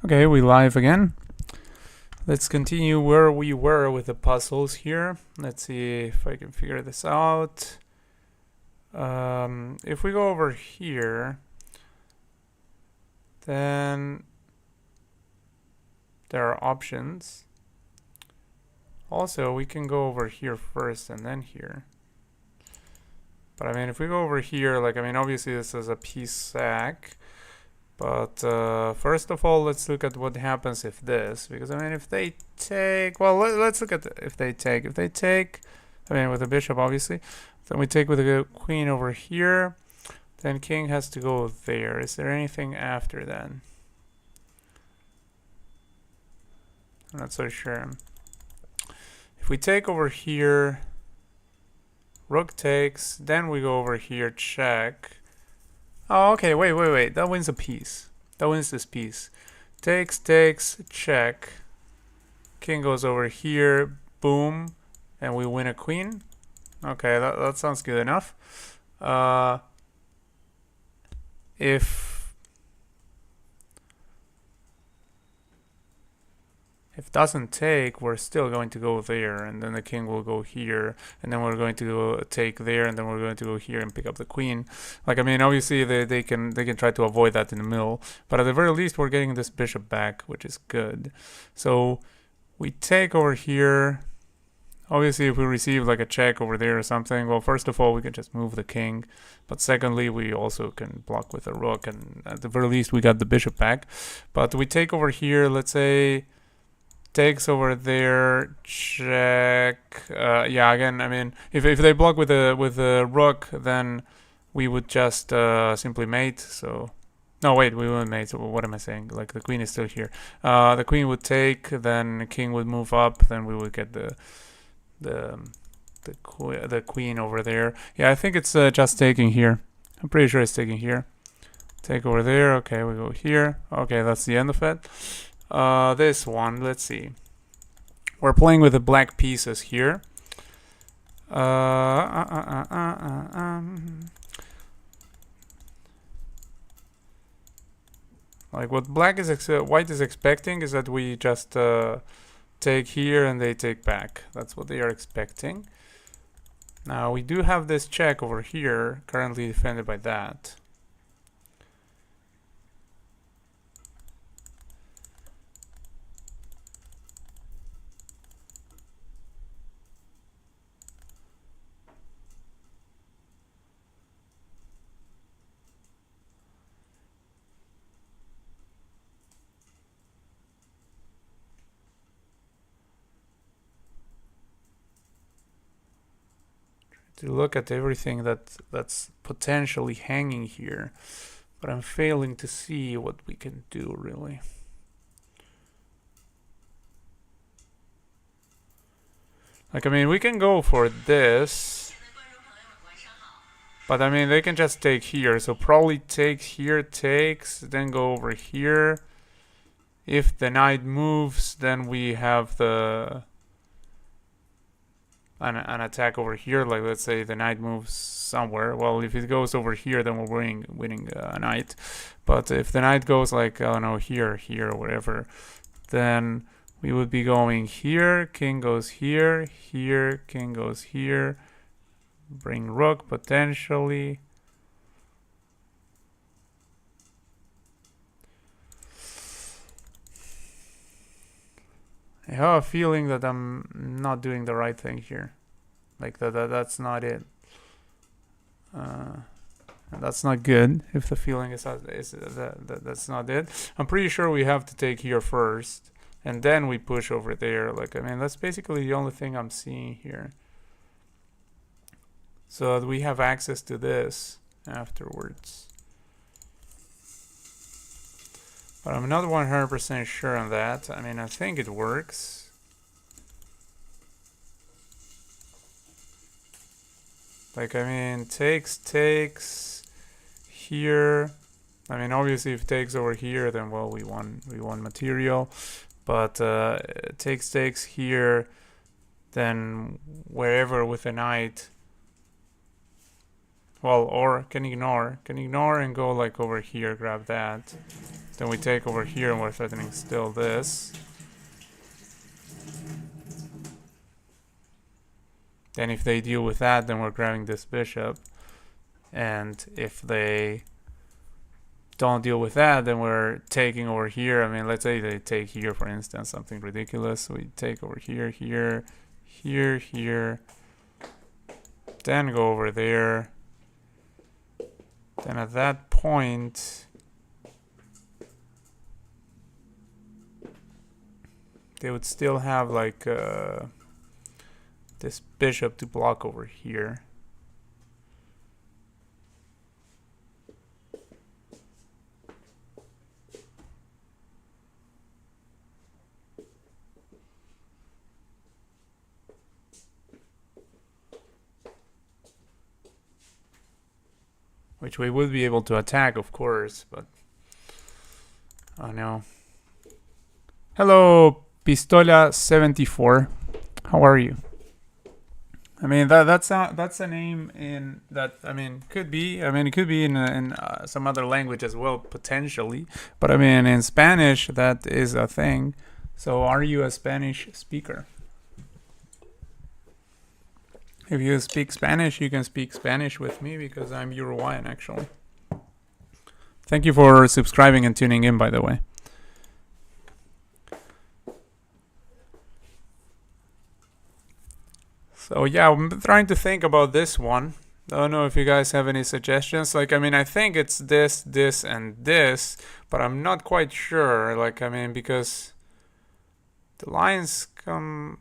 Okay, we live again. Let's continue where we were with the puzzles here. Let's see if I can figure this out. If we go over here, then there are options. Also, we can go over here first and then here. But I mean, if we go over here, like, I mean, obviously this is a piece sack. But first of all, let's look at what happens if this, because I mean, if they take, well, let's look at if they take. If they take, I mean, with the bishop, obviously, then we take with the queen over here, then king has to go there. Is there anything after then? I'm not so sure. If we take over here, rook takes, then we go over here, check. Oh, okay, wait. That wins a piece. That wins this piece. Takes, check. King goes over here, boom, and we win a queen. Okay, that sounds good enough. If doesn't take, we're still going to go there, and then the king will go here, and then we're going to go take there, and then we're going to go here and pick up the queen. Like, I mean, obviously they can try to avoid that in the middle, but at the very least we're getting this bishop back, which is good. So we take over here. Obviously, if we receive like a check over there or something, well, first of all, we can just move the king, but secondly, we also can block with a rook, and at the very least we got the bishop back. But we take over here, let's say takes over there, check. Yeah, again, I mean, if they block with the rook, then we would just simply mate. So, no, wait, we wouldn't mate. So what am I saying? Like, the queen is still here. The queen would take, then the king would move up, then we would get the queen over there. Yeah, I think it's just taking here. I'm pretty sure it's taking here. Take over there. Okay, we go here. Okay, that's the end of it. This one, let's see. We're playing with the black pieces here. Like, what white is expecting is that we just take here and they take back. That's what they are expecting. Now we do have this check over here, currently defended by that. To look at everything that's potentially hanging here, but I'm failing to see what we can do really. Like, I mean, we can go for this, but I mean, they can just take here, so probably take here, takes, then go over here. If the knight moves, then we have an attack over here. Like, let's say the knight moves somewhere. Well, if it goes over here, then we're winning a knight. But if the knight goes, like, I don't know, here, or whatever, then we would be going here, king goes here, king goes here, bring rook potentially. I have a feeling that I'm not doing the right thing here. Like, that's not it. That's not good if the feeling is that's not it. I'm pretty sure we have to take here first, and then we push over there. Like, I mean, that's basically the only thing I'm seeing here. So that we have access to this afterwards. But I'm not 100% sure on that. I mean, I think it works. Like, I mean, takes here. I mean, obviously, if takes over here, then, well, we won material. But takes here, then wherever with a knight, Well, or can ignore and go like over here, grab that. Then we take over here and we're threatening still this. Then if they deal with that, then we're grabbing this bishop. And if they don't deal with that, then we're taking over here. I mean, let's say they take here, for instance, something ridiculous. We take over here, here, here, here. Then go over there. Then at that point, they would still have like this bishop to block over here. Which we would be able to attack, of course, but oh no. Hello, Pistola74. How are you? I mean that's a name in that. I mean could be. I mean it could be in some other language as well potentially. But I mean in Spanish that is a thing. So are you a Spanish speaker? If you speak Spanish, you can speak Spanish with me because I'm Uruguayan actually. Thank you for subscribing and tuning in, by the way. So yeah, I'm trying to think about this one. I don't know if you guys have any suggestions. Like, I mean, I think it's this, this, and this, but I'm not quite sure. Like, I mean, because the lines can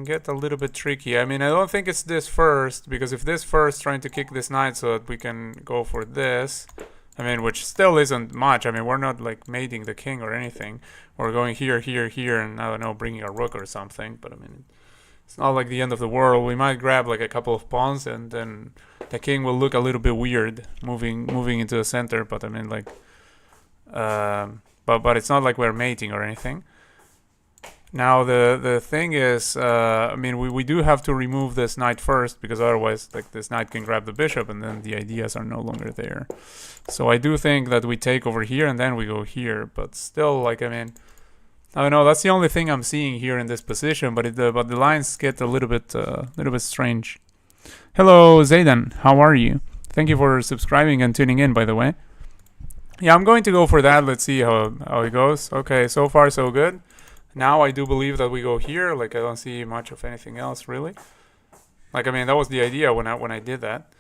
get a little bit tricky. I mean, I don't think it's this first, because if this first, trying to kick this knight so that we can go for this, I mean, which still isn't much. I mean, we're not like mating the king or anything. We're going here, here, here, and I don't know, bringing a rook or something. But I mean, it's not like the end of the world. We might grab like a couple of pawns, and then the king will look a little bit weird moving into the center. But I mean, like, but it's not like we're mating or anything. Now the thing is, I mean, we do have to remove this knight first, because otherwise, like, this knight can grab the bishop, and then the ideas are no longer there. So I do think that we take over here, and then we go here. But still, like, I mean, I don't know. That's the only thing I'm seeing here in this position. But the lines get a little bit strange. Hello, Zaydan. How are you? Thank you for subscribing and tuning in, by the way. Yeah, I'm going to go for that. Let's see how it goes. Okay, so far so good. Now I do believe that we go here. Like, I don't see much of anything else really. Like, I mean, that was the idea when I did that.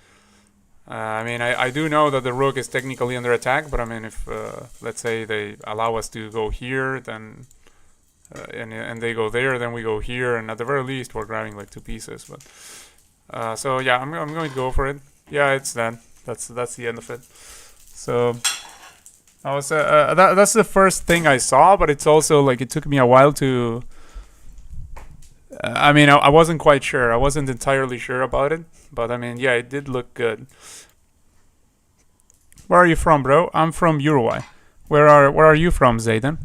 I mean, I do know that the rook is technically under attack, but I mean, if let's say they allow us to go here, then and they go there, then we go here, and at the very least we're grabbing like two pieces. But so yeah, I'm going to go for it. Yeah, it's done. That's the end of it. So I was that's the first thing I saw, but it's also like it took me a while to. I mean, I wasn't quite sure. I wasn't entirely sure about it, but I mean, yeah, it did look good. Where are you from, bro? I'm from Uruguay. Where are you from, Zayden?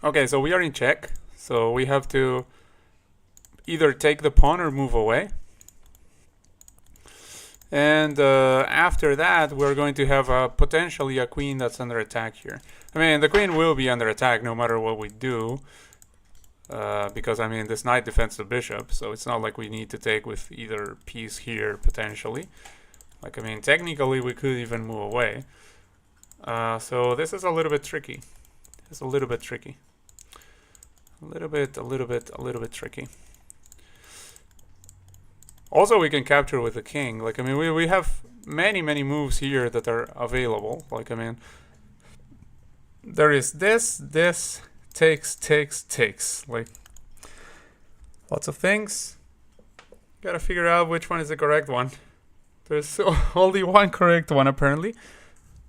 Okay, so we are in check. So we have to either take the pawn or move away. And after that, we're going to have potentially a queen that's under attack here. I mean, the queen will be under attack no matter what we do. Because, I mean, this knight defends the bishop. So it's not like we need to take with either piece here, potentially. Like, I mean, technically, we could even move away. So this is a little bit tricky. It's a little bit tricky. A little bit tricky. Also, we can capture with the king. Like, I mean, we have many moves here that are available. Like, I mean, there is this, takes. Like, lots of things. Gotta figure out which one is the correct one. There's only one correct one, apparently.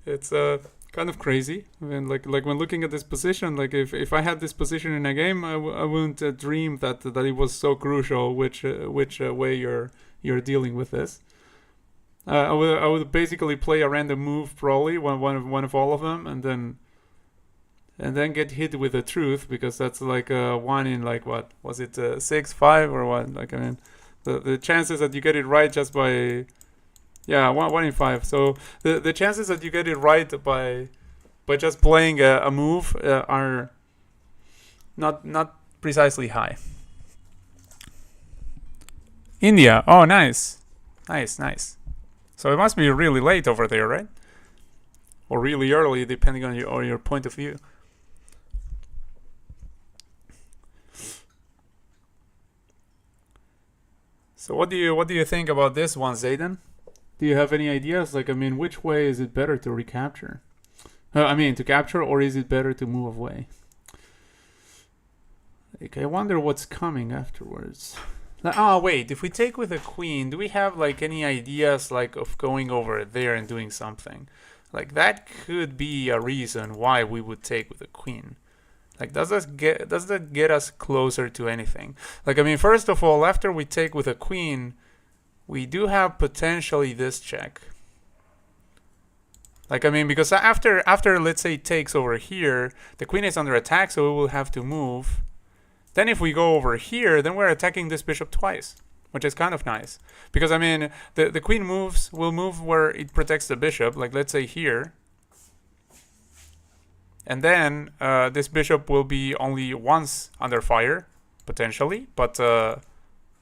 It's kind of crazy. I mean, like when looking at this position, like if I had this position in a game, I wouldn't dream that it was so crucial which way you're dealing with this. I would basically play a random move, probably one of all of them, and then get hit with the truth, because that's like one in, like, what was it, 6-5 or what? Like, I mean, The chances that you get it right just by, yeah, one in 5. So the chances that you get it right by just playing a move are not precisely high. India. Oh, nice. Nice. So it must be really late over there, right? Or really early, depending on your point of view. So what do you think about this one, Zayden? Do you have any ideas? Like, I mean, which way is it better to recapture? I mean, to capture, or is it better to move away? Like, I wonder what's coming afterwards. Oh, wait, if we take with a queen, do we have, like, any ideas, like, of going over there and doing something? Like, that could be a reason why we would take with a queen. Like, does that get us closer to anything? Like, I mean, first of all, after we take with a queen, we do have potentially this check. Like, I mean, because after let's say takes over here, the queen is under attack, so we will have to move. Then if we go over here, then we're attacking this bishop twice, which is kind of nice. Because, I mean, the queen will move where it protects the bishop, like let's say here. And then this bishop will be only once under fire, potentially, but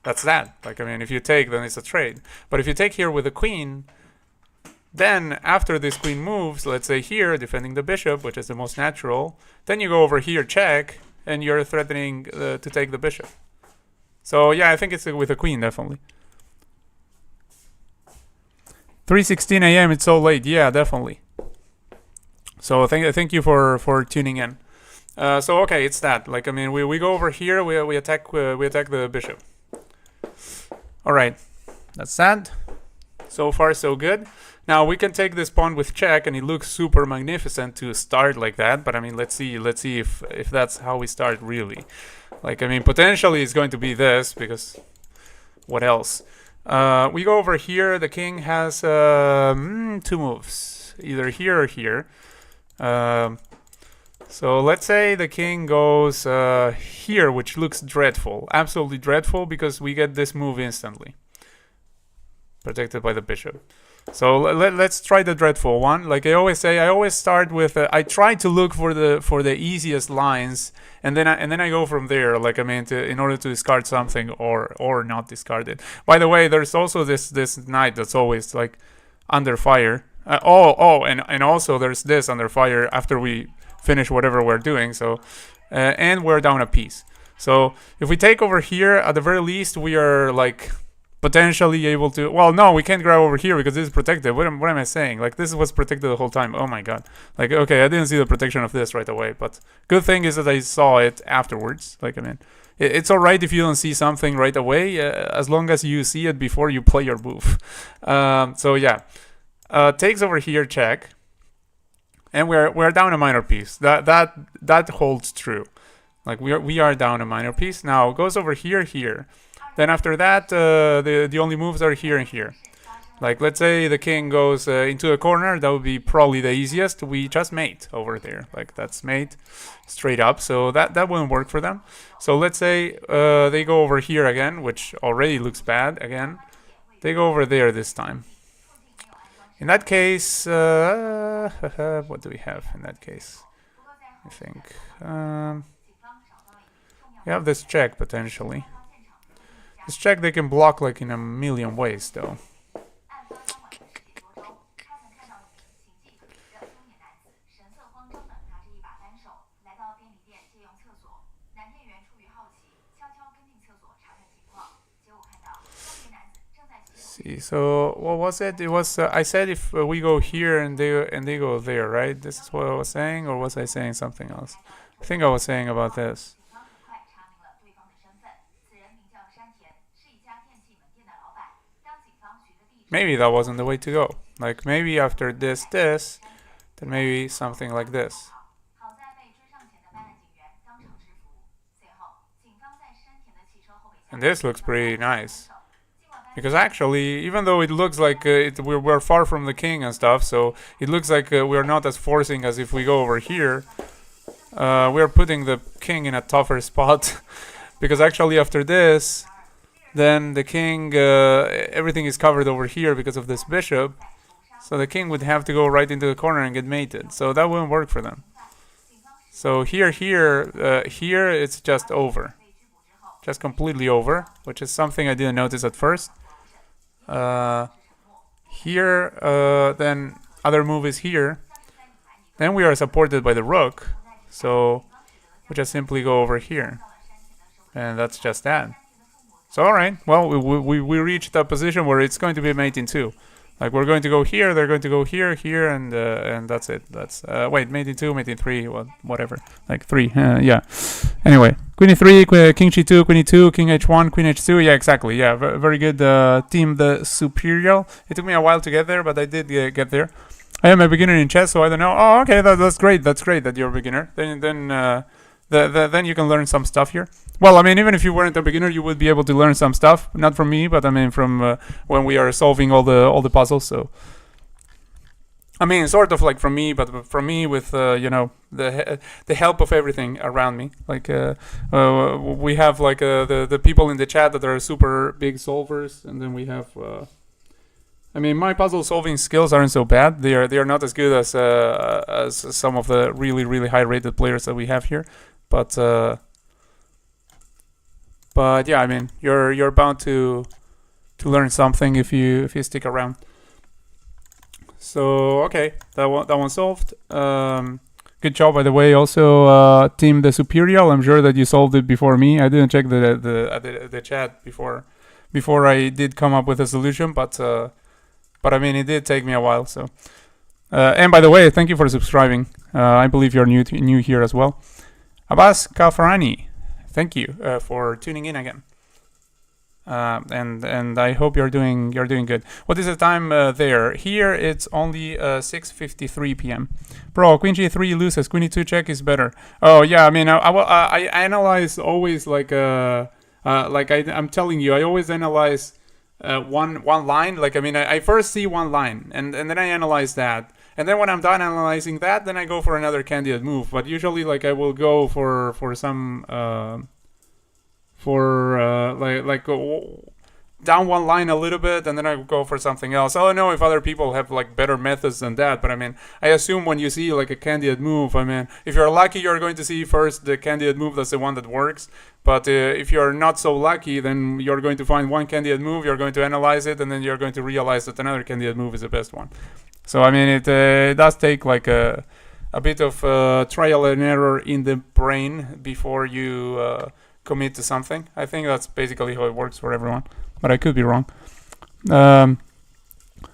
that's that. Like, I mean, if you take, then it's a trade. But if you take here with the queen, then after this queen moves, let's say here, defending the bishop, which is the most natural, then you go over here, check, and you're threatening to take the bishop. So yeah, I think it's with a queen, definitely. 3:16 a.m. It's so late. Yeah, definitely. So thank you for tuning in. So okay, it's that. Like, I mean, we go over here, we attack the bishop. All right, that's that. So far, so good. Now we can take this pawn with check, and it looks super magnificent to start like that. But I mean, let's see if that's how we start really. Like, I mean, potentially it's going to be this, because what else? We go over here. The king has 2 moves, either here or here. So let's say the king goes here, which looks dreadful, absolutely dreadful, because we get this move instantly, protected by the bishop. So let's try the dreadful one. Like I always say, I always start with I try to look for the easiest lines, and then I go from there. Like, I mean, in order to discard something or not discard it. By the way, there's also this knight that's always like under fire. And also there's this under fire after we finish whatever we're doing. So and we're down a piece. So if we take over here, at the very least we are like potentially able to. Well, no, we can't grab over here because this is protected. What am I saying? Like, this was protected the whole time. Oh my god. Like, okay, I didn't see the protection of this right away, but good thing is that I saw it afterwards. Like, I mean, it's alright if you don't see something right away, as long as you see it before you play your move. So yeah, takes over here, check, and we're down a minor piece. That holds true. Like, we are down a minor piece. Now goes over here. Then after that, the only moves are here and here. Like, let's say the king goes into a corner, that would be probably the easiest. We just mate over there. Like, that's mate straight up. So that wouldn't work for them. So let's say they go over here again, which already looks bad again. They go over there this time. In that case, what do we have in that case? I think we have this check potentially. This check they can block like in a million ways though. See, so what was it? It was I said if we go here and they go there, right? This is what I was saying, or was I saying something else? I think I was saying about this. Maybe that wasn't the way to go. Like, maybe after this, then maybe something like this. And this looks pretty nice. Because actually, even though it looks like we're far from the king and stuff, so it looks like we're not as forcing as if we go over here. We're putting the king in a tougher spot. Because actually after this, then the king, everything is covered over here because of this bishop. So the king would have to go right into the corner and get mated. So that wouldn't work for them. So here, it's just over. Just completely over, which is something I didn't notice at first. Here, then other move is here. Then we are supported by the rook. So we just simply go over here. And that's just that. So alright, well, we reached a position where it's going to be mate in 2. Like, we're going to go here, they're going to go here, here, and that's it. That's wait, mate in 2, mate in 3, well, whatever. Like 3, yeah. Anyway, queen e3, king g2, queen e2, king h1, queen h2. Yeah, exactly. Yeah, very good team, the superior. It took me a while to get there, but I did get there. I am a beginner in chess, so I don't know. Oh, okay, that's great. That's great that you're a beginner. Then you can learn some stuff here. Well, I mean, even if you weren't a beginner, you would be able to learn some stuff. Not from me, but I mean from when we are solving all the puzzles. So, I mean, sort of like from me, but from me with the help of everything around me. Like we have like the people in the chat that are super big solvers, and then we have. I mean, my puzzle solving skills aren't so bad. They are not as good as some of the really high rated players that we have here, but yeah, I mean, you're bound to learn something if you stick around. So okay, that one solved. Good job, by the way. Also, team the superior. I'm sure that you solved it before me. I didn't check the chat before I did come up with a solution, but I mean, it did take me a while. So, and by the way, thank you for subscribing. I believe you're new here as well. Abbas Kafarani, thank you for tuning in again. And I hope you're doing good. What is the time there? Here it's only 6:53 p.m. Bro, queen g3 loses. Queen e2 check is better. Oh yeah, I mean, I analyze always like I'm telling you, I always analyze. One line, like I mean, I first see one line, and then I analyze that, and then when I'm done analyzing that, then I go for another candidate move. But usually, like I will go for some down one line a little bit, and then I go for something else. I don't know if other people have like better methods than that, but I mean, I assume when you see like a candidate move, I mean, if you're lucky, you're going to see first the candidate move that's the one that works. But if you're not so lucky, then you're going to find one candidate move, you're going to analyze it, and then you're going to realize that another candidate move is the best one. So I mean, it does take like a bit of trial and error in the brain before you commit to something. I think that's basically how it works for everyone, but I could be wrong. Oh,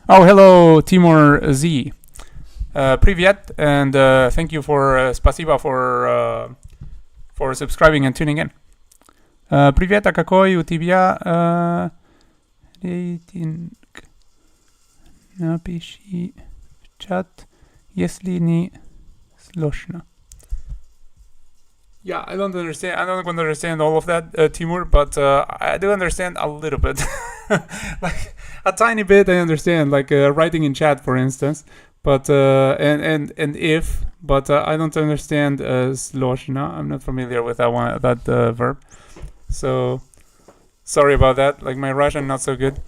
hello, Timur Z. Privyet, and thank you for spasiba for subscribing and tuning in. Привет, а какой у тебя рейтинг? Напиши в чат, если не сложно. Yeah, I don't understand all of that, Timur, but I do understand a little bit. Like a tiny bit I understand, like writing in chat, for instance. But and if, but I don't understand sложно. I'm not familiar with that verb. So sorry about that. Like my Russian not so good.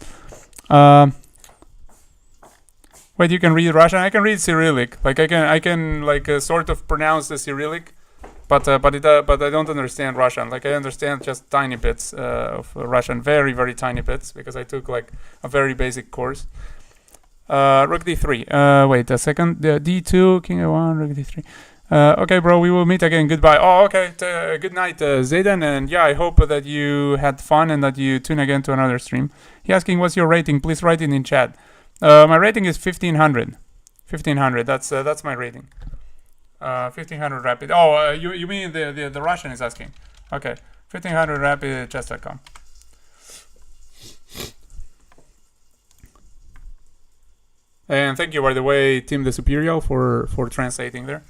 Wait, you can read Russian? I can read Cyrillic. Like I can like sort of pronounce the Cyrillic, but I don't understand Russian. Like I understand just tiny bits of Russian, very tiny bits, because I took like a very basic course. Rook d3. Wait a second. D2, king a1, rook d3. Okay, bro, we will meet again. Goodbye. Oh, okay. Good night, Zayden. And yeah, I hope that you had fun and that you tune again to another stream. He asking, what's your rating? Please write it in chat. My rating is 1500. 1500. That's my rating. 1500 rapid. Oh, you mean the Russian is asking? Okay. 1500 rapid chess.com. And thank you, by the way, Team the Superior, for translating there.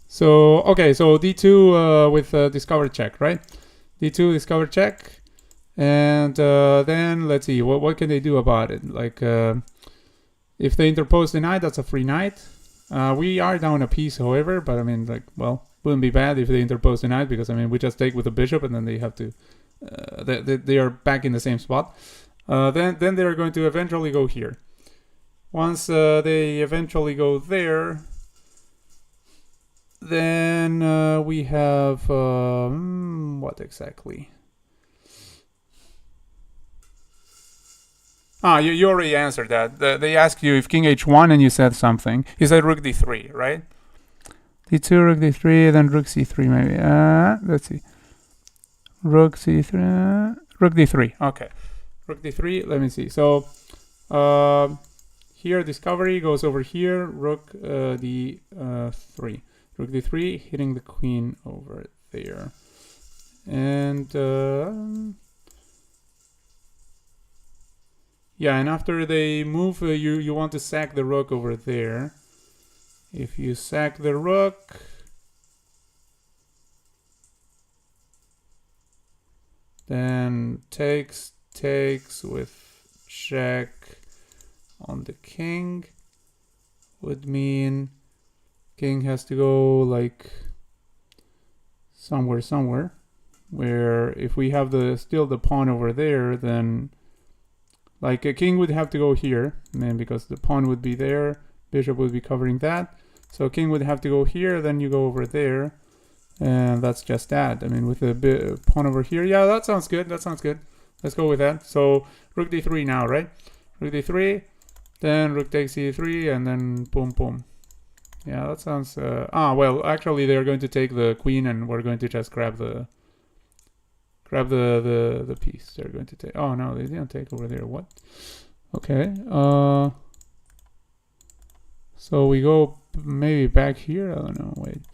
So, okay, so D2 with discover check, right? D2 discover check. And then let's see, what can they do about it? Like, if they interpose the knight, that's a free knight. We are down a piece, however, but I mean, like, well, wouldn't be bad if they interpose the knight, because I mean, we just take with the bishop, and then they have to they are back in the same spot. Then they're going to eventually go here. Once they eventually go there, then we have what exactly? You already answered that. They asked you if king h1 and you said something. You said rook d3, right? d2, rook d3, then rook c3 maybe. Let's see. Rook c3, rook d3. Okay, rook d3. Let me see. So here discovery goes over here. Rook d3. Rook d3 hitting the queen over there, and yeah, and after they move, you want to sack the rook over there. If you sack the rook, then takes with check on the king would mean king has to go like somewhere where if we have still the pawn over there, then like a king would have to go here, man, because the pawn would be there, bishop would be covering that. So king would have to go here, then you go over there, and that's just that. I mean, with the pawn over here, yeah, that sounds good. That sounds good. Let's go with that. So rook d3 now, right? Rook d3, then rook takes e3, and then boom, boom. Yeah, that sounds. Well, actually, they're going to take the queen, and we're going to just grab the piece. They're going to take. Oh no, they didn't take over there. What? Okay. So we go maybe back here. I don't know. Wait.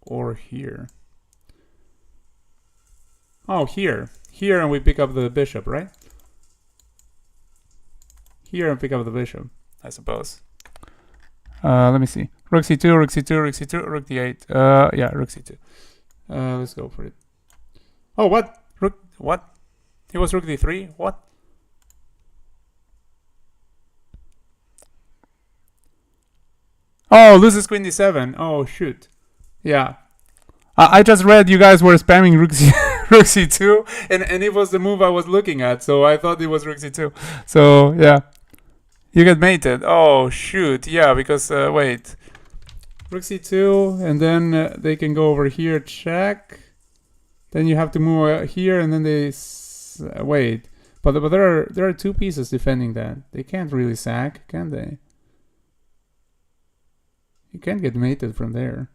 Or here. Oh, here, and we pick up the bishop, right? Here and pick up the bishop, I suppose. Let me see. Rook c2, rook c2, rook c2, rook d8. Yeah, rook c2. Let's go for it. Oh, what? Rook, what? It was rook d3? What? Oh, loses queen d7. Oh, shoot. Yeah. I just read you guys were spamming rook c2, and it was the move I was looking at, so I thought it was rook c2. So, yeah. You get mated. Oh, shoot. Yeah, because, wait. Rook c2, and then they can go over here, check. Then you have to move here, and then they... wait. But there are two pieces defending that. They can't really sack, can they? You can't get mated from there.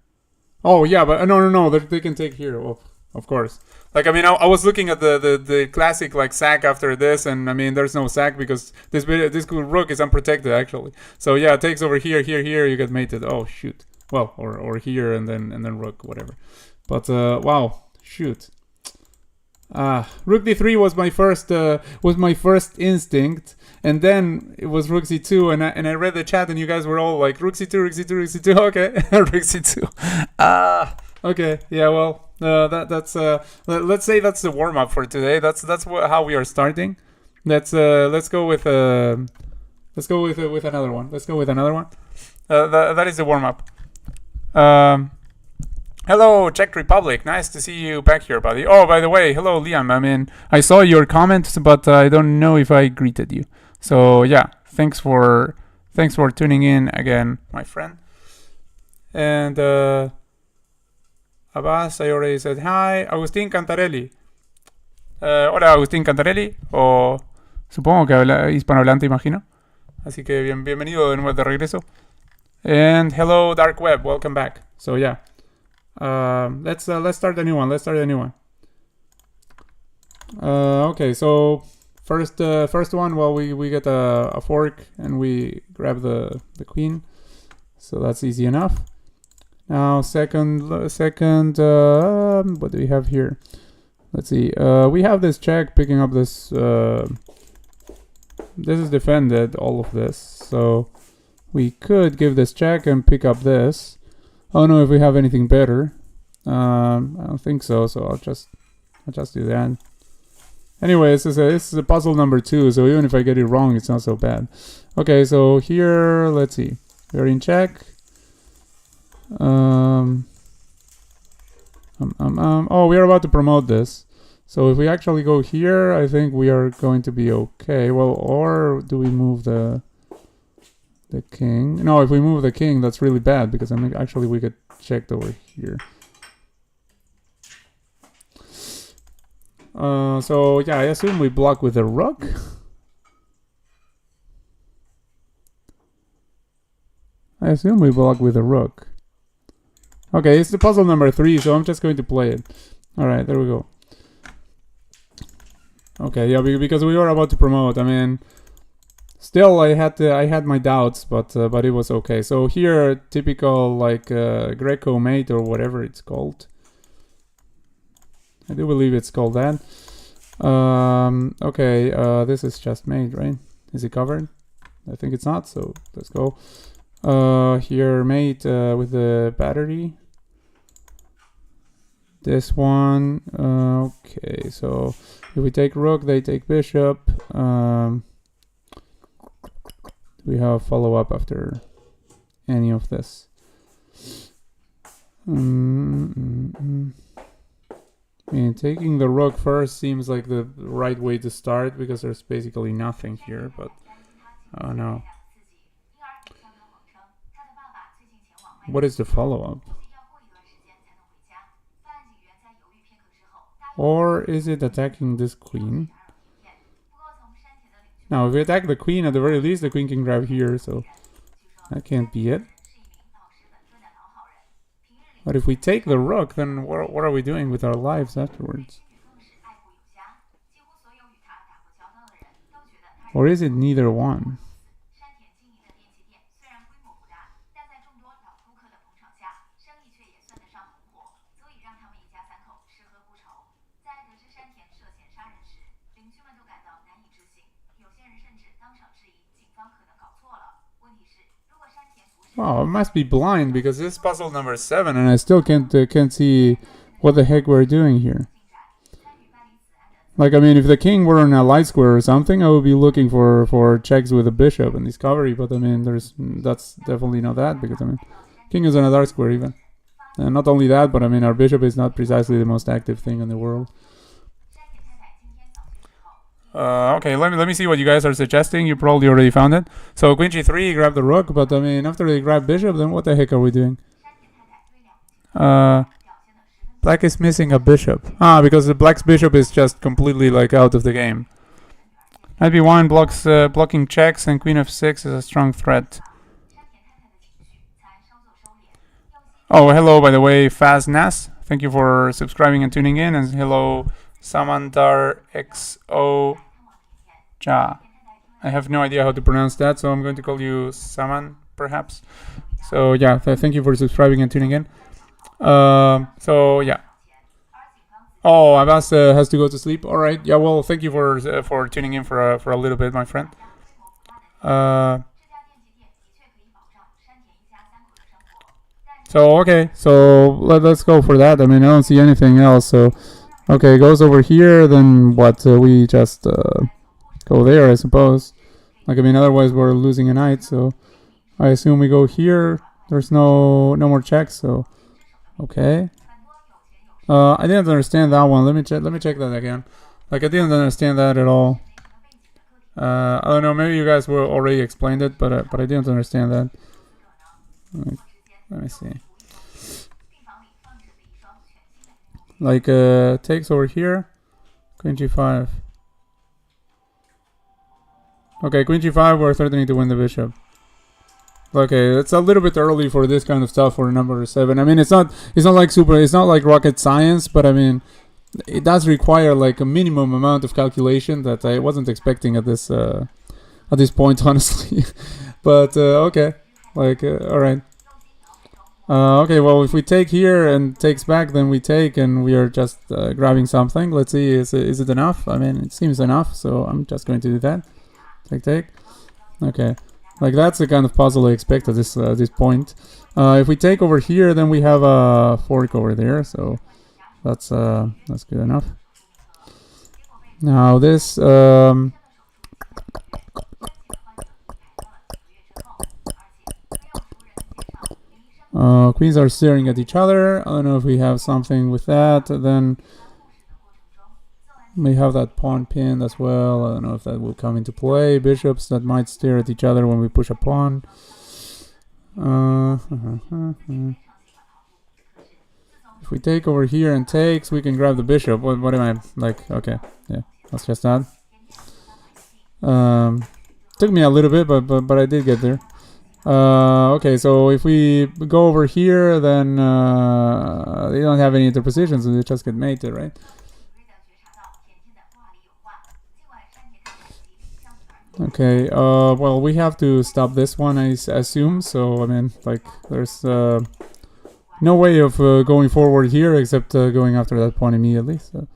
Oh, yeah, but no. They can take here. Well, of course. Like, I mean, I was looking at the classic, like, sack after this, and, I mean, there's no sack because this rook is unprotected, actually. So, yeah, it takes over here, you get mated. Oh, shoot. Well, or here, and then rook, whatever. But, wow, shoot. Rook d3 was my first instinct, and then it was rook c2, and I read the chat, and you guys were all like rook c2, rook c2, rook c2. Okay, rook c2. Okay, yeah. Well, that's let's say that's the warm up for today. That's how we are starting. Let's go with another one. Let's go with another one. That is the warm up. Hello, Czech Republic. Nice to see you back here, buddy. Oh, by the way, hello, Liam. I mean, I saw your comments, but I don't know if I greeted you. So yeah, thanks for tuning in again, my friend. And Abbas, I already said hi. Agustín Cantarelli. Hola, Agustín Cantarelli. O supongo que habla hispanohablante, imagino. Así que bienvenido de nuevo de regreso. And hello, Dark Web. Welcome back. So yeah. Let's start a new one. Okay, so first one, well, we get a fork and we grab the queen, so that's easy enough. Now second what do we have here? Let's see. We have this check picking up this. This is defended, all of this, so we could give this check and pick up this. I don't know if we have anything better. I don't think so. So I'll just do that. Anyway, this is a puzzle number 2, so even if I get it wrong, it's not so bad. Okay, so here, let's see. We're in check. Oh, we are about to promote this. So if we actually go here, I think we are going to be okay. Well, or do we move the king? No, if we move the king, that's really bad because I mean, actually we get checked over here. So yeah, I assume we block with a rook. I assume we block with a rook. Okay, it's the puzzle number 3, so I'm just going to play it. All right, there we go. Okay, yeah, because we were about to promote. I mean, still, I had my doubts, but it was okay. So here, typical like Greco mate or whatever it's called. I do believe it's called that. Okay, this is just mate, right? Is it covered? I think it's not. So let's go. Here, mate with the battery. This one. Okay, so if we take rook, they take bishop. We have follow-up after any of this. I mean, taking the rook first seems like the right way to start because there's basically nothing here, but oh no. What is the follow-up? Or is it attacking this queen? Now, if we attack the queen, at the very least, the queen can grab here, so that can't be it. But if we take the rook, then what are we doing with our lives afterwards? Or is it neither one? Wow, it must be blind because this is puzzle number 7 and I still can't see what the heck we're doing here. Like, I mean, if the king were in a light square or something, I would be looking for checks with a bishop and discovery, but I mean, that's definitely not that because, I mean, king is on a dark square even. And not only that, but I mean, our bishop is not precisely the most active thing in the world. Okay, let me see what you guys are suggesting. You probably already found it. So queen g3, grab the rook, but I mean, after they grab bishop, then what the heck are we doing? Black is missing a bishop. Because the black's bishop is just completely like out of the game. Knight b1 blocks blocking checks, and queen f6 is a strong threat. Oh, hello, by the way, Faznas. Thank you for subscribing and tuning in, and hello, Samandar XO Ja. I have no idea how to pronounce that, so I'm going to call you Saman, perhaps. So yeah, thank you for subscribing and tuning in. So yeah. Oh, Abbas has to go to sleep. All right. Yeah. Well, thank you for tuning in for a little bit, my friend. So okay. So let's go for that. I mean, I don't see anything else. So. Okay, it goes over here, then what? We just go there, I suppose. Like, I mean, otherwise we're losing a knight, so I assume we go here. There's no more checks, so okay. I didn't understand that one. Let me check that again. Like, I didn't understand that at all. I don't know. Maybe you guys were already explained it, but I didn't understand that. Let me see. Like takes over here, queen g5. Okay, queen g5. We're threatening to win the bishop. Okay, it's a little bit early for this kind of stuff for number 7. I mean, it's not like rocket science, but I mean, it does require like a minimum amount of calculation that I wasn't expecting at this point, honestly. But okay, like all right. Okay, well, if we take here and takes back, then we take, and we are just grabbing something. Let's see, is it enough? I mean, it seems enough, so I'm just going to do that. Take. Okay, like that's the kind of puzzle I expect at this point. If we take over here, then we have a fork over there, so that's good enough. Now this queens are staring at each other. I don't know if we have something with that. Then we have that pawn pinned as well. I don't know if that will come into play. Bishops that might stare at each other when we push a pawn. If we take over here and takes, we can grab the bishop. What am I like? Okay, yeah, that's just that. Took me a little bit, but I did get there. Okay, so if we go over here, then they don't have any interposition, so they just get mated, right? Okay, well, we have to stop this one, I assume. So, I mean, like, there's no way of going forward here except going after that pawn immediately. So,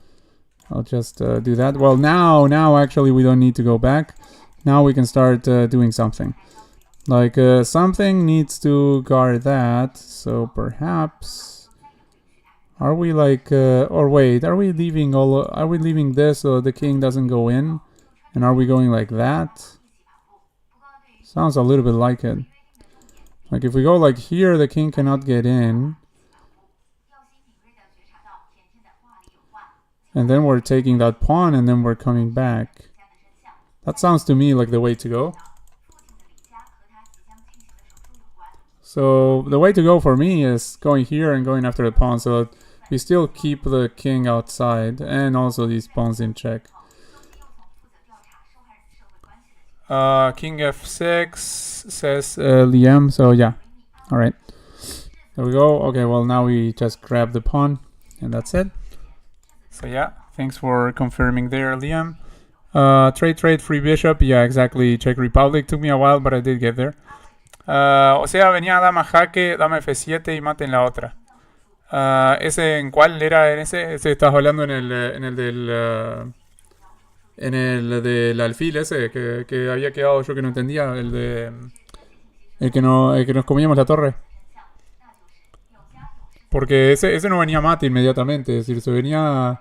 I'll just do that. Well, now actually we don't need to go back. Now we can start doing something. Like, something needs to guard that. So, perhaps... Are we like... or wait, are we leaving this so the king doesn't go in? And are we going like that? Sounds a little bit like it. Like if we go like here, the king cannot get in. And then we're taking that pawn and then we're coming back. That sounds to me like the way to go. So the way to go for me is going here and going after the pawn so that we still keep the king outside and also these pawns in check. King f6 says Liam, so yeah. Alright. There we go. Okay, well now we just grab the pawn and that's it. So yeah, thanks for confirming there, Liam. Trade, free bishop. Yeah, exactly. Czech Republic. Took me a while, but I did get there. O sea, venía dama jaque, dama f7 y mate en la otra. ¿Ese en cuál era? ¿En ese? Ese estás hablando en el del alfil ese que había quedado yo que no entendía, el que nos comíamos la torre. Porque ese no venía mate inmediatamente, es decir, se venía...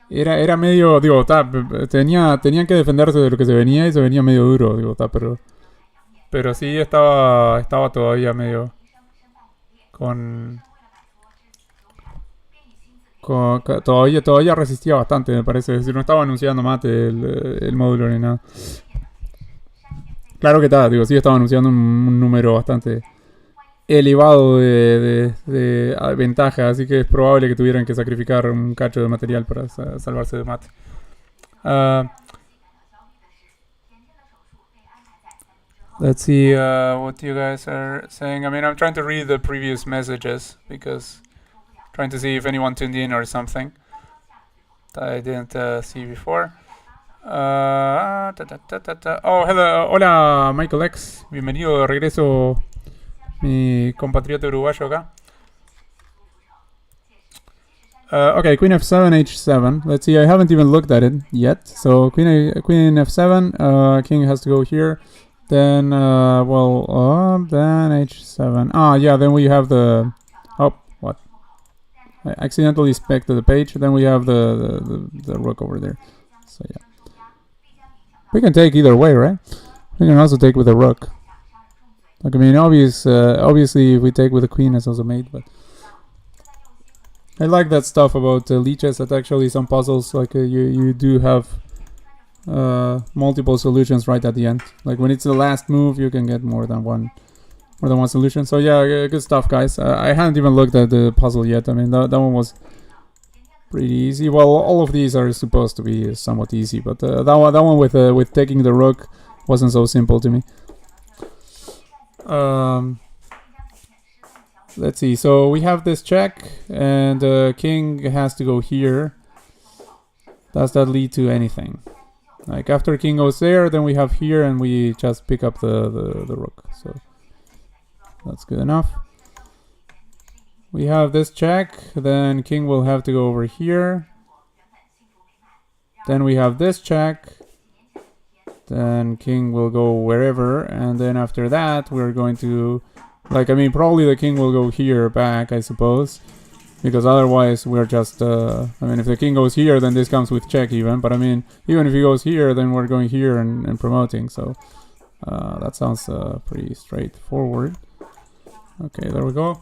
Era medio, digo, tenían que defenderse de lo que se venía y se venía medio duro, digo, pero sí estaba todavía medio todavía resistía bastante, me parece. Es decir, no estaba anunciando mate el módulo ni nada. Claro que está, digo, sí estaba anunciando un número bastante elevado de ventaja, así que es probable que tuvieran que sacrificar un cacho de material para salvarse de mate. Let's see what you guys are saying. I mean, I'm trying to read the previous messages because trying to see if anyone tuned in or something that I didn't see before. Oh, hello, hola Michael X, bienvenido de regreso, mi compatriota uruguayo acá. Okay, queen f7, h7. Let's see, I haven't even looked at it yet. So queen f7, king has to go here. Then, then h7. Ah, yeah, then we have the... Oh, what? I accidentally specced the page. Then we have the rook over there. So, yeah. We can take either way, right? We can also take with a rook. Like, I mean, obviously, if we take with a queen, it's also mate, but... I like that stuff about Lichess, that actually some puzzles, like, you do have... multiple solutions right at the end. Like when it's the last move, you can get more than one solution. So yeah, good stuff, guys. I hadn't even looked at the puzzle yet. I mean, that one was pretty easy. Well, all of these are supposed to be somewhat easy, but that one with taking the rook wasn't so simple to me. Let's see. So we have this check, and king has to go here. Does that lead to anything? Like after king goes there, then we have here and we just pick up the rook. So that's good enough. We have this check, then king will have to go over here. Then we have this check. Then king will go wherever, and then after that we're going to, like, I mean, probably the king will go here back, I suppose. because otherwise we're just. I mean, if the king goes here, then this comes with check even. But I mean, even if he goes here, then we're going here and promoting. So that sounds pretty straightforward. Okay, there we go.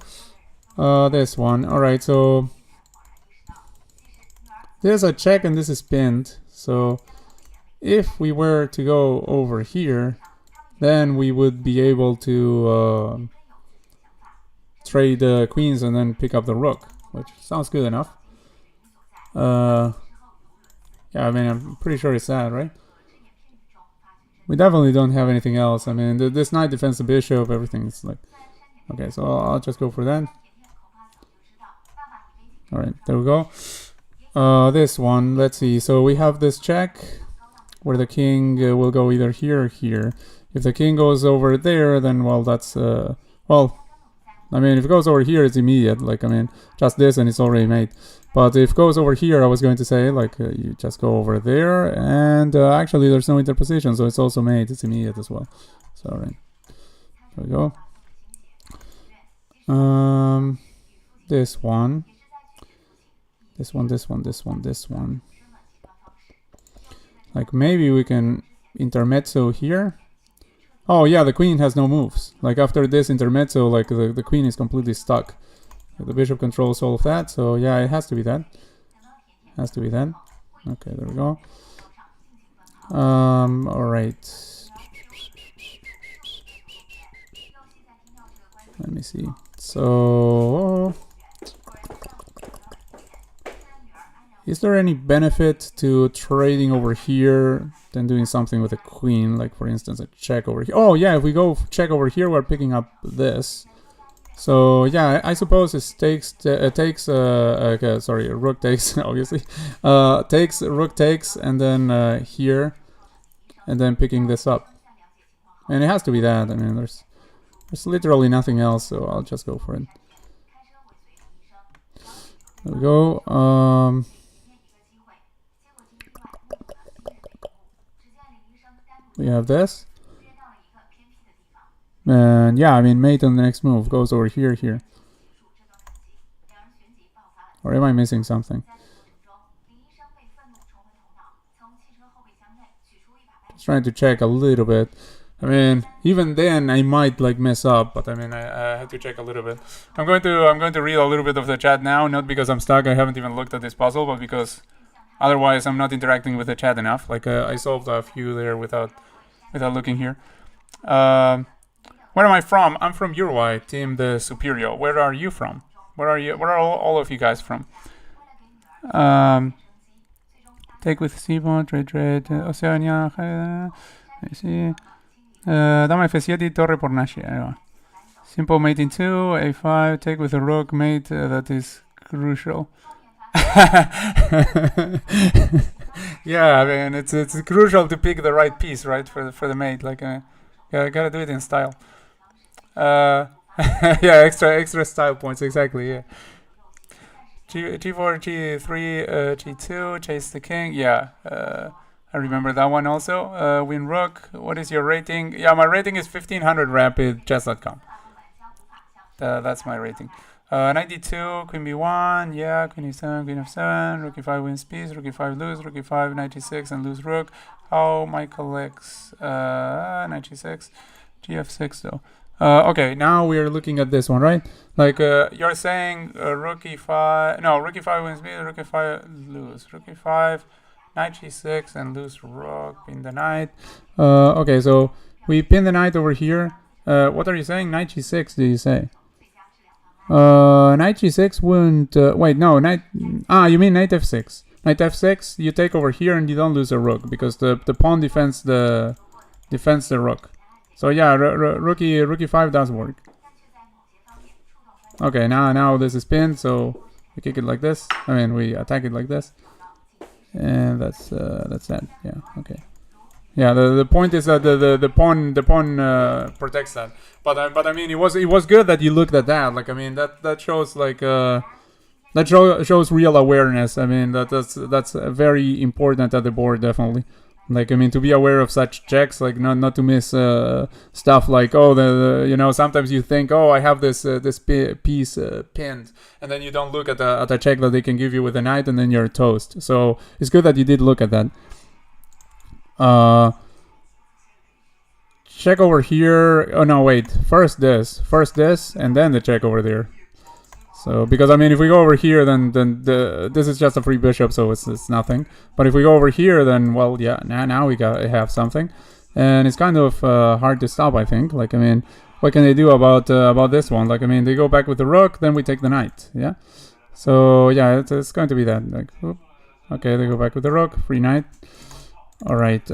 This one. All right, so there's a check and this is pinned. So if we were to go over here, then we would be able to trade queens and then pick up the rook, which sounds good enough. Yeah, I mean, I'm pretty sure it's that, right? We definitely don't have anything else. I mean, this knight defends the bishop, everything's like... Okay, so I'll just go for that. Alright, there we go. This one, let's see. So we have this check where the king will go either here or here. If the king goes over there, then, well, that's... well, I mean, if it goes over here, it's immediate. Like, I mean, just this and it's already made. But if it goes over here, I was going to say, like, you just go over there. And actually, there's no interposition, so it's also made. It's immediate as well. So, alright. There we go. This one. This one, this one, this one, this one. Like, maybe we can intermezzo here. Oh, yeah, the queen has no moves. Like, after this intermezzo, like, the queen is completely stuck. The bishop controls all of that, so yeah, it has to be that. Has to be that. Okay, there we go. Alright. Let me see. So... is there any benefit to trading over here than doing something with a queen? Like, for instance, a check over here. Oh, yeah, if we go check over here, we're picking up this. So, yeah, I suppose it takes... sorry, rook takes, obviously. Takes, rook takes, and then here. And then picking this up. And it has to be that. I mean, there's literally nothing else, so I'll just go for it. There we go. We have this. And yeah, I mean, mate on the next move goes over here, here. Or am I missing something? Just trying to check a little bit. I mean, even then I might like mess up, but I mean, I have to check a little bit. I'm going to read a little bit of the chat now, not because I'm stuck. I haven't even looked at this puzzle, but because otherwise I'm not interacting with the chat enough. Like I solved a few there without looking here. Where am I from? I'm from Uruguay, Team the Superior. Where are you from? Where are all of you guys from? Take with Simon, trade, Oceania, I see. Dama F7 y torre por Nashi. Simple mating 2, A5, take with a rook, mate, that is crucial. Yeah, I mean, it's crucial to pick the right piece, right, for the mate. Like, gotta do it in style. Yeah, extra style points, exactly. Yeah. G4, G3, G2, chase the king. Yeah, I remember that one also. Win rook. What is your rating? Yeah, my rating is 1500 rapid chess.com. That's my rating. 92, queen b1, yeah, queen e7, queen f7, rook e5 wins piece, rook e5 lose, rook e5 96 and lose rook. Oh, Michael X 96, gf6 though. Okay, now we are looking at this one, right? Like you're saying rook e5, no, rook e5 wins piece, rook e5 lose, rook e5, knight g6 and lose rook, pin the knight. Okay, so we pin the knight over here. What are you saying? Knight g6, did you say? Knight g6 wouldn't... wait, no, knight... you mean knight f6. Knight f6, you take over here and you don't lose a rook, because the pawn defends the rook. So yeah, rook e5 does work. Okay, now this is pinned, so we kick it like this. I mean, we attack it like this. And that's that. Yeah, okay. Yeah, the point is that the pawn protects that. But I mean, it was good that you looked at that. Like, I mean, that shows like shows real awareness. I mean, that's very important at the board, definitely. Like, I mean, to be aware of such checks, like not to miss stuff like, oh, sometimes you think, oh, I have this piece pinned, and then you don't look at a check that they can give you with a knight, and then you're toast. So it's good that you did look at that. Check over here. Oh no, wait. First this, and then the check over there. So, because I mean, if we go over here, then this is just a free bishop, so it's nothing. But if we go over here, then, well, yeah, now we have something, and it's kind of hard to stop, I think. Like, I mean, what can they do about this one? Like, I mean, they go back with the rook, then we take the knight, yeah. So yeah, it's going to be that. Like, whoop. Okay, they go back with the rook, free knight. All right.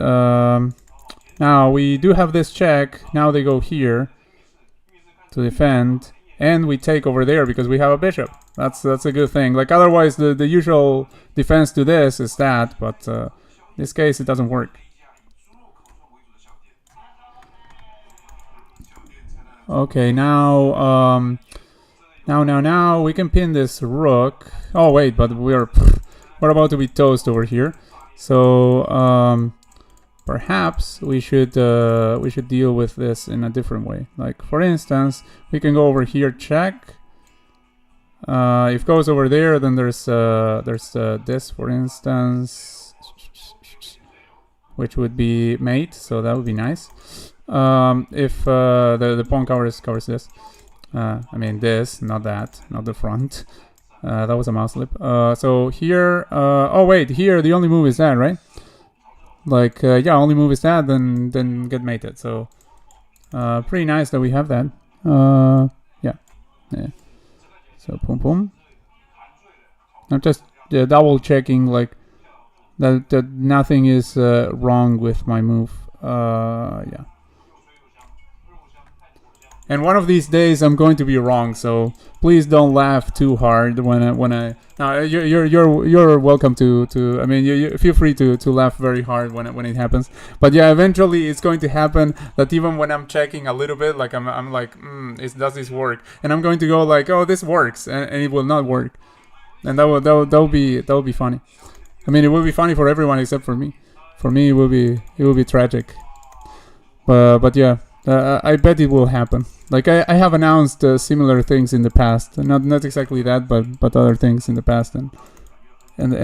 Now we do have this check. Now they go here to defend. And we take over there because we have a bishop. That's a good thing. Like, otherwise, the usual defense to this is that, but in this case, it doesn't work. Okay, now we can pin this rook. Oh wait, but we're about to be toast over here. So perhaps we should deal with this in a different way. Like, for instance, we can go over here, check. If goes over there, then there's this, for instance, which would be mate. So that would be nice. If the pawn covers this. I mean this, not that, not the front. That was a mouse slip. So here, oh wait, here the only move is that, right? Like, yeah, only move is that, then get mated. So, pretty nice that we have that. Yeah. So, boom. I'm just double checking, like, that nothing is wrong with my move. Yeah. And one of these days I'm going to be wrong, so please don't laugh too hard when I. No, you're welcome to. I mean, you feel free to laugh very hard when it happens. But yeah, eventually it's going to happen that even when I'm checking a little bit, like I'm like, does this work? And I'm going to go like, oh, this works, and it will not work, and that will be funny. I mean, it will be funny for everyone except for me. For me, it will be tragic. But yeah. I bet it will happen. Like, I have announced similar things in the past, not exactly that, but other things in the past, and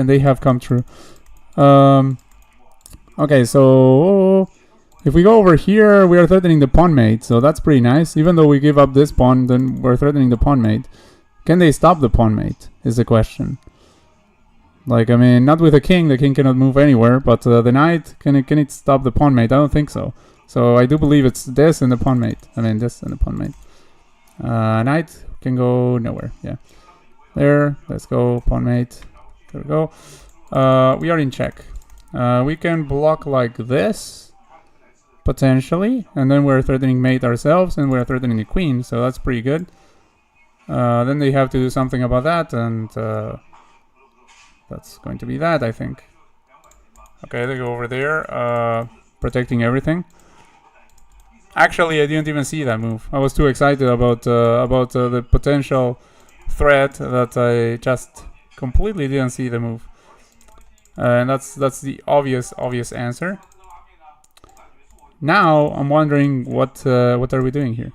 they have come true. Okay, so if we go over here, we are threatening the pawn mate, so that's pretty nice. Even though we give up this pawn, then we're threatening the pawn mate. Can they stop the pawn mate? Is the question. Like, I mean, not with the king cannot move anywhere, but the knight, can it stop the pawn mate? I don't think so. So I do believe it's this and the pawn mate. I mean, this and the pawn mate. Knight can go nowhere. Yeah. There. Let's go. Pawn mate. There we go. We are in check. We can block like this, potentially. And then we're threatening mate ourselves, and we're threatening the queen. So that's pretty good. Then they have to do something about that, and that's going to be that, I think. Okay, they go over there, protecting everything. Actually, I didn't even see that move. I was too excited about the potential threat that I just completely didn't see the move. And that's the obvious answer. Now I'm wondering what are we doing here?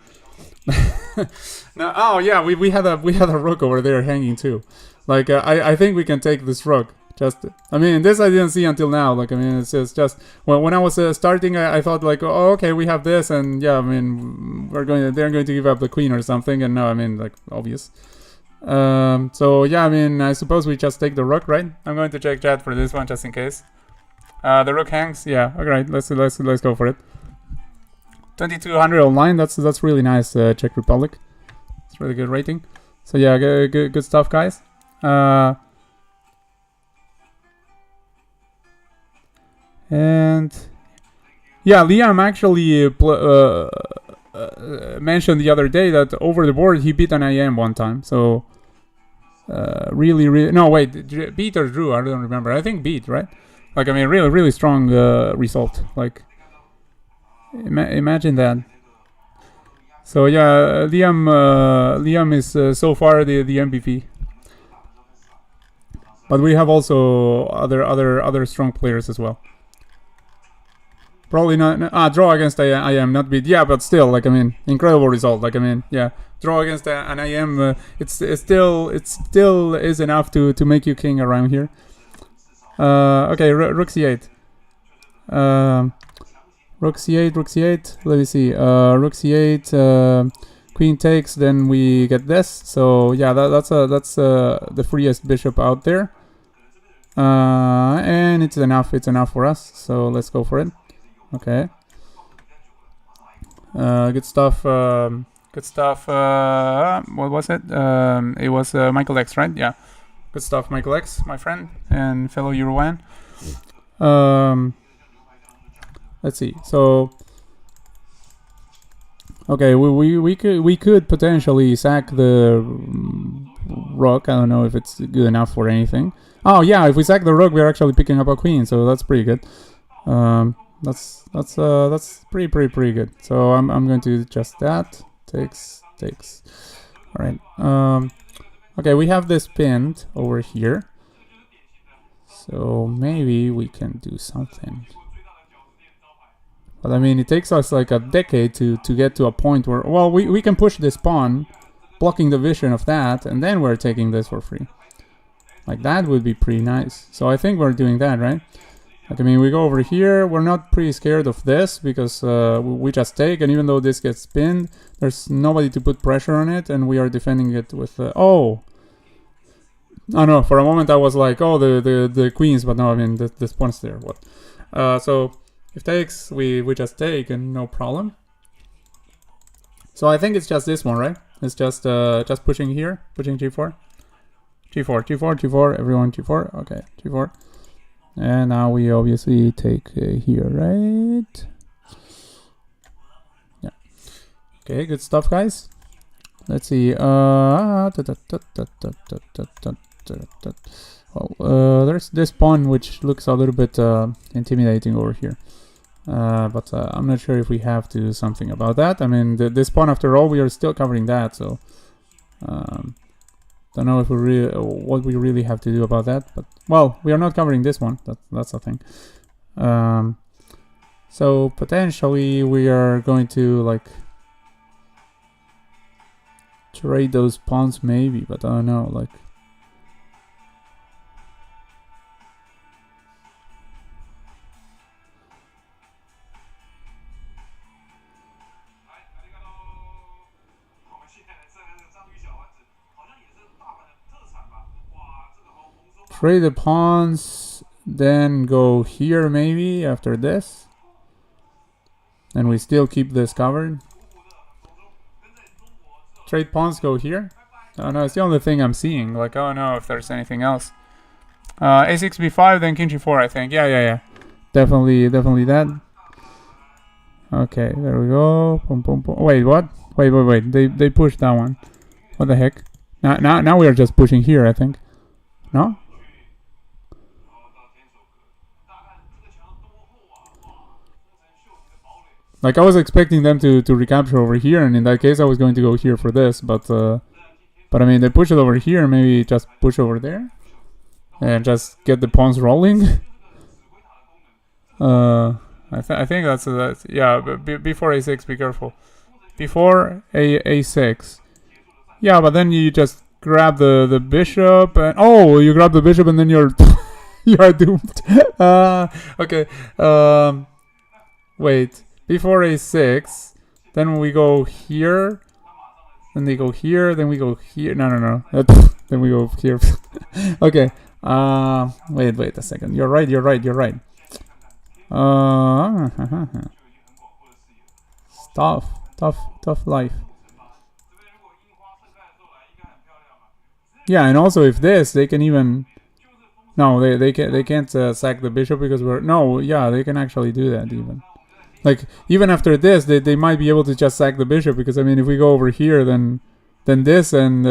Now, oh yeah, we had a rook over there hanging too. Like, I think we can take this rook. Just, I mean, this I didn't see until now. Like, I mean, it's just when I was starting, I thought like, oh, okay, we have this, and yeah, I mean, they're going to give up the queen or something, and no, I mean, like, obvious. So yeah, I mean, I suppose we just take the rook, right? I'm going to check chat for this one just in case. The rook hangs. Yeah, alright, let's go for it. 2200 online. That's really nice. Czech Republic. It's really good rating. So yeah, good stuff, guys. And yeah, Liam actually mentioned the other day that over the board he beat an IM one time. So really no, wait, beat or drew? I don't remember. I think beat, right? Like, I mean, really strong result. Like, imagine that. So yeah, Liam is so far the MVP. But we have also other strong players as well. Probably not. Draw against IM, not beat. Yeah, but still, like I mean, incredible result. Like I mean, yeah, draw against an IM. It's still is enough to make you king around here. Okay, rook c8. Rook c8, rook c8. Let me see. Rook c8. Queen takes. Then we get this. So yeah, that's the freest bishop out there. And it's enough. It's enough for us. So let's go for it. Okay. Good stuff. Good stuff. What was it? It was Michael X, right? Yeah. Good stuff, Michael X, my friend and fellow Eurowan. Let's see. So, okay, we could potentially sack the rook. I don't know if it's good enough for anything. Oh yeah, if we sack the rook, we're actually picking up a queen, so that's pretty good. That's pretty good. So I'm going to adjust that. Takes. All right. Okay, we have this pinned over here. So maybe we can do something. But I mean, it takes us like a decade to get to a point where, well, we can push this pawn, blocking the vision of that, and then we're taking this for free. Like that would be pretty nice. So I think we're doing that, right? Like, I mean, we go over here. We're not pretty scared of this because we just take, and even though this gets pinned, there's nobody to put pressure on it, and we are defending it with oh no, for a moment I was like, oh, the queens, but no, I mean this pawn's there. What? So if takes, we just take and no problem. So I think it's just this one, right? It's just pushing here, pushing g4, g4, everyone g4. Okay, g4. And now we obviously take here, right? Yeah. Okay, good stuff, guys. Let's see. There's this pawn which looks a little bit intimidating over here. But I'm not sure if we have to do something about that. I mean, this pawn, after all, we are still covering that, so don't know if we what we really have to do about that. But well, we are not covering this one. That's the thing. So potentially we are going to like trade those pawns, maybe, but I don't know. Like. Trade the pawns, then go here maybe after this. And we still keep this covered. Trade pawns, go here. Oh no, it's the only thing I'm seeing. Like, I don't know if there's anything else. A6, b5, then king g4, I think. Yeah. Definitely that. Okay, there we go. Boom, boom, boom. Wait, what? Wait. They pushed that one. What the heck? Now we are just pushing here, I think. No? Like, I was expecting them to recapture over here, and in that case I was going to go here for this, but I mean, they push it over here, maybe just push over there and just get the pawns rolling. I think that's yeah, but before a6, be careful. Before a6. Yeah, but then you just grab the bishop, and oh, you grab the bishop and then you're you are doomed. Okay. Wait. Before a6, then we go here, then they go here, then we go here. No. Then we go here. Okay. Wait a second. You're right. Tough life. Yeah, and also if this, they can even. No, they can't sack the bishop because they can actually do that even. Like, even after this, they might be able to just sack the bishop, because, I mean, if we go over here, then this, and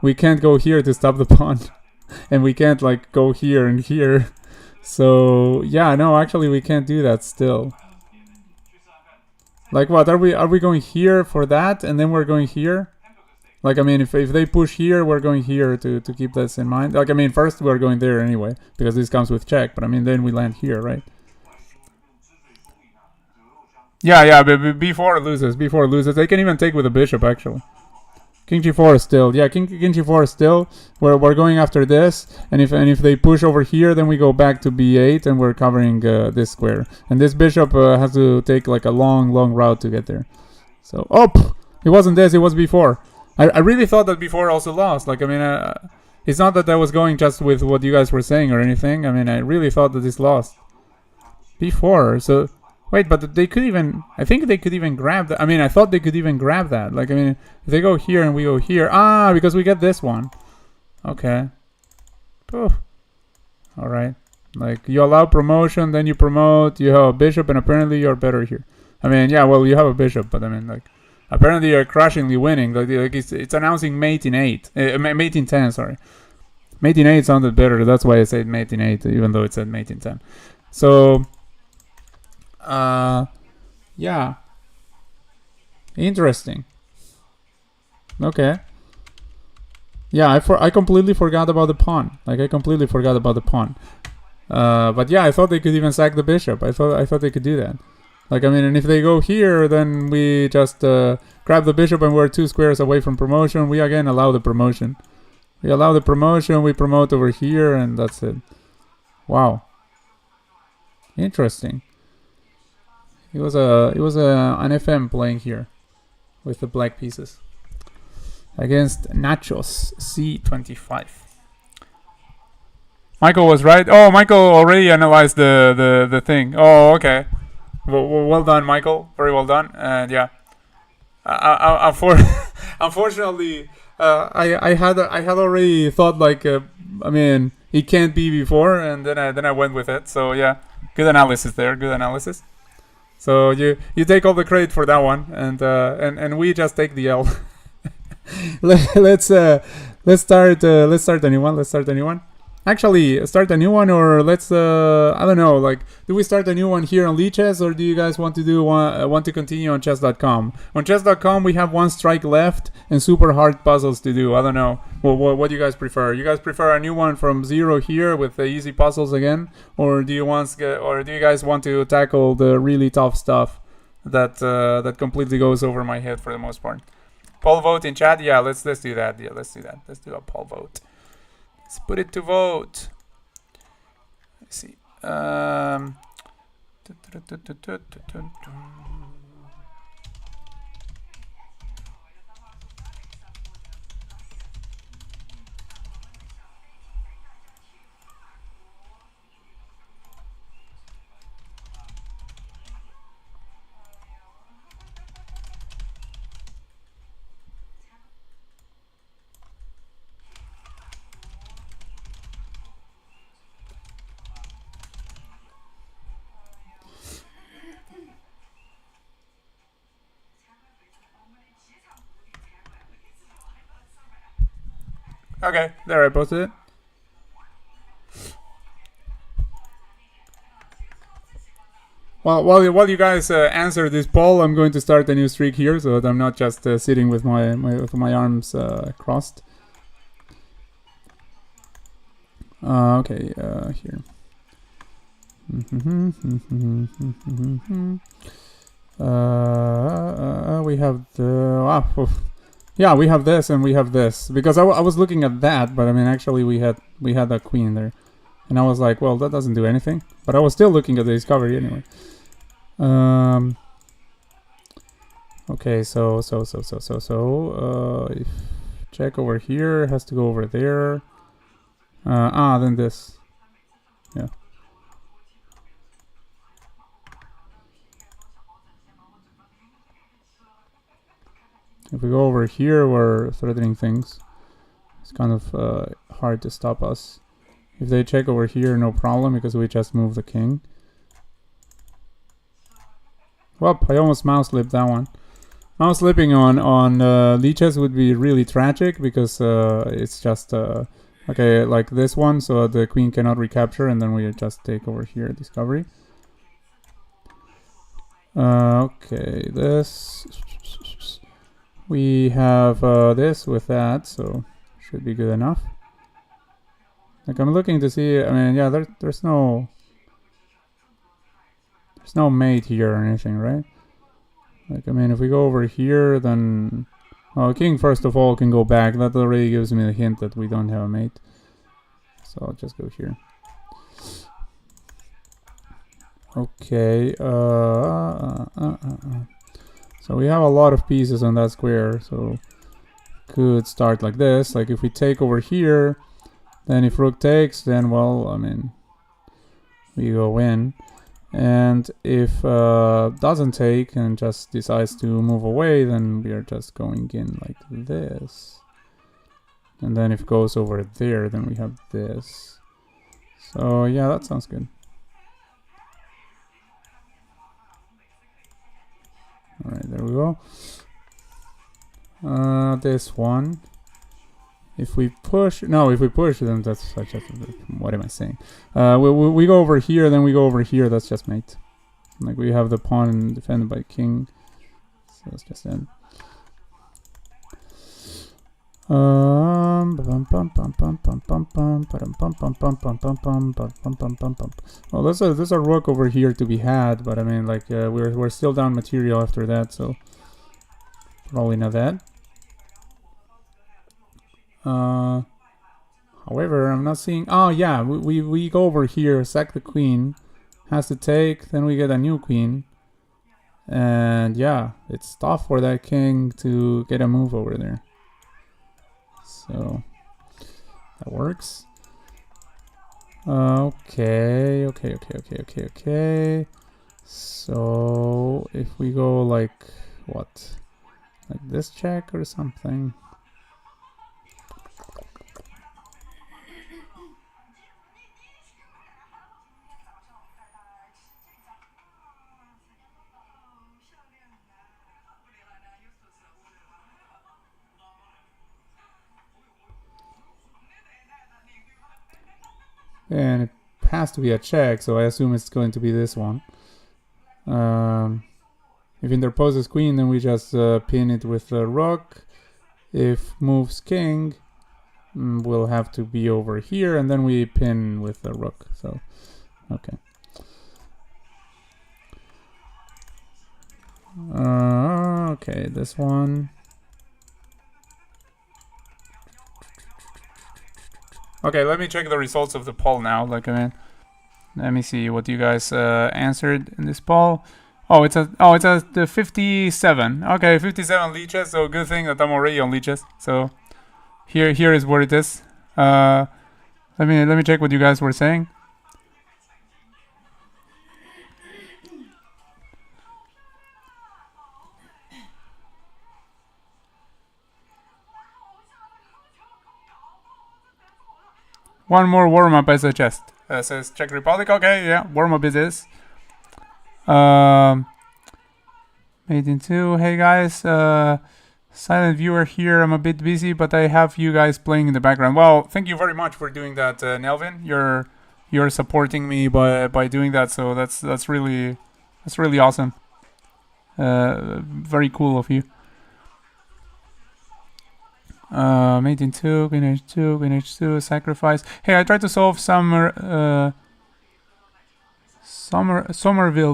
we can't go here to stop the pawn. And we can't, like, go here and here. So, yeah, no, actually, we can't do that still. Like, what, are we going here for that, and then we're going here? Like, I mean, if they push here, we're going here to keep this in mind. Like, I mean, first we're going there anyway, because this comes with check, but, I mean, then we land here, right? Yeah, but before it loses, they can even take with a bishop actually. King g4 is still, yeah. King g4 is still. We're going after this, and if they push over here, then we go back to b8, and we're covering this square. And this bishop has to take like a long route to get there. So it wasn't this, it was before. I really thought that before also lost. Like I mean, it's not that I was going just with what you guys were saying or anything. I mean, I really thought that this lost before. So wait, but they could even. I think they could even grab that. I mean, I thought they could even grab that. Like, I mean, if they go here and we go here. Because we get this one. Okay. All right. Like, you allow promotion, then you promote. You have a bishop, and apparently you're better here. I mean, yeah, well, you have a bishop, but I mean, like, apparently you're crushingly winning. Like it's announcing mate in 8. Mate in 10, sorry. Mate in 8 sounded better. That's why I said mate in 8, even though it said mate in 10. So... yeah. Interesting. Okay. Yeah, I completely forgot about the pawn. Like I completely forgot about the pawn. But yeah, I thought they could even sack the bishop. I thought they could do that. Like I mean, and if they go here, then we just grab the bishop and we're 2 squares away from promotion. We again allow the promotion. We allow the promotion. We promote over here, and that's it. Wow. Interesting. It was an FM playing here with the black pieces against Nachos C25. Michael was right. Oh, Michael already analyzed the thing. Oh, okay. Well done, Michael. Very well done. And yeah, unfortunately, I had already thought like I mean it can't be before, and then I went with it. So yeah, good analysis there. Good analysis. So you take all the credit for that one, and we just take the L. let's start a new one. Actually, start a new one, or let's I don't know. Like, do we start a new one here on Lichess, or do you guys want to continue on chess.com? On chess.com, we have 1 strike left and super hard puzzles to do. I don't know. Well, what do you guys prefer? You guys prefer a new one from 0 here with the easy puzzles again, or do you guys want to tackle the really tough stuff that completely goes over my head for the most part? Poll vote in chat. Yeah, let's do that. Yeah, let's do that. Let's do a poll vote. Let's put it to vote. Let's see. Okay, there I posted it. Well, while you guys answer this poll, I'm going to start a new streak here, so that I'm not just sitting with my arms crossed. Okay, here. We have the yeah, we have this and we have this, because I was looking at that, but I mean actually we had a queen there, and I was like, well, that doesn't do anything, but I was still looking at the discovery anyway. Okay, so if check over here has to go over there. Then this. Yeah. If we go over here, we're threatening things. It's kind of hard to stop us. If they check over here, no problem, because we just move the king. Well, I almost mouse slipped that one. Mouse slipping on Lichess would be really tragic, because it's just okay, like this one, so the queen cannot recapture, and then we just take over here discovery. Okay, this. We have this with that, so should be good enough. Like, I'm looking to see. I mean, yeah, there's no mate here or anything, right? Like, I mean, if we go over here, then... Oh, king, first of all, can go back. That already gives me a hint that we don't have a mate. So I'll just go here. Okay. So we have a lot of pieces on that square. So could start like this. Like, if we take over here, then if rook takes, then, well, I mean, we go in. And if doesn't take and just decides to move away, then we are just going in like this. And then if it goes over there, then we have this. So yeah, that sounds good. Alright, there we go. This one. If we push, then that's such a, what am I saying? We go over here, then we go over here, that's just mate. Like, we have the pawn defended by king. So that's just end. Well, there's a rook over here to be had, but I mean, like, we're still down material after that, so probably not that. However, I'm not seeing... Oh, yeah, we go over here, sack the queen, has to take, then we get a new queen. And yeah, it's tough for that king to get a move over there. So, that works. Okay. So, if we go like, what? Like this check or something? And it has to be a check, so I assume it's going to be this one. If interposes queen, then we just pin it with the rook. If moves king, we'll have to be over here, and then we pin with the rook. So, okay. Okay, this one. Okay, let me check the results of the poll now. Like, I mean, let me see what you guys answered in this poll. Oh, it's the 57. Okay, 57 Lichess. So good thing that I'm already on Lichess. So here is where it is. Let me check what you guys were saying. One more warm-up, I suggest. Says Czech Republic. Okay, yeah, warm-up it is. Made in 2. Hey guys, silent viewer here. I'm a bit busy, but I have you guys playing in the background. Well, thank you very much for doing that, Nelvin. You're supporting me by doing that, so that's really awesome. Very cool of you. Mate in 2, queen h2, queen h2, sacrifice. Hey, I tried to solve Somerville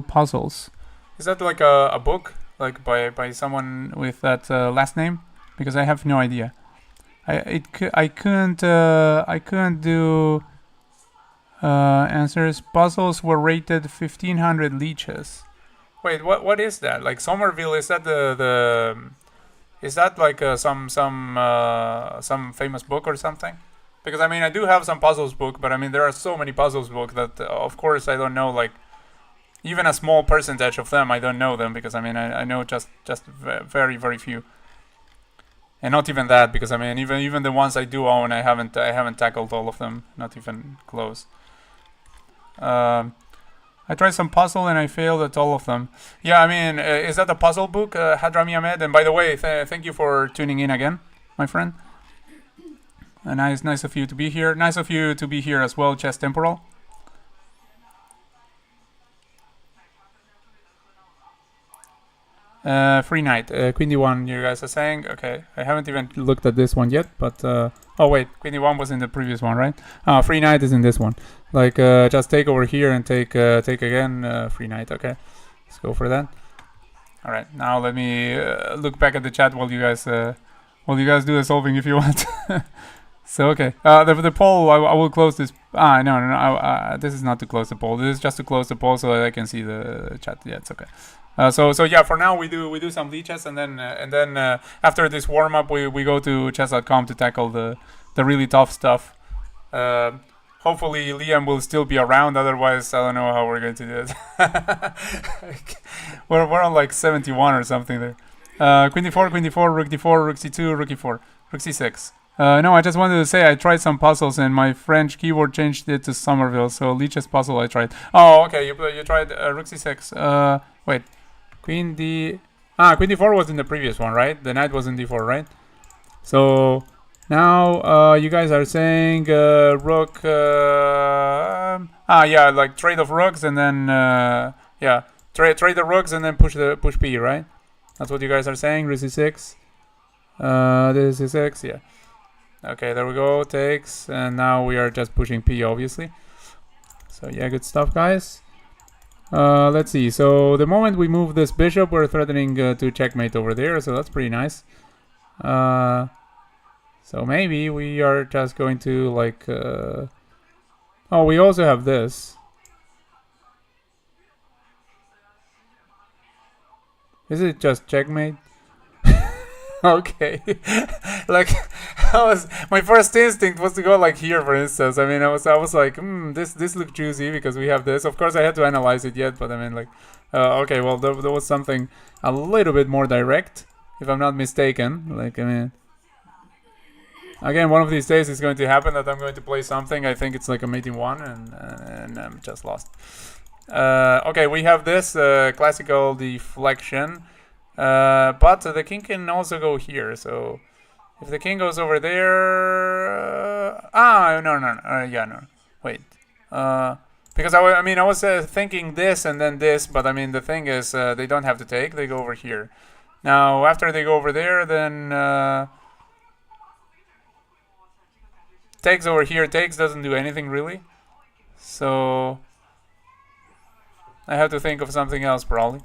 puzzles. Is that like a book, like by someone with that last name? Because I have no idea. I couldn't do answers. Puzzles were rated 1500 Lichess. Wait, what is that? Like Somerville? Is that is that like some famous book or something? Because I mean, I do have some puzzles book, but I mean, there are so many puzzles book that of course I don't know, like even a small percentage of them. I don't know them because I mean, I know just very few, and not even that, because I mean, even the ones I do own, I haven't tackled all of them, not even close. I tried some puzzle and I failed at all of them. Yeah, I mean, is that a puzzle book, Hadrami Ahmed? And by the way, thank you for tuning in again, my friend. Nice of you to be here. Nice of you to be here as well, Chess Temporal. Free knight, queen d1, you guys are saying. Okay, I haven't even looked at this one yet, but oh wait, queen d1 was in the previous one, right? Free knight is in this one. Like just take over here and take again, free knight. Okay, let's go for that. All right, now let me look back at the chat while you guys do the solving if you want. So okay, the poll I will close this. No. This is not to close the poll. This is just to close the poll so that I can see the chat. Yeah, it's okay. So yeah, for now we do some Lichess, and then after this warm up we go to chess.com to tackle the really tough stuff. Hopefully Liam will still be around. Otherwise, I don't know how we're going to do it. we're on like 71 or something there. Queen d4, rook d4, rook c2, rook e4, rook c6. No, I just wanted to say I tried some puzzles and my French keyboard changed it to Somerville. So Lichess puzzle I tried. Oh, okay. You tried rook c6. Wait, queen d4 was in the previous one, right? The knight was in d4, right? So now you guys are saying rook. Yeah, like trade of rooks and then yeah, trade the rooks and then push p, right? That's what you guys are saying. Rook c6. This is c6. Yeah. Okay, there we go, takes, and now we are just pushing p, obviously. So yeah, good stuff, guys. Let's see, so the moment we move this bishop, we're threatening to checkmate over there, so that's pretty nice. So maybe we are just going to, like, oh, we also have this. Is it just checkmate? Okay. Like, my first instinct was to go like here, for instance. I mean, I was like, this looked juicy because we have this. Of course, I had to analyze it yet, but I mean, like, okay, well, there was something a little bit more direct, if I'm not mistaken. Like, I mean, again, one of these days it's going to happen that I'm going to play something. I think it's like a mating one, and I'm just lost. Okay, we have this classical deflection. But the king can also go here, so if the king goes over there, no, wait, because I was thinking this and then this, but I mean the thing is they don't have to take; they go over here. Now after they go over there, then takes over here. Takes doesn't do anything really, so I have to think of something else probably.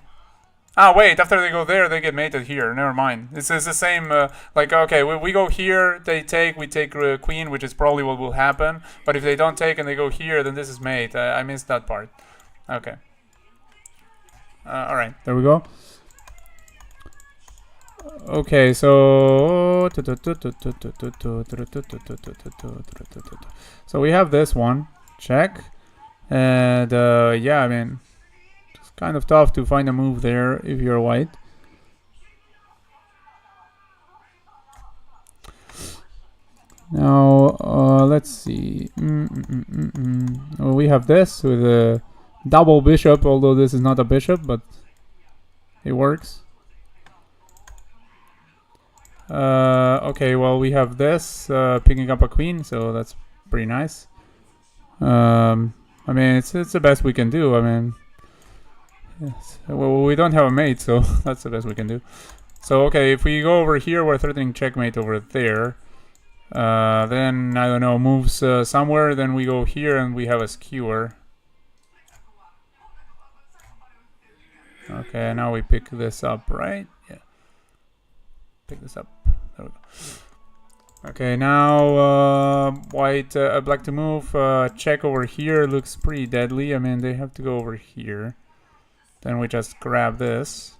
Wait, after they go there, they get mated here. Never mind. This is the same, like, okay, we go here, they take, we take queen, which is probably what will happen. But if they don't take and they go here, then this is mate. I missed that part. Okay. Alright, there we go. Okay, so... So we have this one. Check. And, yeah, I mean... kind of tough to find a move there if you're white. Now, let's see. Well, we have this with a double bishop, although this is not a bishop, but it works. Okay, well, we have this picking up a queen, so that's pretty nice. I mean, it's the best we can do. I mean, yes. Well, we don't have a mate, so that's the best we can do. So, okay, if we go over here, we're threatening checkmate over there. Then, I don't know, moves somewhere, then we go here and we have a skewer. Okay, now we pick this up, right? Yeah. Pick this up. There we go. Okay, now white, black to move. Check over here looks pretty deadly. I mean, they have to go over here. Then we just grab this.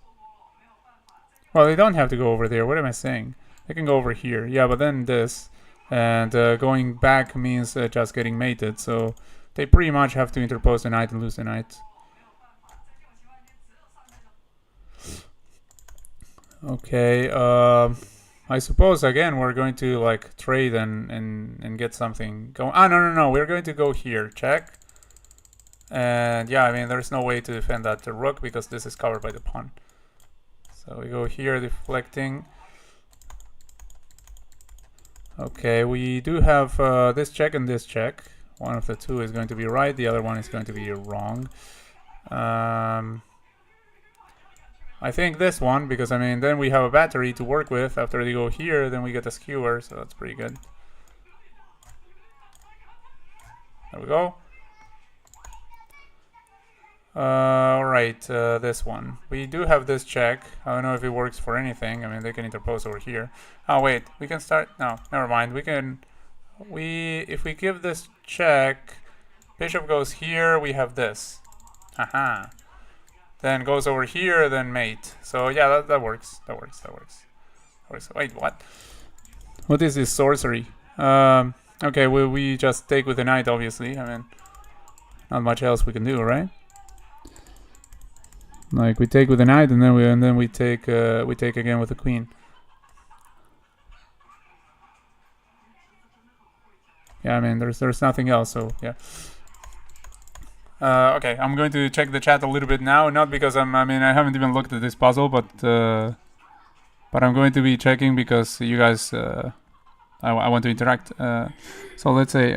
Well, they don't have to go over there. What am I saying? They can go over here. Yeah, but then this. And going back means just getting mated. So they pretty much have to interpose the knight and lose the knight. Okay, I suppose again we're going to like trade and get something going. No, we're going to go here. Check. And yeah, I mean, there's no way to defend that rook because this is covered by the pawn. So we go here, deflecting. Okay, we do have this check and this check. One of the two is going to be right, the other one is going to be wrong. I think this one, because I mean, then we have a battery to work with. After they go here, then we get a skewer, so that's pretty good. There we go. Alright. right, this one. We do have this check. I don't know if it works for anything. I mean, they can interpose over here. Oh wait, we can start. No, never mind. We can. If we give this check, bishop goes here. We have this. Haha. Then goes over here. Then mate. So yeah, that works. That works. Wait, what? What is this sorcery? Okay, we just take with the knight, obviously. I mean, not much else we can do, right? Like we take with the knight, and then we take again with the queen. Yeah, I mean, there's nothing else. So yeah. Okay, I'm going to check the chat a little bit now. Not because I haven't even looked at this puzzle, but I'm going to be checking because you guys. I want to interact. So let's say.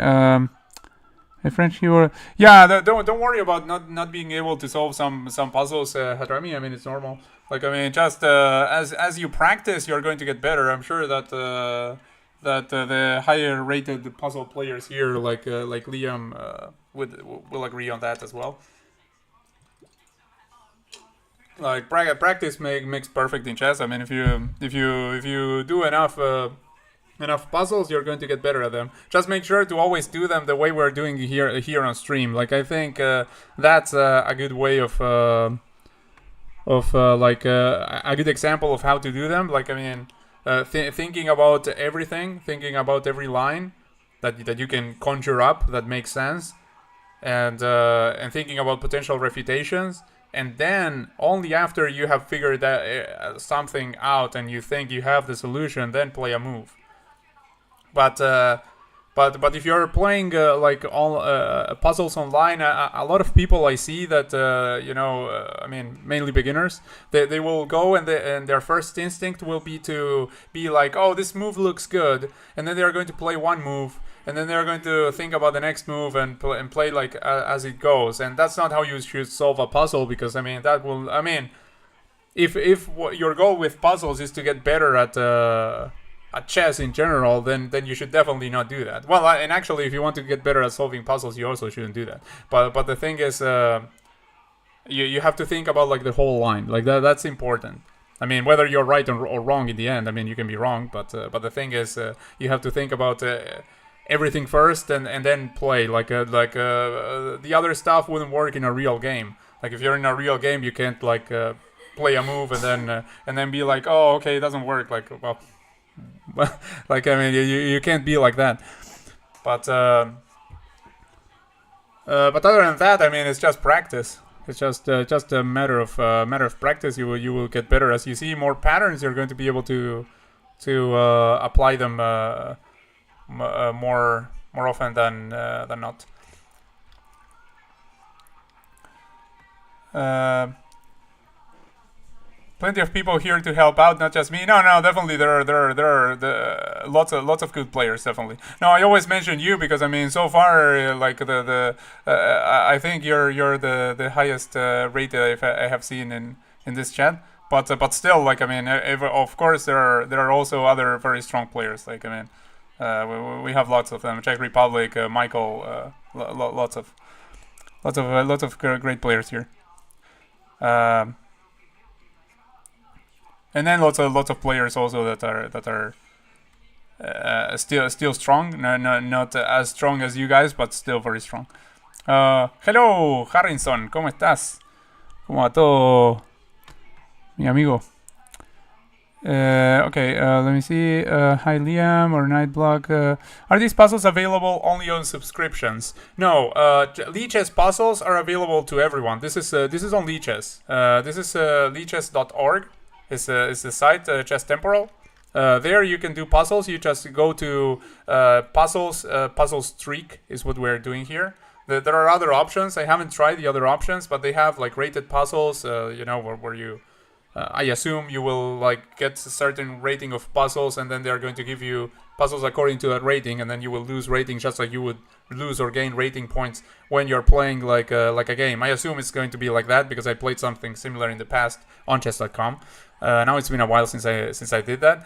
Hey, French, you were. Yeah, don't worry about not being able to solve some puzzles, Hadrami. I mean, it's normal. Like, I mean, just as you practice, you're going to get better. I'm sure that the higher rated puzzle players here, like Liam, will agree on that as well. Like practice makes perfect in chess. I mean, if you do enough puzzles, you're going to get better at them. Just make sure to always do them the way we're doing here on stream. Like, I think that's a good way of a good example of how to do them. Like, I mean, thinking about everything, thinking about every line that you can conjure up that makes sense, and thinking about potential refutations. And then only after you have figured that something out and you think you have the solution, then play a move. But if you're playing like all puzzles online, a lot of people I see that I mean, mainly beginners, they will go and their first instinct will be to be like, oh, this move looks good, and then they are going to play one move, and then they're going to think about the next move and play like as it goes. And that's not how you should solve a puzzle, because I mean that will if your goal with puzzles is to get better at chess in general, then you should definitely not do that. Well, and actually, if you want to get better at solving puzzles, you also shouldn't do that. But the thing is, you have to think about like the whole line. Like that's important. I mean, whether you're right or wrong in the end, I mean, you can be wrong. But the thing is, you have to think about everything first and then play. The other stuff wouldn't work in a real game. Like if you're in a real game, you can't like play a move and then be like, oh, okay, it doesn't work. Like, well. Like, I mean, you can't be like that. But other than that, I mean, it's just practice. It's just a matter of practice. You will get better as you see more patterns. You're going to be able to apply them more often than not. Plenty of people here to help out, not just me. No, definitely there are lots of good players, definitely. No, I always mention you because I mean, so far, like I think you're the highest rated I have seen in this chat. But still, like I mean, of course there are also other very strong players. Like I mean, we have lots of them. Czech Republic, Michael, lots of great players here. And then lots of players also that are still strong, not as strong as you guys, but still very strong. Hello, Harrison, ¿cómo estás? ¿Cómo va todo, mi amigo? Okay, let me see. Hi, Liam or Nightblock. Are these puzzles available only on subscriptions? No, Lichess puzzles are available to everyone. This is on Lichess. This is lichess.org. Is the site, Chess Temporal. There you can do puzzles. You just go to puzzles. Puzzle streak is what we're doing here. There are other options. I haven't tried the other options, but they have like rated puzzles. Where you, I assume you will like get a certain rating of puzzles, and then they're going to give you puzzles according to that rating, and then you will lose ratings just like you would lose or gain rating points when you're playing like a game. I assume it's going to be like that because I played something similar in the past on chess.com. Now it's been a while since I did that.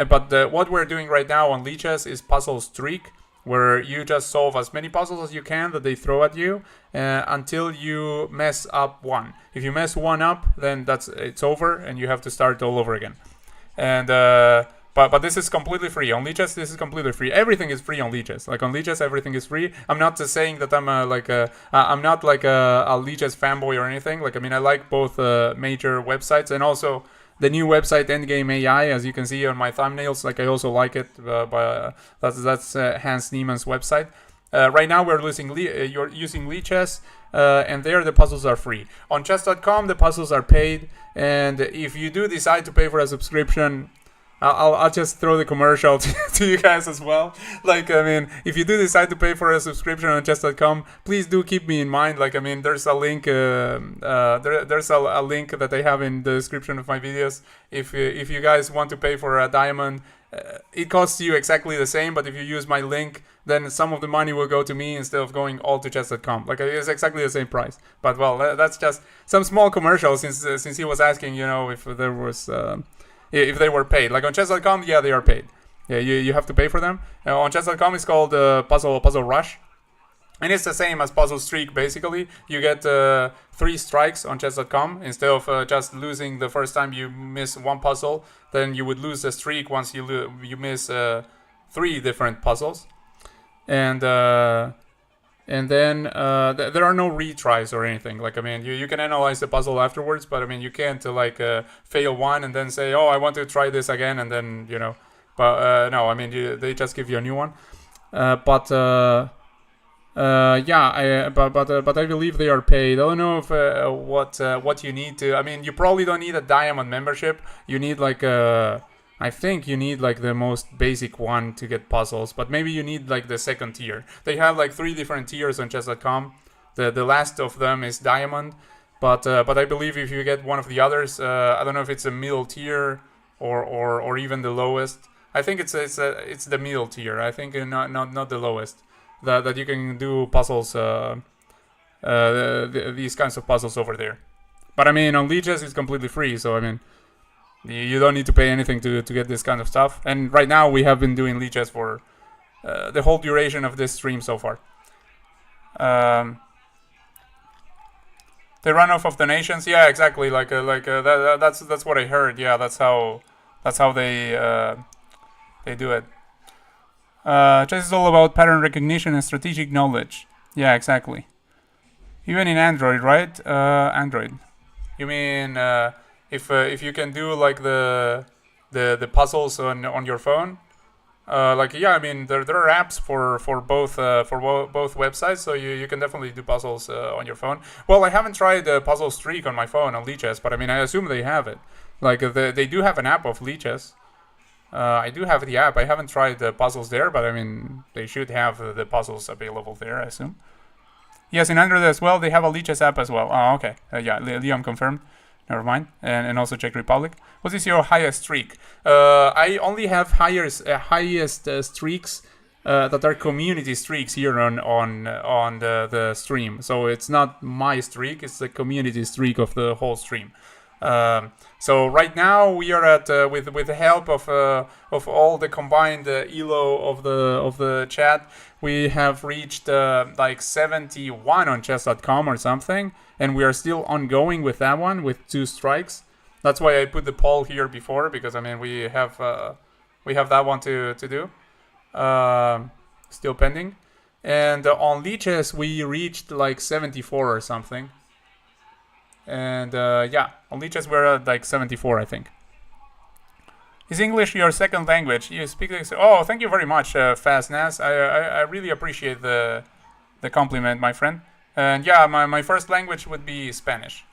But what we're doing right now on Lichess is puzzle streak. where you just solve as many puzzles as you can that they throw at you until you mess up one. If you mess one up, then it's over and you have to start all over again. And but this is completely free on Lichess. This is completely free. Everything is free on Lichess. Like on Lichess, everything is free. I'm not saying that I'm I'm not like a Lichess fanboy or anything. Like I mean, I like both major websites and also the new website endgame.ai, as you can see on my thumbnails. Like I also like it. That's Hans Niemann's website. Right now you're using Lichess, and there the puzzles are free. On chess.com the puzzles are paid, and if you do decide to pay for a subscription, I'll just throw the commercial to you guys as well. Like, I mean, if you do decide to pay for a subscription on chess.com, please do keep me in mind. Like, I mean, there's a link. There's a link that I have in the description of my videos. If you guys want to pay for a diamond, it costs you exactly the same. But if you use my link, then some of the money will go to me instead of going all to chess.com. Like, it's exactly the same price. But well, that's just some small commercial since he was asking, you know, if there was. If they were paid. Like on chess.com, yeah, they are paid. Yeah, you have to pay for them. On chess.com, it's called Puzzle Rush. And it's the same as Puzzle Streak, basically. You get 3 strikes on chess.com. Instead of just losing the first time you miss one puzzle, then you would lose the streak once you miss 3 different puzzles. And then there are no retries or anything. Like, I mean, you can analyze the puzzle afterwards, but I mean, you can't fail one and then say, oh, I want to try this again, and then, you know. But no, I mean, they just give you a new one. But I believe they are paid. I don't know if what you need to. I mean, you probably don't need a diamond membership. You need like I think you need like the most basic one to get puzzles, but maybe you need like the second tier. They have like 3 different tiers on chess.com. The last of them is diamond, but I believe if you get one of the others, I don't know if it's a middle tier or even the lowest. I think it's the middle tier. I think not the lowest. That you can do puzzles, these kinds of puzzles over there. But I mean, on Lichess it's completely free, so I mean. You don't need to pay anything to get this kind of stuff. And right now we have been doing Lichess for the whole duration of this stream so far. The runoff of donations, yeah, exactly. That's what I heard. Yeah, that's how they do it. Chess is all about pattern recognition and strategic knowledge. Yeah, exactly. Even in Android, right? Android. You mean if you can do like the puzzles on your phone? Like, yeah, I mean there are apps for both websites, so you can definitely do puzzles on your phone. Well, I haven't tried Puzzle Streak on my phone on Lichess, but I mean I assume they have it. Like they do have an app of Lichess. I do have the app. I haven't tried the puzzles there, but I mean they should have the puzzles available there, I assume. Yes, in Android as well, they have a Lichess app as well. Oh, okay. Yeah, Liam confirmed. Never mind. And also Czech Republic. What is your highest streak? I only have highest streaks that are community streaks here on the stream. So it's not my streak. It's the community streak of the whole stream. So right now we are at with the help of all the combined elo of the chat, we have reached like 71 on chess.com or something, and we are still ongoing with that one with 2 strikes. That's why I put the poll here before, because I mean we have that one to do, still pending. And on Lichess we reached like 74 or something. And yeah, on Lichess we're at like 74, I think. Is English your second language? You speak English? Oh, thank you very much, Fastness. I really appreciate the compliment, my friend. And yeah, my first language would be Spanish.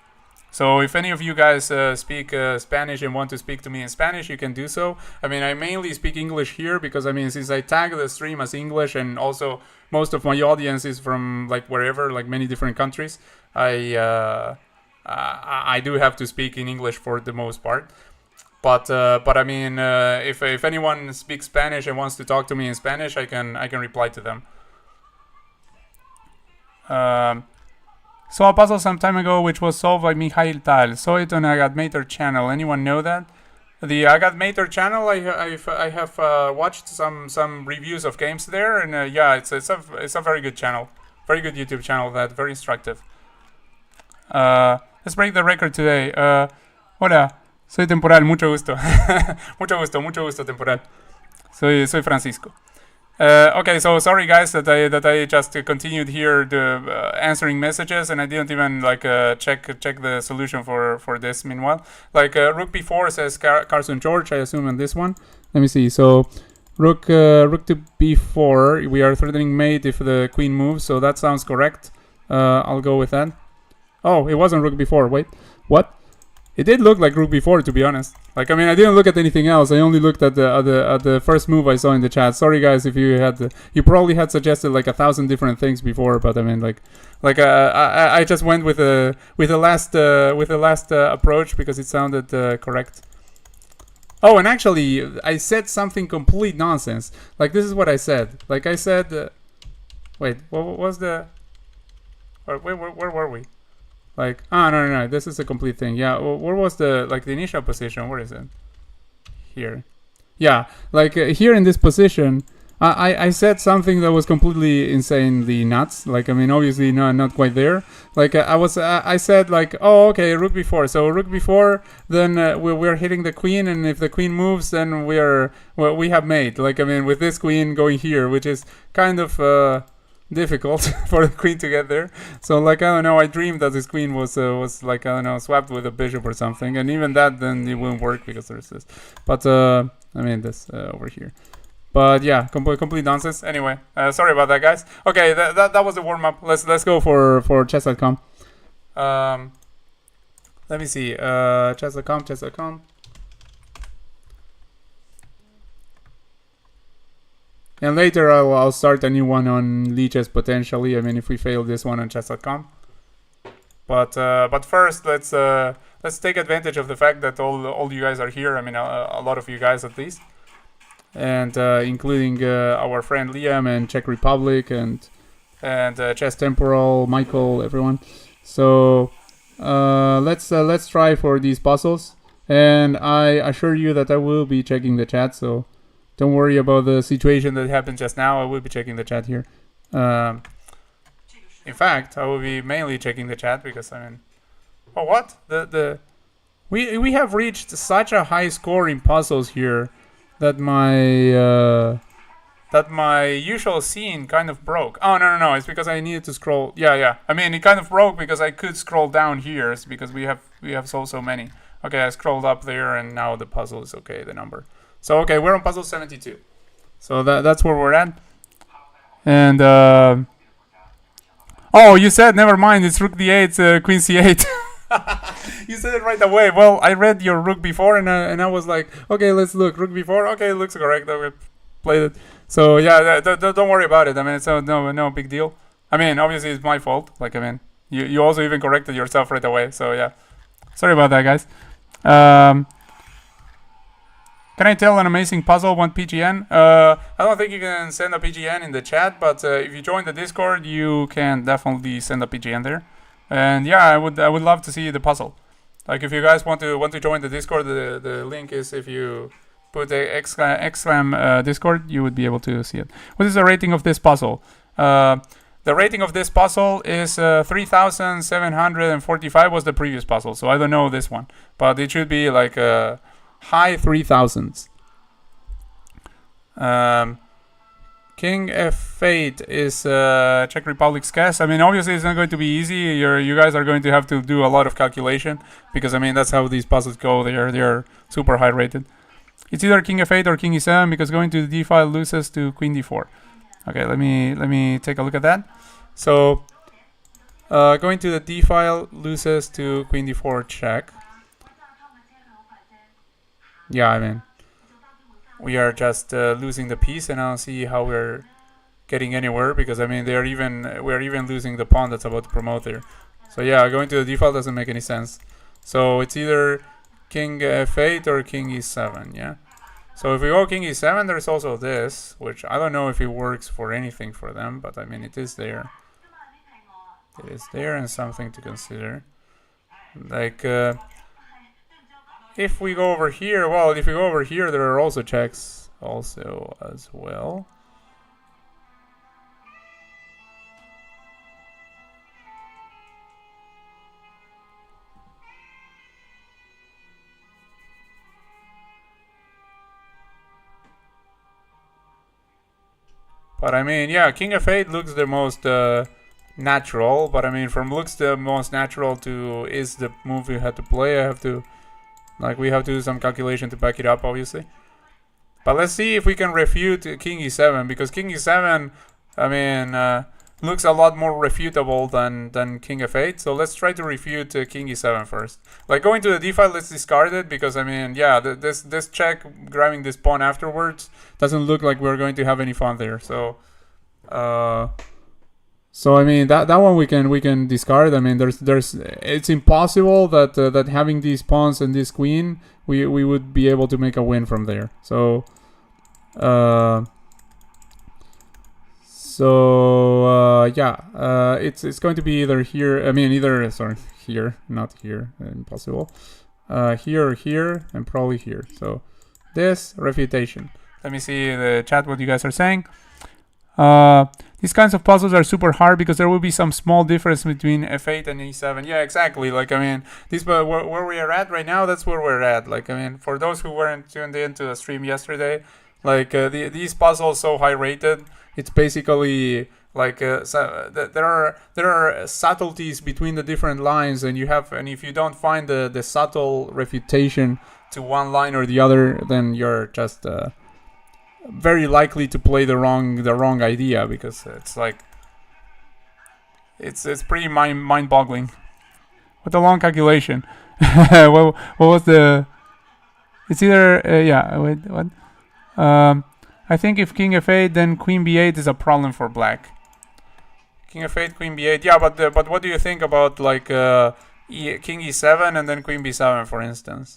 So if any of you guys speak Spanish and want to speak to me in Spanish, you can do so. I mean, I mainly speak English here because, I mean, since I tag the stream as English and also most of my audience is from like wherever, like many different countries, I do have to speak in English for the most part. But I mean, if anyone speaks Spanish and wants to talk to me in Spanish, I can reply to them. Saw a puzzle some time ago which was solved by Mikhail Tal. Saw it on a Gadmator channel. Anyone know that? the Agat Mater channel. I have watched some reviews of games there, and yeah, it's a very good channel, very good YouTube channel. That very instructive. Let's break the record today. Hola, soy Temporal, mucho gusto. Mucho gusto, Temporal. Soy Francisco. Okay, so sorry guys that I just continued here answering messages and I didn't even like check the solution for this. Meanwhile, like Rook B4 says Carson George. I assume on this one. Let me see. So Rook to B4. We are threatening mate if the queen moves. So that sounds correct. I'll go with that. Oh, it wasn't Rook B4. Wait, what? It did look like Rook B4, to be honest. Like, I mean, I didn't look at anything else. I only looked at the first move I saw in the chat. Sorry, guys, if you had you probably had suggested like 1,000 different things before, but I mean, I just went with the last approach because it sounded correct. Oh, and actually, I said something complete nonsense. Like, this is what I said. Like, I said, wait, what was the? Where were we? Like, no, this is a complete thing. Yeah, where was the initial position? Where is it? Here. Yeah, like here in this position, I said something that was completely insanely nuts. Like, I mean, obviously not quite there. Like, I said like, oh, okay, Rook B4. So Rook B4, then we're hitting the queen, and if the queen moves, then we have mate. Like, I mean, with this queen going here, which is kind of difficult for the queen to get there. So like, I don't know, I dreamed that this queen was like, I don't know, swapped with a bishop or something, and even that then it wouldn't work because there's this. But I mean this over here. But yeah, complete nonsense. Anyway, sorry about that, guys. Okay, that was the warm up. Let's go for chess.com. Let me see. Chess.com. And later I'll start a new one on Lichess potentially. I mean, if we fail this one on chess.com. But first let's take advantage of the fact that all you guys are here. I mean, a lot of you guys at least, and including our friend Liam and Czech Republic and Chess Temporal, Michael, everyone. So let's try for these puzzles, and I assure you that I will be checking the chat. So don't worry about the situation that happened just now. I will be checking the chat here. In fact, I will be mainly checking the chat because I mean, oh what we have reached such a high score in puzzles here that my usual scene kind of broke. Oh no, it's because I needed to scroll. Yeah. I mean, it kind of broke because I could scroll down here. It's because we have so many. Okay, I scrolled up there and now the puzzle is okay. The number. So okay, we're on puzzle 72. So that's where we're at. And oh, you said never mind. It's Rook D8, Queen C8. You said it right away. Well, I read your Rook before, and I was like, okay, let's look Rook before. Okay, it looks correct. Okay, played it. So yeah, don't worry about it. I mean, it's no big deal. I mean, obviously it's my fault. Like, I mean, you also even corrected yourself right away. So yeah, sorry about that, guys. Can I tell an amazing puzzle? Want PGN? I don't think you can send a PGN in the chat, but if you join the Discord, you can definitely send a PGN there. And yeah, I would love to see the puzzle. Like, if you guys want to join the Discord, the link is if you put the exclam Discord, you would be able to see it. What is the rating of this puzzle? The rating of this puzzle is 3,745 was the previous puzzle, so I don't know this one, but it should be like high 3,000s. King F8 is Czech Republic's guess. I mean, obviously it's not going to be easy. You guys are going to have to do a lot of calculation because I mean that's how these puzzles go. They're super high rated. It's either King F8 or King E7 because going to the D file loses to Queen D4. Okay, let me take a look at that. So going to the D file loses to Queen D4 check. Yeah, I mean, we are just losing the piece, and I don't see how we're getting anywhere because I mean we're even losing the pawn that's about to promote there. So yeah, going to the default doesn't make any sense. So it's either King F8 or King E7. Yeah. So if we go King E7, there's also this, which I don't know if it works for anything for them, but I mean it is there. It is there and something to consider. Like. if we go over here, well, if we go over here, there are also checks also as well. But I mean, yeah, King f8 looks the most natural. But I mean, from looks the most natural to is the move we had to play. I have to, like, we have to do some calculation to back it up, obviously. But let's see if we can refute King e7, because King e7, I mean, looks a lot more refutable than King f8. So let's try to refute King e7 first. Like, going to the d-file, let's discard it, because I mean, yeah, this check grabbing this pawn afterwards doesn't look like we're going to have any fun there. So I mean, that one we can discard. I mean, there's it's impossible that that having these pawns and this queen we would be able to make a win from there. So yeah, it's going to be either here. I mean, either sorry, here, not here, impossible. Here or here, and probably here. So this refutation. Let me see the chat what you guys are saying. These kinds of puzzles are super hard because there will be some small difference between f8 and e7. Yeah, exactly. Like, I mean, this where we are at right now, that's where we're at. Like, I mean, for those who weren't tuned into the stream yesterday, like these puzzles so high rated, it's basically like there are subtleties between the different lines, and if you don't find the subtle refutation to one line or the other, then you're just very likely to play the wrong idea, because it's like it's pretty mind-boggling. What a long calculation. what was the? It's either yeah. Wait, what? I think if King f8, then Queen b8 is a problem for Black. King f8, Queen b8. Yeah, but what do you think about like King e7 and then Queen b7, for instance?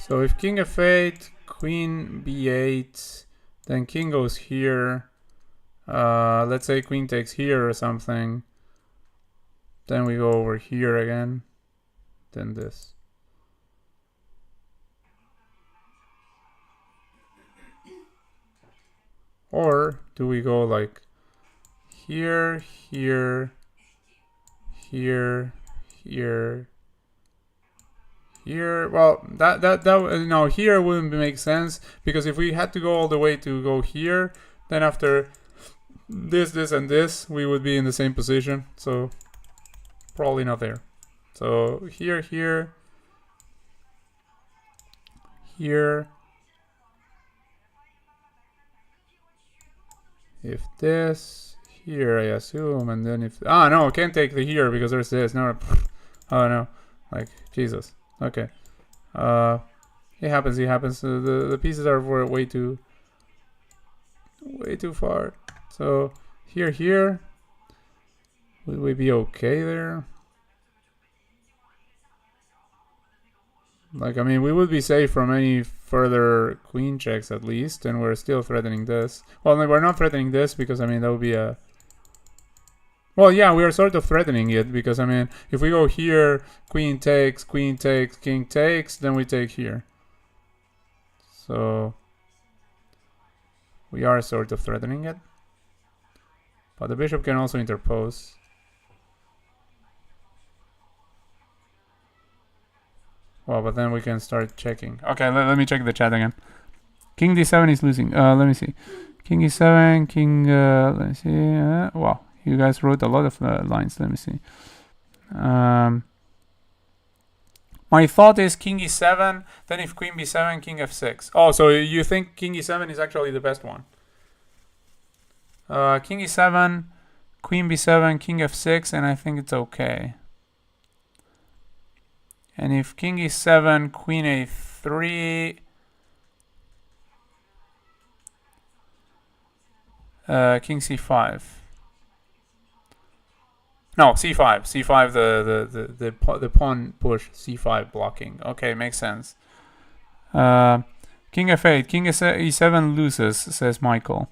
So if King f8, Queen b8, then King goes here. Let's say Queen takes here or something. Then we go over here again. Then this. Or do we go like here, here, here, here, here? Well, that no, here wouldn't make sense, because if we had to go all the way to go here, then after this, and this, we would be in the same position. So probably not there. So here, here, here. If this here, I assume, and then if no, can't take the here because there's this. No, oh no, like Jesus. Okay, it happens. It happens. The pieces are way too far. So here, would we be okay there? Like, I mean, we would be safe from any further queen checks at least, and we're still threatening this. Well, no, we're not threatening this because, I mean, that would be a... Well, yeah, we are sort of threatening it because, I mean, if we go here, queen takes, king takes, then we take here. So we are sort of threatening it. But the bishop can also interpose. Well, but then we can start checking. Okay, let me check the chat again. King d7 is losing. Let me see. King e7, king... let me see. Wow, you guys wrote a lot of lines. Let me see. My thought is king e7, then if queen b7, king f6. Oh, so you think king e7 is actually the best one. King e7, queen b7, king f6, and I think it's okay. And if king e7, queen a3, King c5. No, c5. c5. The pawn push. c5 blocking. Okay, makes sense. King f8. King e7 loses, says Michael.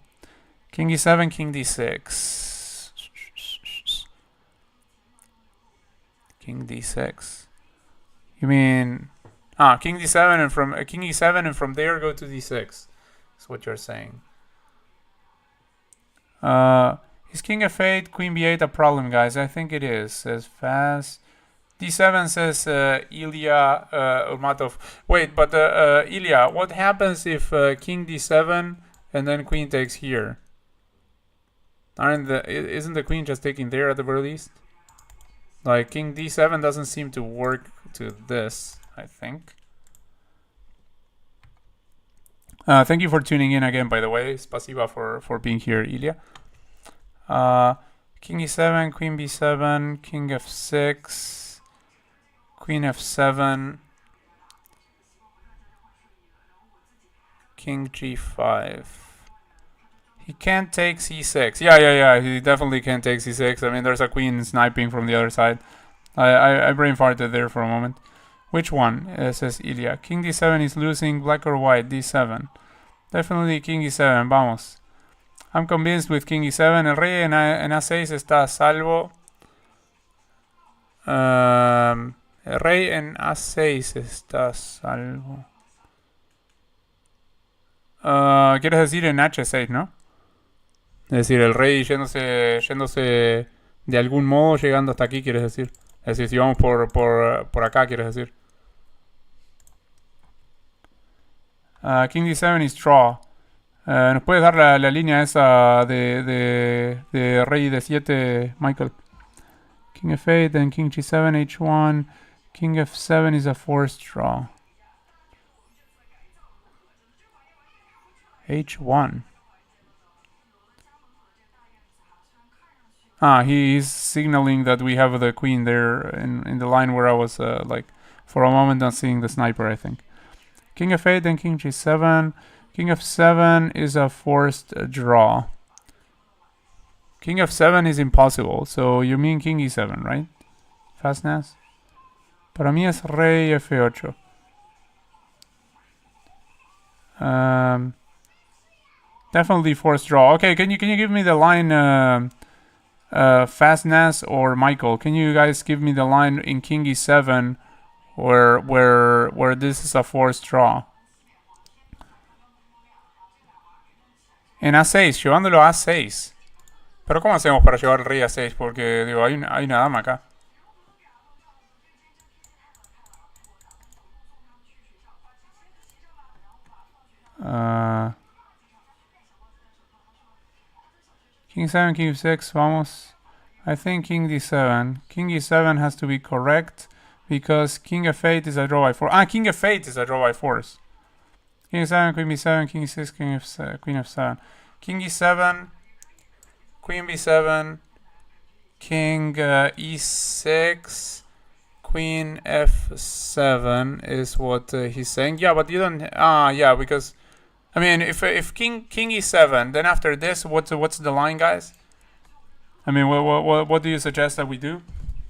King e7. King d6. King d6. You mean king d7 and from king e7 and from there go to d6? That's what you're saying. Is king f8, queen b8 a problem, guys? I think it is. Says fast. d7 says Ilya Urmatov. Wait, but Ilya, what happens if king d7 and then queen takes here? Isn't the queen just taking there at the very least? Like king d7 doesn't seem to work to this, I think. Thank you for tuning in again, by the way. Spasiba for being here, Ilya. King e7, queen b7, king f6, queen f7, king g5. He can't take c6. Yeah. He definitely can't take c6. I mean, there's a queen sniping from the other side. I brain farted there for a moment. Which one? Says Ilya. King d7 is losing. Black or white? d7. Definitely king e7. Vamos. I'm convinced with king e7. El rey en a6 está a salvo. El rey en a6 está a salvo. ¿Quieres decir en h6, no? Es decir, el rey yéndose de algún modo, llegando hasta aquí, quieres decir. Es decir, si vamos por acá, quieres decir. King d7 is draw. ¿Nos puedes dar la línea esa de rey d7, Michael? King f8, then king g7, h1. King f7 is a forced draw. h1. He's signaling that we have the queen there in the line where I was like for a moment not seeing the sniper, I think. King f8, then king g7. King f7 is a forced draw. King f7 is impossible, so you mean king e7, right? Fastness. Para mí es rey f8. Definitely forced draw. Okay, can you give me the line? Fastness or Michael, can you guys give me the line in king e7 where this is a forced draw? En a6, llevándolo a a6. Pero ¿cómo hacemos para llevar el rey a a6? Porque digo, hay una dama acá. King 7, king f6, vamos. I think king d7. King e7 has to be correct because king f8 is a draw by force. King f8 is a draw by force. King e7, queen b7, king e6, king f7, queen f7. King e7, queen b7, king e6, queen f7 is what he's saying. Yeah, but you don't. Yeah, because I mean, if king e7, then after this, what's the line, guys? I mean, what do you suggest that we do?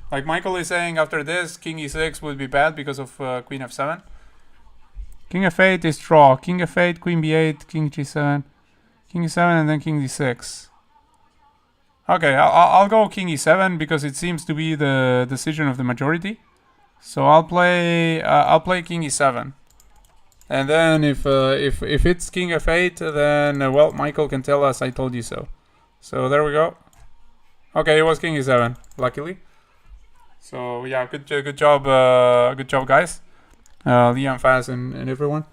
Like Michael is saying, after this, king e6 would be bad because of queen f7. King f8 is draw. King f8, queen b8, king g7, king e7, and then king d6. Okay, I'll go king e7 because it seems to be the decision of the majority. So I'll play king e7. And then if it's king f8, then well, Michael can tell us I told you so. So there we go. Okay, it was king e7, luckily. So yeah, good job, guys. Liam, Faz, and everyone.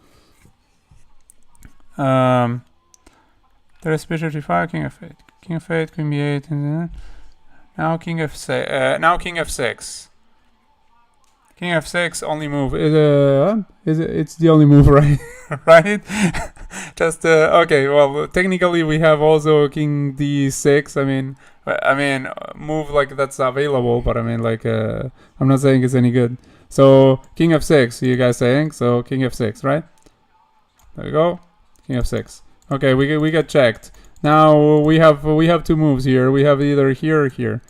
There's bishop g5, king f8, queen b8, and now king f6. Now king f6. King f6 only move. It's the only move, right? Right? Just okay. Well, technically we have also king d6. I mean, move like that's available, but I mean, like, I'm not saying it's any good. So king f6. You guys saying? So king f6, right? There we go. King f6. Okay, we got checked. Now we have two moves here. We have either here or here.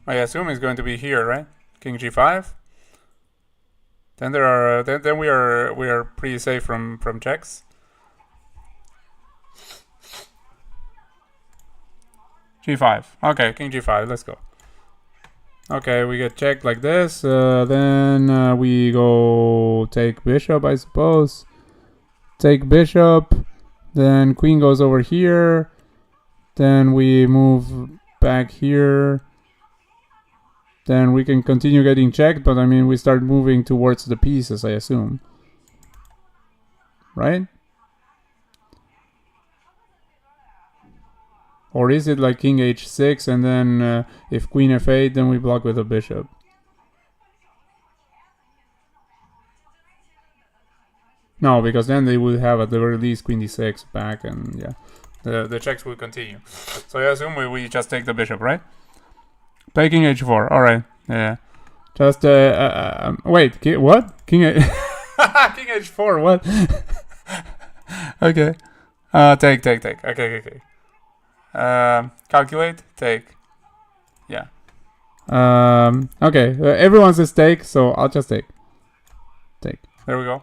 I assume it's going to be here, right? King g5. Then there are then we are pretty safe from checks. G5. Okay, king g5. Let's go. Okay, we get checked like this. Then we go take bishop, I suppose. Take bishop. Then queen goes over here. Then we move back here. Then we can continue getting checked, but I mean, we start moving towards the pieces, I assume. Right? Or is it like king h6 and then if queen f8, then we block with a bishop? No, because then they would have at the very least queen d6 back, and yeah. The checks will continue. So I assume we just take the bishop, right? Taking h4. All right. Yeah. Just wait. What? King King h4. What? Okay. Take. Okay. Calculate. Take. Yeah. Okay. Everyone's a stake, so I'll just take. Take. There we go.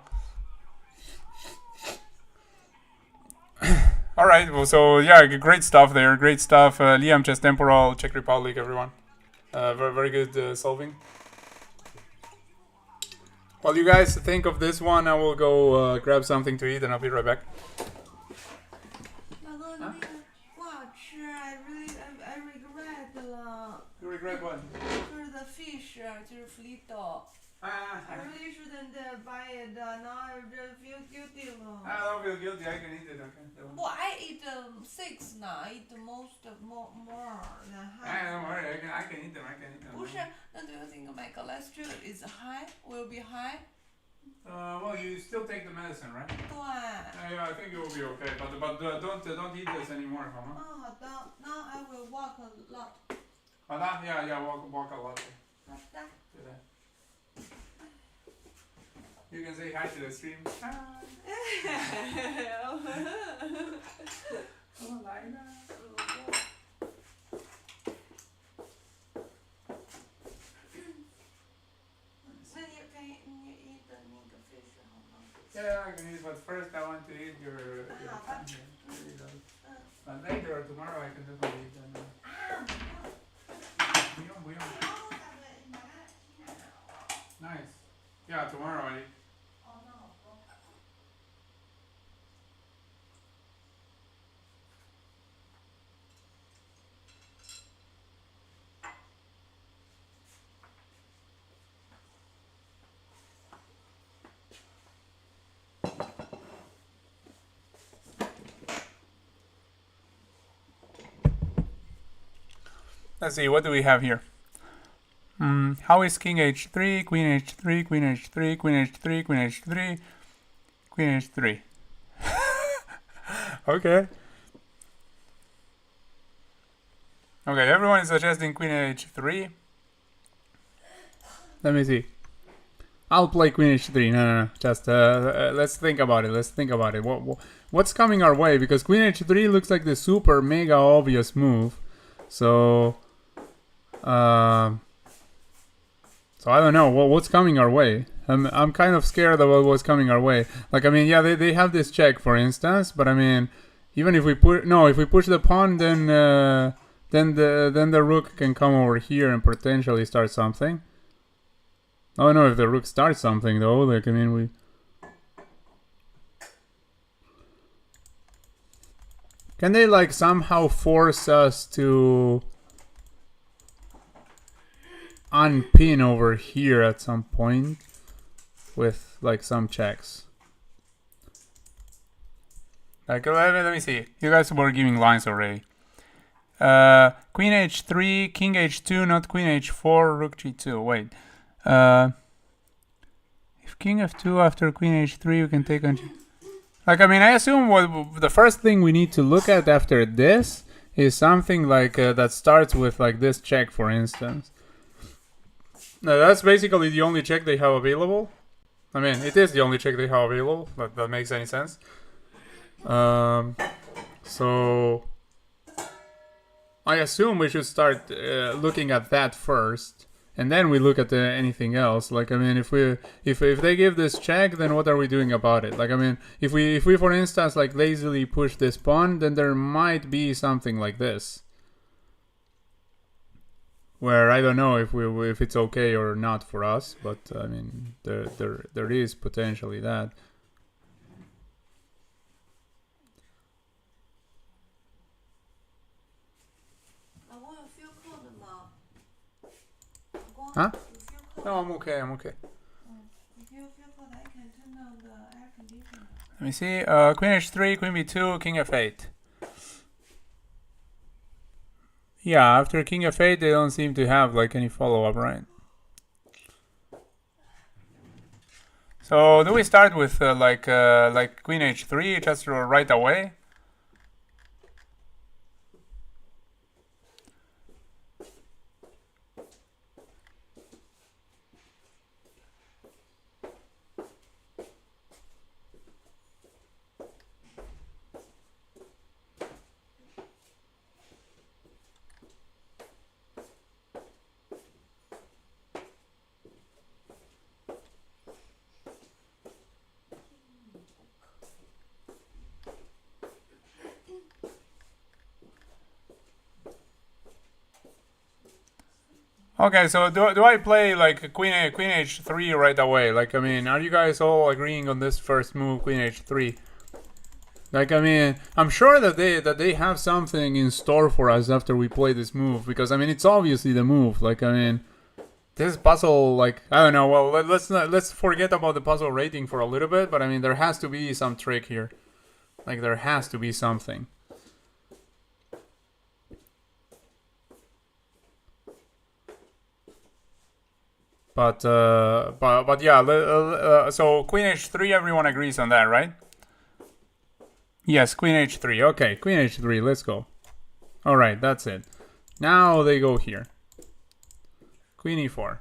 All right. Well, so yeah, great stuff there. Great stuff. Liam, Chess Temporal, Czech Republic, everyone. Very good solving. While you guys think of this one, I will go grab something to eat, and I'll be right back. Huh? I regret 了。 You regret what? 就是 the fish， 就是 Frito。I really shouldn't buy it. Now I just feel guilty 了。I don't feel guilty. I can eat it. Okay. Well, I eat 6 呢 I eat more than half. Don't worry. I can eat them. 不是，那 do you think my cholesterol is high? Will be high? Well, you still take the medicine, right? 对。Yeah, I think it will be okay. But don't eat this anymore, 好吗？好的。Now I will walk a lot. 好的 Yeah, walk a lot. 好的。对的。You can say hi to the stream. Hi. 我来了。那你可以eat 的那个 fish 好吗？ Yeah, I can eat, but first I want to eat your But later or tomorrow I can definitely eat them. 不用。Nice. Yeah, tomorrow I eat. Let's see, what do we have here? How is king h3, queen h3, queen h3, queen h3, queen h3, queen h3? Okay. Okay, everyone is suggesting queen h3. Let me see. I'll play queen h3. No. Just let's think about it. What's coming our way? Because queen h3 looks like the super mega obvious move. So I don't know what's coming our way. I'm kind of scared about what's coming our way. Like, I mean, yeah, they have this check, for instance, but I mean, even if we push the pawn, then the rook can come over here and potentially start something. I don't know if the rook starts something though. Like, I mean, can they like somehow force us to unpin over here at some point with like some checks? Like, let me see. You guys were giving lines already. Queen h3, king h2, not queen h4, rook g2. Wait. If king f2 after queen h3, you can take on g. Like, I mean, I assume what the first thing we need to look at after this is something like that starts with like this check, for instance. Now, that's basically the only check they have available. I mean, it is the only check they have available. That makes any sense. So I assume we should start looking at that first, and then we look at anything else. Like, I mean, if they give this check, then what are we doing about it? Like, I mean, if we for instance like lazily push this pawn, then there might be something like this, where I don't know if it's okay or not for us, but I mean, there is potentially that. Huh? No, I'm okay. I'm okay. Let me see. Queen h3, queen b2, king f8. Yeah, after king f8, they don't seem to have like any follow-up, right? So do we start with like queen h3 just right away? Okay, so do I play like queen h3 right away? Like, I mean, are you guys all agreeing on this first move, queen h3? Like, I mean, I'm sure that they have something in store for us after we play this move, because I mean, it's obviously the move. Like, I mean, this puzzle, like, I don't know. Well, let's forget about the puzzle rating for a little bit, but I mean, there has to be some trick here. Like, there has to be something. But yeah, so queen h3, everyone agrees on that, right? Yes, queen h3. Okay, queen h3, let's go. Alright, that's it. Now they go here. Queen e4.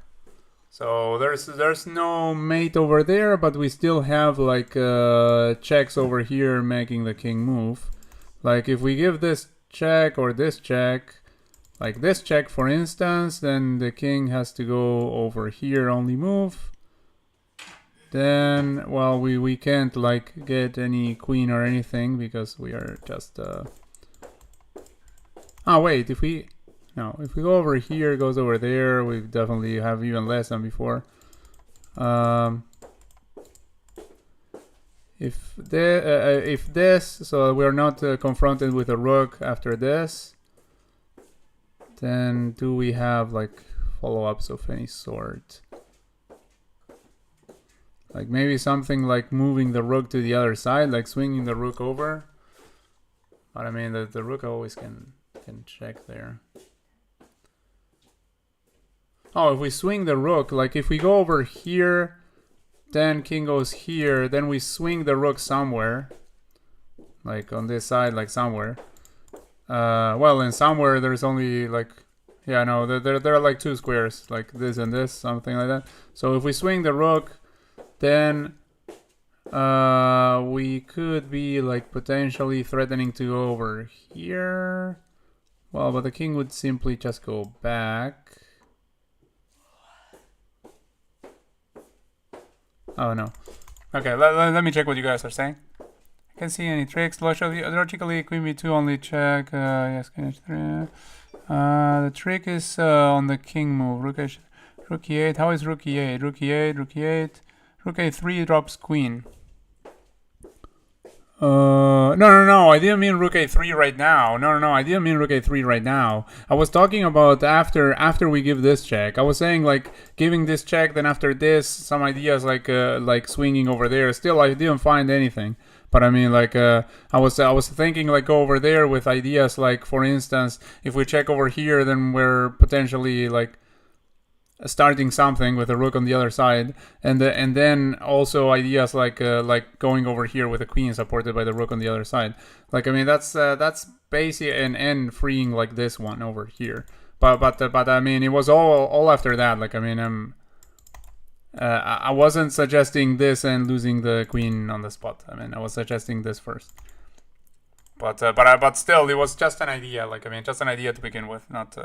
So there's no mate over there, but we still have like checks over here making the king move. Like, if we give this check or this check, like this check for instance, then the king has to go over here, only move. Then, well, we can't like get any queen or anything because we are just wait, if we go over here, goes over there, we definitely have even less than before. If this, so we're not confronted with a rook after this, then do we have like follow-ups of any sort? Like maybe something like moving the rook to the other side, like swinging the rook over. But I mean, the rook always can check there. Oh, if we swing the rook, like if we go over here, then king goes here, then we swing the rook somewhere. Like on this side, like somewhere. Well, in somewhere there's only like, yeah, no, there are like two squares, like this and this, something like that. So if we swing the rook, then we could be like potentially threatening to go over here. Well, but the king would simply just go back. Oh no. Okay, let me check what you guys are saying. I can't see any tricks. Logically, queen b2 only check. Yes, king h3. The trick is on the king move. Rook e8. How is rook e8? Rook e8, rook e8. Rook a3 drops queen. No, I didn't mean rook a3 right now. No, I didn't mean rook a3 right now. I was talking about after we give this check. I was saying like giving this check, then after this, some ideas like swinging over there. Still, I didn't find anything. But I mean, like I was thinking like go over there with ideas like, for instance, if we check over here, then we're potentially like starting something with a rook on the other side, and then also ideas like going over here with a queen supported by the rook on the other side. Like I mean that's basically and freeing like this one over here. But I mean it was all after that. Like I mean I wasn't suggesting this and losing the queen on the spot. I mean I was suggesting this first. But still it was just an idea. Like I mean just an idea to begin with, not.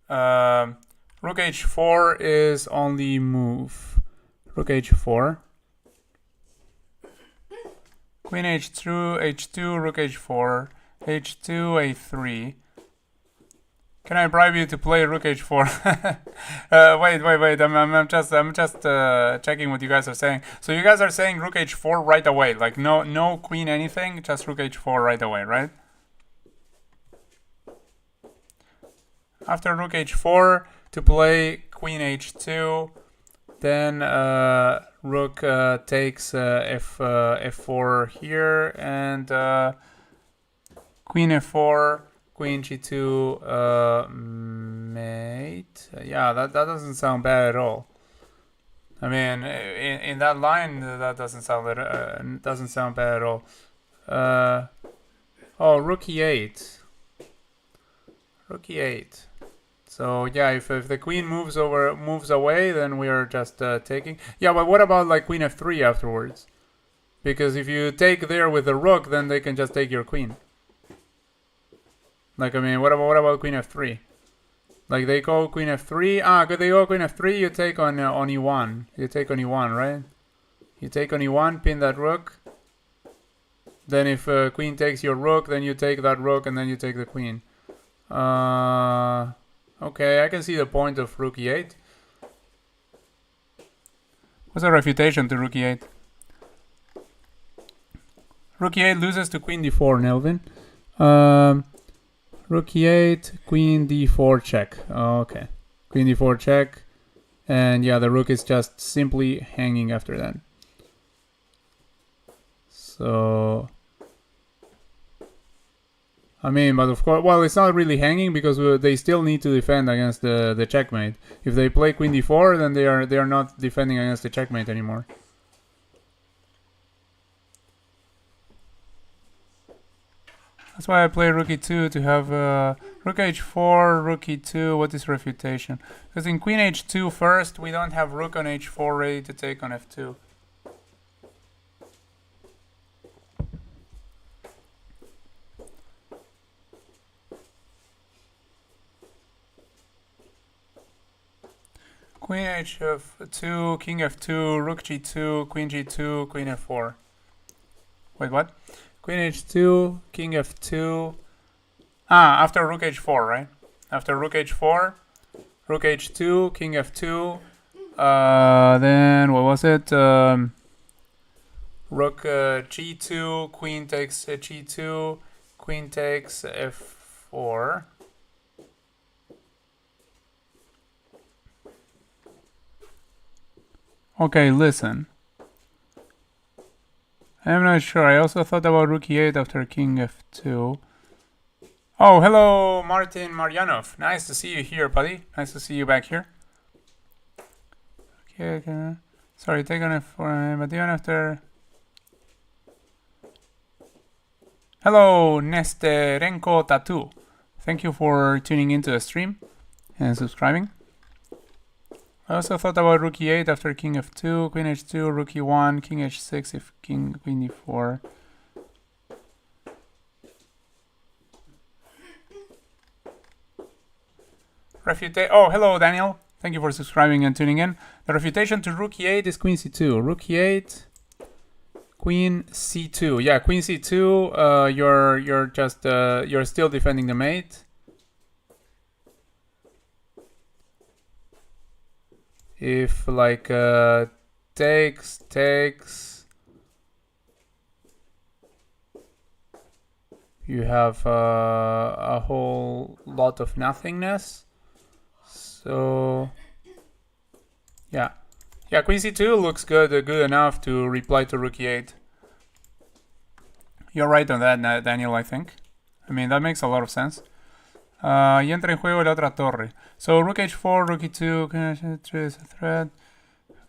Rook h4 is only move. Rook h4. Queen h2, h2, rook h4, h2, a3. Can I bribe you to play rook h4? Wait. I'm just checking what you guys are saying. So you guys are saying rook h4 right away, like no queen anything, just rook h4 right away, right? After rook h4 to play queen h2, then rook takes f4 here, and queen f4, queen g2 mate. Yeah, that doesn't sound bad at all. I mean, in that line, that doesn't sound bad at all. Oh, rook e8. Rook e8. So yeah, if the queen moves away, then we are just taking. Yeah, but what about like queen f3 afterwards? Because if you take there with the rook, then they can just take your queen. Like I mean, what about queen f3? Like they go queen f3. Could they go queen f3? You take on e1. You take on e1, right? You take on e1, pin that rook. Then if queen takes your rook, then you take that rook, and then you take the queen. Okay, I can see the point of rook e8. What's the refutation to rook e8? Rook e8 loses to queen d4, Nelvin. Rook e8, queen d4 check. Okay, queen d4 check. And yeah, the rook is just simply hanging after that. So... I mean, but of course, well, it's not really hanging because they still need to defend against the checkmate. If they play queen d4, then they are not defending against the checkmate anymore. That's why I play rook e2 to have rook h4, rook e2. What is refutation? Because in queen h2 first, we don't have rook on h4 ready to take on f2. Queen h2, king f2, rook g2, queen g2, queen f4. Wait, what? Queen h2, king f2. After rook h4, right? After rook h4, rook h2, king f2. Then what was it? Rook g2, queen takes g2, queen takes f4. Okay, listen. I'm not sure. I also thought about rook e8 after king f2. Oh, hello, Martin Maryanov. Nice to see you here, buddy. Nice to see you back here. Okay. Sorry, take on f4, but even after... Hello, Nesterenko Tattoo. Thank you for tuning into the stream and subscribing. I also thought about rook e8 after king f2, queen h2, rook e1, king h6 if queen d4. Oh, hello Daniel. Thank you for subscribing and tuning in. The refutation to rook e8 is queen c2. Rook e8, queen c2. Yeah, queen c2. You're still defending the mate. If like takes, you have a whole lot of nothingness. So yeah, queen c2 looks good enough to reply to rook e8. You're right on that, Daniel. I think. I mean that makes a lot of sense. Y entra en juego la otra torre. So rook h4, rook e2, h3 is a threat.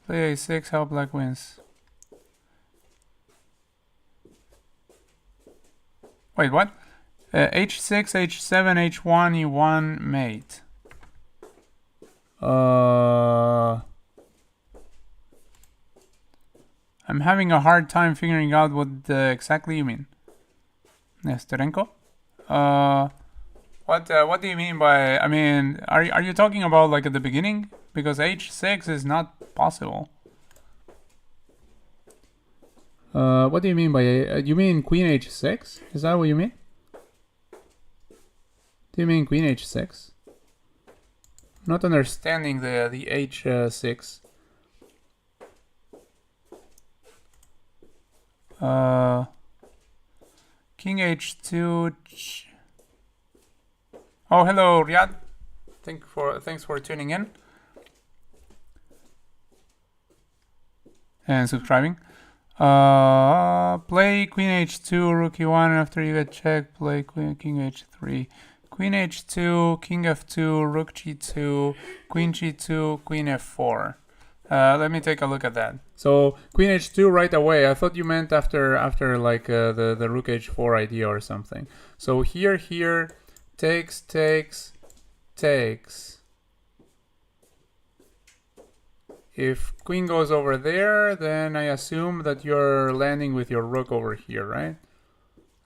Play a6, how black wins. Wait, what? H6, H7, H1, E1, mate. I'm having a hard time figuring out what exactly you mean. Nesterenko? What do you mean by? I mean, are you talking about like at the beginning? Because H6 is not possible. What do you mean by you mean queen h6? Is that what you mean? Do you mean queen h6? Not understanding the h6. King h2. Oh, hello, Riyadh. Thanks for tuning in and subscribing. Play queen h2, rook e1. After you get checked, play king h3. Queen h2, king f2, rook g2, queen g2, queen f4. Let me take a look at that. So queen h2 right away. I thought you meant after like the rook h4 idea or something. So here takes. If queen goes over there, then I assume that you're landing with your rook over here, right?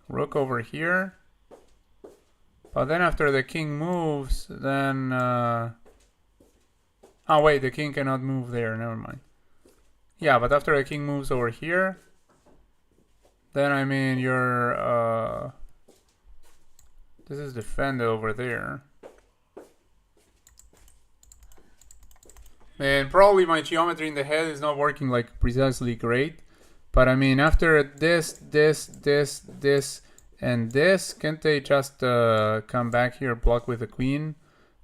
Rook over here. But then after the king moves, then... oh wait, the king cannot move there, never mind. Yeah, but after the king moves over here, then I mean you're... this is defended over there. And probably my geometry in the head is not working like precisely great. But I mean, after this, and this, can't they just come back here, block with the queen?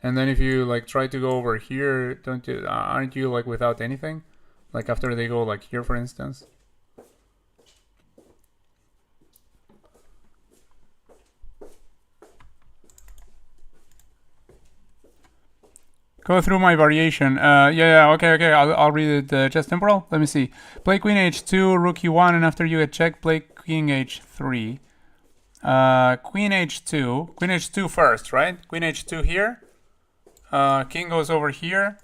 And then if you like try to go over here, aren't you like without anything? Like after they go like here, for instance. Go through my variation. Okay. I'll read it. Chess temporal. Let me see. Play queen h2, rook e1, and after you get checked, play king h3. Queen h2 first, right? Queen h2 here. King goes over here.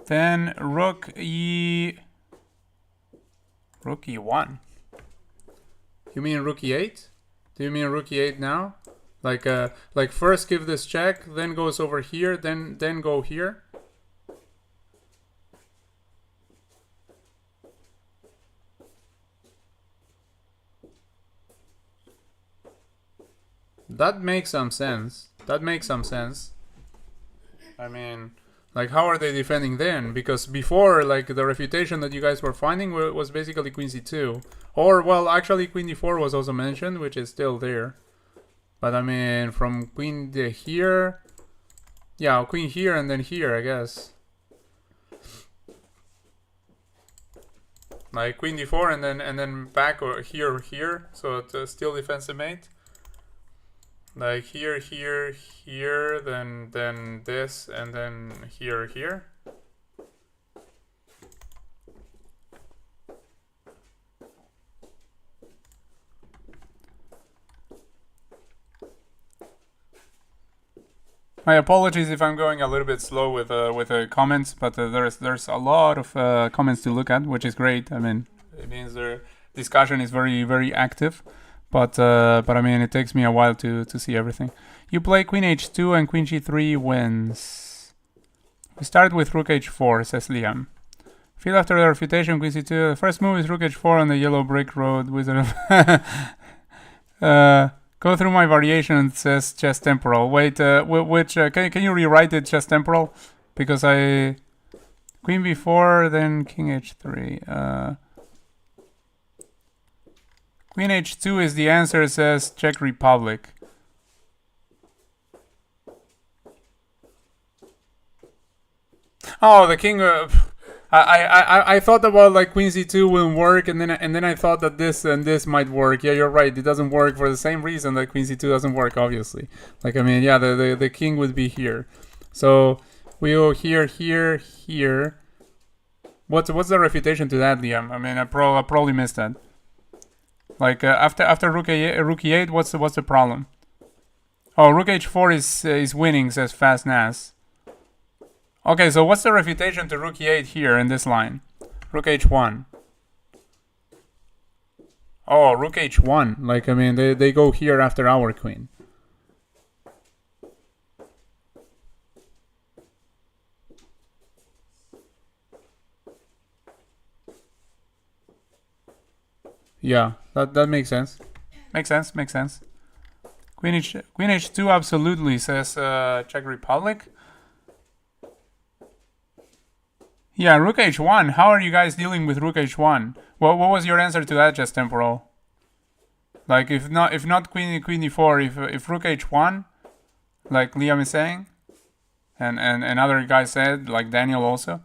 Then rook e1. You mean rook e8? Do you mean rook e8 now? Like first give this check, then goes over here, then go here. That makes some sense. I mean, like how are they defending then? Because before, like the refutation that you guys were finding was basically queen c2. Or, well, actually queen d4 was also mentioned, which is still there. But I mean, from queen to here, yeah, queen here and then here, I guess. Like queen d4 and then back or here, so it's still defensive mate. Like here, then this, and then here. My apologies if I'm going a little bit slow with the comments, but there's a lot of comments to look at, which is great. I mean, it means the discussion is very, very active, but I mean, it takes me a while to see everything. You play queen h2 and queen g3 wins. We start with rook h4, says Liam. Feel after the refutation, queen c2. The first move is rook h4 on the yellow brick road. Wizard of go through my variation, says chess temporal. Wait, which can you rewrite it chess temporal? Because I queen b4, then king h3. Queen h2 is the answer, says Czech Republic. Oh, the king. I thought about like queen c2 wouldn't work, and then I thought that this and this might work. Yeah, you're right. It doesn't work for the same reason that queen c2 doesn't work. Obviously, like I mean, yeah, the king would be here. So we go here, here, here. What's the refutation to that, Liam? I mean, I probably missed that. Like after rook e8, what's the problem? Oh, rook h4 is winning, says Fast Nas. Okay, so what's the refutation to rook e8 here in this line? Rook h1. Oh, rook h1. Like I mean, they go here after our queen. Yeah, that makes sense. Makes sense. Queen h2 absolutely, says Czech Republic. Yeah, rook h1. How are you guys dealing with rook h1? What was your answer to that, just temporal? Like if not queen e4, if rook h1, like Liam is saying, and other guys said, like Daniel also.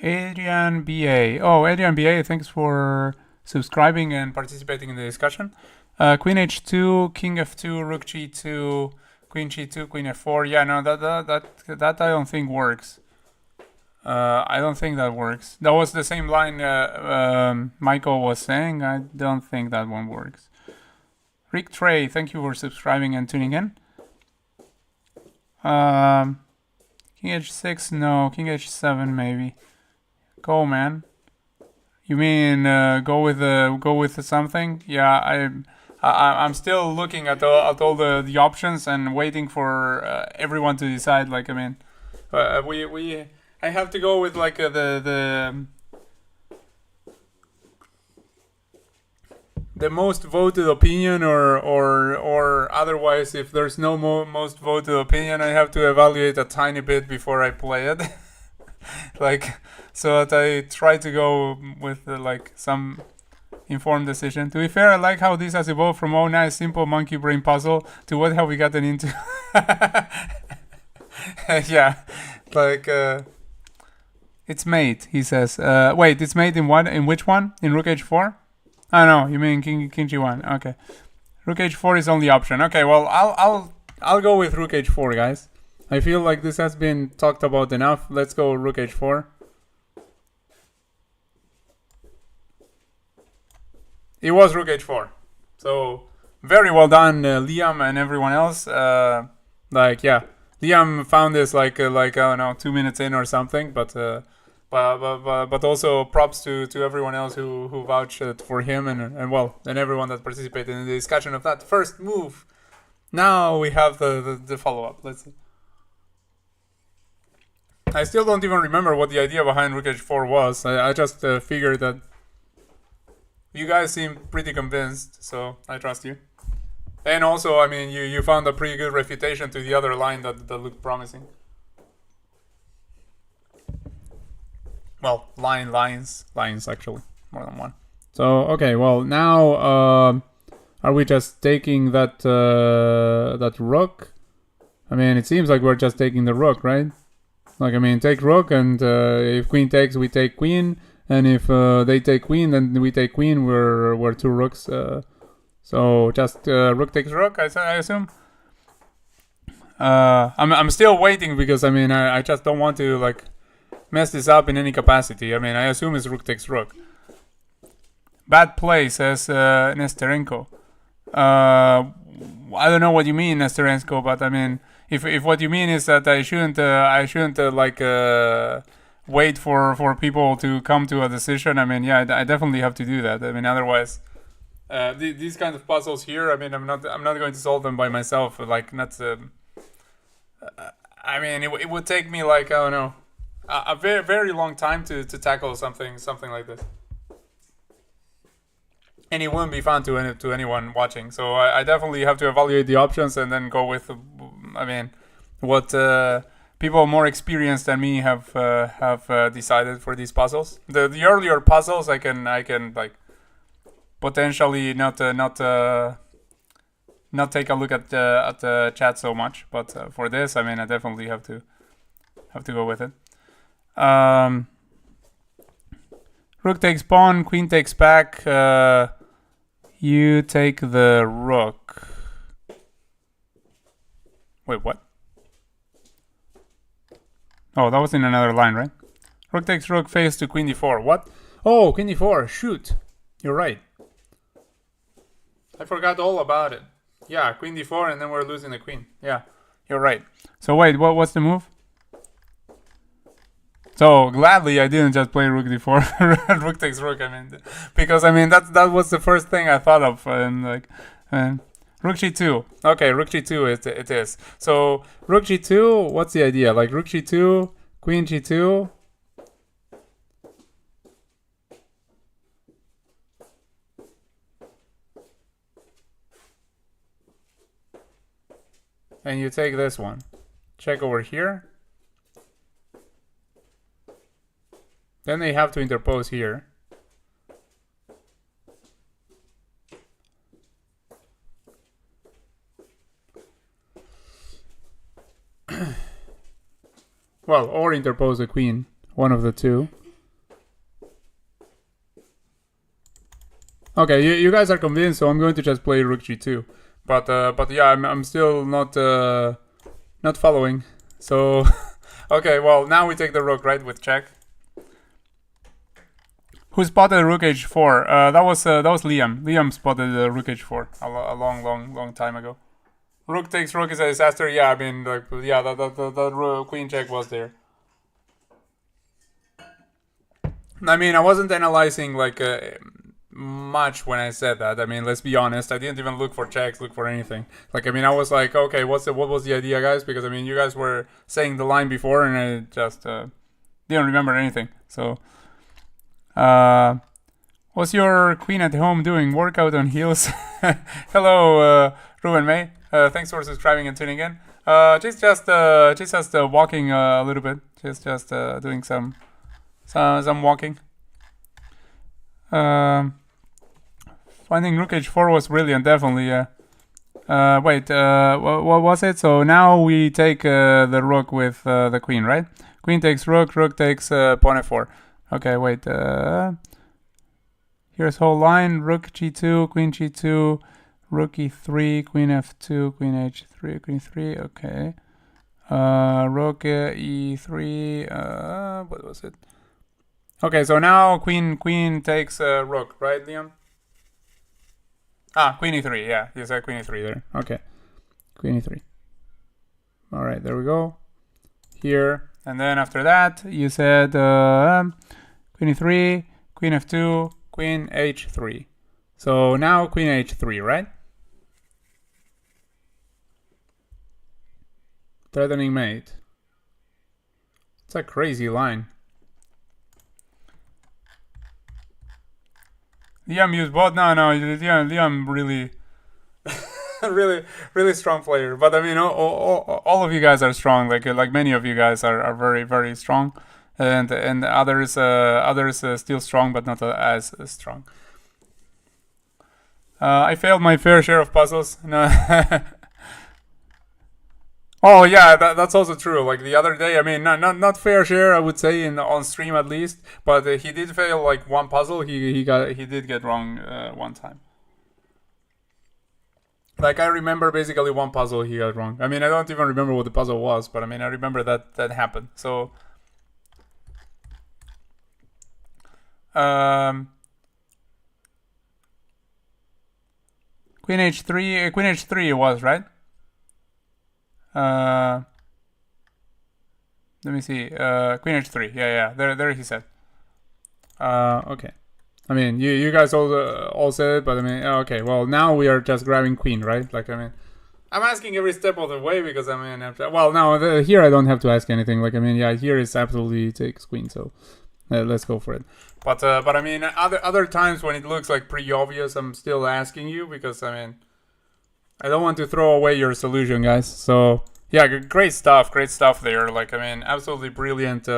Adrian BA. Oh, Adrian BA, thanks for subscribing and participating in the discussion. Queen h2, king f2, rook g2, queen g2, queen f4. Yeah, no, that I don't think works. I don't think that works. That was the same line Michael was saying. I don't think that one works. Rick Trey, thank you for subscribing and tuning in. King h6, no. King h7, maybe. Go, man. You mean go with something? Yeah, I'm still looking at all the options and waiting for everyone to decide. Like I mean, I have to go with like the most voted opinion or otherwise, if there's no most voted opinion, I have to evaluate a tiny bit before I play it. Like, so that I try to go with like some informed decision. To be fair, I like how this has evolved from oh nice simple monkey brain puzzle to what have we gotten into. Yeah, like it's mate, he says. Wait, it's mate in what? In which one? In rook h4? Oh no, you mean king g1. Okay, rook h4 is only option. Okay, well I'll go with rook h4, guys. I feel like this has been talked about enough. Let's go rook h4. It was rook h4. So very well done, Liam and everyone else. Like yeah, Liam found this like I don't know 2 minutes in or something, but also props to everyone else who vouched for him and well, and everyone that participated in the discussion of that first move. Now we have the follow up. Let's see. I still don't even remember what the idea behind rook h4 was. I just figured that you guys seem pretty convinced, so I trust you. And also, I mean, you found a pretty good refutation to the other line that looked promising. Well, lines actually, more than one. So okay, well now are we just taking that rook? I mean, it seems like we're just taking the rook, right? Like I mean, take rook, and if queen takes, we take queen, and if they take queen, then we take queen. We're two rooks. So just rook takes rook, I assume. I'm still waiting because I mean I just don't want to like mess this up in any capacity. I mean I assume it's rook takes rook. Bad play, says Nesterenko. I don't know what you mean, Nesterenko, but I mean if what you mean is that I shouldn't like wait for people to come to a decision. I mean yeah, I definitely have to do that. I mean otherwise. These kind of puzzles here, I mean, I'm not going to solve them by myself. Like, not. I mean, it would take me like I don't know, a very very long time to tackle something like this, and it wouldn't be fun to anyone watching. So I definitely have to evaluate the options and then go with, I mean, what people more experienced than me have decided for these puzzles. The earlier puzzles, I can like. Potentially not not take a look at the chat so much. But for this, I mean, I definitely have to go with it. Rook takes pawn, queen takes back. You take the rook. Wait, what? Oh, that was in another line, right? Rook takes rook, face to queen d4. What? Oh, queen d4. Shoot. You're right. I forgot all about it. Yeah, queen d4, and then we're losing the queen. Yeah, you're right. So wait, what's the move? So gladly I didn't just play rook d4, rook takes rook. I mean, because I mean that was the first thing I thought of, and like, rook g2. Okay, rook g2 it is. So rook g2. What's the idea? Like rook g2, queen g2. And you take this one. Check over here. Then they have to interpose here. Well, or interpose the queen. One of the two. Okay, you guys are convinced, so I'm going to just play rook g2. But yeah, I'm still not following. So okay, well now we take the rook, right, with check. Who spotted rook h4? That was Liam. Liam spotted rook h4 a long time ago. Rook takes rook is a disaster. Yeah, I mean, like, yeah, that queen check was there. I mean, I wasn't analyzing like much when I said that. I mean, let's be honest. I didn't even look for checks, look for anything. Like, I mean, I was like, okay, what was the idea, guys? Because I mean, you guys were saying the line before, and I just didn't remember anything. So. What's your queen at home doing? Workout on heels? Hello, Ruben May. Thanks for subscribing and tuning in. She's just walking a little bit. She's just doing some walking. Finding rook h4 was brilliant, definitely. Yeah. Wait. What was it? So now we take the rook with the queen, right? Queen takes rook. Rook takes pawn f4. Okay, wait. Here's whole line: rook g2, queen g2, rook e3, queen f2, queen h3, queen 3. Okay. Rook e3. What was it? Okay, so now queen takes rook, right, Liam? Queen e3. Yeah, you said queen e3 there. Okay, queen e3. All right, there we go. Here. And then after that, you said queen e3, queen f2, queen h3. So now queen h3, right? Threatening mate. It's a crazy line. Liam used bot? No, Liam really... really strong player. But I mean, all of you guys are strong. Like many of you guys are very, very strong, and others still strong, but not as strong. I failed my fair share of puzzles. No. Oh yeah, that's also true. Like the other day, I mean, not fair share, I would say, on stream at least. But he did fail like one puzzle. He did get wrong one time. Like, I remember basically one puzzle he got wrong. I mean, I don't even remember what the puzzle was, but I mean, I remember that happened. So, queen h3 it was, right? Let me see. Queen h3. Yeah. There he said. Okay. I mean, you guys all said it, but I mean, okay. Well, now we are just grabbing queen, right? Like, I mean, I'm asking every step of the way because I mean, here I don't have to ask anything. Like, I mean, yeah, here is absolutely takes queen, so let's go for it. But I mean, other times when it looks like pretty obvious, I'm still asking you because I mean, I don't want to throw away your solution, guys. So yeah, great stuff there. Like, I mean, absolutely brilliant.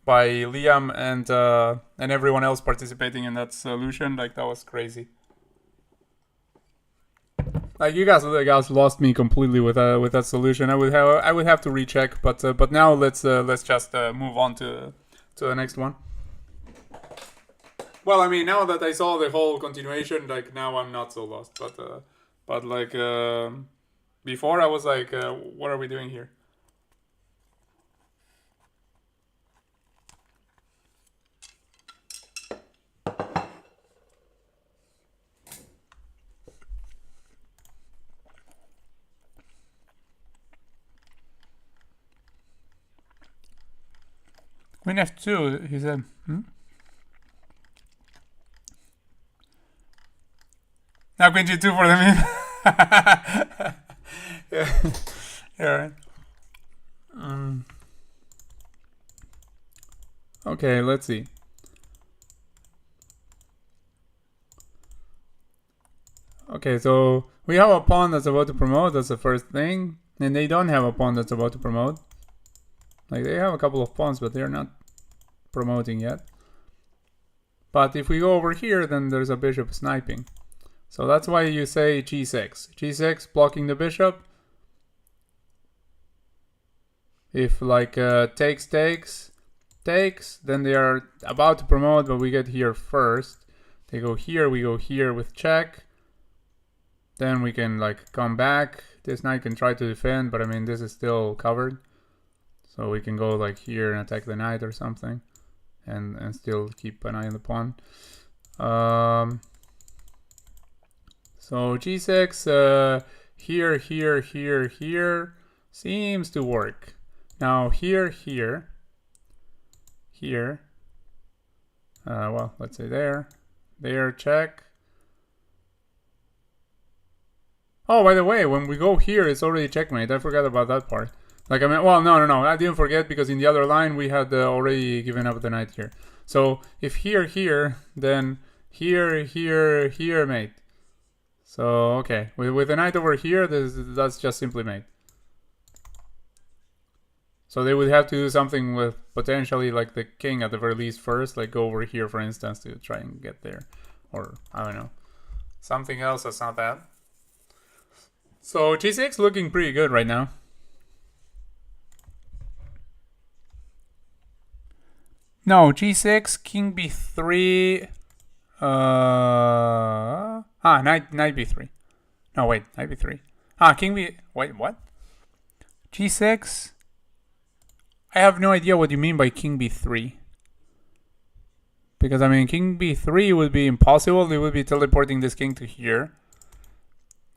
By Liam and everyone else participating in that solution. Like, that was crazy. Like you guys lost me completely with that solution. I would have to recheck, but now let's just move on to the next one. Well, I mean, now that I saw the whole continuation, like now I'm not so lost. But like before, I was like, what are we doing here? Queen f2, he said. Now queen g2 for the meme. Yeah. Yeah, right. Okay, let's see. Okay, so we have a pawn that's about to promote. That's the first thing. And they don't have a pawn that's about to promote. Like, they have a couple of pawns, but they're not promoting yet. But if we go over here, then there's a bishop sniping. So that's why you say g6. g6 blocking the bishop. If like takes, then they are about to promote, but we get here first. They go here, we go here with check. Then we can like come back. This knight can try to defend, but I mean this is still covered. So we can go like here and attack the knight or something. And still keep an eye on the pawn. So g6, here seems to work. Now here, well, let's say there, check. Oh, by the way, when we go here, it's already checkmate. I forgot about that part. Like, I mean, well, no, I didn't forget because in the other line we had already given up the knight here. So if here, then here, mate. So, okay, with the knight over here, that's just simply mate. So they would have to do something with potentially like the king at the very least first, like go over here, for instance, to try and get there. Or, I don't know, something else that's not that. So g6 looking pretty good right now. No, g6, king b3. Knight b3. No, wait, knight b3. King b. Wait, what? g6. I have no idea what you mean by king b3. Because, I mean, king b3 would be impossible. They would be teleporting this king to here.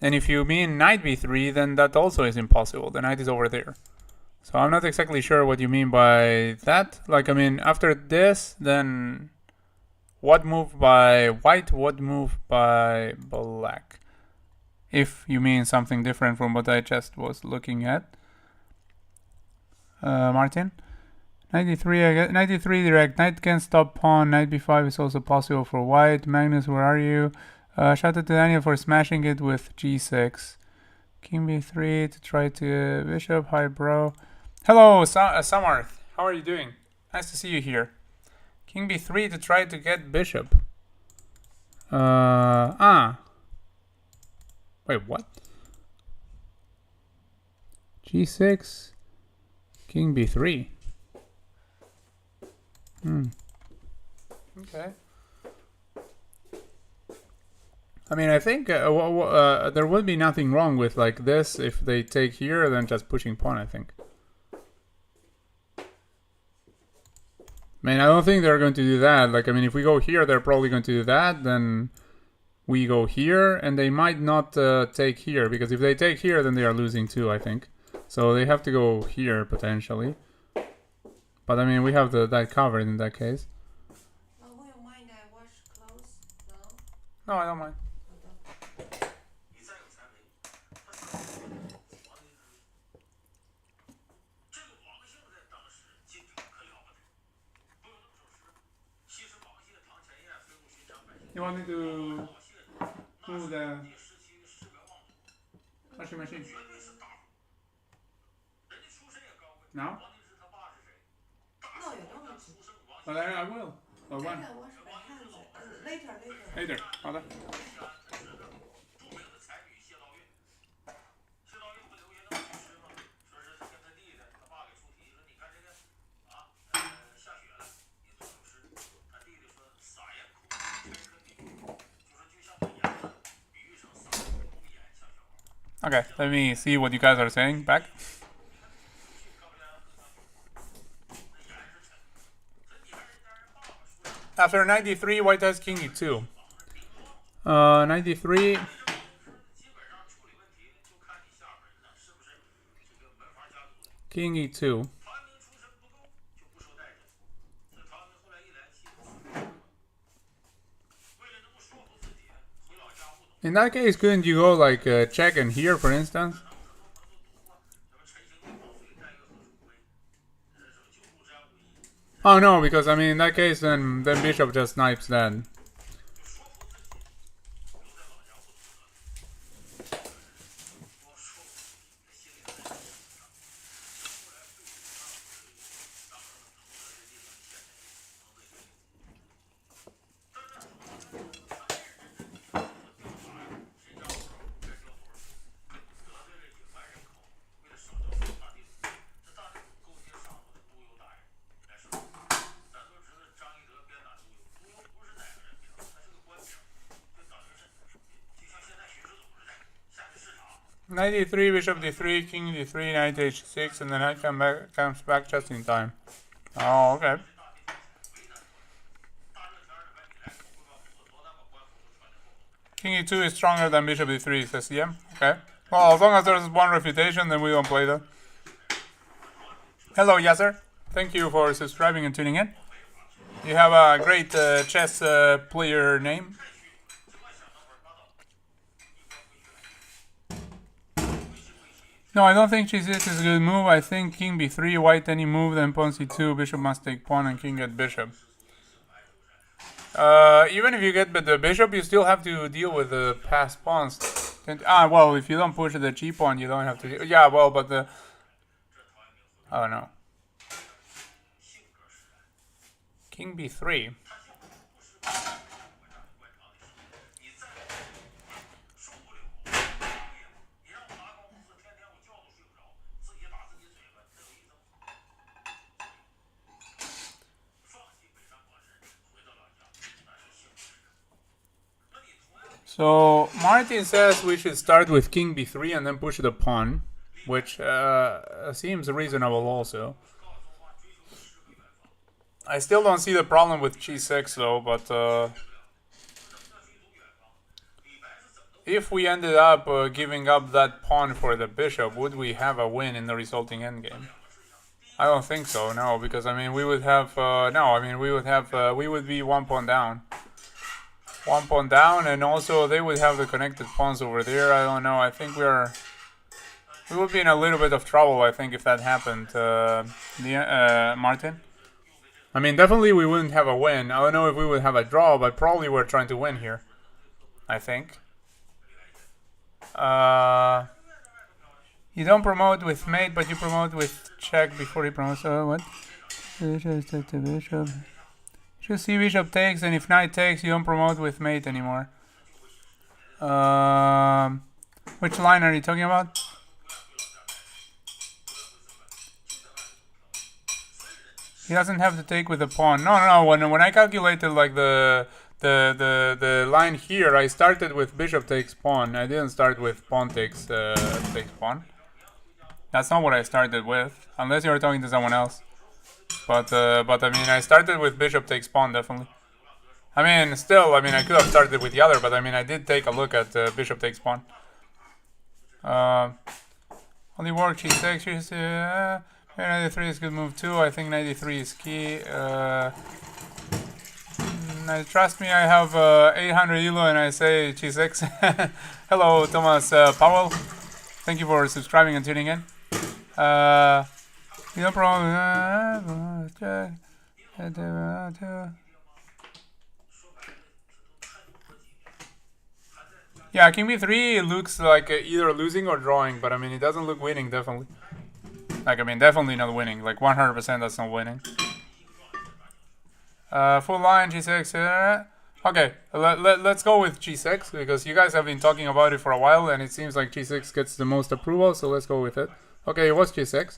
And if you mean knight b3, then that also is impossible. The knight is over there. So I'm not exactly sure what you mean by that. Like, I mean, after this, then what move by white, what move by black? If you mean something different from what I just was looking at. Martin? 93, 93 direct. Knight can stop pawn. Knight b5 is also possible for white. Magnus, where are you? Shout out to Daniel for smashing it with g6. King b3 to try to bishop. Hi, bro. Hello, Samarth. How are you doing? Nice to see you here. King b3 to try to get bishop. Wait, what? g6. King b3. Okay. I mean, I think there would be nothing wrong with like this if they take here, then just pushing pawn, I think. I mean, I don't think they're going to do that. Like, I mean, if we go here, they're probably going to do that. Then we go here, and they might not take here, because if they take here, then they are losing too, I think. So they have to go here, potentially. But, I mean, we have that covered in that case. Will you mind I wash clothes now? No, I don't mind. You want me to move the washing machine? Now? No, you don't need to. But I will. Or I when? can wash my hands later. Later. 好的。Okay, let me see what you guys are saying back. After 93, white has king e2. 93. King e2. In that case, couldn't you go like check and here, for instance? Oh no, because I mean in that case, then bishop just snipes then. Knight e3, bishop d3, king d3, knight h6, and then knight comes back just in time. Oh, okay. King e2 is stronger than bishop d3, says CM. Okay. Well, as long as there's one refutation, then we don't play that. Hello, Yasser. Thank you for subscribing and tuning in. You have a great chess player name. No, I don't think g6 is a good move. I think king b3, white any move, then pawn c2, bishop must take pawn, and king at bishop. Even if you get the bishop, you still have to deal with the passed pawns. Well, if you don't push the g pawn, you don't have to. Yeah, well, but the. Oh no. King b3. So Martin says we should start with king b3 and then push the pawn, which seems reasonable also. I still don't see the problem with g6 though, but if we ended up giving up that pawn for the bishop, would we have a win in the resulting endgame? I don't think so, no, because I mean we would have we would be 1 pawn down. 1 pawn down, and also they would have the connected pawns over there. I don't know. I think we would be in a little bit of trouble, I think, if that happened, Martin. I mean, definitely we wouldn't have a win. I don't know if we would have a draw, but probably we're trying to win here, I think. You don't promote with mate, but you promote with check before he promotes. What? Bishop. Just see bishop takes, and if knight takes, you don't promote with mate anymore. Which line are you talking about? He doesn't have to take with the pawn. No. When I calculated like the line here, I started with bishop takes pawn. I didn't start with pawn takes pawn. That's not what I started with, unless you're talking to someone else. But I mean, I started with bishop takes pawn, definitely. I mean, still, I could have started with the other, but I mean, I did take a look at bishop takes pawn. Only work g6, knight e3 is a good move too. I think knight e3 is key. Trust me, I have 800 elo and I say g6. Hello, Thomas Powell. Thank you for subscribing and tuning in. No problem. Yeah, king b3 looks like either losing or drawing, but I mean, it doesn't look winning, definitely. Like, I mean, definitely not winning. Like, 100% that's not winning. Full line, g6. Okay, let's go with g6, because you guys have been talking about it for a while, and it seems like g6 gets the most approval, so let's go with it. Okay, it was g6.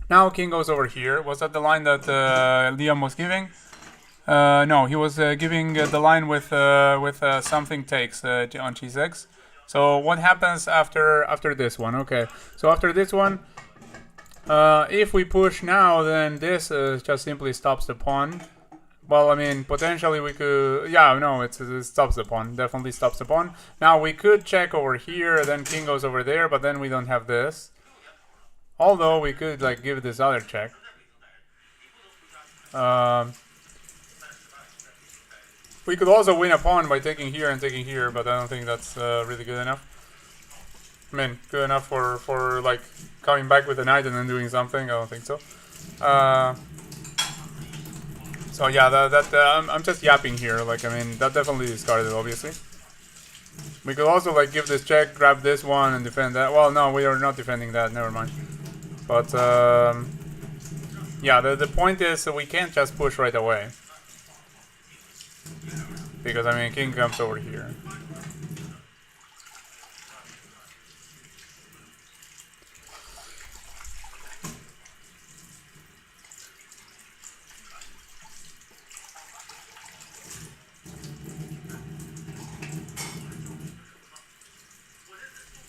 Now king goes over here. Was that the line that Liam was giving? No, he was giving the line with something takes on g6. So what happens after this one? Okay, so after this one, if we push now, then this just simply stops the pawn. Well, I mean, potentially we could... Yeah, no, it stops the pawn. Definitely stops the pawn. Now, we could check over here, then king goes over there, but then we don't have this. Although, we could, like, give this other check. We could also win a pawn by taking here and taking here, but I don't think that's really good enough. I mean, good enough for like, coming back with a knight and then doing something. I don't think so. So yeah, I'm just yapping here. Like, I mean, that definitely discarded, obviously. We could also like give this check, grab this one, and defend that. Well, no, we are not defending that. Never mind. But yeah, the point is that we can't just push right away, because I mean, king comes over here.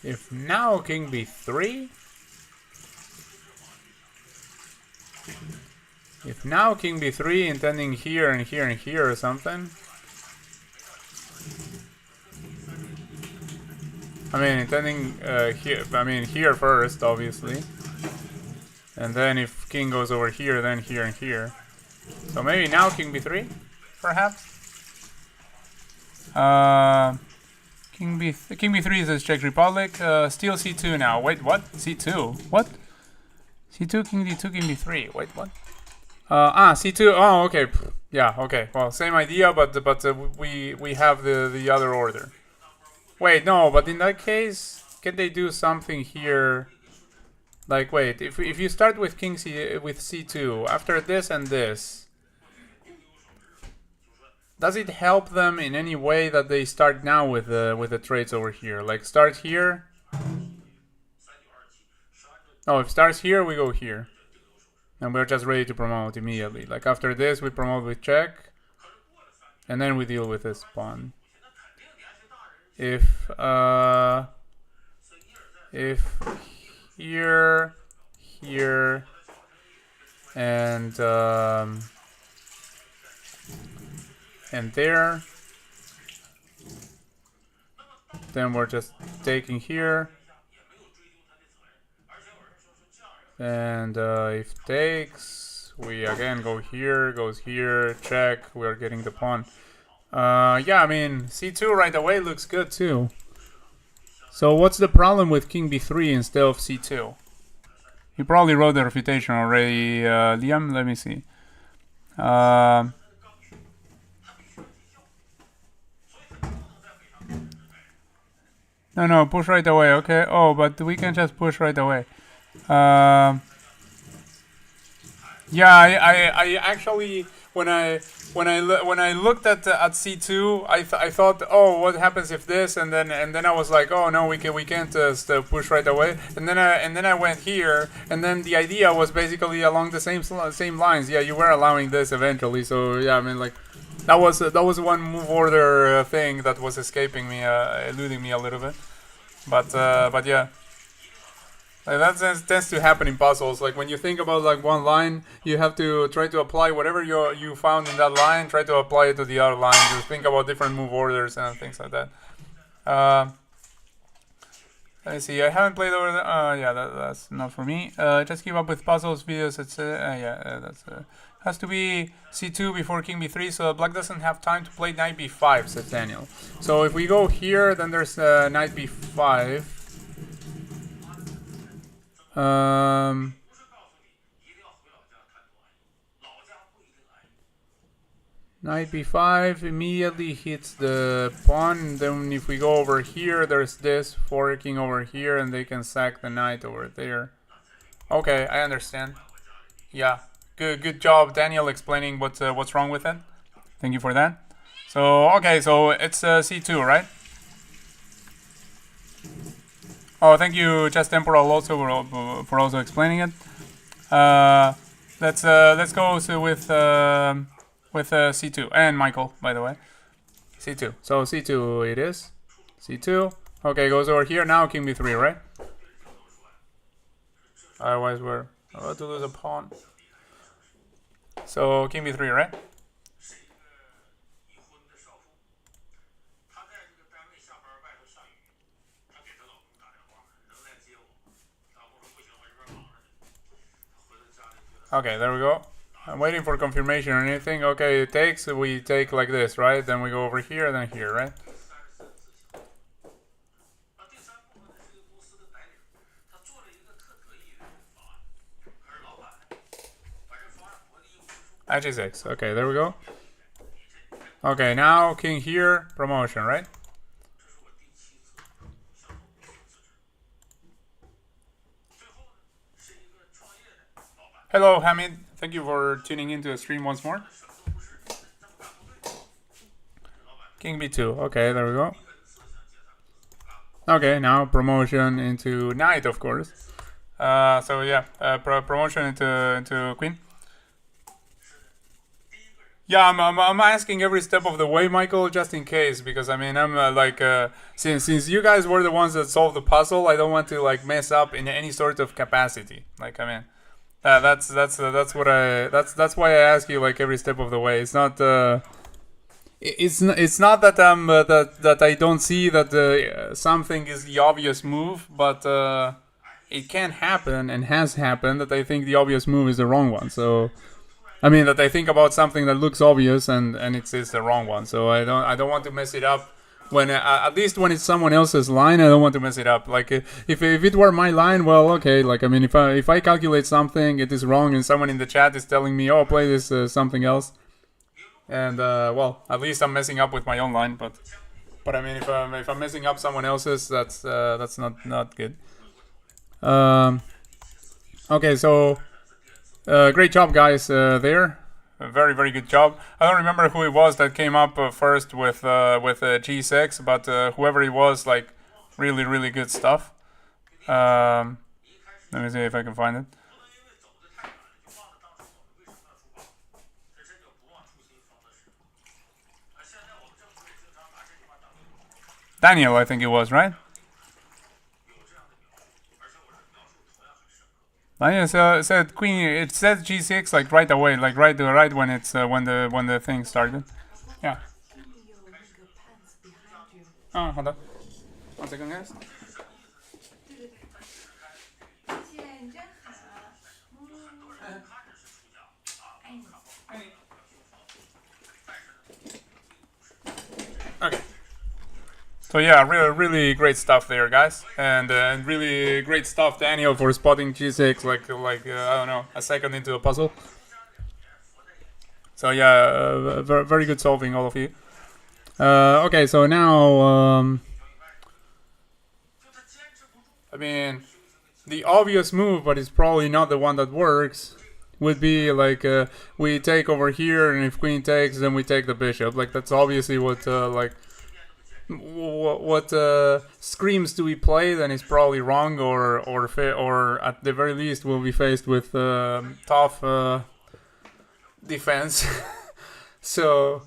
If now king b3, if now king b3, intending here and here and here or something. I mean, intending here. I mean, here first, obviously, and then if king goes over here, then here and here. So maybe now king b3, perhaps. King b3 is Czech Republic. Steal c2 now. Wait, what? c2? What? c2, king d2, king b3. Wait, what? c2. Oh, okay. Yeah, okay. Well, same idea, but we have the other order. Wait, no, but in that case, can they do something here? Like, wait, if you start with king with c2 after this and this. Does it help them in any way that they start now with the traits over here? Like, start here. Oh, if starts here, we go here. And we're just ready to promote immediately. Like, after this, we promote with check. And then we deal with this pawn. If here, here, and there, then we're just taking here, and if takes, we again go here, goes here, check, we're getting the pawn. Yeah, I mean, c2 right away looks good too. So what's the problem with king b3 instead of c2? You probably wrote the refutation already, Liam. Let me see. No, push right away. Okay. Oh, but we can just push right away. Yeah, I actually when I looked at c2, I thought, oh, what happens if this, and then I was like, oh no, we can't push right away, and then I went here, and then the idea was basically along the same lines. Yeah, you were allowing this eventually, so yeah, I mean, like, that was one move order thing that was escaping me, eluding me a little bit, but yeah. Like, that tends to happen in puzzles. Like, when you think about like one line, you have to try to apply whatever you found in that line, try to apply it to the other line. You think about different move orders and things like that. Let's see. I haven't played over the. Yeah, that's not for me. Just keep up with puzzles videos. It's that's has to be c2 before king b3, so black doesn't have time to play knight b5, says Daniel. So if we go here, then there's knight b5. Knight b5 immediately hits the pawn. Then if we go over here, there's this forking over here, and they can sack the knight over there. Okay, I understand. Yeah, good job, Daniel, explaining what's wrong with it. Thank you for that. So okay, so it's c2, right? Oh, thank you, Just Temporal, also for also explaining it. Let's go with c2, and Michael, by the way, c2. So c2 it is, c2. Okay, goes over here. Now king b3, right? Otherwise, we're about to lose a pawn. So king b3, right? Okay, there we go. I'm waiting for confirmation or anything. Okay, it takes. We take like this, right? Then we go over here, then here, right? H6. Okay, there we go. Okay, now king here, promotion, right? Hello, Hamid. Thank you for tuning into the stream once more. King b2. Okay, there we go. Okay, now promotion into knight, of course. So yeah, promotion into queen. Yeah, I'm asking every step of the way, Michael, just in case, because I mean I'm since you guys were the ones that solved the puzzle, I don't want to like mess up in any sort of capacity. Like I mean, that's why I ask you like every step of the way. It's not it's not that I'm that I don't see that something is the obvious move, but it can happen and has happened that I think the obvious move is the wrong one. So I mean that I think about something that looks obvious and it's the wrong one. So I don't want to mess it up. When at least when it's someone else's line, I don't want to mess it up. Like if it were my line, well, okay. Like I mean, if I calculate something, it is wrong, and someone in the chat is telling me, "Oh, play this something else," and well, at least I'm messing up with my own line. But I mean, if I'm messing up someone else's, that's not good. Okay, so great job, guys. There. A very, very good job. I don't remember who it was that came up first with G6, but whoever it was, like, really, really good stuff. Let me see if I can find it. Daniel, I think it was, right? Daniel said queen. It says G6 like right away, like right when it's when the thing started. Yeah. Oh, hold on. 1 second, guys. Okay. So yeah, really great stuff there, guys, and really great stuff, Daniel, for spotting G6 like I don't know, a second into the puzzle. So yeah, very good solving, all of you. Okay, so now I mean, the obvious move, but it's probably not the one that works, would be like we take over here, and if queen takes, then we take the bishop. Like that's obviously what what screams do we play, then it's probably wrong, or at the very least we'll be faced with tough defense. So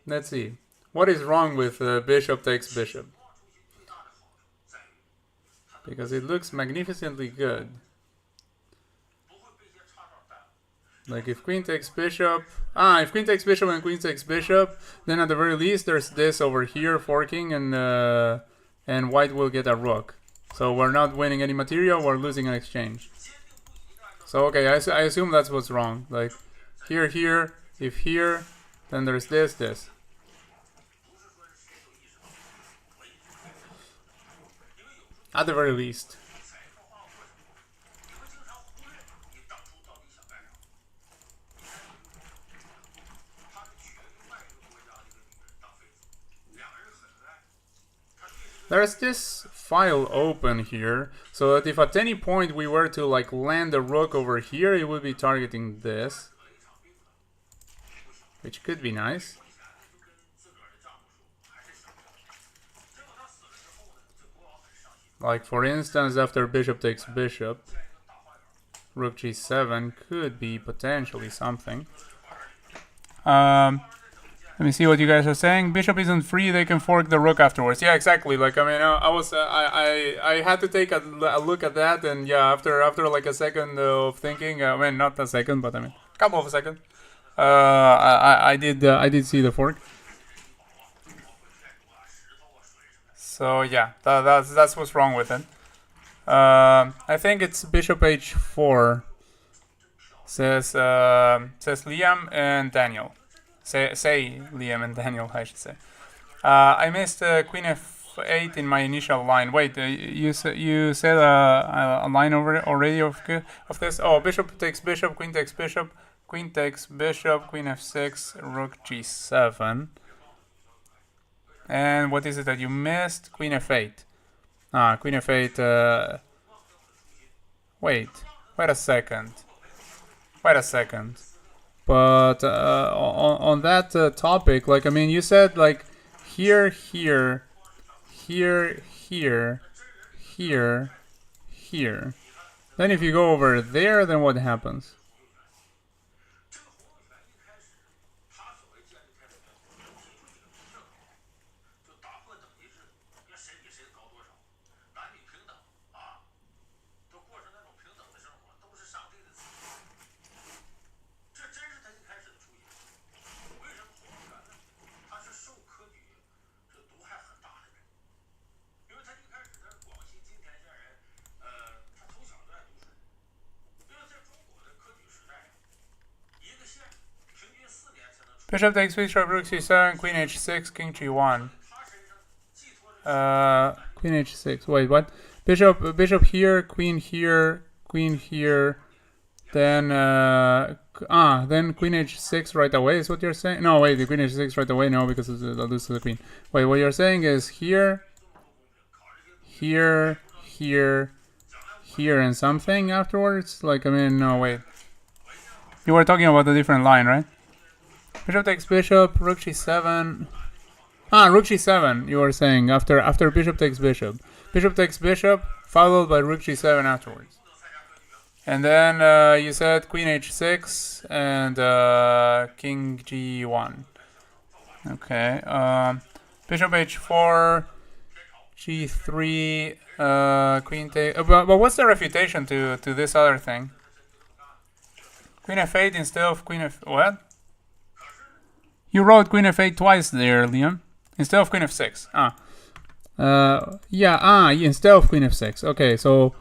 let's see, what is wrong with bishop takes bishop, because it looks magnificently good. Like if queen takes bishop, if queen takes bishop and queen takes bishop, then at the very least there's this over here forking, and white will get a rook. So we're not winning any material, we're losing an exchange. So okay, I assume that's what's wrong. Like here, if here, then there's this. At the very least. There's this file open here, so that if at any point we were to like land a rook over here, it would be targeting this, which could be nice. Like for instance, after bishop takes bishop, rook g7 could be potentially something. Let me see what you guys are saying. Bishop isn't free. They can fork the rook afterwards. Yeah, exactly. Like I mean, I had to take a look at that, and yeah, after like a second of thinking, I mean, not a second, but I mean, a couple of seconds. I did see the fork. So yeah, that's what's wrong with it. I think it's bishop h4. Says Liam and Daniel. Say Liam and Daniel, I should say. I missed queen f8 in my initial line. Wait, you said a line already of this? Oh, bishop takes bishop, queen takes bishop, queen takes bishop, queen f6, rook g7. And what is it that you missed? Queen f8. Queen f8. Wait a second. But on that topic, like I mean, you said like here, here, here, here, here, here. Then if you go over there, then what happens? Bishop takes bishop, rook c7, queen h6, king g1. Queen h6. Wait, what? Bishop here, queen here, queen here. Then then queen h6 right away is what you're saying? No, wait, the queen h6 right away. No, because it'll lose to the queen. Wait, what you're saying is here, here, here, here, and something afterwards. Like I mean, no, wait. You were talking about a different line, right? Bishop takes bishop, rook g7. Rook g7, you were saying, after bishop takes bishop. Bishop takes bishop, followed by rook g7 afterwards. And then you said queen h6 and king g1. Okay. Bishop h4, g3, queen take... but what's the refutation to this other thing? Queen f8 instead of queen f... What? You wrote queen f8 twice there, Liam. Instead of queen f6. Instead of queen f6. Okay, so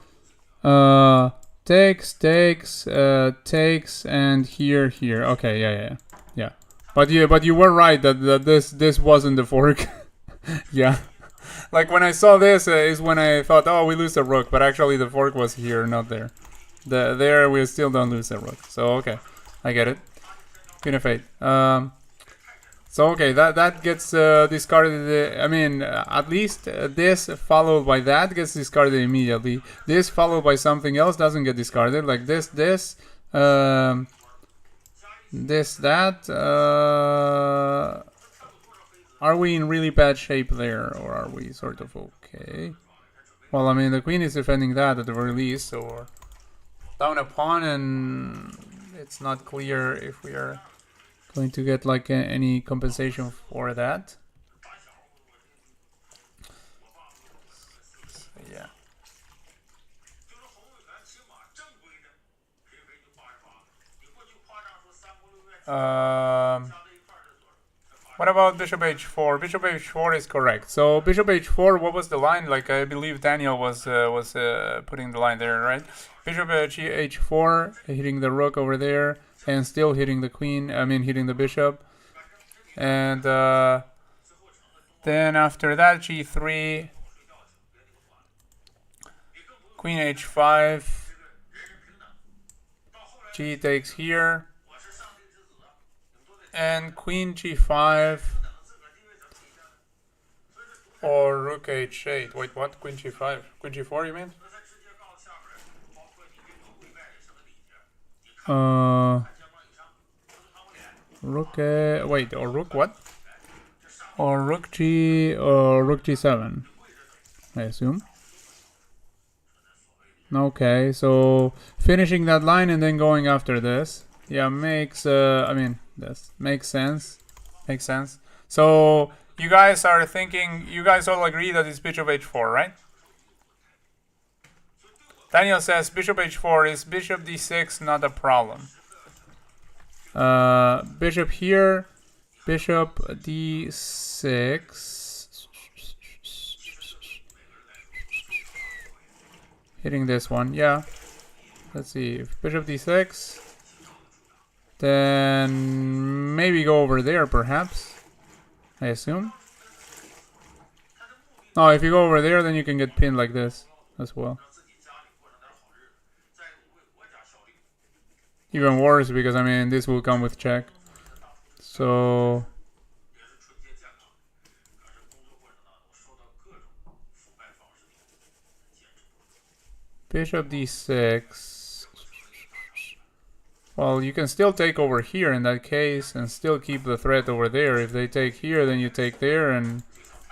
takes, and here. Okay, yeah. But you were right that this wasn't the fork. Yeah. Like when I saw this is when I thought, oh, we lose a rook, but actually the fork was here, not there. There we still don't lose a rook. So okay, I get it. Queen f8. So okay, that gets discarded. I mean, at least this followed by that gets discarded immediately. This followed by something else doesn't get discarded. Like this, that. Are we in really bad shape there, or are we sort of okay? Well, I mean, the queen is defending that at the very least, so we're down a pawn, and it's not clear if we are going to get like any compensation for that. So, yeah. What about bishop h4? Bishop h4 is correct. So bishop h4, what was the line? Like I believe Daniel was putting the line there, right? Bishop h4, hitting the rook over there. And still hitting the queen, I mean hitting the bishop. And then after that, g3, queen h5, g takes here, and queen g5, or rook h8. Wait, what? Queen g5? Queen g4, you mean? Rook, wait, or rook what? Or rook g7, I assume. Okay, so finishing that line and then going after this. Yeah, makes, I mean, this makes sense. Makes sense. So you guys are thinking, you guys all agree that it's bishop h4, right? Daniel says bishop h4 is bishop d6 not a problem. Bishop here, bishop d6. Hitting this one, yeah. Let's see, if bishop d6, then maybe go over there, perhaps. I assume. Oh, if you go over there, then you can get pinned like this as well. Even worse, because I mean, this will come with check. So bishop d6. Well, you can still take over here in that case and still keep the threat over there. If they take here, then you take there, and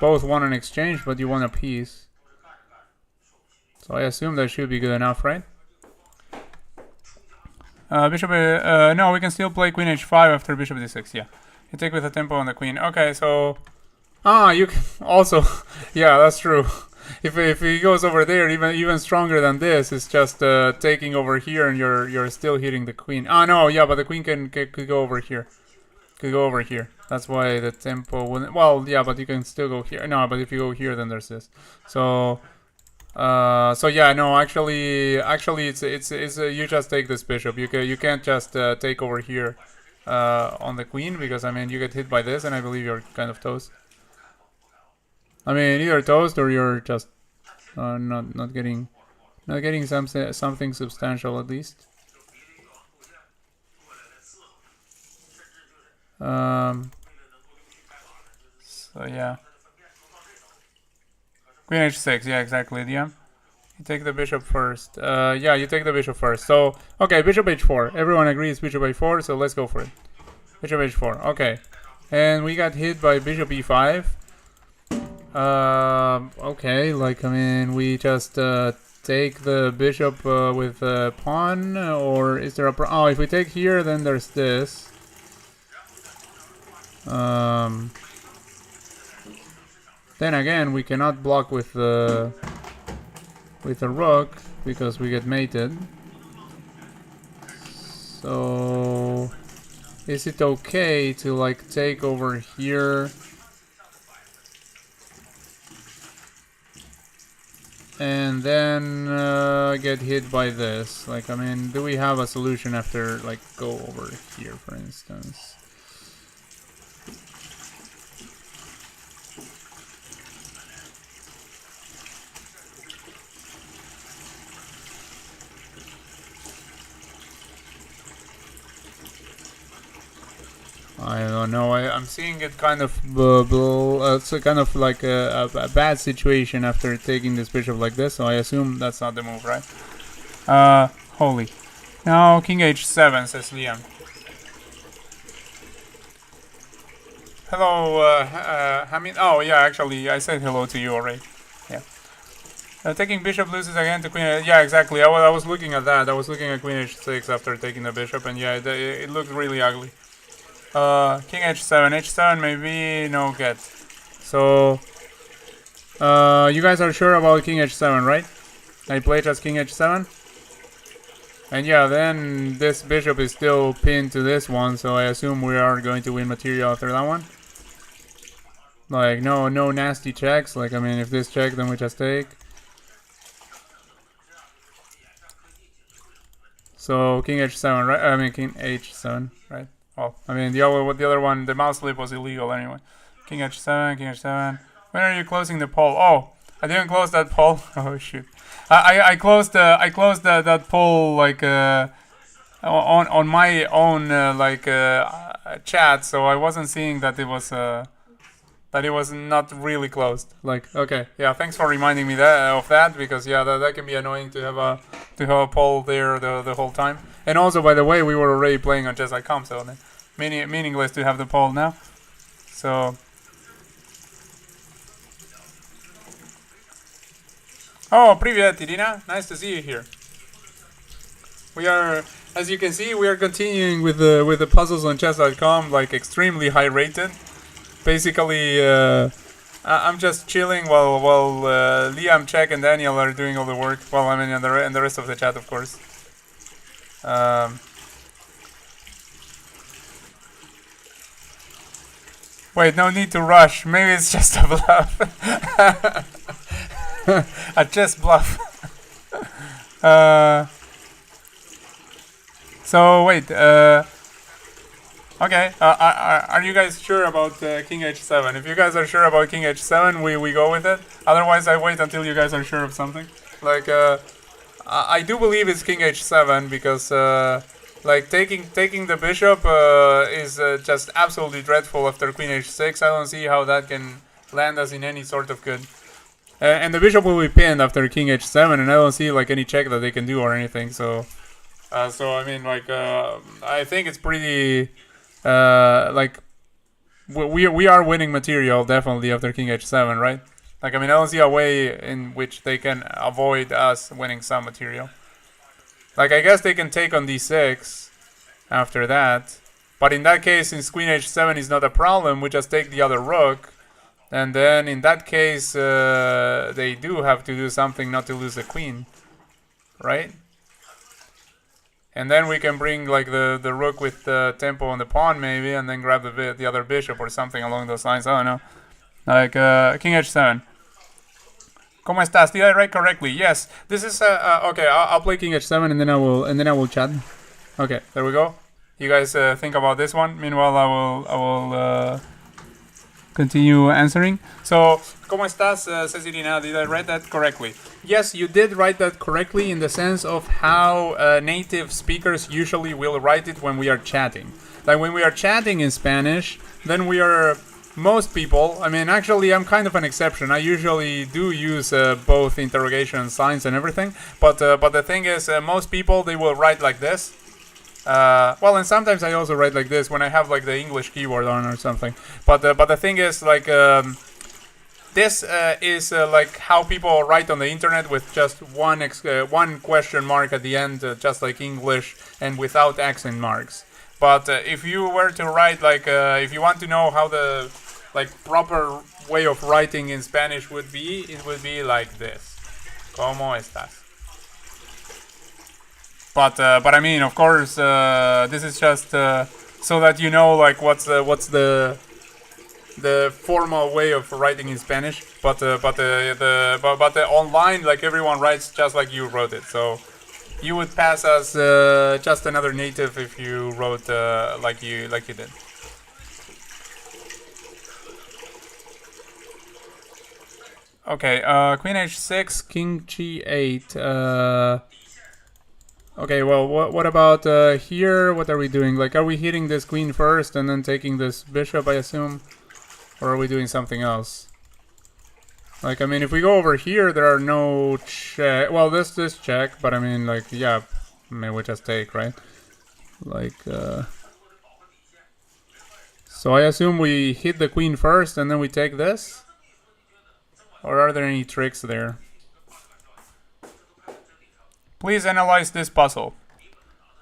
both want an exchange, but you want a piece. So I assume that should be good enough, right? Bishop, no, we can still play queen h5 after bishop d6, yeah. You take with the tempo on the queen. Okay, so... Ah, you can also... yeah, that's true. If he goes over there, even stronger than this, it's just taking over here, and you're still hitting the queen. Ah, no, yeah, but the queen could go over here. Could go over here. That's why the tempo wouldn't... Well, yeah, but you can still go here. No, but if you go here, then there's this. So... so yeah, no, actually, it's you just take this bishop. You can't just take over here on the queen, because I mean you get hit by this, and I believe you're kind of toast. I mean, either toast or you're just not getting something substantial at least. So yeah. Queen h6, yeah, exactly, yeah. You take the bishop first. Yeah, you take the bishop first. So, okay, bishop h4. Everyone agrees bishop h4, so let's go for it. Bishop h4, okay. And we got hit by bishop e5. Okay, like, I mean, we just take the bishop with a pawn, or is there a... Oh, if we take here, then there's this. Then again, we cannot block with the rook because we get mated. So is it okay to like take over here and then get hit by this? Like, I mean, do we have a solution after like go over here, for instance? I don't know. I'm seeing it kind of it's a kind of like a bad situation after taking this bishop like this. So I assume that's not the move, right? Holy. No, king h7, says Liam. Hello, Hamid. Oh yeah, actually, I said hello to you already. Yeah. Taking bishop loses again to queen. Yeah, exactly. I was looking at that. I was looking at queen h6 after taking the bishop, and yeah, it looked really ugly. King h7, h7 maybe no get. So, you guys are sure about king h7, right? I played as king h7. And yeah, then this bishop is still pinned to this one, so I assume we are going to win material after that one. Like, no nasty checks. Like, I mean, if this check, then we just take. So, king h7, right? I mean, king h7, right? Oh, I mean, the other one, the mouse flip was illegal anyway. King h7, king h7. When are you closing the poll? Oh, I didn't close that poll. Oh shoot, I closed that poll like on my own chat, so I wasn't seeing that it was not really closed. Like, okay, yeah, thanks for reminding me of that, because yeah, that can be annoying to have a poll there the whole time. And also, by the way, we were already playing on chess.com, so meaningless to have the poll now. So, oh, привет, Irina. Nice to see you here. as you can see, we are continuing with the puzzles on chess.com, like extremely high rated. Basically, I'm just chilling while Liam, Czech, and Daniel are doing all the work. Well, I mean, and the rest of the chat, of course. Wait, no need to rush. Maybe it's just a bluff. A chess bluff. So wait. Okay. Are you guys sure about King H7? If you guys are sure about King H7, we go with it. Otherwise, I wait until you guys are sure of something. Like, I do believe it's King H7 because, like, taking the bishop is just absolutely dreadful after Queen H6. I don't see how that can land us in any sort of good. And the bishop will be pinned after King H7, and I don't see like any check that they can do or anything. So I mean, like, I think it's pretty. Like we are winning material definitely after King H7, right? Like, I mean, I don't see a way in which they can avoid us winning some material. Like, I guess they can take on D6 after that, but in that case, since Queen H7 is not a problem, we just take the other rook, and then in that case, they do have to do something not to lose the queen, right? And then we can bring like the rook with the tempo on the pawn maybe, and then grab the other bishop or something along those lines. I don't know. Like King H7. ¿Cómo estás? Did I write correctly? Yes. This is okay. I'll play King H7 and then I will chat. Okay, there we go. You guys think about this one. Meanwhile, I will continue answering. So, ¿Cómo estás? Says Irina. Did I write that correctly? Yes, you did write that correctly in the sense of how native speakers usually will write it when we are chatting. Like when we are chatting in Spanish, then we are, most people, I mean, actually I'm kind of an exception. I usually do use both interrogation signs and everything, but the thing is, most people, they will write like this. Well, and sometimes I also write like this when I have like the English keyboard on or something. But the thing is, like, this is like how people write on the internet with just one question mark at the end, just like English, and without accent marks. But if you were to write like, if you want to know how the like proper way of writing in Spanish would be, it would be like this. ¿Cómo estás? But I mean, of course, this is just so that you know, like, what's the formal way of writing in Spanish. But the online, like, everyone writes just like you wrote it. So you would pass as just another native if you wrote like you did. Okay, Queen H6, King G8. Okay, well, what about here? What are we doing? Like, are we hitting this queen first and then taking this bishop, I assume? Or are we doing something else? Like, I mean, if we go over here, there are no check. Well, this check, but I mean, like, yeah, I mean, we just take, right? Like, so I assume we hit the queen first and then we take this? Or are there any tricks there? Please analyze this puzzle.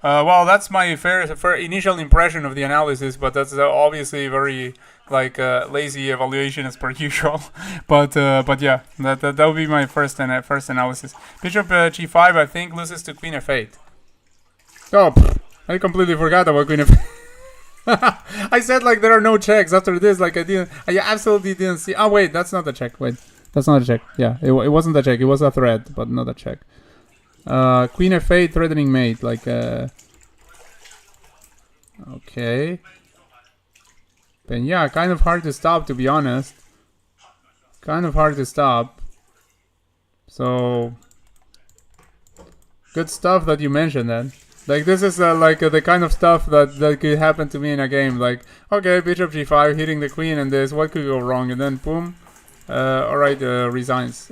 Well, that's my fair initial impression of the analysis, but that's obviously very like lazy evaluation as per usual. but yeah, that would be my first analysis. Bishop G5, I think, loses to Queen F8. Oh, I completely forgot about Queen F8. I said like there are no checks after this. Like I absolutely didn't see. Oh wait, that's not a check. Wait, that's not a check. Yeah, it wasn't a check. It was a threat, but not a check. Queen F8 threatening mate, like, okay. Then yeah, kind of hard to stop, to be honest. Kind of hard to stop. So, good stuff that you mentioned then. Like, this is like the kind of stuff that could happen to me in a game. Like, okay, bishop G5, hitting the queen and this, what could go wrong? And then boom, alright, resigns.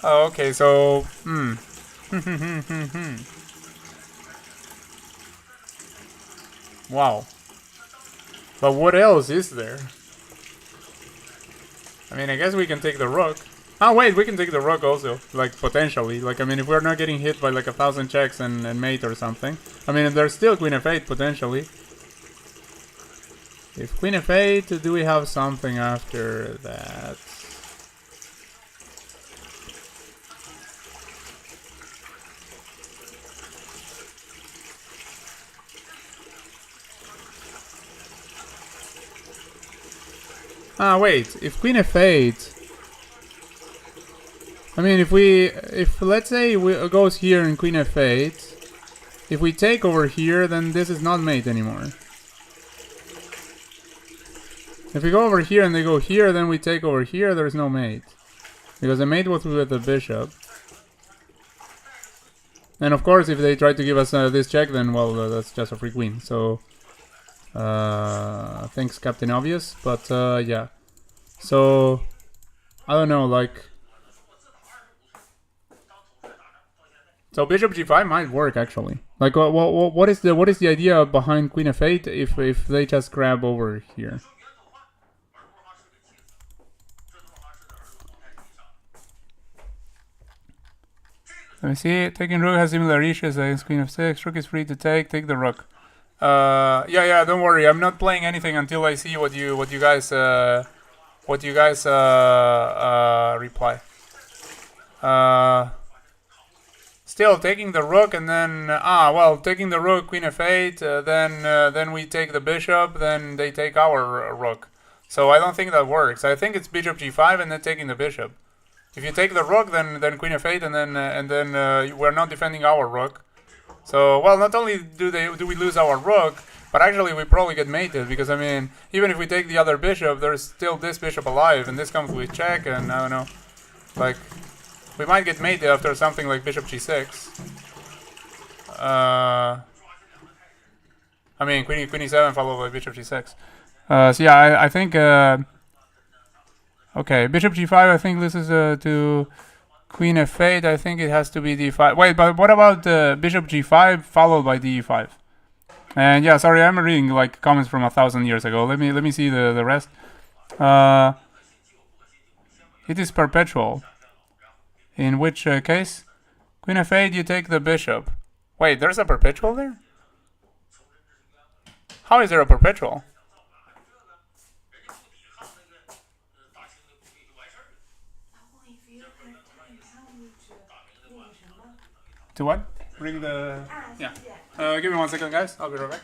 Oh, okay, so, Wow. But what else is there? I mean, I guess we can take the rook. Oh wait, we can take the rook also, like potentially. Like I mean, if we're not getting hit by like 1,000 checks and mate or something. I mean, there's still queen f8 potentially. If queen f8, do we have something after that? Ah wait, if queen f8. I mean, if let's say it goes here in queen f8, if we take over here, then this is not mate anymore. If we go over here and they go here, then we take over here, there's no mate. Because the mate was with the bishop. And of course, if they try to give us this check, then, well, that's just a free queen. So, thanks, Captain Obvious. But, yeah. So, I don't know, like... So bishop g5 might work actually. Like what is the idea behind queen f8 if they just grab over here? Let me see. Taking rook has similar issues against queen f6. Rook is free to take. Take the rook. Yeah. Don't worry. I'm not playing anything until I see what you guys reply. Still taking the rook and then taking the rook, queen f8, then we take the bishop, then they take our rook. So I don't think that works. I think it's bishop g5 and then taking the bishop. If you take the rook, then queen f8 and then we're not defending our rook. So well, not only do we lose our rook, but actually we probably get mated because I mean, even if we take the other bishop, there's still this bishop alive, and this comes with check, and I don't know, like. We might get mated after something like bishop g6. I mean, queen e7 followed by bishop g6. So yeah, I think... okay, bishop g5 I think this is to queen f8. I think it has to be d5. Wait, but what about bishop g5 followed by d5? And yeah, sorry, I'm reading like comments from 1,000 years ago. Let me see the rest. It is perpetual. In which case? Queen f8, you take the bishop. Wait, there's a perpetual there? How is there a perpetual? To what? Bring the... Yeah. Give me 1 second, guys. I'll be right back.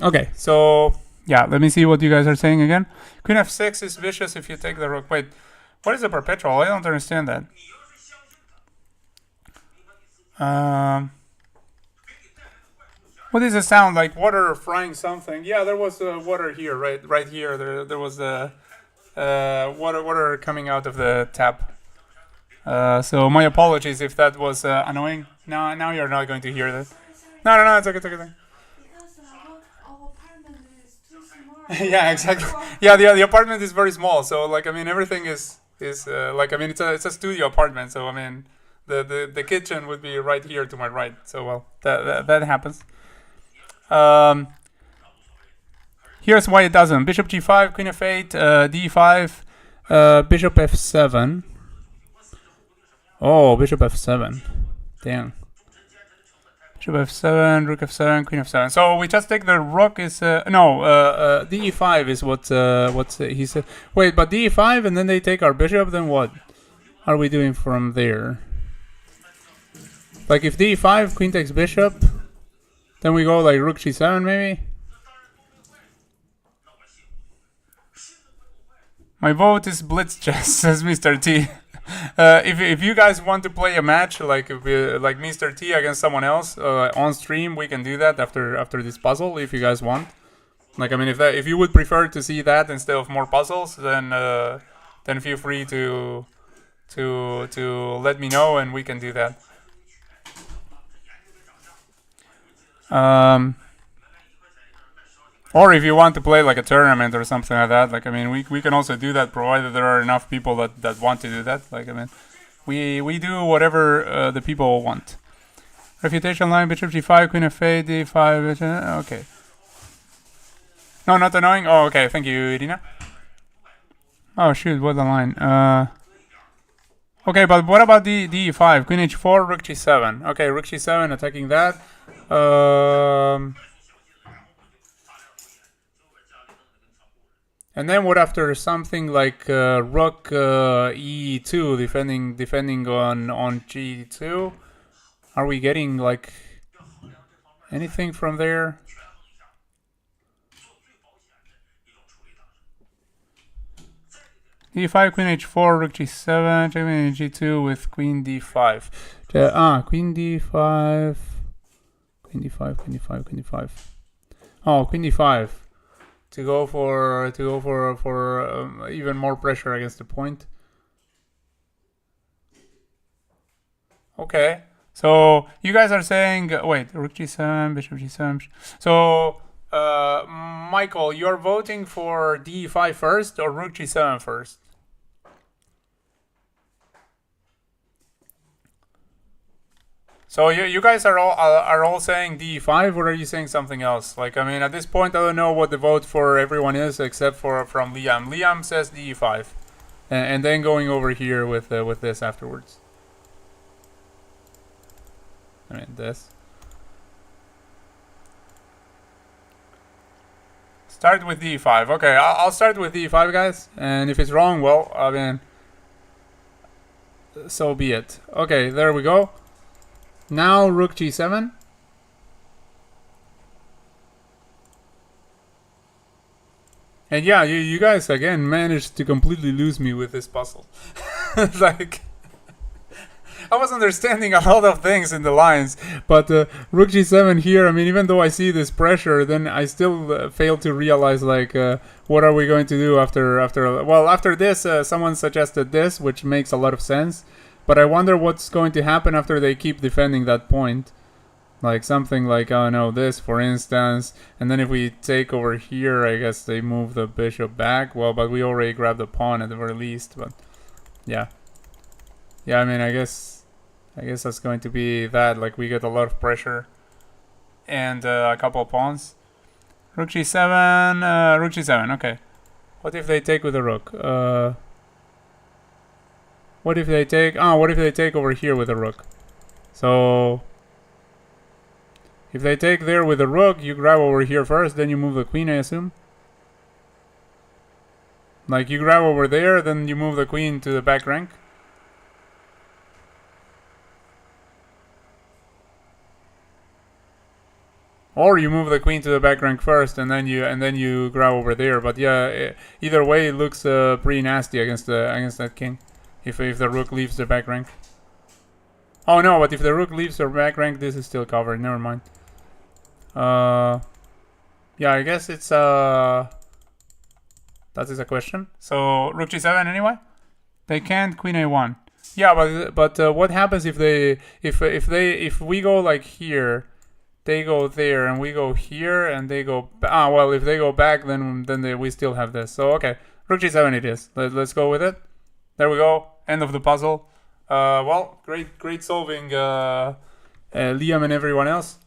Okay, so yeah, let me see what you guys are saying again. Queen f6 is vicious if you take the rook. Wait, what is a perpetual? I don't understand that. What is the sound? Like water frying something? Yeah, there was water here, right here. There was water coming out of the tap. So my apologies if that was annoying. Now you're not going to hear this. No, it's okay. Yeah, exactly. Yeah, the apartment is very small, so like I mean everything is like I mean it's a studio apartment, so I mean the kitchen would be right here to my right. So well that happens. Here's why it doesn't. Bishop g5, queen f8, d5, bishop f7. Oh, bishop f7. Damn. Bishop f7, rook f7, queen f7. So we just take the rook is de5 is what he said. Wait, but de5 and then they take our bishop. Then what are we doing from there? Like if de5, queen takes bishop, then we go like rook g7 maybe. My vote is blitz chess, says Mr. T. If you guys want to play a match like Mr. T against someone else on stream, we can do that after this puzzle if you guys want. Like I mean, if you would prefer to see that instead of more puzzles, then feel free to let me know and we can do that. Or if you want to play like a tournament or something like that, like I mean, we can also do that, provided there are enough people that want to do that. Like I mean, we do whatever the people want. Refutation line, bishop g5, queen f8, d5, okay. No, not annoying? Oh, okay, thank you, Irina. Oh, shoot, what the line? Okay, but what about d5? Queen h4, rook g7. Okay, rook g7, attacking that. And then what after something like rook e2, defending on g2? Are we getting like anything from there? d5, queen h4, rook g7, queen g2 with queen d5. Queen d5, queen d5, queen d5, queen d5. Oh, queen d5 to go for even more pressure against the point. Okay, so you guys are saying wait, rook g7, bishop g7. So Michael, you're voting for d5 first or rook g7 first? So you guys are all saying d5, or are you saying something else? Like I mean, at this point, I don't know what the vote for everyone is except for from Liam. Liam says d5, and then going over here with this afterwards. I mean this. Start with d5. Okay, I'll start with d5, guys. And if it's wrong, well, I mean, so be it. Okay, there we go. Now rook g7. And yeah, you guys again managed to completely lose me with this puzzle. Like, I was understanding a lot of things in the lines, but rook g7 here, I mean, even though I see this pressure, then I still fail to realize, like, what are we going to do after this, someone suggested this, which makes a lot of sense. But I wonder what's going to happen after they keep defending that point. Like something like, oh no, this for instance. And then if we take over here, I guess they move the bishop back. Well, but we already grabbed the pawn at the very least. But yeah. Yeah, I mean, I guess that's going to be that. Like we get a lot of pressure. And a couple of pawns. Rook g7, rook g7, okay. What if they take with the rook? What if they take over here with a rook? So if they take there with a rook, you grab over here first, then you move the queen, I assume. Like you grab over there, then you move the queen to the back rank. Or you move the queen to the back rank first, and then you grab over there. But yeah, either way, it looks pretty nasty against that king. If the rook leaves the back rank. Oh no, but if the rook leaves the back rank, this is still covered. Never mind. Yeah, I guess it's that is a question. So rook g7 anyway. They can't queen a1. Yeah, but what happens if we go like here, they go there, and we go here, and they go. Well, if they go back, then we still have this. So okay, rook g7 it is. Let's go with it. There we go. End of the puzzle. Well, great solving, Liam and everyone else.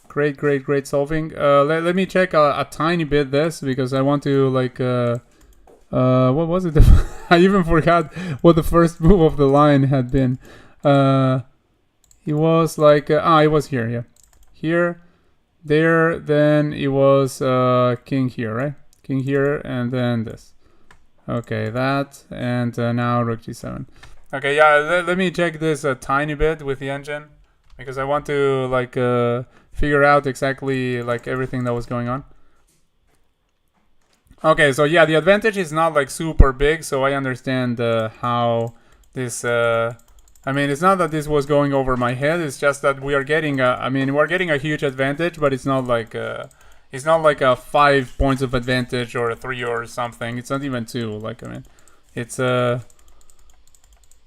Great solving. Let me check a tiny bit this, because I want to like what was it? I even forgot what the first move of the line had been. It was like it was here, yeah, here, there. Then it was king here, right? King here, and then this. Okay, that, and now rook g7. Okay, yeah, let me check this a tiny bit with the engine, because I want to like figure out exactly like everything that was going on. Okay, so yeah, the advantage is not like super big, so I understand how this. I mean, it's not that this was going over my head. It's just that we are getting we're getting a huge advantage, but it's not like a 5 points of advantage or a 3 or something. It's not even 2. Like, I mean, it's a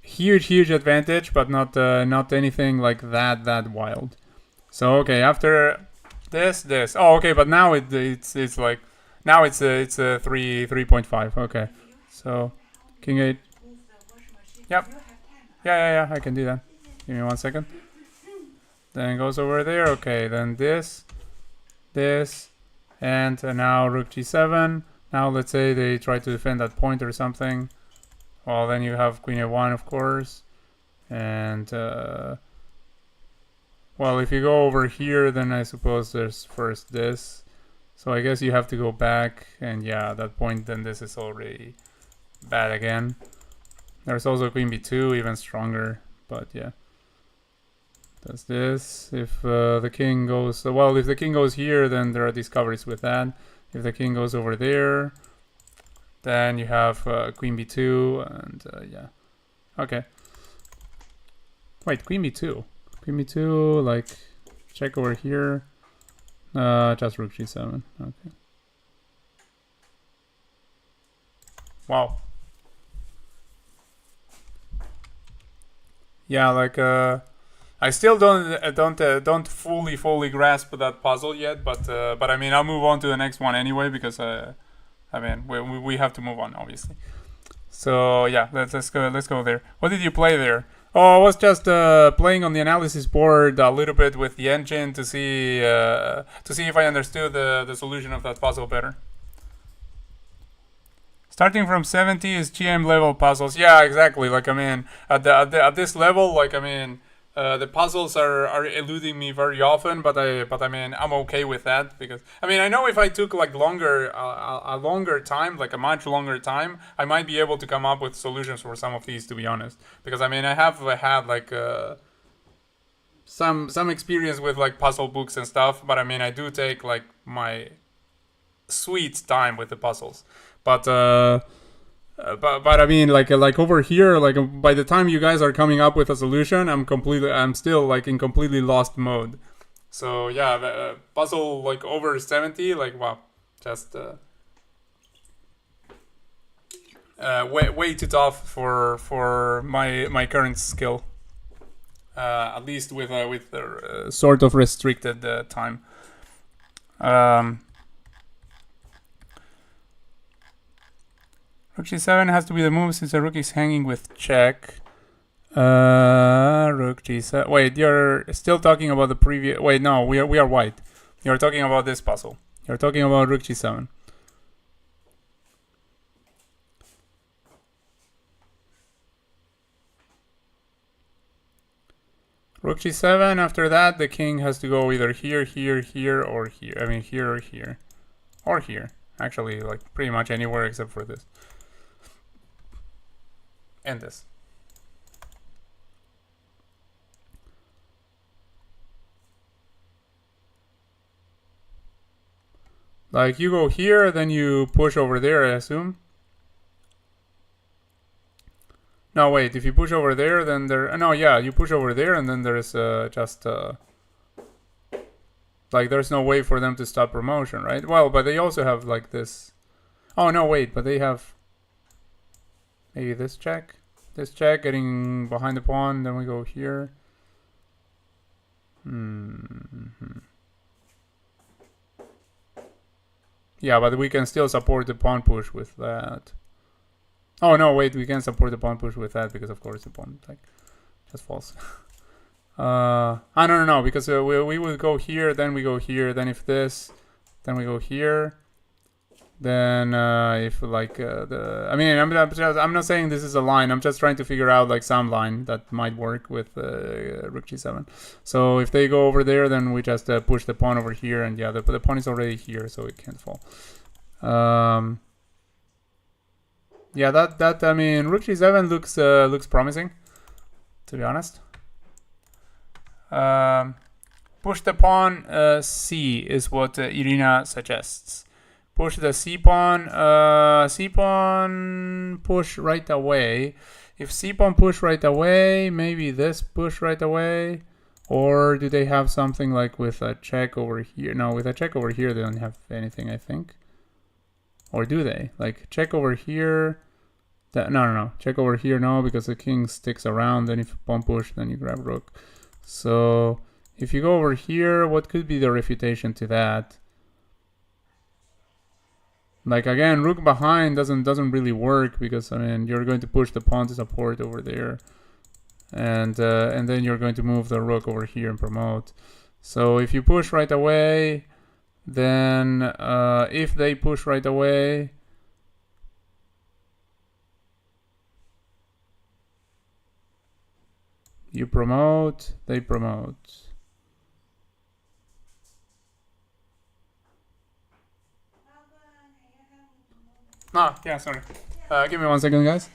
huge advantage, but not anything like that wild. So okay, after This. Oh, okay, but now it's like now it's a 3.5. Okay, so king 8. Yep. Yeah. I can do that. Give me 1 second. Then it goes over there. Okay, then this, and now rook g7. Now let's say they try to defend that point or something. Well, then you have queen a1, of course, and well, if you go over here, then I suppose there's first this. So I guess you have to go back, and yeah, at that point, then this is already bad again. There's also queen b2, even stronger, but yeah. That's this. If the king goes... well, if the king goes here, then there are discoveries with that. If the king goes over there, then you have queen b2, and yeah. Okay. Wait, queen b2. Queen b2, like, check over here. Just rook g7. Okay. Wow. Yeah, like, I still don't fully grasp that puzzle yet, but I mean, I'll move on to the next one anyway, because I mean, we have to move on, obviously. So yeah, let's go there. What did you play there? Oh, I was just playing on the analysis board a little bit with the engine to see if I understood the solution of that puzzle better. Starting from 70 is GM level puzzles. Yeah, exactly. Like, I mean, at this level, like, I mean, the puzzles are eluding me very often, but I mean, I'm okay with that, because I mean, I know if I took like a longer time, like a much longer time, I might be able to come up with solutions for some of these, to be honest, because I mean, I have had like some experience with like puzzle books and stuff, but I mean, I do take like my sweet time with the puzzles, but I mean, like over here, like by the time you guys are coming up with a solution, I'm still like in completely lost mode. So yeah, puzzle like over 70, like wow, just way too tough for my current skill. At least with sort of restricted time. Rook g7 has to be the move since the rook is hanging with check. Rook g7. Wait, you're still talking about the previous... Wait, no, we are white. You're talking about this puzzle. You're talking about rook g7. Rook g7, after that, the king has to go either here, or here. I mean, here or here. Or here. Actually, like, pretty much anywhere except for this. And this. Like, you go here, then you push over there, I assume. No, wait, if you push over there, then there... No, yeah, you push over there, and then there's just... like, there's no way for them to stop promotion, right? Well, but they also have, like, this... Oh, no, wait, but they have... Maybe this check? This check, getting behind the pawn, then we go here. Yeah, but we can still support the pawn push with that. Oh, no, wait, we can't support the pawn push with that, because, of course, the pawn, like, just falls. No, because we would go here, then we go here, then if this, then we go here. Then if like I mean, I'm not saying this is a line. I'm just trying to figure out like some line that might work with rook g7. So if they go over there, then we just push the pawn over here, and yeah, the pawn is already here, so it can't fall. Yeah, that I mean, rook g7 looks promising, to be honest. Push the pawn C is what Irina suggests. Push the c-pawn, c-pawn push right away. If c-pawn push right away, maybe this push right away. Or do they have something like with a check over here? No, with a check over here, they don't have anything, I think. Or do they? Like, check over here. No. Check over here, no, because the king sticks around. Then if you pawn push, then you grab rook. So, if you go over here, what could be the refutation to that? Like again, rook behind doesn't really work because I mean you're going to push the pawn to support over there, and then you're going to move the rook over here and promote. So if you push right away, then if they push right away, you promote, they promote. Ah, yeah, sorry. Give me 1 second, guys.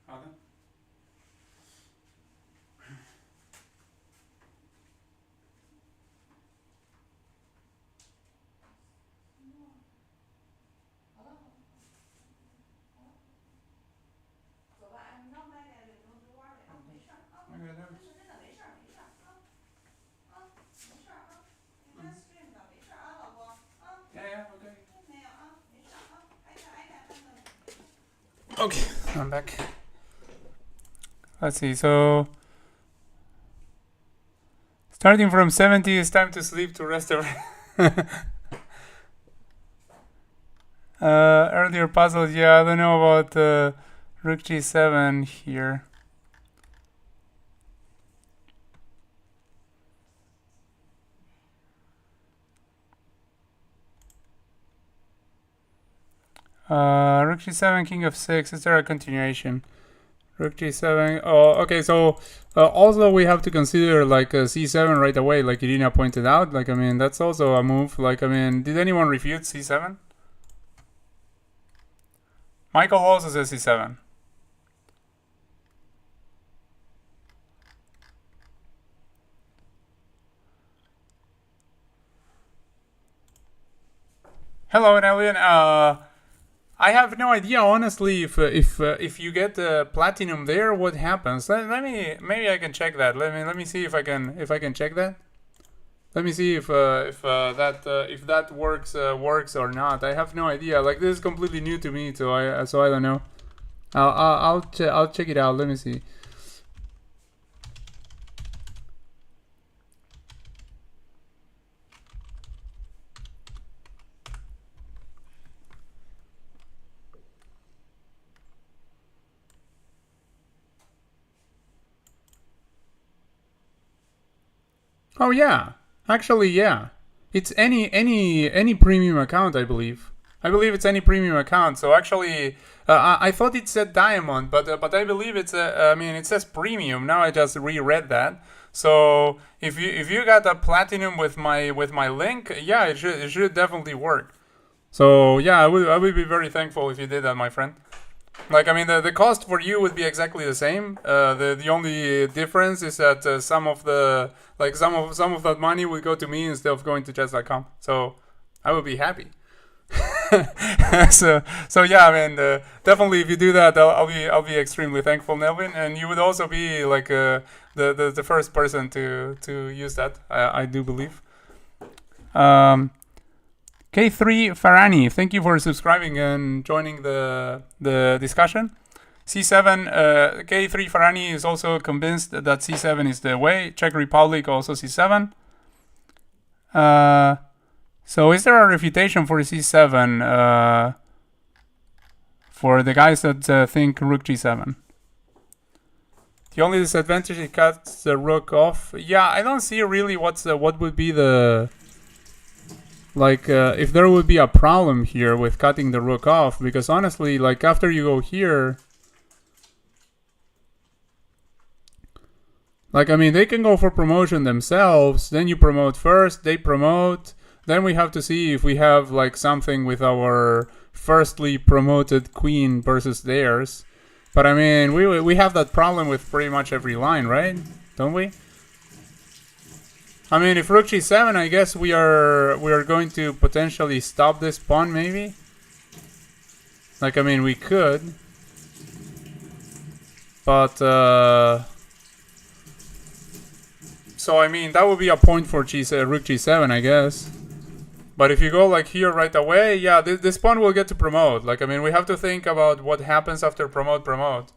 好的。Okay, I'm back. Let's see, so starting from 70, it's time to sleep to rest over. Earlier puzzles, yeah, I don't know about Rook G7 here. Rook G7, King of 6, is there a continuation? Rook G7, oh, okay, so also we have to consider like C7 right away, like Irina pointed out, like, I mean, that's also a move, like, I mean, did anyone refute C7? Michael also says C7. Hello, Elian. I have no idea, honestly, if you get platinum there, what happens? Let me, maybe I can check that. Let me see if I can check that. Let me see if that works or not. I have no idea. Like, this is completely new to me, so I don't know. I'll check it out. Let me see. Oh yeah, actually yeah, it's any premium account, I believe. I believe it's any premium account. So actually, I thought it said diamond, but I believe it's I mean, it says premium. Now I just reread that. So if you got a platinum with my link, yeah, it should definitely work. So yeah, I would be very thankful if you did that, my friend. Like, I mean, the cost for you would be exactly the same. The only difference is that some of the some of that money would go to me instead of going to chess.com. So I would be happy. so yeah, I mean, definitely if you do that, I'll be extremely thankful, Nelvin, and you would also be like the first person to use that. I do believe. K3 Farani, thank you for subscribing and joining the discussion. C7, K3 Farani is also convinced that C7 is the way. Czech Republic also C7. So is there a refutation for C7 for the guys that think Rook G7? The only disadvantage, it cuts the Rook off. Yeah, I don't see really what would be the... Like, if there would be a problem here with cutting the Rook off, because honestly, like, after you go here... Like, I mean, they can go for promotion themselves, then you promote first, they promote, then we have to see if we have, like, something with our firstly promoted queen versus theirs. But, I mean, we have that problem with pretty much every line, right? Don't we? I mean, if Rook G7, I guess we are going to potentially stop this pawn, maybe? Like, I mean, we could. But, so, I mean, that would be a point for Rook G7, I guess. But if you go, like, here right away, yeah, this pawn will get to promote. Like, I mean, we have to think about what happens after promote.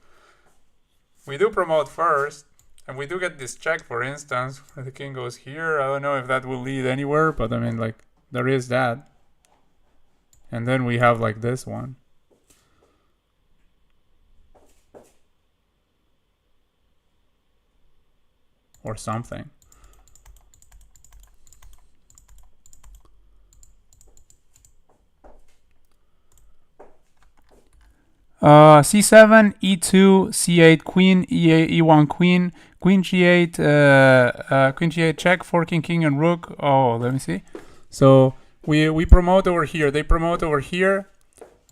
We do promote first. And we do get this check, for instance, where the king goes here. I don't know if that will lead anywhere, but I mean, like, there is that. And then we have, like, this one. Or something. C7, E2, C8, queen, E1, queen, queen G8, queen G8 check, forking king and rook. Oh, let me see. So we promote over here. They promote over here.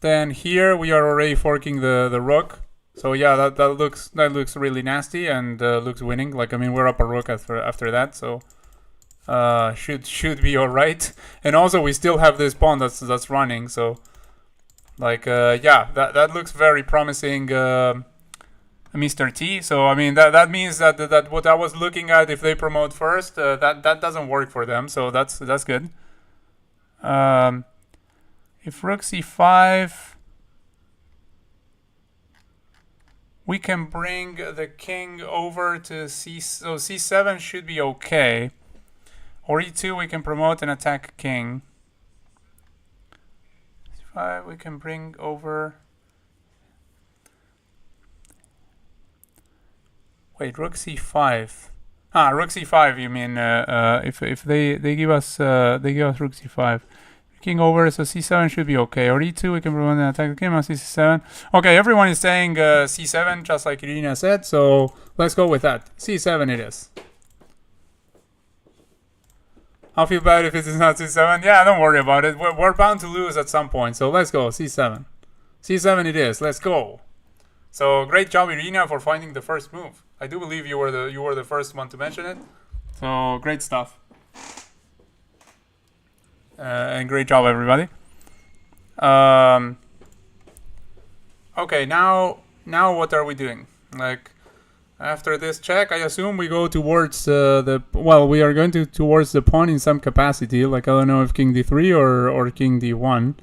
Then here we are already forking the rook. So yeah, that looks really nasty and looks winning. Like, I mean, we're up a rook after that. So should be all right. And also we still have this pawn that's running. So. Like, yeah, that looks very promising, Mr. T. So, I mean, that means that what I was looking at, if they promote first, that doesn't work for them. So that's good. If Rook C5, we can bring the king over to C. So C7 should be okay. Or E2, we can promote and attack king. We can bring over. Wait, Rook C5. Rook C5. You mean if they give us Rook C5, king over, so C7 should be okay. Or E2, we can promote and attack the king on C7. Okay, everyone is saying C7, just like Irina said. So let's go with that. C7 it is. I'll feel bad if it is not C7. Yeah, don't worry about it. We're bound to lose at some point. So let's go. C7. C7 it is. Let's go. So great job, Irina, for finding the first move. I do believe you were the first one to mention it. So great stuff. And great job, everybody. Okay, now what are we doing? Like, after this check, I assume we go towards we are going towards the pawn in some capacity. Like, I don't know if king d3 or king d1.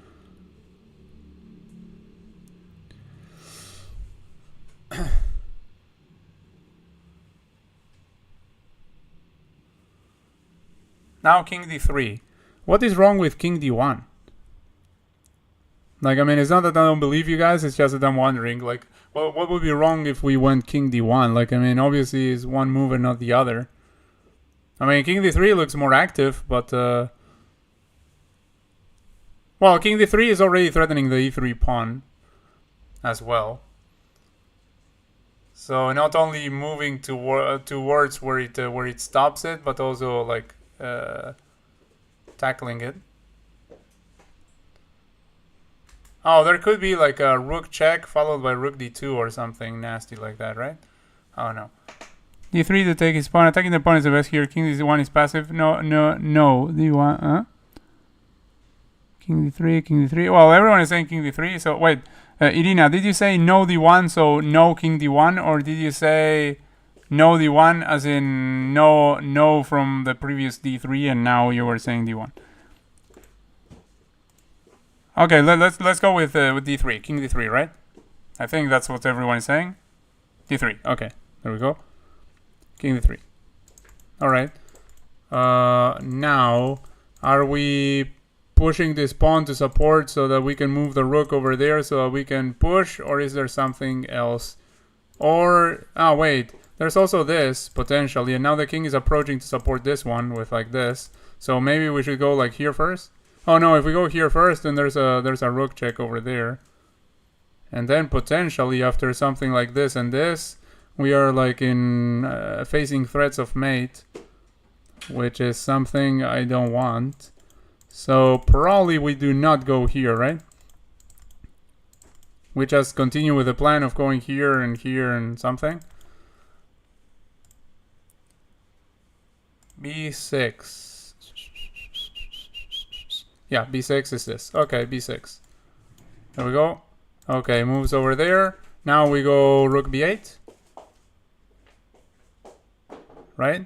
Now king d3. What is wrong with king d1? Like, I mean, it's not that I don't believe you guys, it's just that I'm wondering, like, what would be wrong if we went king d1? Like, I mean, obviously it's one move and not the other. I mean, king d3 looks more active, but, well, Well, king d3 is already threatening the e3 pawn as well. So not only moving towards where it stops it, but also like tackling it. Oh, there could be like a rook check followed by rook d2 or something nasty like that, right? Oh no. D3 to take his pawn. Attacking the pawn is the best here. King d1 is passive. No. D1, huh? King d3, king d3. Well, everyone is saying king d3. So wait, Irina, did you say no d1, so no king d1, or did you say no d1 as in no from the previous d3, and now you were saying d1? Okay, let's go with d3, king d3, right? I think that's what everyone is saying. D3. Okay, there we go. King d3. All right. Now, are we pushing this pawn to support so that we can move the rook over there so that we can push, or is there something else? Or, wait, there's also this, potentially, and now the king is approaching to support this one with like this. So maybe we should go like here first? Oh no, if we go here first, then there's a rook check over there. And then potentially after something like this and this, we are like in facing threats of mate, which is something I don't want. So probably we do not go here, right? We just continue with the plan of going here and something. B6. Yeah, B6 is this. Okay, B6. There we go. Okay, moves over there. Now we go rook B8. Right?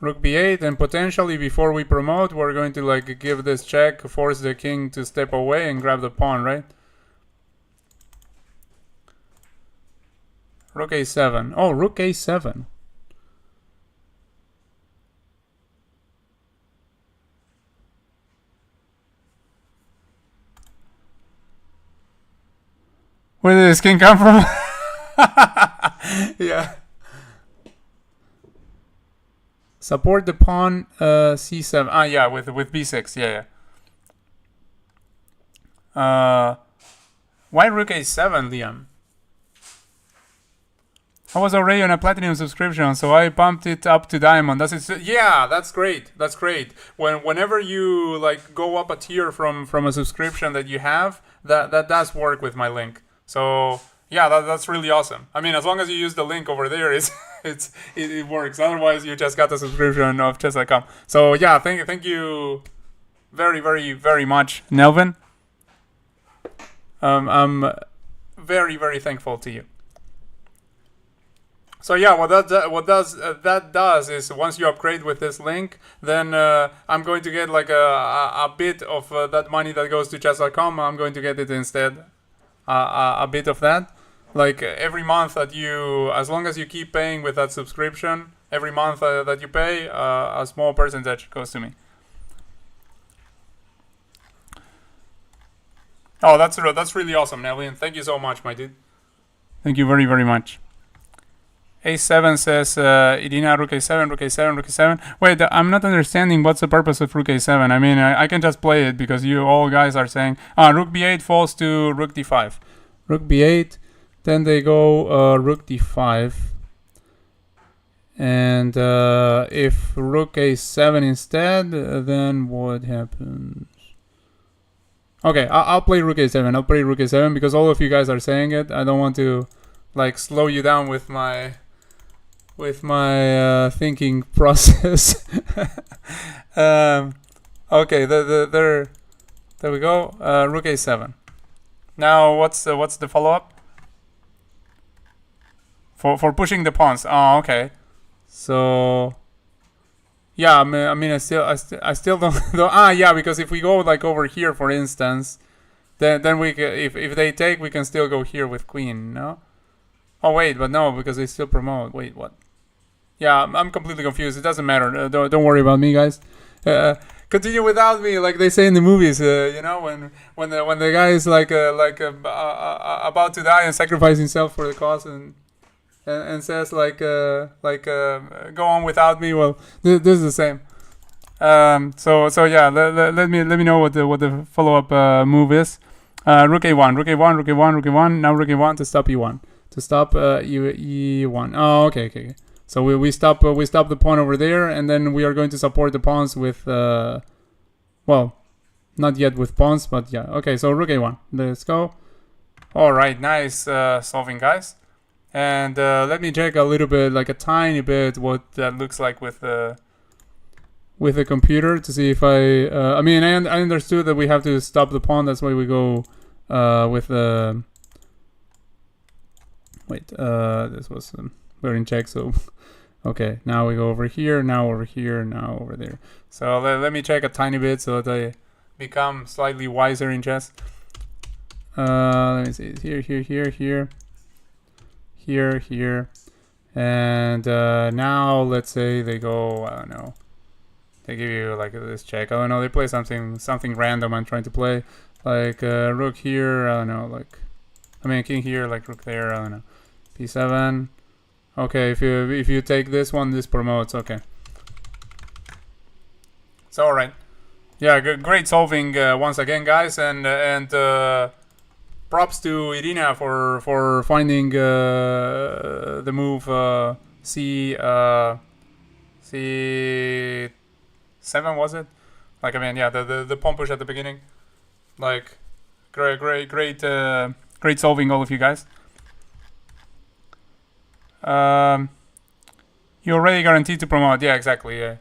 Rook b8, and potentially before we promote, we're going to like give this check, force the king to step away and grab the pawn, right? Rook a7. Oh, rook a7. Where did this king come from? Yeah. Support the pawn c7. Ah, yeah, with b6. Yeah. Why rook a7, Liam? I was already on a platinum subscription, so I bumped it up to diamond. That's it. Yeah, that's great. That's great. Whenever you like go up a tier from a subscription that you have, that does work with my link. So yeah, that's really awesome. I mean, as long as you use the link over there, it works. Otherwise, you just got the subscription of chess.com. So yeah, thank you very, very, very much, Nelvin. I'm very, very thankful to you. So yeah, what that does is once you upgrade with this link, then I'm going to get like a bit of that money that goes to chess.com. I'm going to get it instead, a bit of that. Like every month that you, as long as you keep paying with that subscription, every month that you pay, a small percentage goes to me. Oh, that's really awesome, Nellian. Thank you so much, my dude. Thank you very, very much. A7 says, Irina, rook a7, rook a7, rook a7. Wait, I'm not understanding what's the purpose of rook a7. I mean, I can just play it because you all guys are saying, rook b8 falls to rook d5. Rook b8, then they go rook d5. And if rook a7 instead, then what happens? Okay, I'll play rook a7. I'll play rook a7 because all of you guys are saying it. I don't want to like slow you down with my thinking process. Okay, there we go. Rook a7. Now what's the follow up? For pushing the pawns. Oh, okay. So yeah, I mean, I still don't. Yeah, because if we go like over here, for instance, then we can, if they take, we can still go here with queen. No. Oh wait, but no, because they still promote. Wait, what? Yeah, I'm completely confused. It doesn't matter. Don't worry about me, guys. Continue without me, like they say in the movies. You know, when the guy is like about to die and sacrifice himself for the cause, and says like go on without me. Well, this is the same. So yeah, let me know what the follow up move is. Rook a1, rook a1, rook a1, rook a1. Now rook a1 to stop e1, to stop e1. Oh, okay. So we stop the pawn over there, and then we are going to support the pawns with well, not yet with pawns, but yeah. Okay, so rook a1. Let's go. All right, nice solving, guys. And let me check a little bit, like a tiny bit, what that looks like with the computer to see if I mean, I understood that we have to stop the pawn. That's why we go with the this was we're in check, so okay, now we go over here, now over here, now over there. So let me check a tiny bit so that I become slightly wiser in chess. Let me see, here, and now let's say they go, I don't know, they give you like this check, I don't know, they play something random I'm trying to play, like rook here, I don't know, like, I mean king here, like rook there, I don't know, p7. Okay, if you take this one, this promotes. Okay, so all right, yeah, great solving once again, guys, and props to Irina for finding the move C7, was it? Like, I mean, yeah, the pawn push at the beginning. Like, great solving, all of you guys. You already guaranteed to promote. Yeah, exactly. Yeah.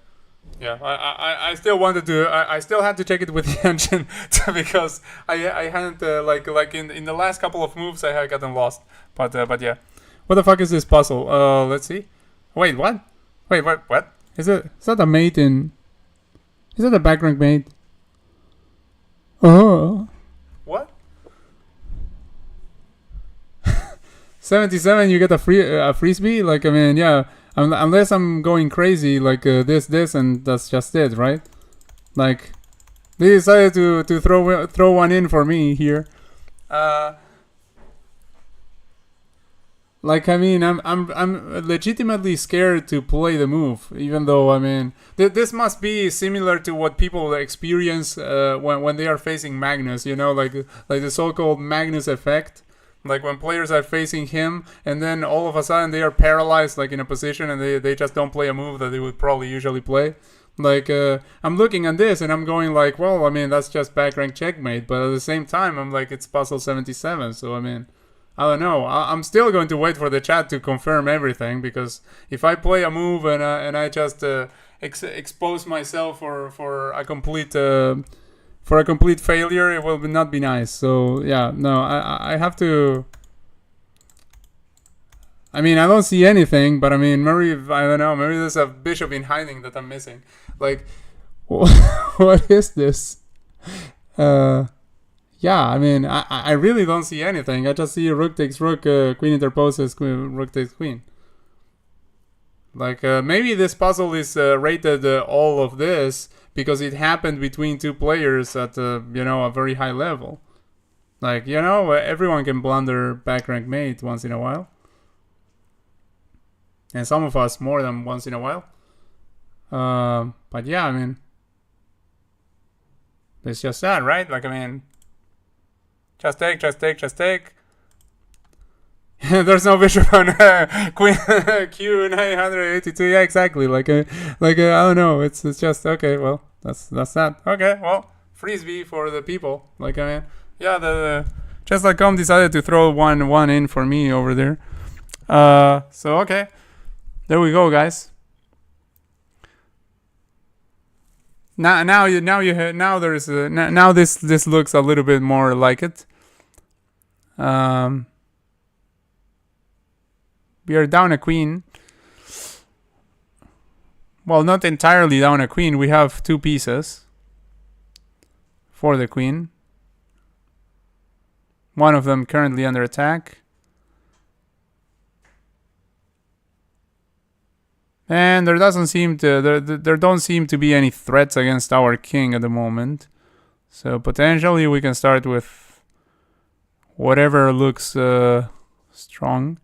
I still wanted to. I still had to check it with the engine because I hadn't like in the last couple of moves I had gotten lost. But yeah. What the fuck is this puzzle? Let's see. Wait, what? Wait, what? Is that a mate in? Is that a back rank mate? Oh. What? 77, you get a frisbee? Like, I mean, yeah, unless I'm going crazy, like this, and that's just it, right? Like, they decided to throw one in for me here. Like, I mean, I'm legitimately scared to play the move, even though, I mean, this must be similar to what people experience when they are facing Magnus, you know, like the so-called Magnus effect. Like when players are facing him, and then all of a sudden they are paralyzed, like in a position, and they just don't play a move that they would probably usually play. Like I'm looking at this, and I'm going like, well, I mean, that's just back rank checkmate. But at the same time, I'm like, it's puzzle 77. So I mean, I don't know. I'm still going to wait for the chat to confirm everything, because if I play a move and I just expose myself for a complete failure, it will not be nice. So yeah, no, I have to. I mean, I don't see anything, but I mean, maybe, I don't know, maybe there's a bishop in hiding that I'm missing. Like, what is this? Yeah, I mean, I really don't see anything. I just see rook takes rook, queen interposes, rook takes queen. Like, maybe this puzzle is rated all of this because it happened between two players at a very high level. Like, everyone can blunder back rank mate once in a while, and some of us more than once in a while. But yeah, I mean, it's just that, right? Like, I mean, just take. There's no bishop on queen Q982. Yeah, exactly. Like I don't know. It's just okay. Well, that's that. Okay. Well, frisbee for the people. Like, I mean, yeah. The Chess.com decided to throw one in for me over there. So okay, there we go, guys. Now this looks a little bit more like it. We are down a queen. Well, not entirely down a queen. We have two pieces for the queen. One of them currently under attack. And there don't seem to be any threats against our king at the moment. So potentially we can start with whatever looks strong.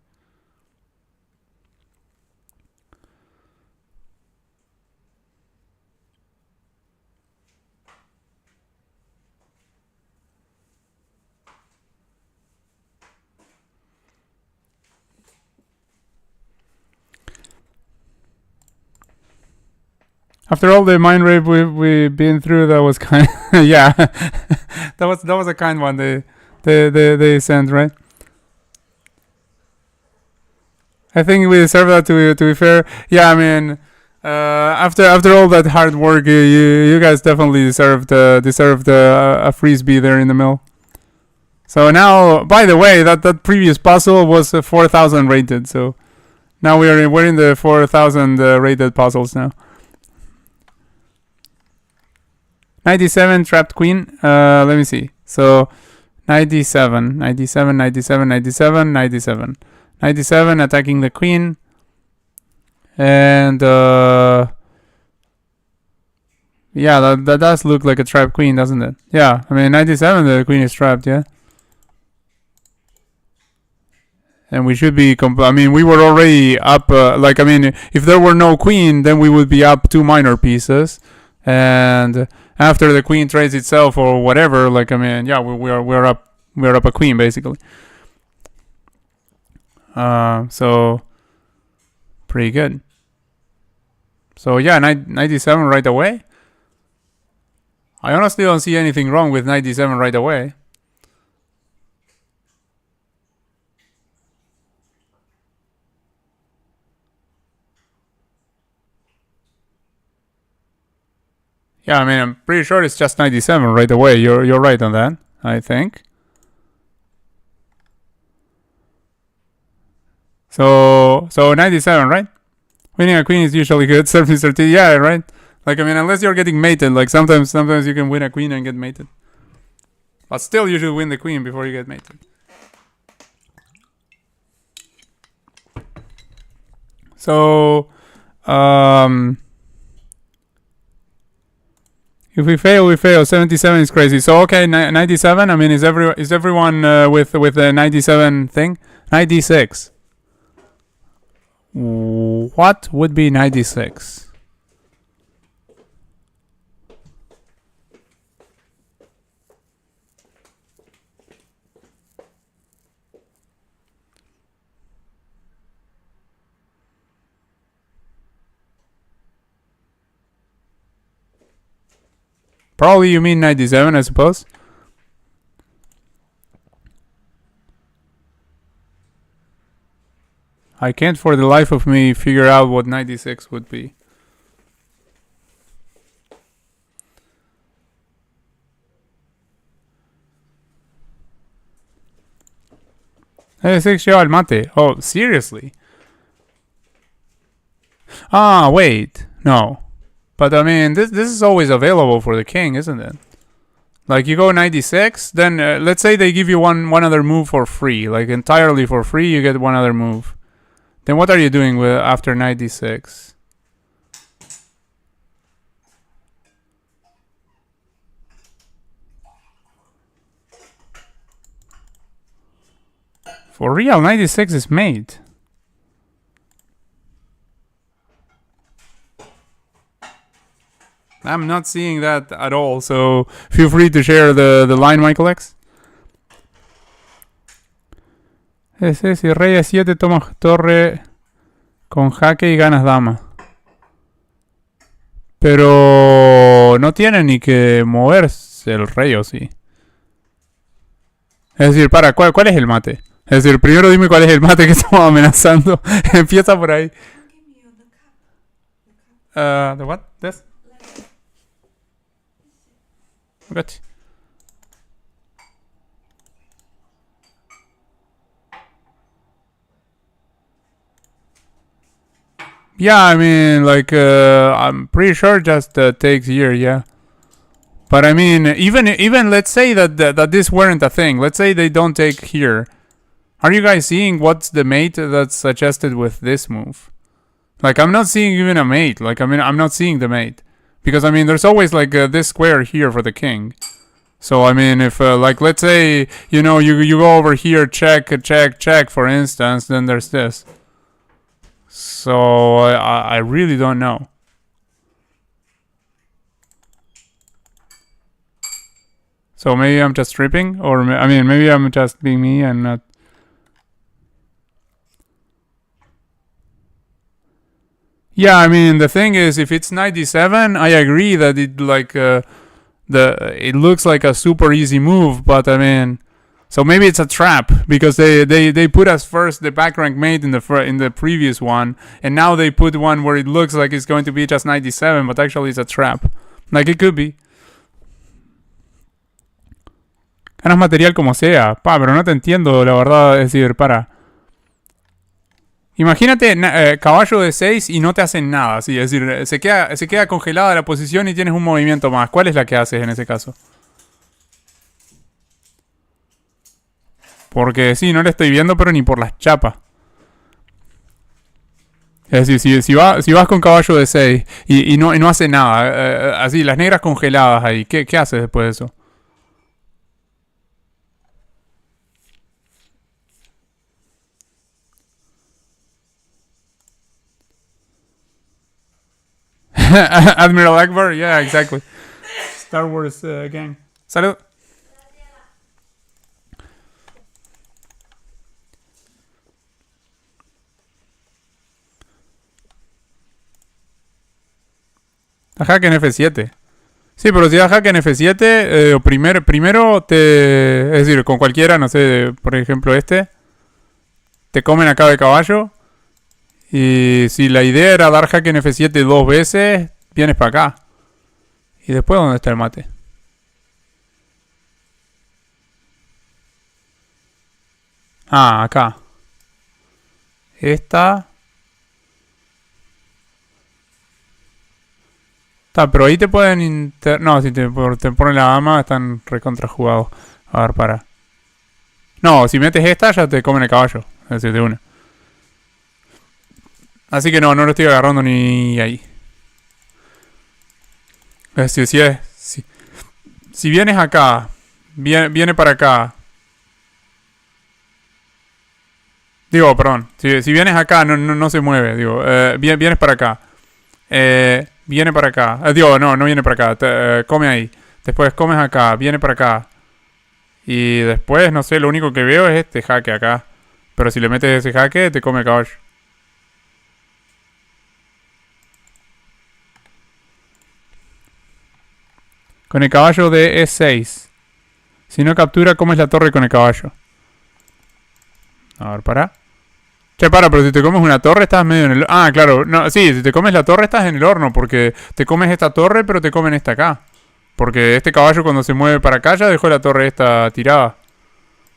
After all the mind rape we've been through, that was kind of, yeah, that was a kind one they sent, right? I think we deserve that, to be fair. Yeah, I mean, after all that hard work, you guys definitely deserved a frisbee there in the middle. So now, by the way, that previous puzzle was 4,000 rated. So now we're in the 4,000 rated puzzles now. 97 trapped queen. Let me see. So 97 attacking the queen. And yeah, that does look like a trapped queen, doesn't it? Yeah, I mean 97, the queen is trapped, yeah. And we should be, I mean, we were already up, like, I mean, if there were no queen, then we would be up 2 minor pieces. And after the queen trades itself or whatever, like, I mean, yeah, we're up a queen, basically. So pretty good. So yeah, 97 right away. I honestly don't see anything wrong with 97 right away. Yeah, I mean, I'm pretty sure it's just 97 right away. You're right on that, I think. So 97, right? Winning a queen is usually good. Service 13, yeah, right? Like, I mean, unless you're getting mated, like sometimes you can win a queen and get mated. But still, you should win the queen before you get mated. So, if we fail, we fail. 77 is crazy. So okay, 97. I mean, is everyone with the 97 thing? 96. What would be 96? Probably you mean 97, I suppose. I can't for the life of me figure out what 96 would be. Hey, 6 al mate. Oh, seriously? Ah, wait. No. But I mean, this is always available for the king, isn't it? Like, you go 96, then let's say they give you one other move for free. Like, entirely for free, you get one other move. Then what are you doing with after 96? For real, 96 is mate. I'm not seeing that at all, so feel free to share the line, Michael X. Ese, si rey a7 toma torre con jaque y ganas dama. Pero no tiene ni que moverse el rey, ¿o sí? Es decir, ¿cuál es el mate? Es decir, primero dime cuál es el mate que estamos amenazando. Empieza por ahí. The what? This? Gotcha. Yeah, I mean, like, I'm pretty sure just takes here, yeah. But I mean, even let's say that this weren't a thing. Let's say they don't take here. Are you guys seeing what's the mate that's suggested with this move? Like, I'm not seeing even a mate. Like, I mean, I'm not seeing the mate. Because, I mean, there's always, like, this square here for the king. So, I mean, if, like, let's say, you know, you go over here, check, for instance, then there's this. So, I really don't know. So, maybe I'm just tripping, or, I mean, maybe I'm just being me and not... Yeah, I mean the thing is, if it's knight d7, I agree that it it looks like a super easy move, but I mean, so maybe it's a trap because they put us first the back rank mate in the previous one, and now they put one where it looks like it's going to be just knight d7, but actually it's a trap. Like it could be. Ganas material como sea, pero no te entiendo, la verdad, es decir, para. Imagínate caballo de 6 y no te hacen nada, ¿sí? Es decir, se queda congelada la posición y tienes un movimiento más. ¿Cuál es la que haces en ese caso? Porque sí, no le estoy viendo, pero ni por las chapas. Es decir, si vas con caballo de 6 y no hace nada, así, las negras congeladas ahí, ¿qué haces después de eso? Admiral Akbar, yeah, exactly. Star Wars gang. Salud. A jaque en F7. Sí, pero si da jaque en F7, primero te... Es decir, con cualquiera, no sé, por ejemplo este, te comen acá de caballo. Y si la idea era dar jaque en F7 dos veces, vienes para acá. ¿Y después dónde está el mate? Ah, acá. Esta. Está, pero ahí te pueden no, si te ponen la dama, están recontrajugados. A ver, para. No, si metes esta, ya te comen el caballo. Es decir, de una. Así que no lo estoy agarrando ni ahí. Es decir, si vienes acá, viene para acá. Digo, perdón. Si vienes acá, no se mueve. Digo, vienes para acá. Viene para acá. Digo, no viene para acá. Come ahí. Después comes acá. Viene para acá. Y después, no sé, lo único que veo es este jaque acá. Pero si le metes ese jaque, te come el caballo. Con el caballo de E6. Si no captura, comes la torre con el caballo. A ver, para. Che, pero si te comes una torre estás medio en el... Ah, claro. No, sí, si te comes la torre estás en el horno. Porque te comes esta torre, pero te comen esta acá. Porque este caballo cuando se mueve para acá ya dejó la torre esta tirada.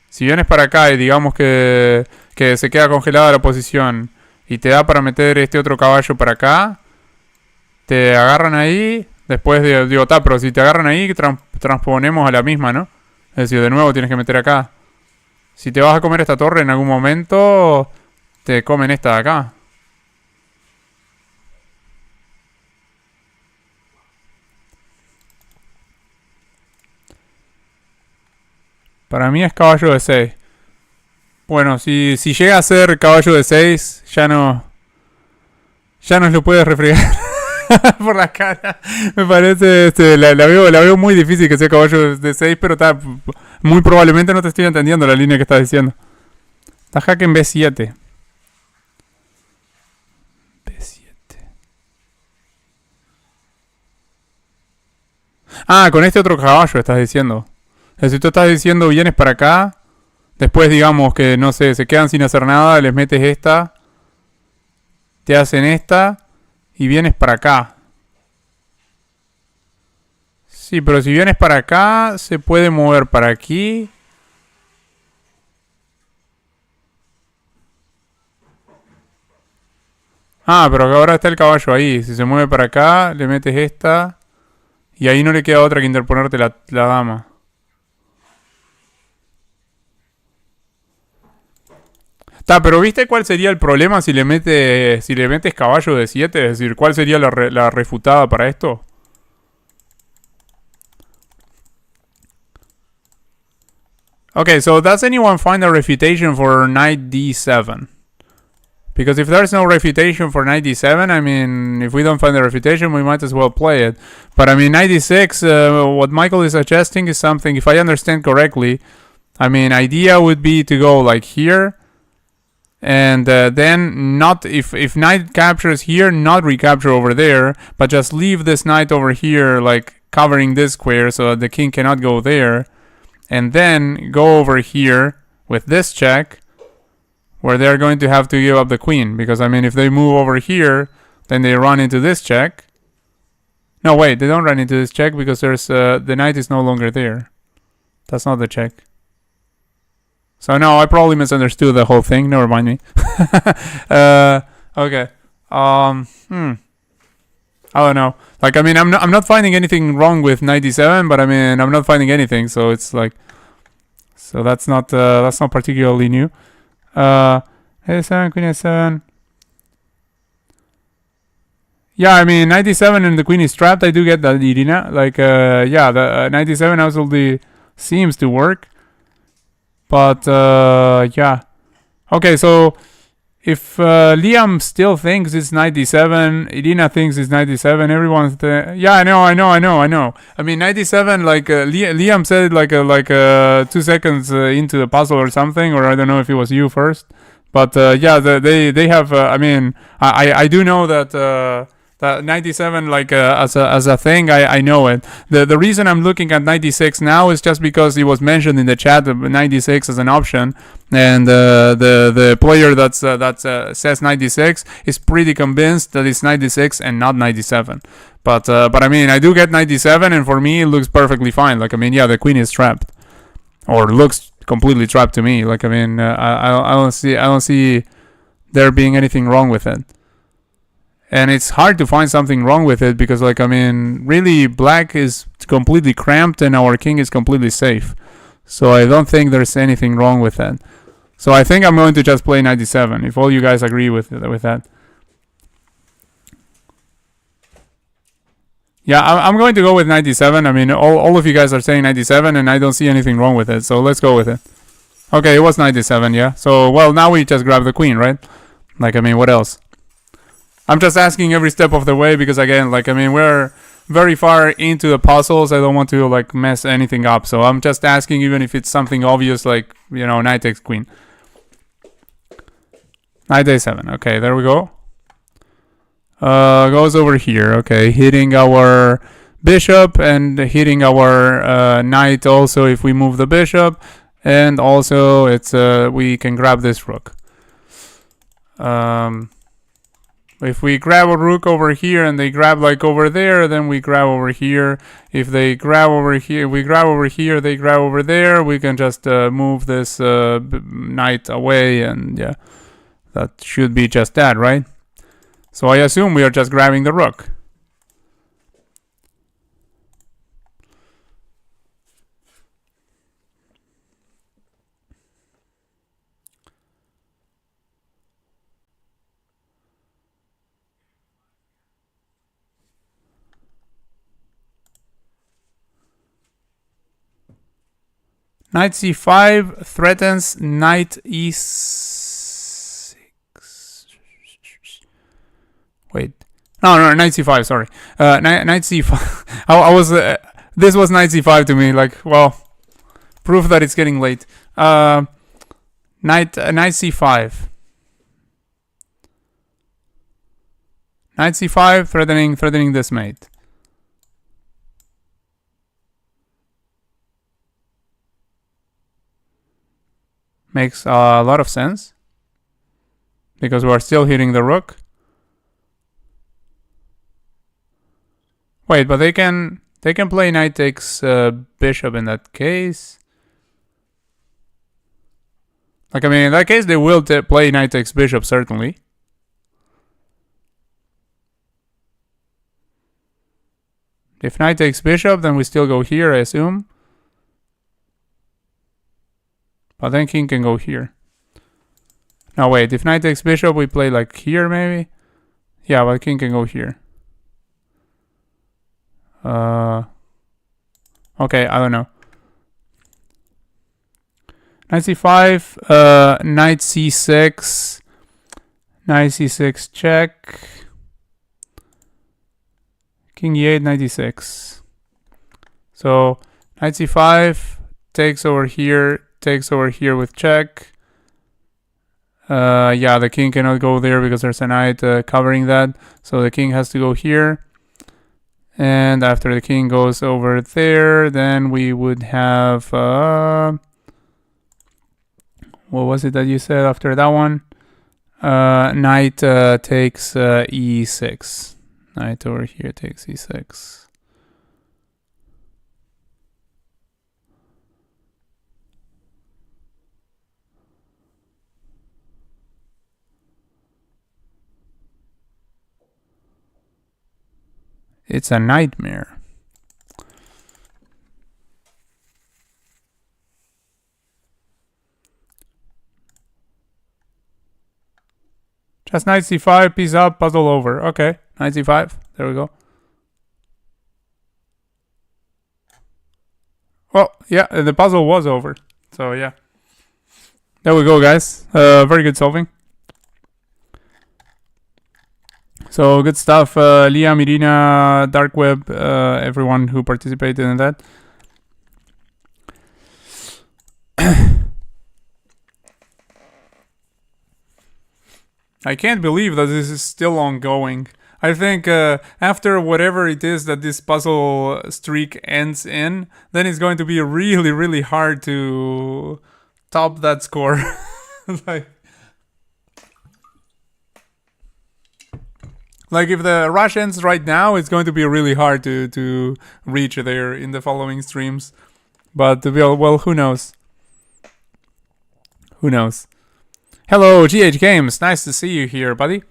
Si vienes para acá y digamos que se queda congelada la posición y te da para meter este otro caballo para acá, te agarran ahí... Después digo, pero si te agarran ahí, transponemos a la misma, ¿no? Es decir, de nuevo tienes que meter acá. Si te vas a comer esta torre en algún momento, te comen esta de acá. Para mí es caballo de 6. Bueno, si llega a ser caballo de 6, ya no lo puedes refregar. Por la cara. Me parece, la veo muy difícil que sea caballo de 6, pero está muy probablemente no te estoy entendiendo la línea que estás diciendo. Está jaque en B7. B7. Ah, con este otro caballo estás diciendo. Es decir, tú estás diciendo vienes para acá. Después digamos que, no sé, se quedan sin hacer nada, les metes esta. Te hacen esta. Y vienes para acá. Sí, pero si vienes para acá, se puede mover para aquí. Ah, pero ahora está el caballo ahí. Si se mueve para acá, le metes esta. Y ahí no le queda otra que interponerte la dama. Está, pero ¿viste cuál sería el problema si le metes caballo de 7? Es decir, ¿cuál sería la refutada para esto? Okay, so does anyone find a refutation for knight d7? Because if there's no refutation for knight d7, I mean, if we don't find a refutation, we might as well play it. But I mean, knight d6, what Michael is suggesting is something, if I understand correctly, I mean, idea would be to go like here. and then not if knight captures here, not recapture over there, but just leave this knight over here, like covering this square so that the king cannot go there, and then go over here with this check, where they're going to have to give up the queen, because I mean if they move over here, then they run into this check. No, wait, they don't run into this check because there's the knight is no longer there. That's not the check. So no, I probably misunderstood the whole thing. Never mind me. Okay. I don't know. Like, I mean, I'm not finding anything wrong with 97, but I mean, I'm not finding anything. So it's like, so that's not particularly new. A7, queen a7. Yeah, I mean, 97 and the queen is trapped. I do get that, Irina. Like, yeah, the 97 absolutely seems to work. But, yeah. Okay, so if Liam still thinks it's 97, Irina thinks it's 97, everyone's... yeah, I know. I mean, 97, like, Liam said it like 2 seconds into the puzzle or something, or I don't know if it was you first. But, yeah, they have... I mean, I do know that... that 97, like as a thing, I know it. The reason I'm looking at 96 now is just because it was mentioned in the chat 96 as an option, and the player that says 96 is pretty convinced that it's 96 and not 97. But I mean, I do get 97, and for me it looks perfectly fine. Like, I mean, yeah, the queen is trapped, or looks completely trapped to me. Like, I mean, I don't see there being anything wrong with it. And it's hard to find something wrong with it because, like, I mean, really, black is completely cramped and our king is completely safe. So I don't think there's anything wrong with that. So I think I'm going to just play 97, if all you guys agree with that. Yeah, I'm going to go with 97. I mean, all of you guys are saying 97, and I don't see anything wrong with it. So let's go with it. Okay, it was 97, yeah. So, well, now we just grab the queen, right? Like, I mean, what else? I'm just asking every step of the way because, again, like, I mean, we're very far into the puzzles. I don't want to, like, mess anything up. So I'm just asking, even if it's something obvious, like, you know, knight takes queen. Knight a7. Okay, there we go. Goes over here. Okay, hitting our bishop and hitting our knight also if we move the bishop. And also, it's we can grab this rook. If we grab a rook over here and they grab like over there, then we grab over here. If they grab over here, we grab over here, they grab over there. We can just move this knight away, and yeah, that should be just that, right? So I assume we are just grabbing the rook. Knight c5 threatens knight e6. Wait. No, knight c5, sorry. Knight c5. I was... this was knight c5 to me. Like, well, proof that it's getting late. Knight c5. Knight c5 threatening this mate. Makes a lot of sense because we're still hitting the rook. Wait, but they can play knight takes bishop in that case. Like, I mean, in that case they will play knight takes bishop certainly. If knight takes bishop, then we still go here, I assume. But then king can go here. Now wait, if knight takes bishop, we play like here maybe? Yeah, but king can go here. Okay, I don't know. Knight c5, knight c6, knight c6 check. King e8, knight e6. So knight c5 takes over here with check. Yeah, the king cannot go there because there's a knight covering that. So the king has to go here. And after the king goes over there, then we would have... what was it that you said after that one? Knight takes e6. Knight over here takes e6. It's a nightmare. Just knight c5, piece up, puzzle over. Okay, knight c5. There we go. Well, yeah, the puzzle was over. So, yeah. There we go, guys. Very good solving. So, good stuff. Liam, Irina, Dark Web, everyone who participated in that. I can't believe that this is still ongoing. I think after whatever it is that this puzzle streak ends in, then it's going to be really, really hard to top that score. Like if the rush ends right now, it's going to be really hard to reach there in the following streams. But well, who knows? Who knows? Hello, GH Games. Nice to see you here, buddy.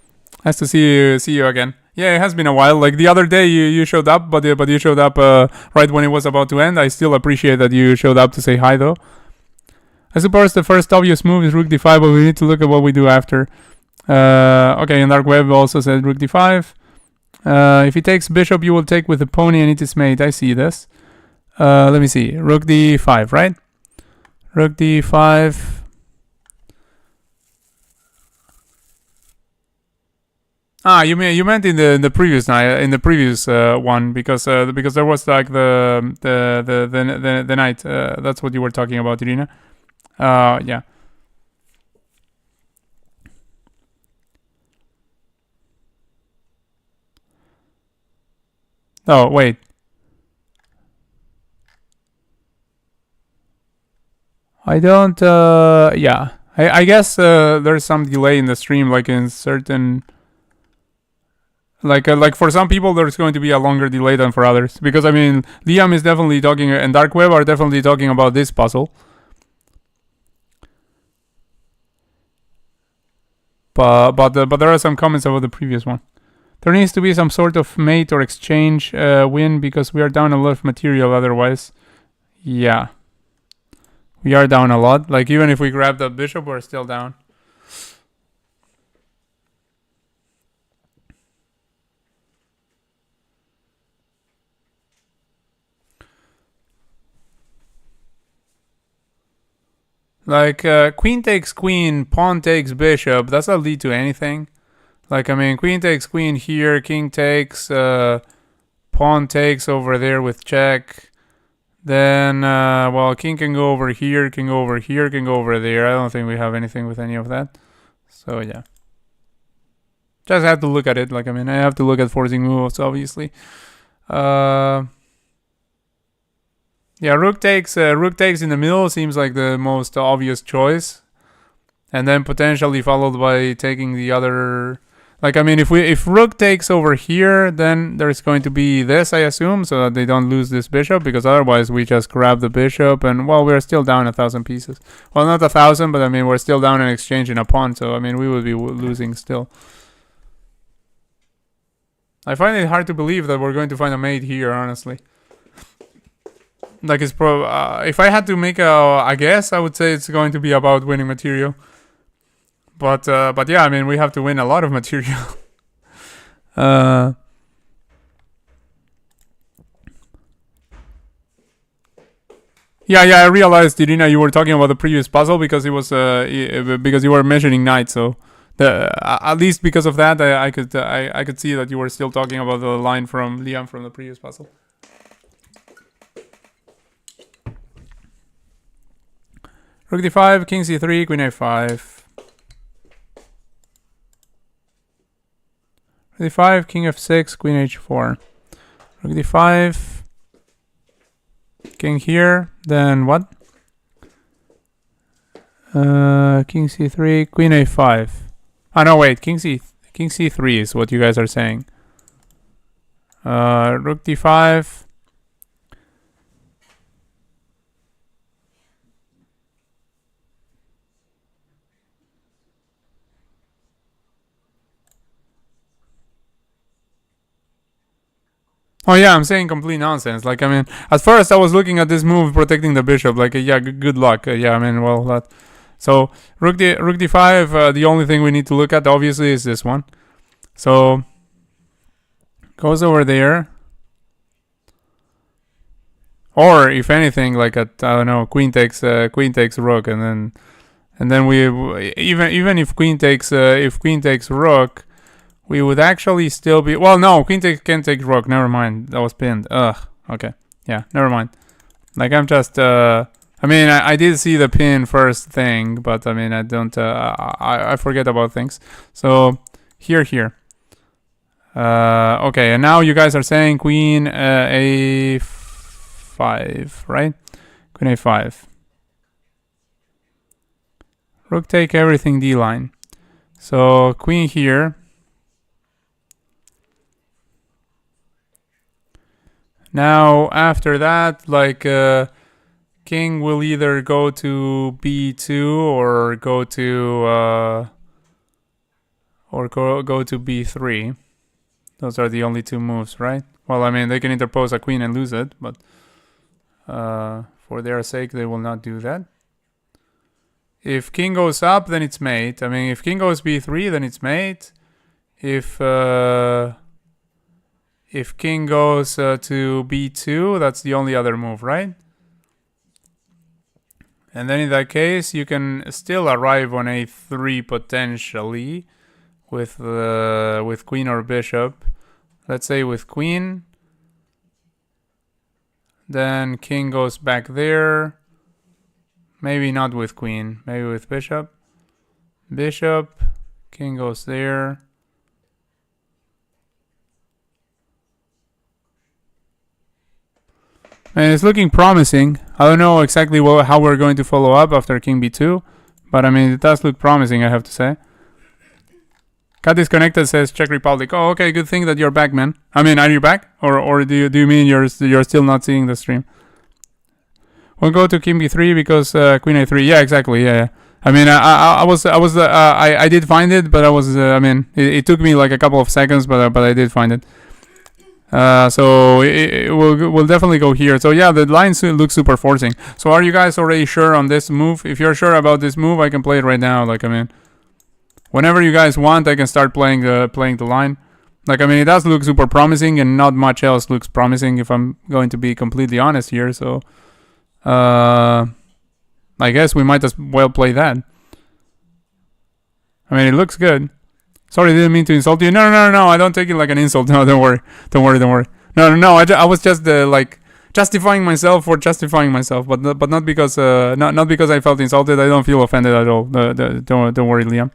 Nice to see you again. Yeah, it has been a while. Like the other day, you showed up, but you showed up right when it was about to end. I still appreciate that you showed up to say hi, though. I suppose the first obvious move is rook d5, but we need to look at what we do after. Okay, and Dark Web also said rook d5. If he takes bishop, you will take with the pony and it is mate. I see this. Let me see. Rook d5, right? Rook d5. Ah, you meant in the previous one because there was like the knight. That's what you were talking about, Irina. Yeah. Oh wait. I don't. Yeah. I guess there's some delay in the stream, like in certain. Like for some people, there's going to be a longer delay than for others. Because, I mean, Liam is definitely talking, and Dark Web are definitely talking about this puzzle. But there are some comments about the previous one. There needs to be some sort of mate or exchange win, because we are down a lot of material otherwise. Yeah. We are down a lot. Like, even if we grab the bishop, we're still down. Like, queen takes queen, pawn takes bishop. Does that lead to anything? Like, I mean, queen takes queen here, king takes, pawn takes over there with check. Then, well, king can go over here, can go over here, can go over there. I don't think we have anything with any of that. So, yeah. Just have to look at it. Like, I mean, I have to look at forcing moves, obviously. Yeah, rook takes in the middle seems like the most obvious choice, and then potentially followed by taking the other. Like, I mean, if rook takes over here, then there's going to be this, I assume, so that they don't lose this bishop, because otherwise we just grab the bishop, and well, we're still down 1,000 pieces. Well, not 1,000, but I mean, we're still down in exchange in a pawn, so I mean, we would be losing still. I find it hard to believe that we're going to find a mate here, honestly. Like, it's if I had to make a guess, I would say it's going to be about winning material. But yeah, I mean, we have to win a lot of material. Yeah, I realized, Irina, you were talking about the previous puzzle because it was because you were mentioning knight. So at least because of that, I could see that you were still talking about the line from Liam from the previous puzzle. Rook d5, king c3, queen a5. d5, king f6, queen h4. Rook d5, king here, then what? King c3, queen a5. Oh no, wait, king c3 is what you guys are saying. Rook d5. Oh yeah, I'm saying complete nonsense. Like, I mean, at first I was looking at this move protecting the bishop. Like, yeah, good luck. Yeah, I mean, well, that. So rook d5. The only thing we need to look at, obviously, is this one. So goes over there. Or if anything, like I don't know, queen takes rook, and then we even if queen takes rook. We would actually still be... Well, no, queen can't take rook. Never mind. That was pinned. Ugh. Okay. Yeah, never mind. Like, I'm just... I mean, I did see the pin first thing, but, I mean, I don't... I forget about things. So, here. Okay, and now you guys are saying queen a5, right? Queen a5. Rook take everything d-line. So, queen here... Now, after that, like, king will either go to b2 or go to b3. Those are the only two moves, right? Well, I mean, they can interpose a queen and lose it, but for their sake, they will not do that. If king goes up, then it's mate. I mean, if king goes b3, then it's mate. If king goes to b2, that's the only other move, right? And then in that case, you can still arrive on a3 potentially with queen or bishop. Let's say with queen. Then king goes back there. Maybe not with queen. Maybe with bishop. Bishop. King goes there. And it's looking promising. I don't know exactly how we're going to follow up after king b2. But I mean, it does look promising, I have to say. Cat Disconnected says Czech Republic. Oh, okay, good thing that you're back, man. I mean, are you back? Or do you mean you're still not seeing the stream? We'll go to king b3 because queen a3. Yeah, exactly. Yeah. I mean, I did find it, but I mean, it took me like a couple of seconds, but I did find it. So we'll definitely go here. So yeah, the lines look super forcing. So are you guys already sure on this move? If you're sure about this move, I can play it right now. Like, I mean, whenever you guys want, I can start playing the line. Like, I mean, it does look super promising, and not much else looks promising if I'm going to be completely honest here. So, I guess we might as well play that. I mean, it looks good. Sorry, didn't mean to insult you. No. I don't take it like an insult. No, don't worry. No. I was just like justifying myself for justifying myself, but not because not because I felt insulted. I don't feel offended at all. Don't worry, Liam.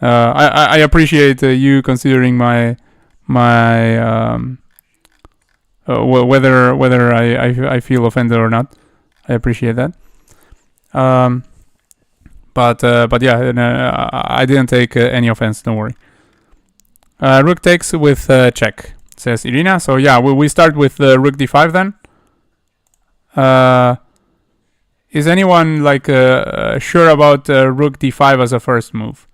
I appreciate you considering my whether I feel offended or not. I appreciate that. But yeah, I didn't take any offense. Don't worry. Rook takes with check, says Irina. So yeah, we start with rook d5 then. Is anyone like sure about rook d5 as a first move?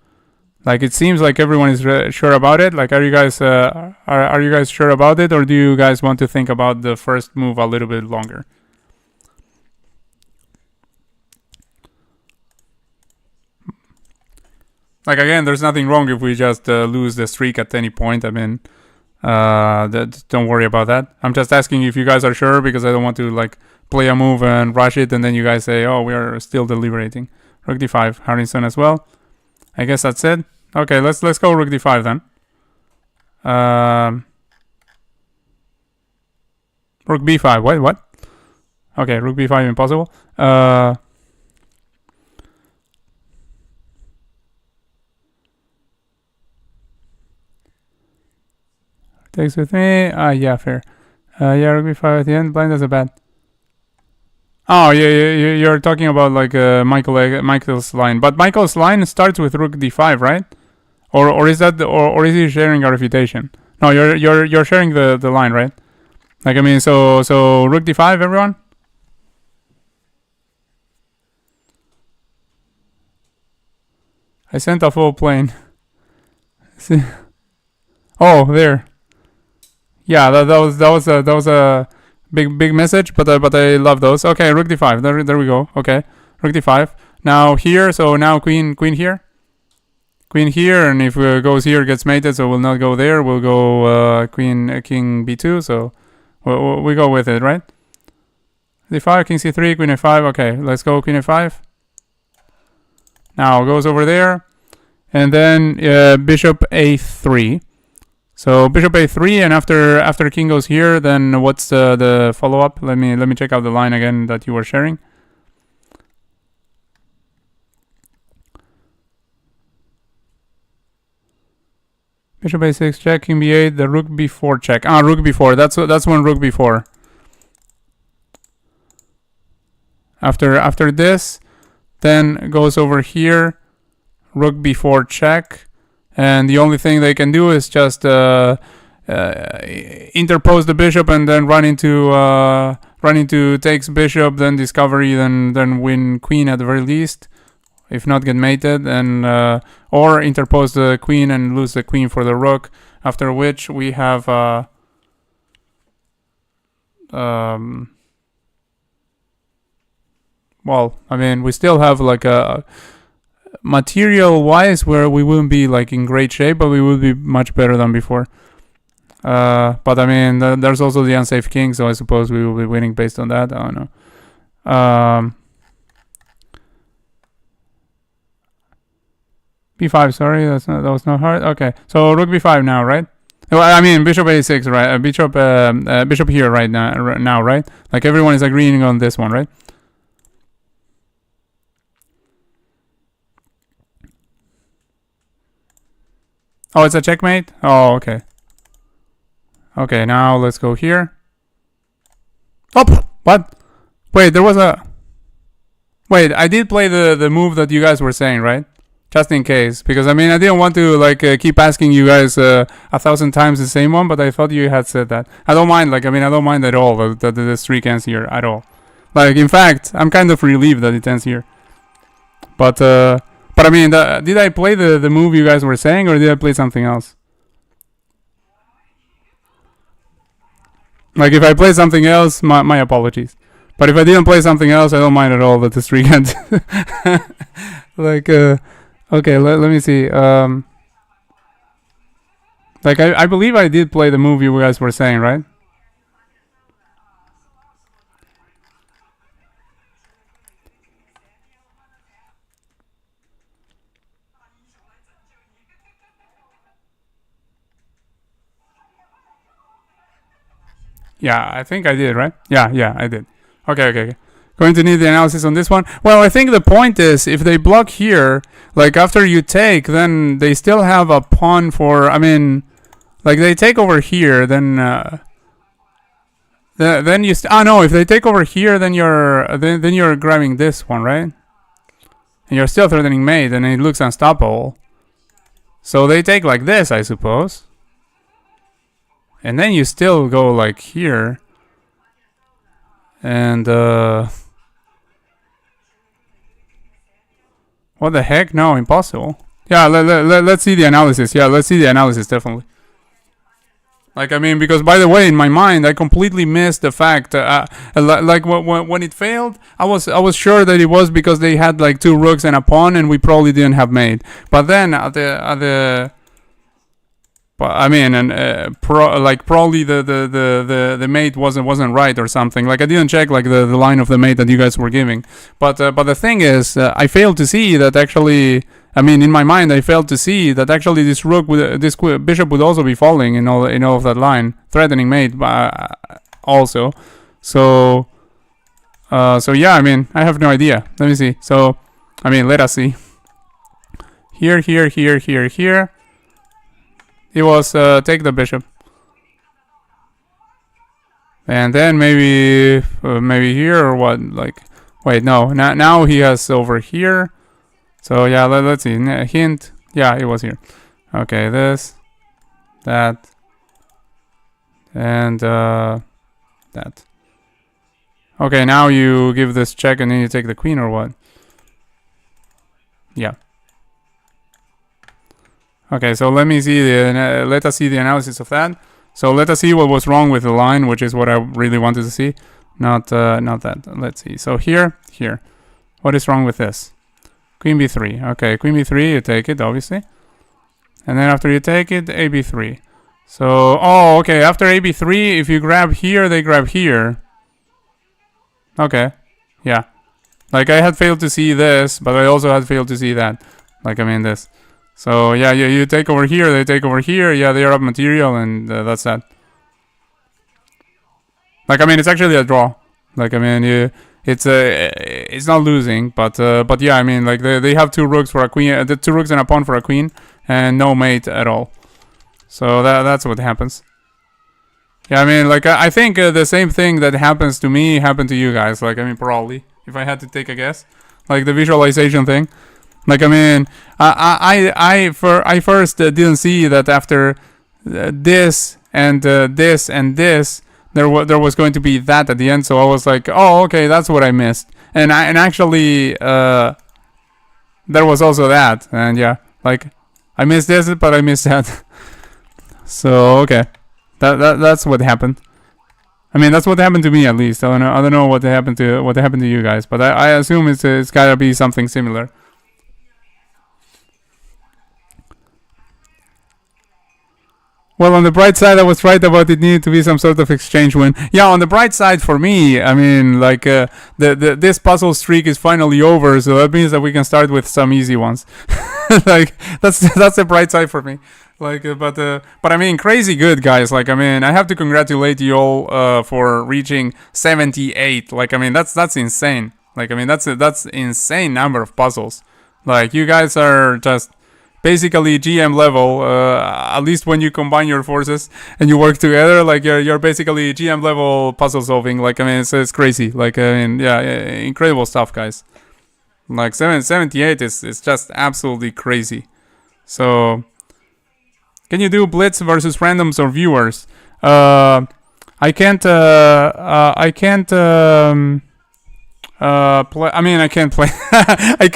Like, it seems like everyone is sure about it. Like, are you guys sure about it, or do you guys want to think about the first move a little bit longer? Like, again, there's nothing wrong if we just lose the streak at any point. I mean, don't worry about that. I'm just asking if you guys are sure, because I don't want to like play a move and rush it, and then you guys say, "Oh, we are still deliberating." Rook d5, Harrison as well. I guess that's it. Okay, let's go rook d5 then. Rook b5. What? Okay, rook b5 impossible. Takes with me. Yeah, fair. Yeah, rook b5 at the end. Blind as a bad. Oh, yeah, you're talking about like Michael's line. But Michael's line starts with rook d5, right? Or is that or is he sharing a refutation? No, you're sharing the line, right? Like I mean, so rook d5, everyone. I sent a full plane. See? Oh, there. Yeah, that was a big message, but I love those. Okay, rook d5. There we go. Okay, rook d5. Now here, so now queen here. Queen here, and if goes here, gets mated, so we'll not go there. We'll go king b2, so we go with it, right? d5, king c3, queen a5. Okay, let's go queen a5. Now goes over there, and then bishop a3. So bishop a3, and after king goes here, then what's the follow-up? Let me check out the line again that you were sharing. Bishop a6 check, king b8, the rook b4 check. Rook b4. That's when rook b4. After this, then goes over here, rook b4 check, and the only thing they can do is just interpose the bishop and then run into takes bishop, then discovery, then win queen at the very least. If not, get mated, and or interpose the queen and lose the queen for the rook. After which we have well, I mean, we still have like a material wise where we wouldn't be like in great shape, but we would be much better than before. But I mean, there's also the unsafe king, so I suppose we will be winning based on that. I don't know. b5, sorry, that was not hard. Okay, so rook b5 now, right? Well, I mean bishop a6, right? Bishop here right now, right? Like everyone is agreeing on this one, right? Oh, it's a checkmate? Oh, okay. Okay, now let's go here. Oh, what? Wait, there was a... Wait, I did play the move that you guys were saying, right? Just in case, because I mean I didn't want to like keep asking you guys 1,000 times the same one, but I thought you had said that. I don't mind, like I mean I don't mind at all that the streak ends here at all. Like in fact, I'm kind of relieved that it ends here. But I mean, did I play the move you guys were saying, or did I play something else? Like if I play something else, my apologies. But if I didn't play something else, I don't mind at all that the streak ends. Like okay, let me see. Like I believe I did play the move you guys were saying, right? Yeah, I think I did, right? Yeah, I did. Okay. Going to need the analysis on this one. Well, I think the point is, if they block here, like after you take, then they still have a pawn for, I mean, like they take over here, then you, no, if they take over here, then you're grabbing this one, right? And you're still threatening mate, and it looks unstoppable. So they take like this, I suppose. And then you still go like here. And what the heck? No, impossible. Yeah, let's see the analysis. Yeah, let's see the analysis, definitely. Like, I mean, because by the way, in my mind, I completely missed the fact, like when it failed, I was sure that it was because they had like two rooks and a pawn, and we probably didn't have mate. But then I mean, and probably the mate wasn't right or something. Like I didn't check like the line of the mate that you guys were giving. But the thing is, I failed to see that actually. I mean, in my mind, I failed to see that actually this rook this bishop would also be falling in all of that line, threatening mate also. So yeah, I mean, I have no idea. Let me see. So, I mean, let us see. Here. It was take the bishop. and then maybe here or what? Like, wait, no. Now he has over here. So yeah, let's see. Hint. Yeah, it was here. Okay, this, that, and that. Okay, now you give this check and then you take the queen or what? Yeah. Okay, so let us see the analysis of that. So let us see what was wrong with the line, which is what I really wanted to see. Not that. Let's see. So here. What is wrong with this? Queen b3. Okay, queen b3, you take it, obviously. And then after you take it, a b3. So, oh, okay, after a b3, if you grab here, they grab here. Okay, yeah. Like, I had failed to see this, but I also had failed to see that. Like, I mean this. So, yeah, you take over here, they take over here. Yeah, they are up material, and that's that. Like, I mean, it's actually a draw. Like, I mean, it's not losing, but yeah, I mean, like, they have two rooks for a queen, the two rooks and a pawn for a queen, and no mate at all. So that's what happens. Yeah, I mean, like, I think the same thing that happens to me happened to you guys. Like, I mean, probably, if I had to take a guess, like the visualization thing. Like, I mean, I first didn't see that after this and this and this, there was going to be that at the end. So I was like, oh, okay, that's what I missed. And actually, there was also that. And yeah, like, I missed this, but I missed that. So okay. That's what happened. I mean, that's what happened to me, at least. I don't know what happened to you guys, but I assume it's gotta be something similar. Well, on the bright side, I was right about it needed to be some sort of exchange win. Yeah, on the bright side for me, I mean, like, this puzzle streak is finally over, so that means that we can start with some easy ones. Like, that's the bright side for me. Like, but I mean, crazy good, guys. Like, I mean, I have to congratulate you all for reaching 78. Like, I mean, that's insane. Like, I mean, that's insane number of puzzles. Like, you guys are just basically GM level. At least when you combine your forces and you work together, like, you're basically GM level puzzle solving. Like, I mean, it's crazy. Like, I mean, yeah, incredible stuff, guys. Like, 78 is just absolutely crazy. So, can you do blitz versus randoms or viewers? I can't play. I mean, I can't play. I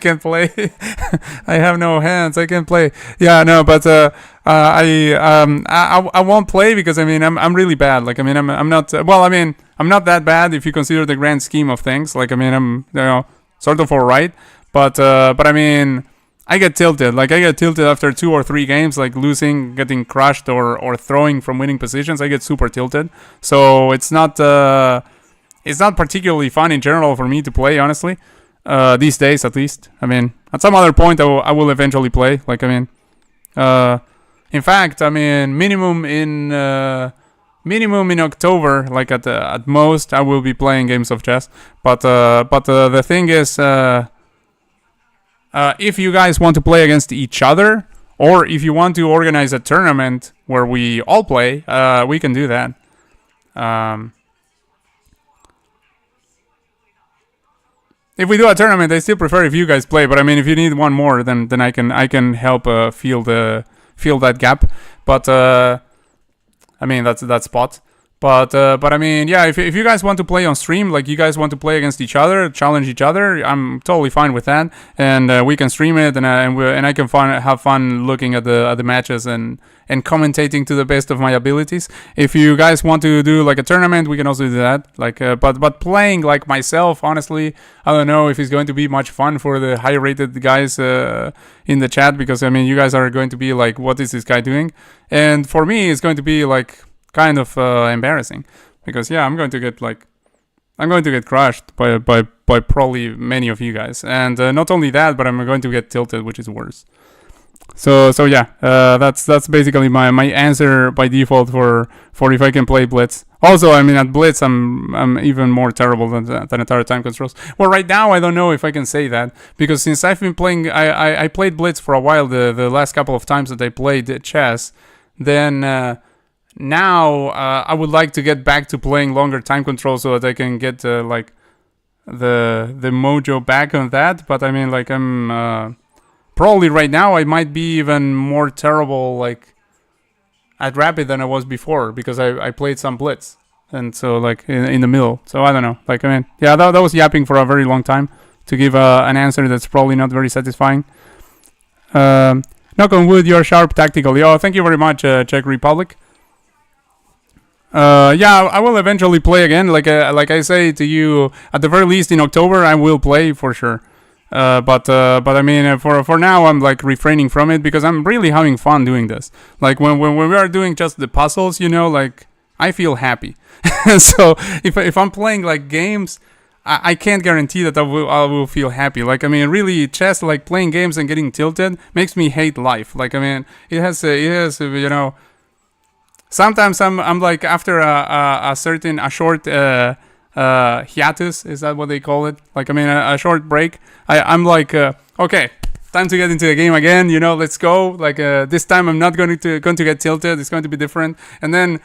can't play. I have no hands. I can't play. Yeah, no, but I won't play because I mean I'm really bad. Like, I mean I'm not. Well, I mean I'm not that bad if you consider the grand scheme of things. Like, I mean I'm sort of alright, but I mean I get tilted. Like, I get tilted after 2 or 3 games, like losing, getting crushed, or throwing from winning positions. I get super tilted. So it's not particularly fun in general for me to play, honestly. These days, at least. I mean, at some other point, I will eventually play. Like, I mean, in fact, I mean, minimum in October, like at most, I will be playing games of chess. But the thing is, if you guys want to play against each other, or if you want to organize a tournament where we all play, we can do that. If we do a tournament, I still prefer if you guys play. But I mean, if you need one more, then I can help fill that gap. But I mean, that's that spot. But I mean, yeah, if you guys want to play on stream, like you guys want to play against each other, challenge each other, I'm totally fine with that, and we can stream it, and I can have fun looking at the matches and commentating to the best of my abilities. If you guys want to do like a tournament, we can also do that. Like, but playing like myself, honestly, I don't know if it's going to be much fun for the high-rated guys in the chat, because I mean, you guys are going to be like, what is this guy doing? And for me, it's going to be like kind of embarrassing, because yeah, I'm going to get crushed by probably many of you guys, and not only that, but I'm going to get tilted, which is worse. So yeah, that's basically my answer by default for if I can play blitz. Also, I mean, at blitz I'm even more terrible than entire time controls. Well, right now I don't know if I can say that, because since I've been playing, I played blitz for a while. The last couple of times that I played chess, then now I would like to get back to playing longer time control so that I can get like the mojo back on that. But I mean, like, I'm probably right now I might be even more terrible like at rapid than I was before, because I played some blitz, and so like in the middle. So I don't know. Like, I mean, yeah, that was yapping for a very long time to give an answer that's probably not very satisfying. Knock on wood, you're sharp tactically. Oh, thank you very much, Czech Republic. Yeah, I will eventually play again. Like I say to you, at the very least in October, I will play for sure. But I mean, for now, I'm like refraining from it because I'm really having fun doing this. Like when we are doing just the puzzles, you know, like I feel happy. So if I'm playing like games, I can't guarantee that I will feel happy. Like, I mean, really, chess, like playing games and getting tilted makes me hate life. Like, I mean, it has you know. Sometimes I'm like, after a short hiatus, is that what they call it? Like, I mean, a short break. I'm like, okay, time to get into the game again. You know, let's go. Like, this time I'm not going to get tilted. It's going to be different. And then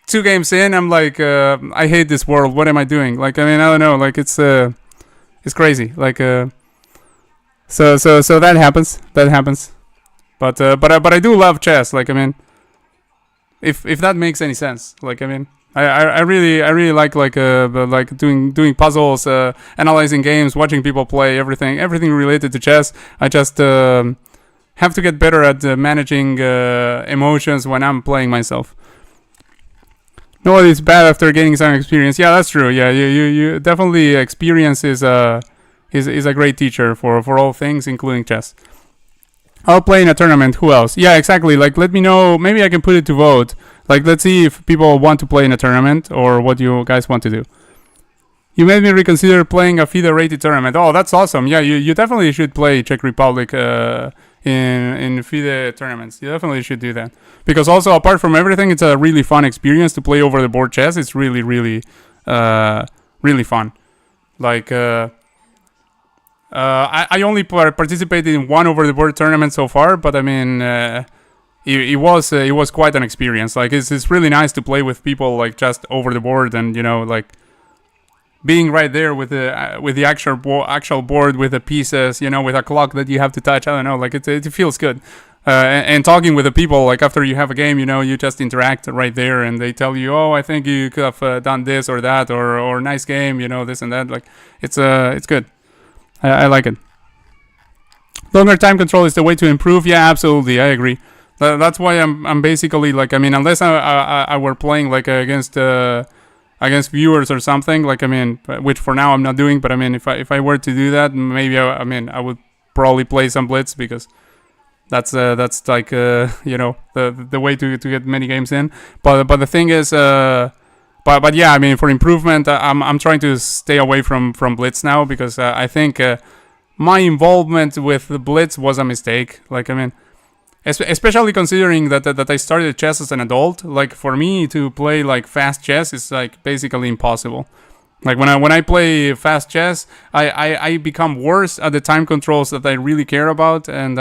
2 games in, I'm like, I hate this world. What am I doing? Like, I mean, I don't know. Like, it's crazy. Like, so that happens. That happens. But I do love chess. Like, I mean, if that makes any sense. Like, I mean, I really like doing puzzles, analyzing games, watching people play, everything related to chess. I just have to get better at managing emotions when I'm playing myself. No, it's bad after getting some experience. Yeah, that's true. Yeah, you definitely, experience is a great teacher for all things, including chess. I'll play in a tournament. Who else? Yeah, exactly. Like, let me know. Maybe I can put it to vote. Like, let's see if people want to play in a tournament or what you guys want to do. You made me reconsider playing a FIDE-rated tournament. Oh, that's awesome. Yeah, you definitely should play Czech Republic in FIDE tournaments. You definitely should do that. Because also, apart from everything, it's a really fun experience to play over the board chess. It's really, really, really fun. Like, I only participated in one over the board tournament so far, but I mean, it was quite an experience. Like, it's really nice to play with people like just over the board, and you know, like being right there with the actual board, with the pieces, you know, with a clock that you have to touch. I don't know, like it feels good. And talking with the people, like after you have a game, you know, you just interact right there, and they tell you, oh, I think you could have done this or that, or nice game, you know, this and that. Like, it's good. I like it. Longer time control is the way to improve. Yeah, absolutely, I agree. That's why I'm basically like, I mean, unless I were playing like against viewers or something, like, I mean, which for now I'm not doing, but I mean, if I were to do that, maybe I would probably play some blitz, because that's like you know, the way to get many games in. But the thing is, but yeah, I mean, for improvement, I'm trying to stay away from blitz now, because I think my involvement with the blitz was a mistake. Like, I mean, especially considering that I started chess as an adult. Like, for me to play like fast chess is like basically impossible. Like, when I play fast chess, I become worse at the time controls that I really care about, and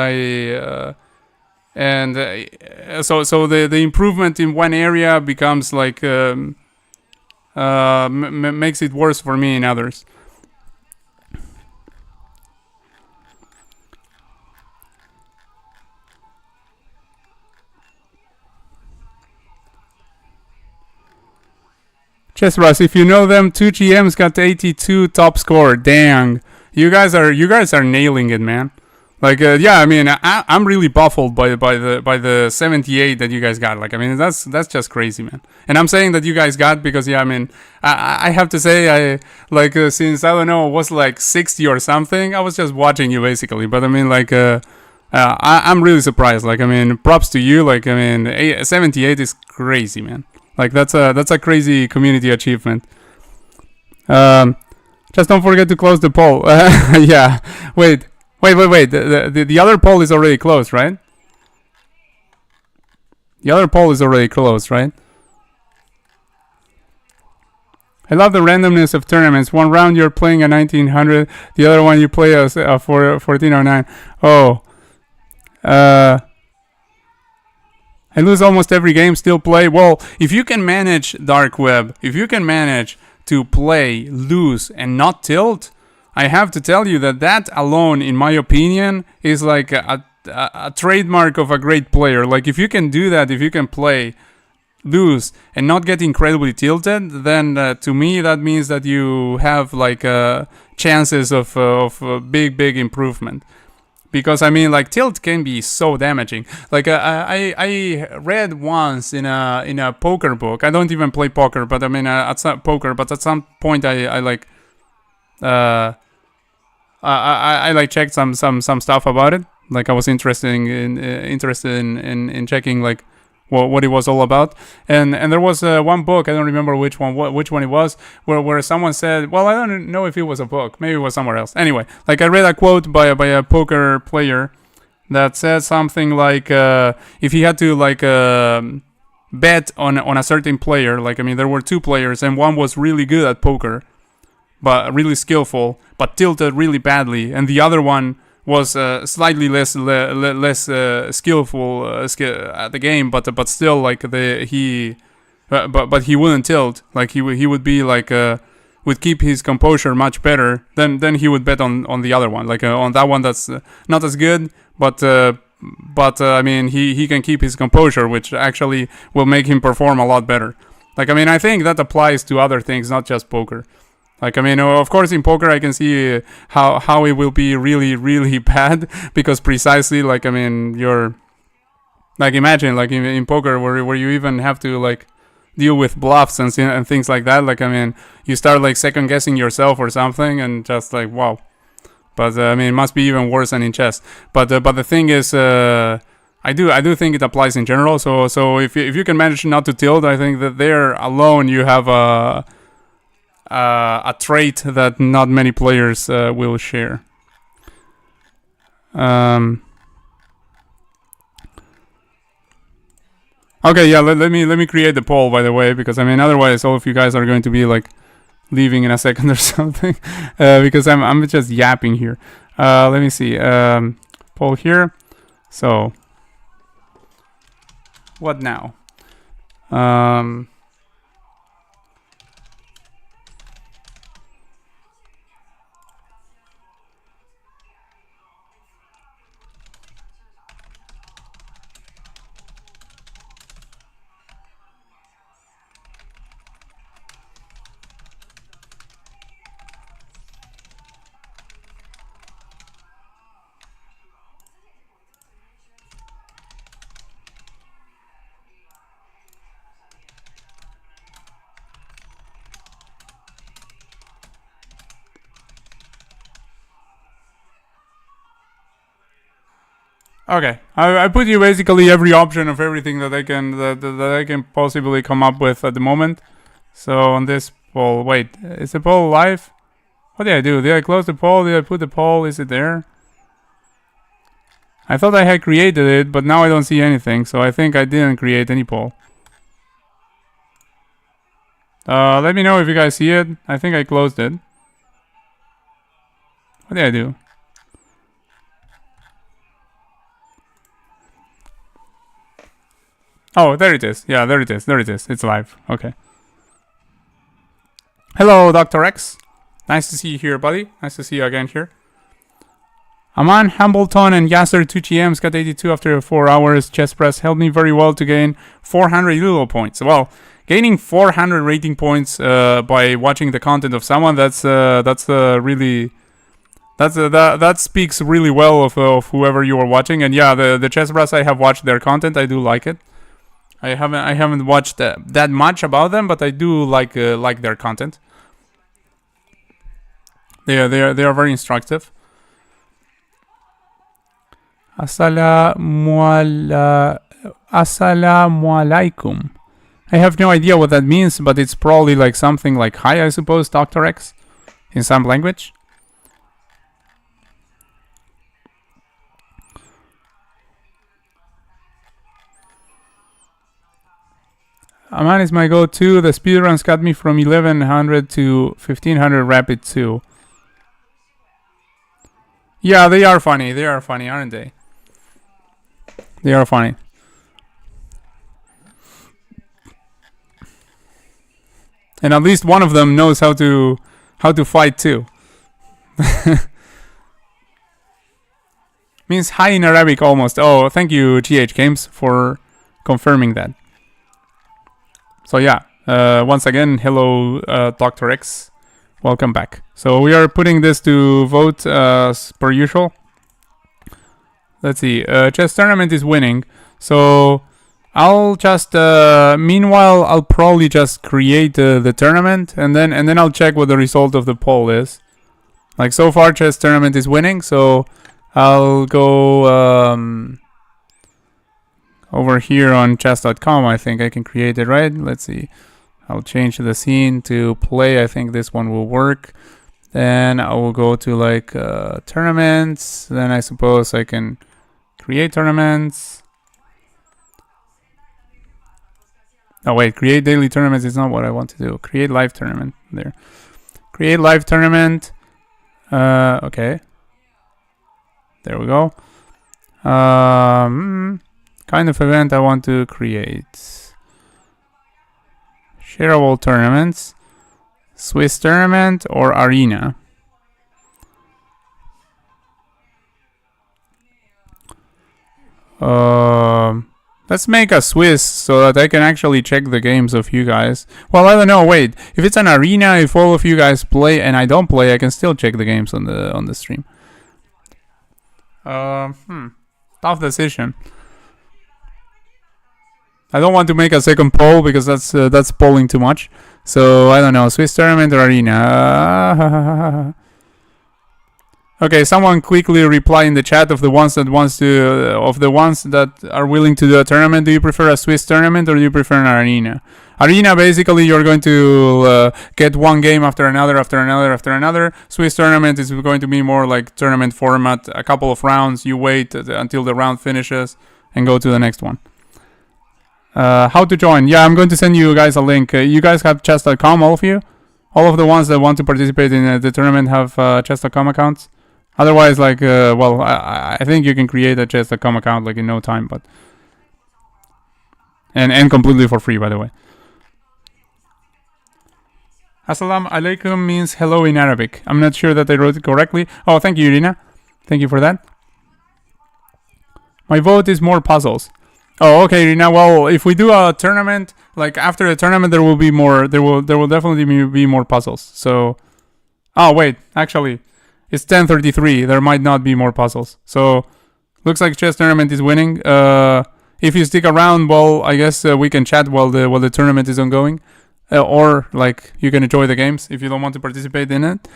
so the improvement in one area becomes like makes it worse for me in others. Chess Russ, if you know them, 2 GMs got 82 top score. Dang, you guys are nailing it, man. Like, yeah, I mean, I'm really baffled by the 78 that you guys got. Like, I mean, that's just crazy, man. And I'm saying that you guys got because, yeah, I mean, I have to say, I like since, I don't know, it was like 60 or something, I was just watching you basically. But I mean, like, I'm really surprised. Like, I mean, props to you. Like, I mean, 78 is crazy, man. Like, that's a crazy community achievement. Just don't forget to close the poll. Yeah, wait. The other poll is already closed, right? The other poll is already closed, right? I love the randomness of tournaments. One round you're playing a 1900, the other one you play a 1409. Oh. I lose almost every game, still play. Well, if you can manage dark web, if you can manage to play, lose, and not tilt, I have to tell you that alone, in my opinion, is like a trademark of a great player. Like if you can do that, if you can play, lose, and not get incredibly tilted, then to me that means that you have like chances of big improvement. Because I mean, like tilt can be so damaging. Like I read once in a poker book. I don't even play poker, but I mean at some poker. But at some point I like I like checked some stuff about it. Like I was interested in checking like what it was all about. And there was one book, I don't remember which one it was, where someone said, well, I don't know if it was a book, maybe it was somewhere else. Anyway, like I read a quote by a poker player that said something like if he had to like bet on a certain player, like I mean there were two players and one was really good at poker but really skillful but tilted really badly, and the other one was slightly less skillful at the game, but still like he wouldn't tilt. Like he would be like would keep his composure much better. Then he would bet on the other one, like on that one that's not as good, but I mean he can keep his composure, which actually will make him perform a lot better. Like I mean I think that applies to other things, not just poker. Like, I mean, of course, in poker, I can see how it will be really bad, because precisely, like, I mean, you're, like, imagine, like, in poker, where you even have to, like, deal with bluffs and things like that. Like, I mean, you start, like, second-guessing yourself or something, and just, like, wow. But, I mean, it must be even worse than in chess. But the thing is, I do think it applies in general. So if you can manage not to tilt, I think that there alone you have a trait that not many players will share. Okay, yeah. Let me create the poll, by the way, because I mean otherwise all of you guys are going to be like leaving in a second or something, because I'm just yapping here. Let me see. Poll here. So what now? Okay, I put you basically every option of everything that I can possibly come up with at the moment. So on this poll, wait, is the poll live? What did I do? Did I close the poll? Did I put the poll? Is it there? I thought I had created it, but now I don't see anything, so I think I didn't create any poll. Let me know if you guys see it. I think I closed it. What did I do? Oh, there it is. Yeah, there it is. There it is. It's live. Okay. Hello, Dr. X. Nice to see you here, buddy. Nice to see you again here. Aman Hambleton and Yasser 2GMs got 82 after 4 hours. Chess press helped me very well to gain 400 Elo points. Well, gaining 400 rating points by watching the content of someone, that speaks really well of whoever you are watching. And yeah, the chess press, I have watched their content. I do like it. I haven't watched that much about them, but I do like their content. They are very instructive. Assalamu alaikum. I have no idea what that means, but it's probably like something like hi, I suppose, Dr. X, in some language. Aman is my go-to. The speedruns got me from 1100 to 1500 rapid too. Yeah, they are funny. They are funny, aren't they? They are funny. and at least one of them knows how to fight too. Means hi in Arabic almost. Oh, thank you, GH Games, for confirming that. So yeah, once again, hello, Dr. X. Welcome back. So we are putting this to vote as per usual. Let's see. Chess tournament is winning. So I'll just meanwhile I'll probably just create the tournament, and then I'll check what the result of the poll is. Like so far, chess tournament is winning. So I'll go over here on chess.com. I think I can create it, right? Let's see. I'll change the scene to play. I think this one will work. Then I will go to like tournaments. Then I suppose I can create tournaments. Oh wait, create daily tournaments is not what I want to do. Create live tournament. There. Create live tournament. Okay. There we go. Kind of event I want to create. Shareable tournaments. Swiss tournament or arena. Let's make a Swiss so that I can actually check the games of you guys. Well, I don't know. Wait, if it's an arena, if all of you guys play and I don't play, I can still check the games on the stream. Tough decision. I don't want to make a second poll because that's polling too much. So I don't know, Swiss tournament or arena. Okay, someone quickly reply in the chat of the ones that are willing to do a tournament. Do you prefer a Swiss tournament or do you prefer an arena? Arena, basically, you're going to get one game after another. Swiss tournament is going to be more like tournament format. A couple of rounds. You wait until the round finishes and go to the next one. How to join? Yeah, I'm going to send you guys a link. You guys have chess.com, all of you? All of the ones that want to participate in the tournament have chess.com accounts? Otherwise, like, well, I think you can create a chess.com account like in no time, but and completely for free, by the way. Assalamu alaikum means hello in Arabic. I'm not sure that I wrote it correctly. Oh, thank you, Irina. Thank you for that. My vote is more puzzles. Oh, okay, Irina. Well, if we do a tournament, like after the tournament, there will be more. There will definitely be more puzzles. So, oh wait, actually. It's 10:33. There might not be more puzzles. So, looks like chess tournament is winning. If you stick around, well, I guess we can chat while the tournament is ongoing, or like you can enjoy the games if you don't want to participate in it.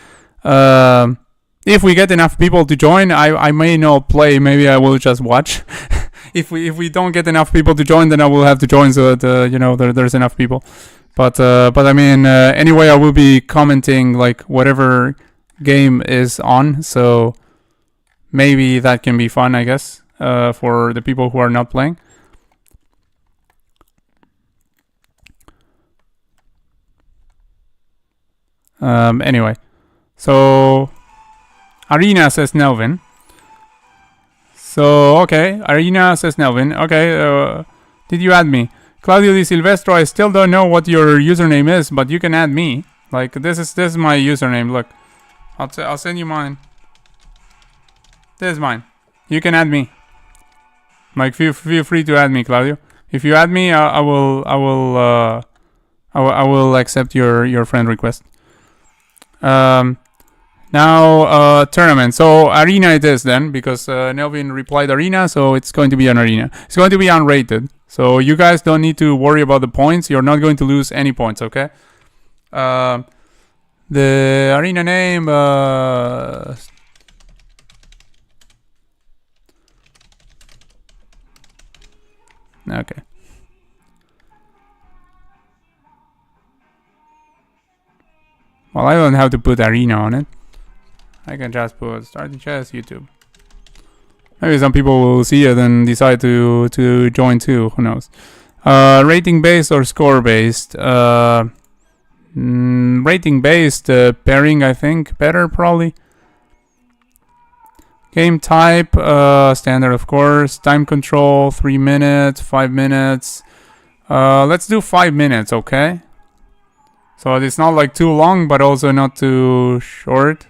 If we get enough people to join, I may not play. Maybe I will just watch. If we don't get enough people to join, then I will have to join so that there's enough people. But I mean, anyway, I will be commenting like whatever game is on, so maybe that can be fun, I guess, for the people who are not playing. Anyway, so Arena says Nelvin. So okay, Arena says Nelvin. Okay, did you add me? Claudio Di Silvestro, I still don't know what your username is, but you can add me. Like this is my username. Look. I'll send you mine. This is mine. You can add me. Like feel free to add me, Claudio. If you add me, I will accept your friend request. Now tournament. So arena it is then, because Nelvin replied arena, so it's going to be an arena. It's going to be unrated. So you guys don't need to worry about the points. You're not going to lose any points, okay? The arena name, okay. Well, I don't have to put arena on it. I can just put starting chess YouTube. Maybe some people will see it and decide to join too. Who knows? Rating based or score based? Rating based, pairing, I think better probably. Game type, standard of course. Time control, 3 minutes, 5 minutes. Let's do 5 minutes, okay? So it's not like too long, but also not too short.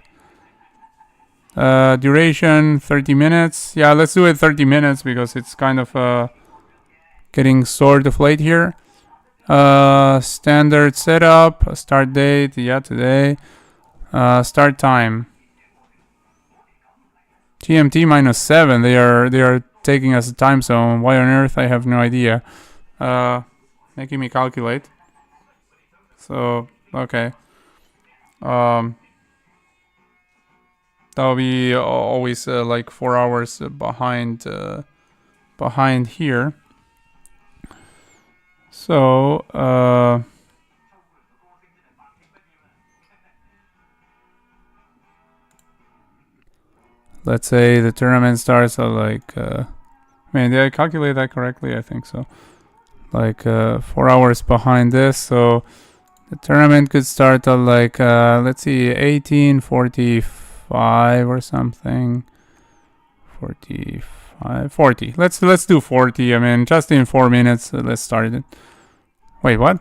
Duration 30 minutes. Yeah, let's do it 30 minutes because it's kind of getting sort of late here. Standard setup, start date, yeah, today. Start time. GMT -7. They are taking us a time zone. Why on earth? I have no idea. Making me calculate. So okay. That'll be always like 4 hours behind here. So let's say the tournament starts at like man, did I calculate that correctly? I think so. Like 4 hours behind this, so the tournament could start at like let's see, 18:45 or something. 40. Let's do 40. I mean, just in 4 minutes. Let's start it. Wait, what?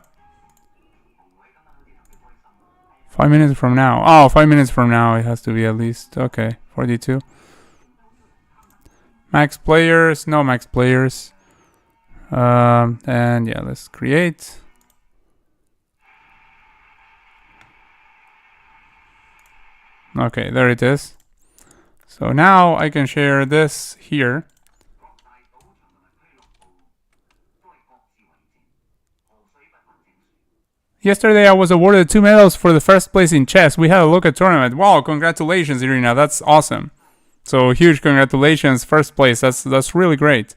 5 minutes from now. Oh, 5 minutes from now. It has to be at least. Okay, 42. Max players. No max players. And yeah, let's create. Okay, there it is. So now I can share this here. Yesterday I was awarded 2 medals for the first place in chess. We had a look at tournament. Wow, congratulations, Irina. That's awesome. So huge congratulations, first place. That's really great.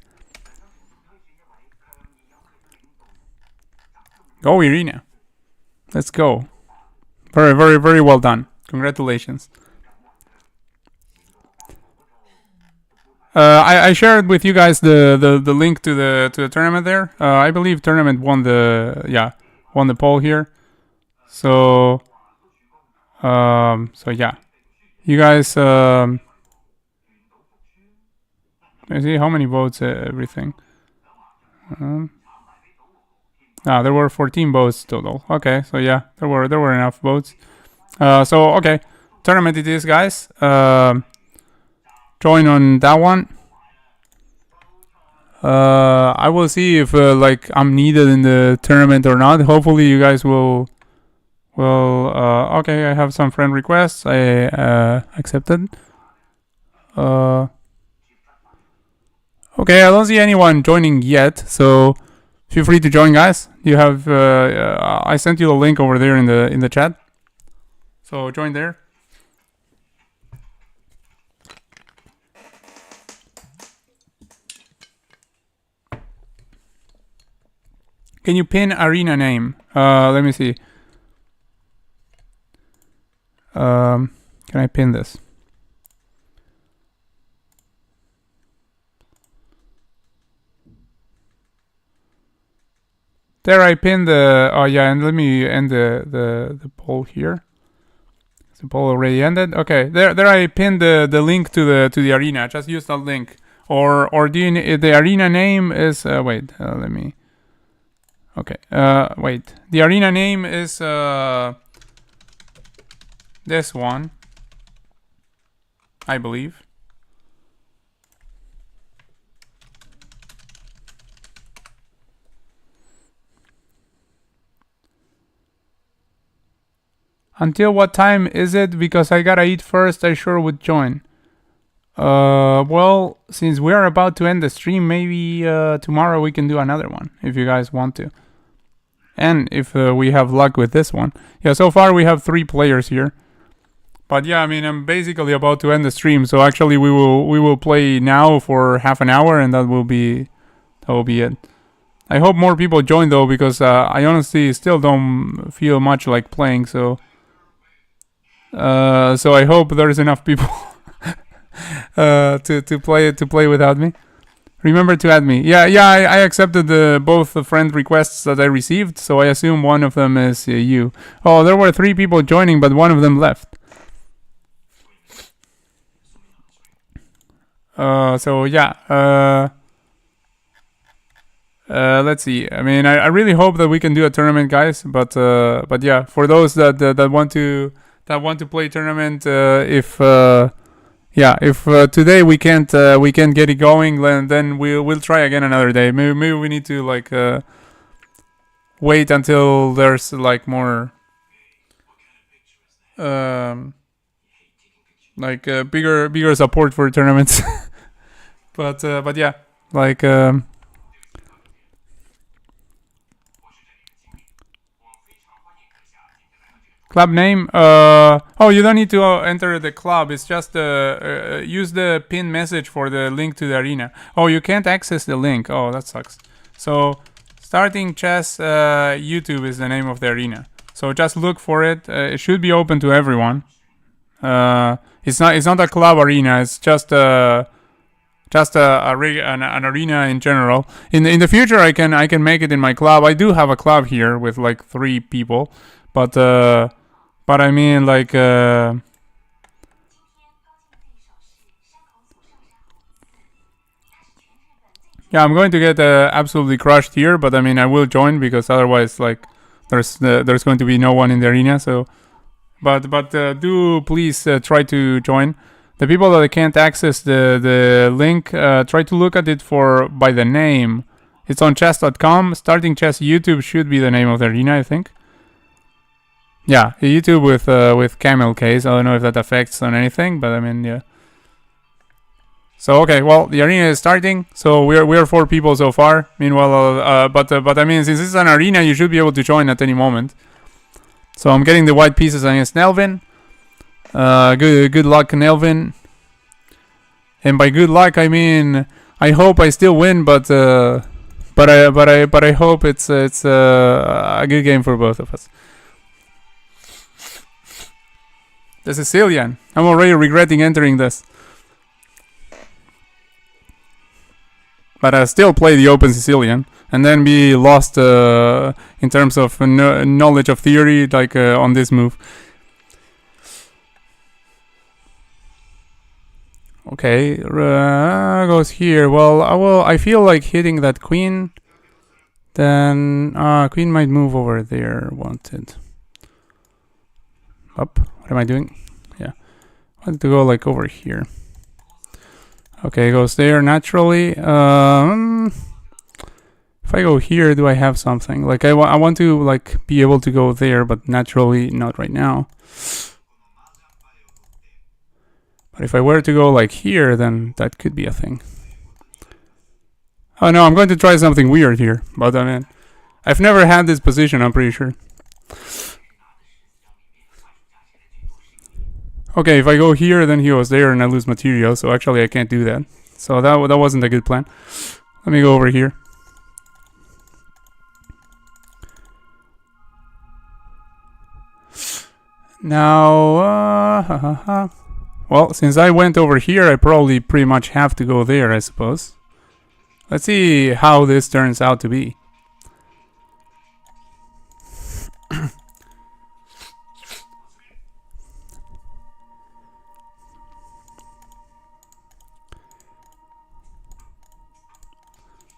Go, Irina. Let's go. Very, very, very well done. Congratulations. I shared with you guys the link to the tournament there. I believe tournament won the poll here. So yeah, you guys. I see how many votes. Everything. There were 14 votes total. Okay, so yeah, there were enough votes. So okay, tournament it is, guys. Join on that one. I will see if like I'm needed in the tournament or not. Hopefully you guys will okay, I have some friend requests. I accepted. Okay, I don't see anyone joining yet, so feel free to join, guys. You have I sent you the link over there in the chat. So join there. Can you pin arena name? Let me see. Can I pin this? There, I pinned the. Oh yeah, and let me end the poll here. The poll already ended. Okay, there I pinned the link to the arena. Just use that link. Or the arena name is wait. Let me. Okay. Wait. The arena name is this one, I believe. Until what time is it? Because I gotta eat first. I sure would join. Well, since we are about to end the stream, maybe tomorrow we can do another one if you guys want to. And if we have luck with this one. Yeah, so far we have 3 players here. But yeah, I mean, I'm basically about to end the stream, so actually we will play now for half an hour, and that will be it. I hope more people join though, because I honestly still don't feel much like playing. So I hope there's enough people to play without me. Remember to add me. Yeah, I accepted both the friend requests that I received, so I assume one of them is you. Oh, there were 3 people joining, but one of them left. So yeah. Let's see. I mean, I really hope that we can do a tournament, guys. But yeah, for those that want to play tournament, if today we can't get it going, then we'll try again another day. Maybe we need to like wait until there's like more bigger support for tournaments. but yeah, like club name. Oh, you don't need to enter the club. It's just use the pin message for the link to the arena. Oh, you can't access the link. Oh, that sucks. So starting chess YouTube is the name of the arena. So just look for it. It should be open to everyone. It's not a club arena. It's just an arena in general. In the future, I can make it in my club. I do have a club here with like 3 people, but I mean like yeah, I'm going to get absolutely crushed here, but I mean I will join because otherwise like there's going to be no one in the arena. So but do please try to join. The people that can't access the link, try to look at it by the name. It's on chess.com. Starting Chess YouTube should be the name of the arena, I think. Yeah, YouTube with camel case. I don't know if that affects on anything, but I mean, yeah. So okay, well, the arena is starting. So we're 4 people so far. Meanwhile, but I mean, since this is an arena, you should be able to join at any moment. So I'm getting the white pieces against Nelvin. Good luck, Nelvin. And by good luck, I mean I hope I still win, but I hope it's a good game for both of us. The Sicilian. I'm already regretting entering this. But I still play the open Sicilian and then be lost in terms of knowledge of theory, like on this move. Okay, goes here. Well, I feel like hitting that queen. Then queen might move over there. Wanted. Up. What am I doing? Yeah, I want to go like over here. Okay, goes there naturally. If I go here, do I have something? Like I want to like be able to go there, but naturally not right now. But if I were to go like here, then that could be a thing. Oh no, I'm going to try something weird here. But I mean, I've never had this position, I'm pretty sure. Okay, if I go here, then he was there and I lose material. So actually I can't do that. So that wasn't a good plan. Let me go over here. Now, well, since I went over here, I probably pretty much have to go there, I suppose. Let's see how this turns out to be.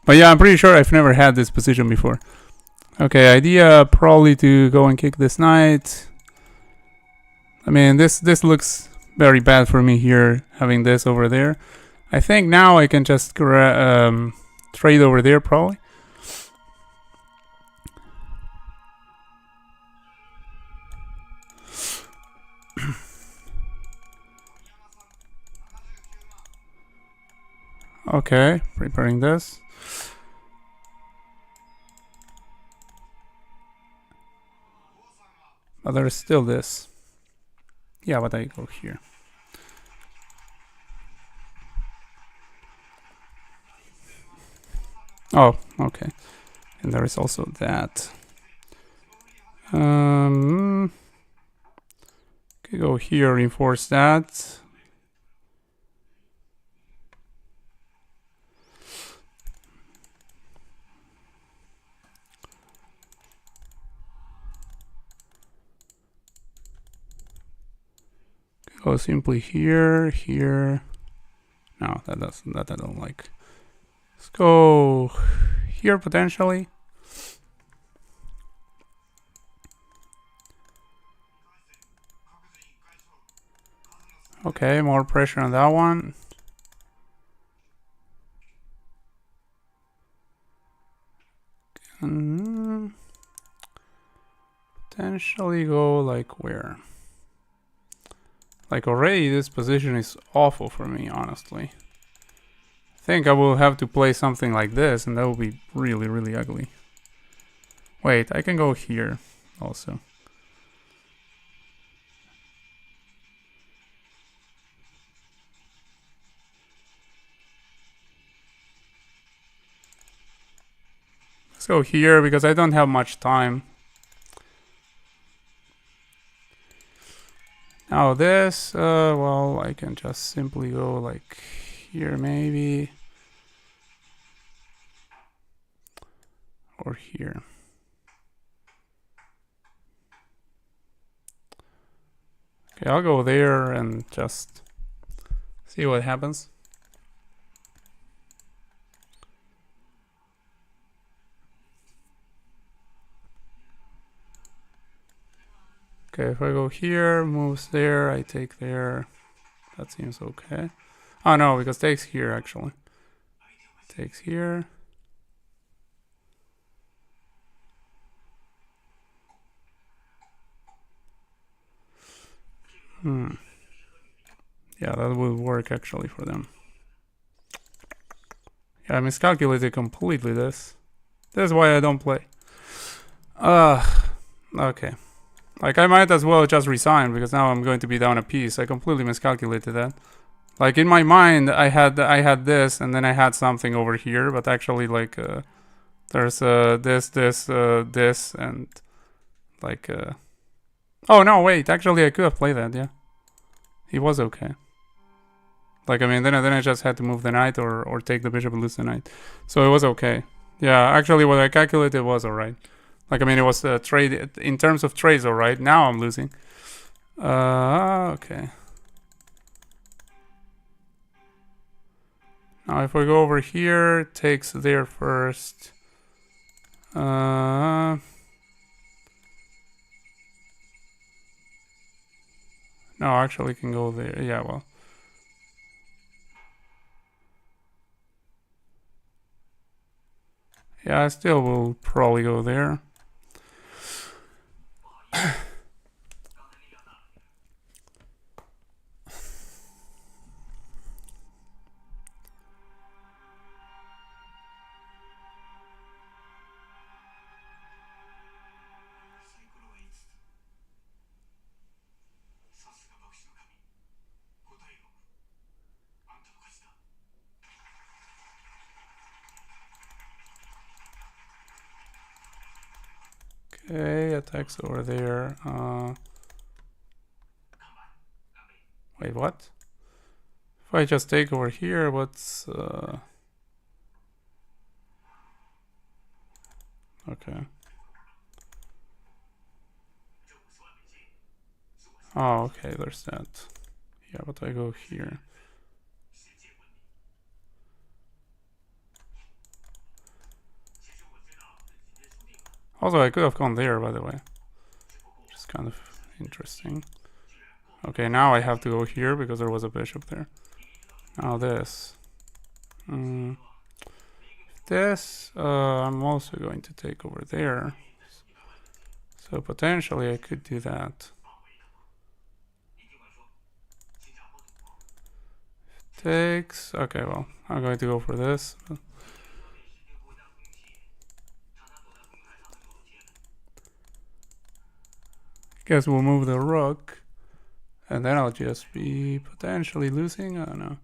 But yeah, I'm pretty sure I've never had this position before. Okay, idea probably to go and kick this knight. I mean, this looks very bad for me here, having this over there. I think now I can just trade over there, probably. Okay, preparing this. But there's still this. Yeah, but I go here. Oh, okay. And there is also that. Okay, go here, reinforce that. Go simply here, here. No, that I don't like. Let's go here potentially. Okay, more pressure on that one. Potentially go like where? Like already this position is awful for me, honestly. I think I will have to play something like this, and that will be really, really ugly. Wait, I can go here also. Let's go here because I don't have much time. Now this, well, I can just simply go like here maybe. Or here. Okay, I'll go there and just see what happens. Okay, if I go here, moves there, I take there. That seems okay. Oh no, because takes here actually. Takes here. Yeah, that will work actually for them. Yeah, I miscalculated completely this. That's why I don't play. Okay. Like, I might as well just resign, because now I'm going to be down a piece. I completely miscalculated that. Like, in my mind, I had this, and then I had something over here, but actually, like, there's this, and, like, oh, no, wait, actually, I could have played that, yeah. He was okay. Like, I mean, then I just had to move the knight, or take the bishop and lose the knight. So it was okay. Yeah, actually, what I calculated was alright. Like, I mean, it was a trade, in terms of trades, alright. Now I'm losing. Okay. Now if we go over here, it takes there first. No, actually can go there. Yeah, well. Yeah, I still will probably go there. Okay, attacks over there. Wait, what? If I just take over here, what's... Okay. Oh, okay, there's that. Yeah, but I go here. Also, I could have gone there, by the way. Which is kind of interesting. Okay, now I have to go here because there was a bishop there. Now this. This, I'm also going to take over there. So potentially I could do that. Takes. Okay, well, I'm going to go for this. Guess we'll move the rook. And then I'll just be potentially losing. I don't know.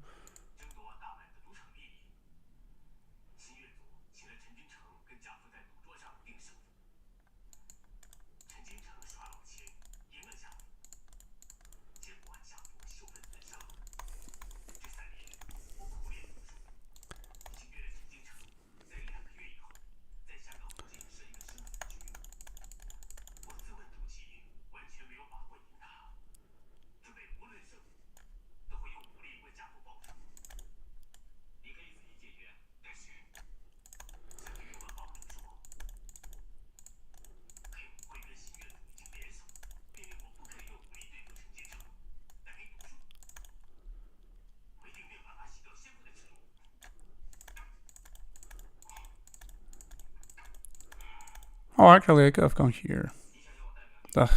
Oh, actually, I could have gone here. Ugh.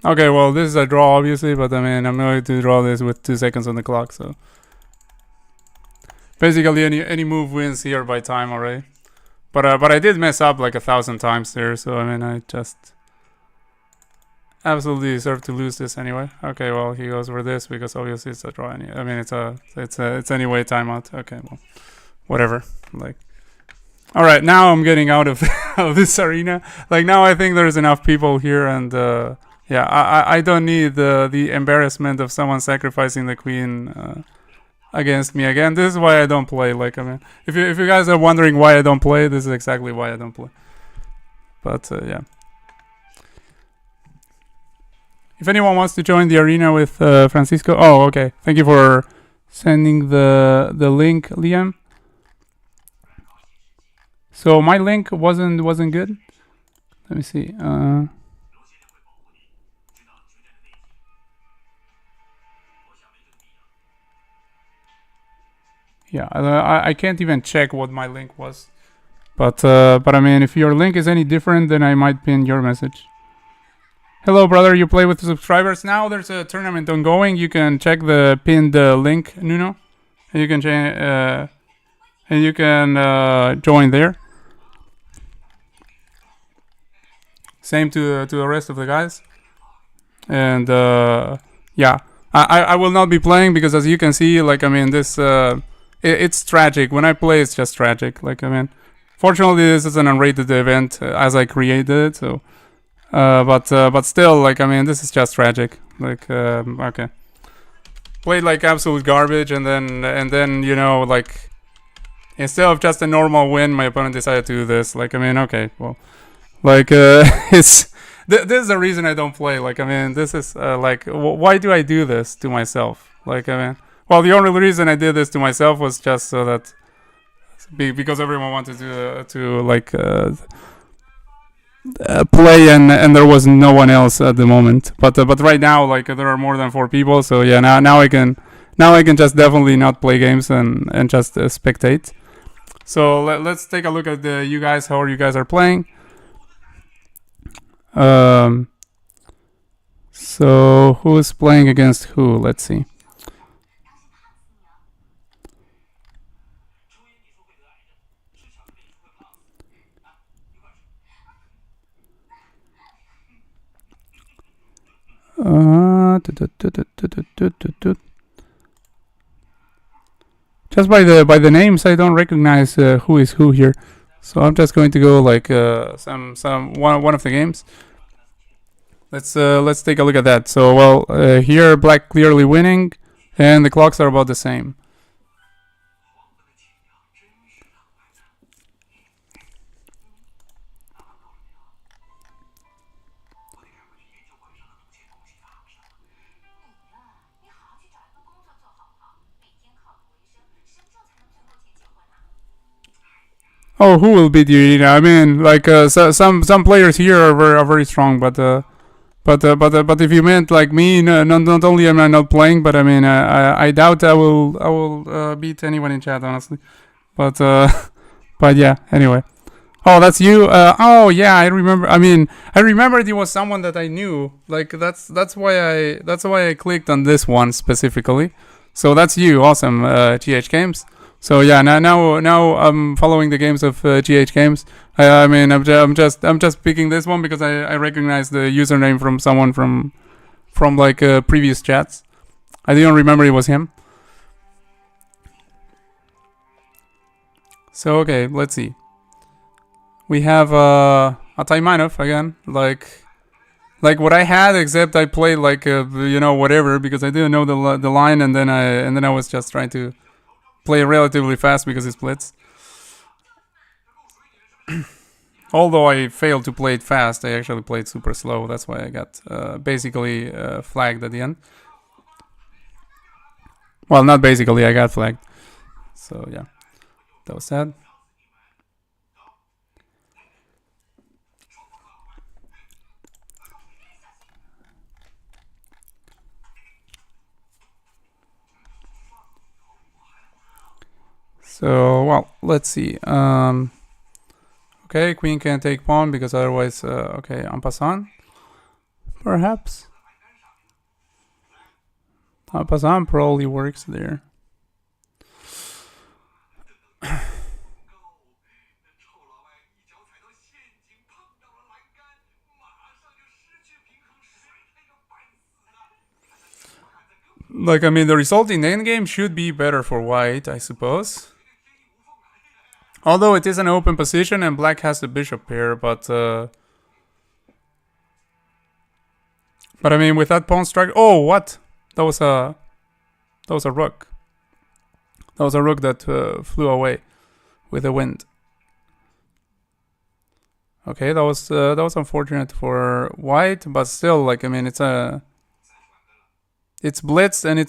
Okay, well, this is a draw, obviously, but I mean, I'm going to draw this with 2 seconds on the clock, so basically any move wins here by time already. But I did mess up like 1,000 times there, so I mean, I just absolutely deserve to lose this anyway. Okay, well, he goes for this because obviously it's a draw. I mean, it's anyway timeout. Okay, well, whatever. Like, all right, now I'm getting out of of this arena. Like now, I think there's enough people here, and yeah, I don't need the embarrassment of someone sacrificing the queen against me again. This is why I don't play. Like, I mean, if you guys are wondering why I don't play, this is exactly why I don't play. But yeah. If anyone wants to join the arena with Francisco, oh, okay. Thank you for sending the link, Liam. So my link wasn't good. Let me see. Yeah, I can't even check what my link was. But I mean, if your link is any different, then I might pin your message. Hello, brother. You play with the subscribers now. There's a tournament ongoing. You can check the pinned link, Nuno, and you can join there. Same to the rest of the guys. And yeah, I will not be playing because, as you can see, like, I mean, this it's tragic. When I play, it's just tragic. Like, I mean, fortunately, this is an unrated event as I created it, so. But still, like, I mean, this is just tragic. Like, okay, played like absolute garbage, and then you know, like, instead of just a normal win, my opponent decided to do this. Like, I mean, okay, well, like, it's this is the reason I don't play. Like, I mean, this is like, why do I do this to myself? Like, I mean, well, the only reason I did this to myself was just so that because everyone wanted to like. Play and there was no one else at the moment, but right now, like, there are more than 4 people, so yeah, now I can just definitely not play games and just spectate. So let's take a look at you guys, how you guys are playing. So who's playing against who? Let's see. Just by the names, I don't recognize who is who here. So I'm just going to go like one of the games. Let's take a look at that. So well, here black clearly winning, and the clocks are about the same. Oh, who will beat you? I mean, like some players here are very strong, but if you meant like me, not only am I not playing, but I mean, I doubt I will beat anyone in chat, honestly. But but yeah. Anyway, oh, that's you. Oh yeah, I remember. I mean, I remembered it was someone that I knew. Like that's why I clicked on this one specifically. So that's you. Awesome, GH Games. So yeah, now I'm following the games of GH Games. I mean, I'm just picking this one because I recognize the username from someone from like previous chats. I didn't remember it was him. So okay, let's see. We have a Taimanov again, like what I had, except I played like whatever because I didn't know the line, and then I was just trying to play relatively fast because it splits. Although I failed to play it fast, I actually played super slow. That's why I got basically flagged at the end. Well, not basically, I got flagged. So yeah, that was sad. So, well, let's see. Okay, queen can't take pawn because otherwise, okay, en passant, perhaps. En passant probably works there. Like, I mean, the result in endgame should be better for white, I suppose. Although it is an open position and black has the bishop here, but I mean, with that pawn strike, oh, what? That was a rook. That was a rook that flew away with the wind. Okay, that was unfortunate for white, but still, like, I mean, it's blitzed and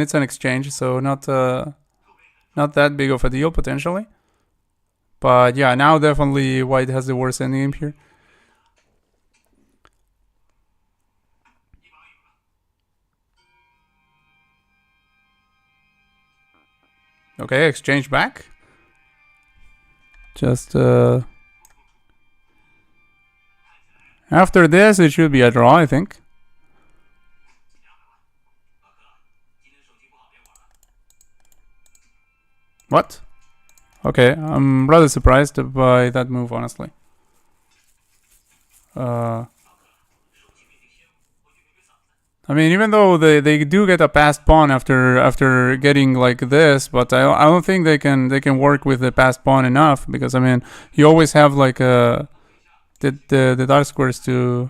it's an exchange, so not that big of a deal potentially. But yeah, now definitely white has the worst endgame here. Okay, exchange back. Just after this, it should be a draw, I think. What? Okay, I'm rather surprised by that move, honestly. I mean, even though they do get a passed pawn after getting like this, but I don't think they can work with the passed pawn enough, because I mean, you always have like the dark squares to.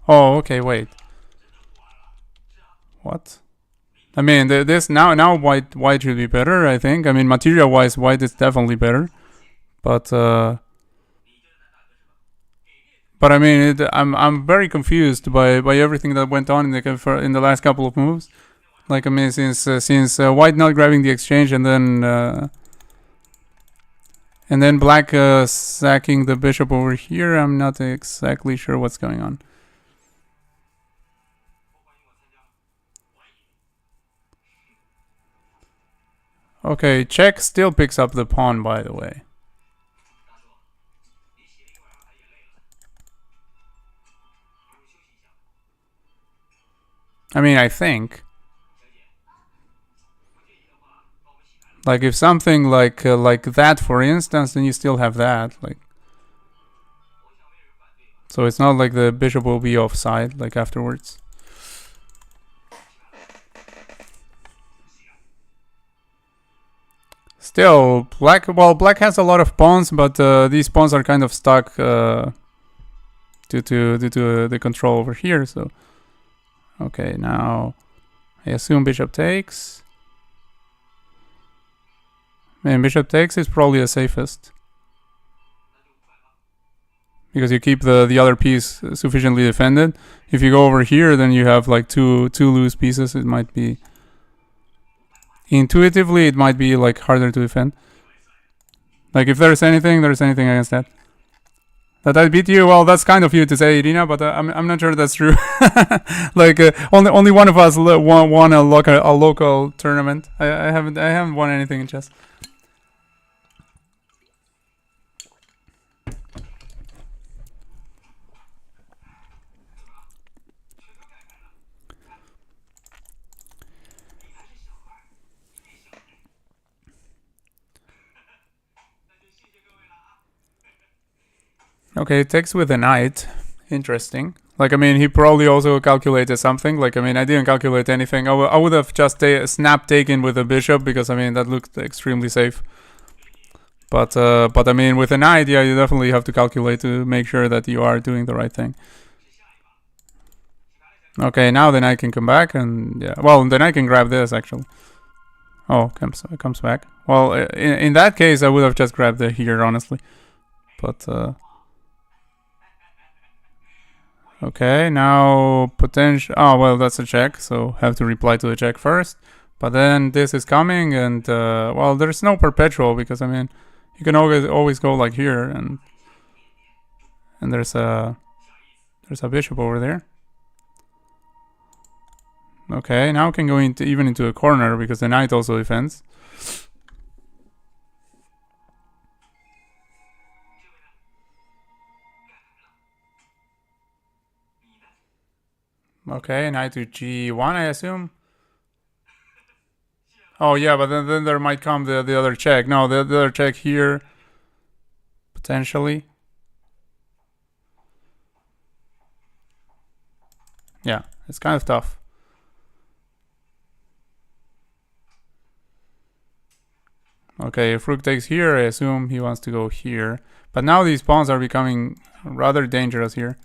Oh, okay, wait. What? I mean, this now white should be better, I think. I mean, material wise, white is definitely better, but I mean, I'm very confused by everything that went on in the last couple of moves. Like, I mean, since white not grabbing the exchange and then black sacking the bishop over here, I'm not exactly sure what's going on. Okay, check still picks up the pawn, by the way. I mean, I think. Like, if something like that, for instance, then you still have that. Like, so it's not like the bishop will be offside, like, afterwards. Still, black has a lot of pawns, but these pawns are kind of stuck due to the control over here. So, okay, now I assume bishop takes. Man, bishop takes is probably the safest, because you keep the other piece sufficiently defended. If you go over here, then you have like two loose pieces. It might be. Intuitively, it might be like harder to defend. Like, if there's anything against that. That I beat you, well, that's kind of you to say, Irina, but I'm not sure that's true. Like, only one of us won a local tournament. I haven't won anything in chess. Okay, takes with a knight. Interesting. Like, I mean, he probably also calculated something. Like, I mean, I didn't calculate anything. I would have just snap taken with a bishop, because, I mean, that looked extremely safe. But I mean, with a knight, yeah, you definitely have to calculate to make sure that you are doing the right thing. Okay, now the knight can come back, and yeah, well, the knight can grab this, actually. Oh, comes back. Well, in that case, I would have just grabbed it here, honestly. But Okay, now potential. Oh well, that's a check, so have to reply to the check first. But then this is coming, and well, there's no perpetual because I mean, you can always go like here, and there's a bishop over there. Okay, now can go even into a corner because the knight also defends. Okay, knight to g1, I assume. Oh yeah, but then there might come the other check. No, the other check here, potentially. Yeah, it's kind of tough. Okay, if rook takes here, I assume he wants to go here. But now these pawns are becoming rather dangerous here.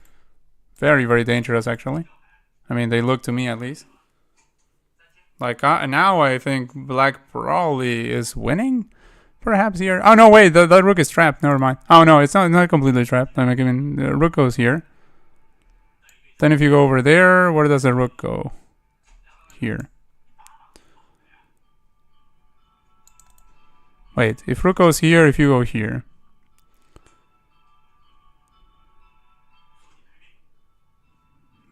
Very, very dangerous, actually. I mean, they look to me at least. Like, now I think black probably is winning, perhaps here. Oh, no, wait, that rook is trapped. Never mind. Oh, no, it's not completely trapped. I mean, the rook goes here. Then if you go over there, where does the rook go? Here. Wait, if rook goes here, if you go here.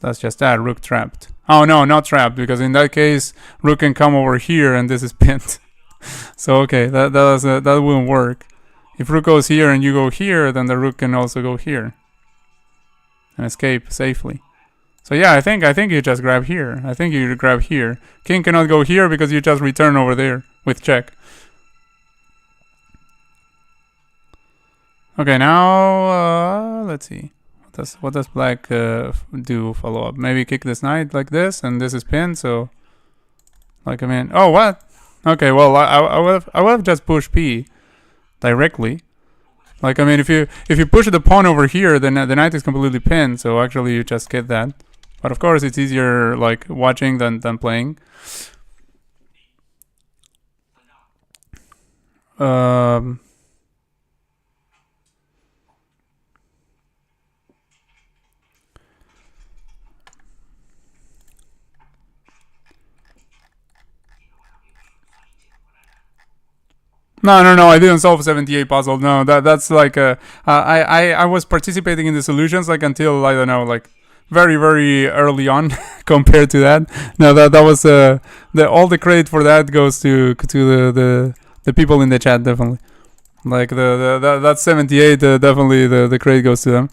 That's just that, rook trapped. Oh no, not trapped, because in that case, rook can come over here and this is pinned. So okay, that wouldn't work. If rook goes here and you go here, then the rook can also go here. And escape safely. So yeah, I think you just grab here. I think you grab here. King cannot go here because you just return over there with check. Okay, now let's see. What does black do follow up? Maybe kick this knight like this, and this is pinned. So, like I mean, oh what? Okay, well I would have just pushed p directly. Like I mean, if you push the pawn over here, then the knight is completely pinned. So actually, you just get that. But of course, it's easier like watching than playing. No, I didn't solve 78 puzzle. No, that's like I was participating in the solutions like until I don't know, like very very early on compared to that. No, that was all the credit for that goes to the people in the chat, definitely. Like that 78 definitely the credit goes to them.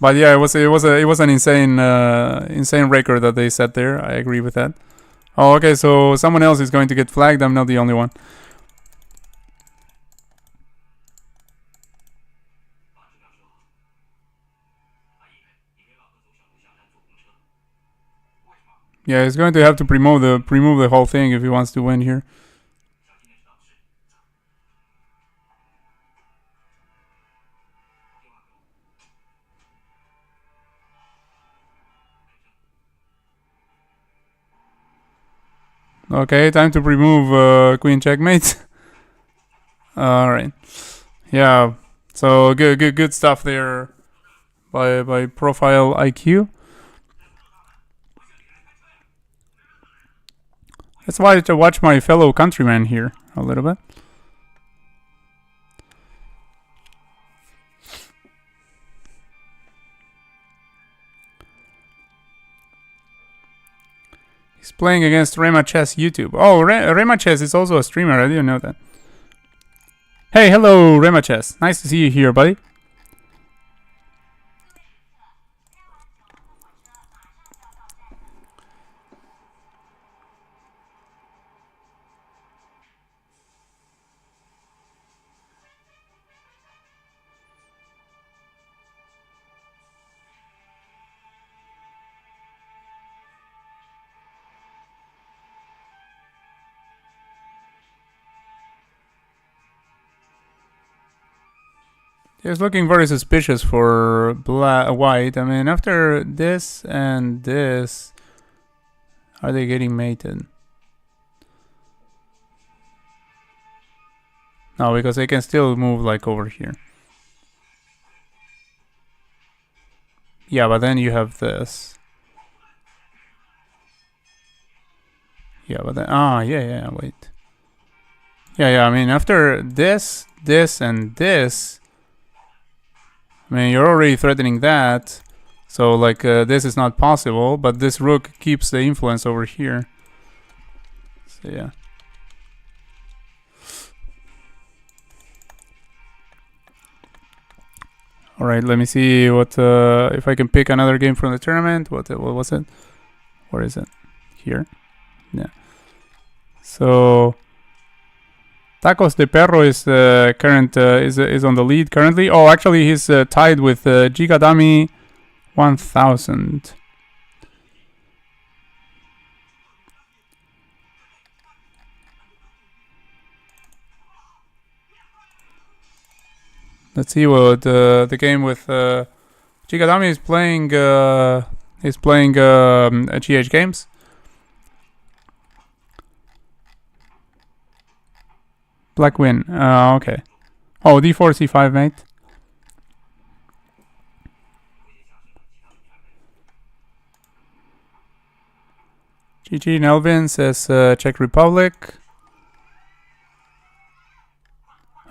But yeah, it was an insane record that they set there. I agree with that. Oh, okay, so someone else is going to get flagged. I'm not the only one. Yeah, he's going to have to remove the whole thing if he wants to win here. Okay, time to remove queen checkmate. All right. Yeah. So good stuff there by Profile IQ. That's why to watch my fellow countryman here a little bit. He's playing against Lichess YouTube. Oh, Lichess is also a streamer. I didn't know that. Hey, hello, Lichess. Nice to see you here, buddy. He was looking very suspicious for white. I mean, after this and this, are they getting mated? No, because they can still move like over here. Yeah, but then you have this. Yeah, but then yeah, wait. Yeah, I mean after this, and this, I mean you're already threatening that. So like this is not possible, but this rook keeps the influence over here. So yeah. All right, let me see what if I can pick another game from the tournament. What was it? Where is it? Here. Yeah. So Tacos de Perro is current is on the lead currently. Oh, actually he's tied with Gigadami 1000. Let's see what the game with Gigadami is playing. Is playing GH Games. Black win. Okay. Oh, d4 c5, mate. GG Nelvin says Czech Republic.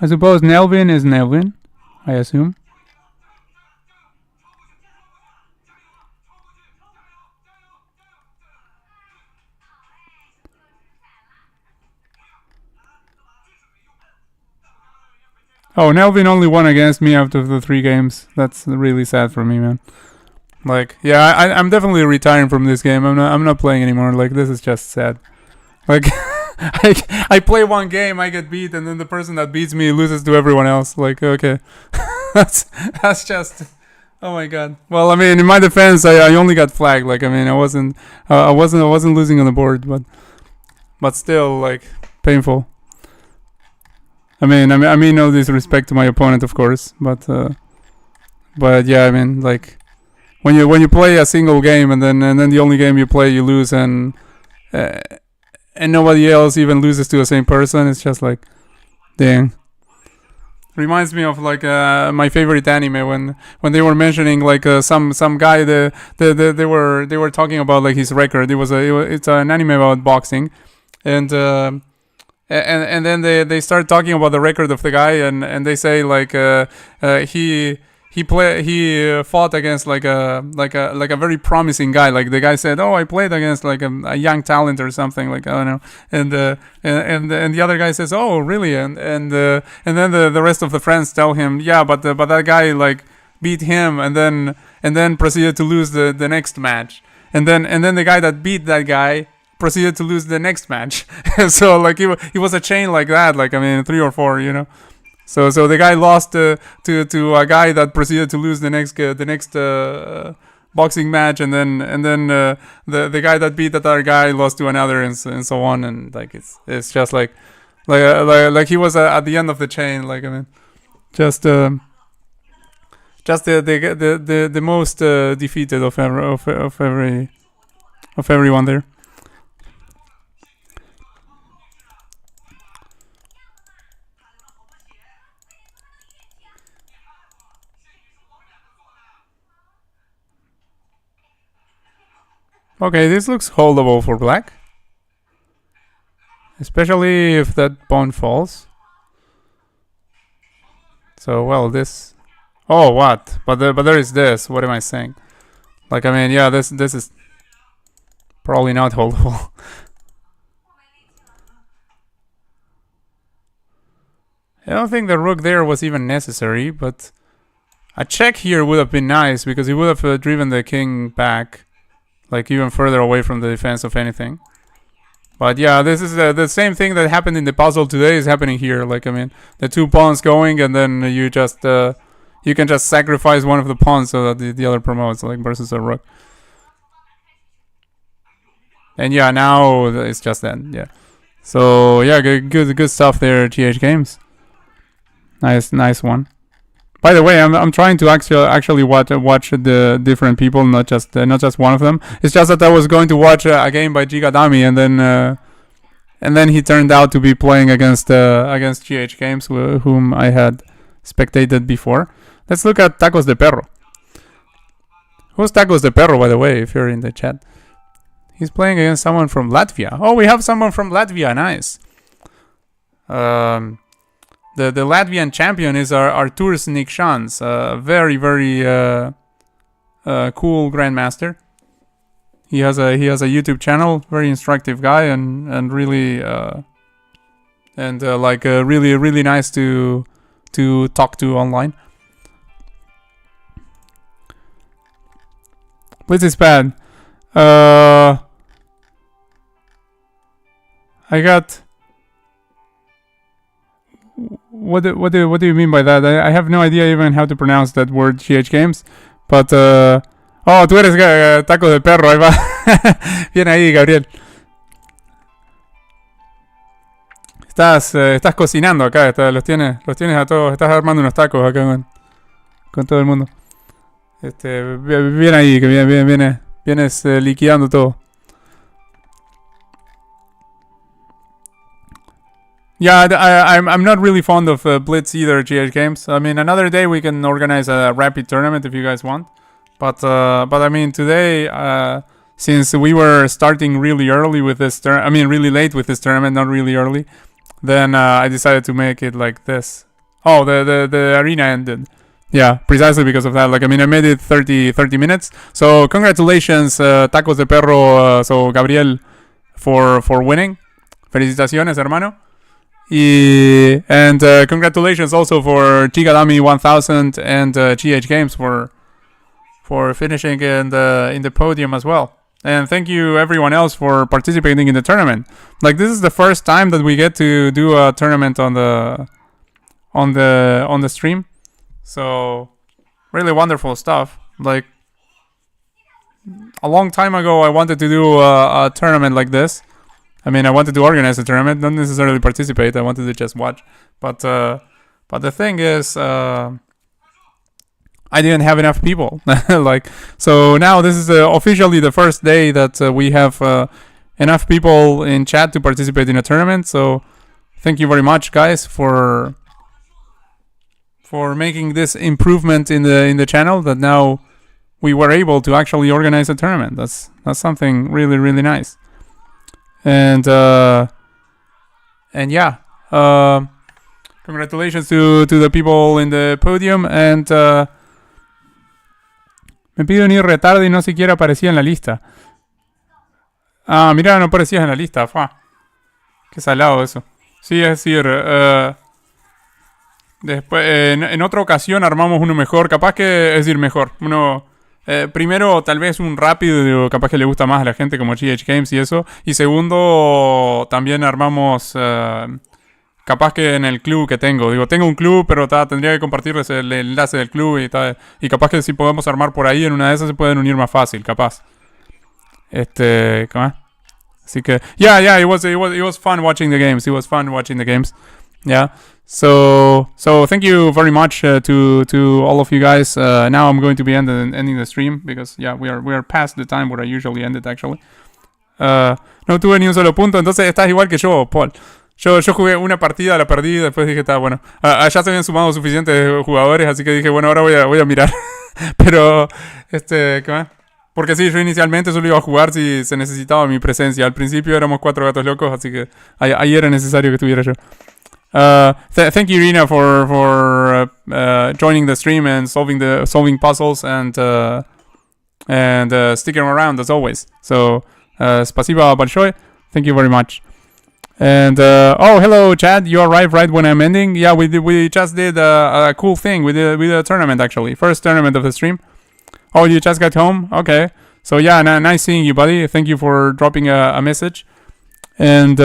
I suppose Nelvin is Nelvin, I assume. Oh, Nelvin only won against me out of the 3 games. That's really sad for me, man. Like, yeah, I'm definitely retiring from this game. I'm not playing anymore. Like, this is just sad. Like, I play one game, I get beat, and then the person that beats me loses to everyone else. Like, okay, that's just, oh my god. Well, I mean, in my defense, I only got flagged. Like, I mean, I wasn't losing on the board, but still, like, painful. I mean, no disrespect to my opponent, of course, but yeah, I mean, like, when you play a single game and then the only game you play you lose and nobody else even loses to the same person, it's just like, dang. Reminds me of like my favorite anime when they were mentioning like some guy they were talking about like his record. It's an anime about boxing, and then they start talking about the record of the guy and they say like he fought against like a very promising guy. Like the guy said, "Oh, I played against like a young talent or something." Like I don't know, and the other guy says, "Oh, really?" And then the rest of the friends tell him, "Yeah, but that guy like beat him and then proceeded to lose the next match, and then the guy that beat that guy proceeded to lose the next match." So like he was a chain like that. Like I mean 3 or 4, you know. So the guy lost to a guy that proceeded to lose the next boxing match, and then the guy that beat that other guy lost to another, and so on, and like it's just like he was at the end of the chain. Like I mean, just the most defeated of everyone there. Okay, this looks holdable for black. Especially if that pawn falls. So, well, this... Oh, what? But there is this. What am I saying? Like, I mean, yeah, this is probably not holdable. I don't think the rook there was even necessary, but a check here would have been nice because he would have driven the king back. Like even further away from the defense of anything. But yeah, this is the same thing that happened in the puzzle today is happening here. Like I mean, the 2 pawns going, and then you just you can just sacrifice one of the pawns so that the other promotes, like versus a rook. And yeah, now it's just that. Yeah. So yeah, good stuff there, GH Games. Nice one. By the way, I'm trying to actually watch the different people, not just one of them. It's just that I was going to watch a game by Gigadami, and then he turned out to be playing against GH Games, whom I had spectated before. Let's look at Tacos de Perro. Who's Tacos de Perro, by the way, if you're in the chat? He's playing against someone from Latvia. Oh, we have someone from Latvia. Nice. The Latvian champion is Arturs Nikšans. Very, very cool grandmaster. He has a YouTube channel. Very instructive guy and really really really nice to talk to online. Blitz is bad. I got. What do you mean by that? I have no idea even how to pronounce that word, GH Games. But oh, tú eres taco de perro, ahí va. Bien ahí, Gabriel. Estás cocinando acá, los tienes a todos, estás armando unos tacos acá con todo el mundo. Bien ahí, que vienes liquidando todo. Yeah, I'm not really fond of Blitz either, GH Games. I mean, another day we can organize a rapid tournament if you guys want. But I mean, today, since we were starting really early with this really late with this tournament, not really early, then I decided to make it like this. Oh, the arena ended. Yeah, precisely because of that. Like, I mean, I made it 30 minutes. So congratulations, Tacos de Perro, so Gabriel, for winning. Felicitaciones, hermano. And congratulations also for Chigadami 1000 and GH Games for finishing in the podium as well. And thank you everyone else for participating in the tournament. Like, this is the first time that we get to do a tournament on the stream. So really wonderful stuff. Like, a long time ago I wanted to do a tournament like this. I mean, I wanted to organize a tournament, not necessarily participate. I wanted to just watch. But the thing is, I didn't have enough people. Like, so now this is officially the first day that we have enough people in chat to participate in a tournament. So thank you very much, guys, for making this improvement in the channel. That now we were able to actually organize a tournament. That's something really really nice. And yeah, congratulations to the people in the podium. And me pido unir retardo y no siquiera aparecía en la lista. Ah, mira, no aparecías en la lista. Qué salado eso. Sí, es decir, después en otra ocasión armamos uno mejor. Capaz que, es decir, mejor. Uno... primero, tal vez un rápido, capaz que le gusta más a la gente como GH Games y eso. Y segundo, también armamos, capaz que en el club que tengo. Digo, tengo un club, pero tendría que compartirles el enlace del club y capaz que si podemos armar por ahí, en una de esas se pueden unir más fácil, capaz. ¿Cómo? Así que, yeah, it was fun watching the games. It was fun watching the games. Yeah. So thank you very much to all of you guys. Now I'm going to be ending the stream because we are past the time where I usually end it actually. No tuve ni un solo punto, entonces estás igual que yo, Paul. Yo jugué una partida, la perdí, después dije, está bueno. Ya se habían sumado suficientes jugadores, así que dije, bueno, ahora voy a mirar. Pero, ¿qué más? Porque sí, yo inicialmente solo iba a jugar si se necesitaba mi presencia. Al principio éramos 4 gatos locos, así que ahí era necesario que estuviera yo. Thank you, Irina, for joining the stream and solving puzzles and sticking around as always. So, spasiba большое. Thank you very much. And oh, hello, Chad. You arrived right when I'm ending. Yeah, we just did a cool thing. We did a tournament actually, first tournament of the stream. Oh, you just got home? Okay. So yeah, nice seeing you, buddy. Thank you for dropping a message. And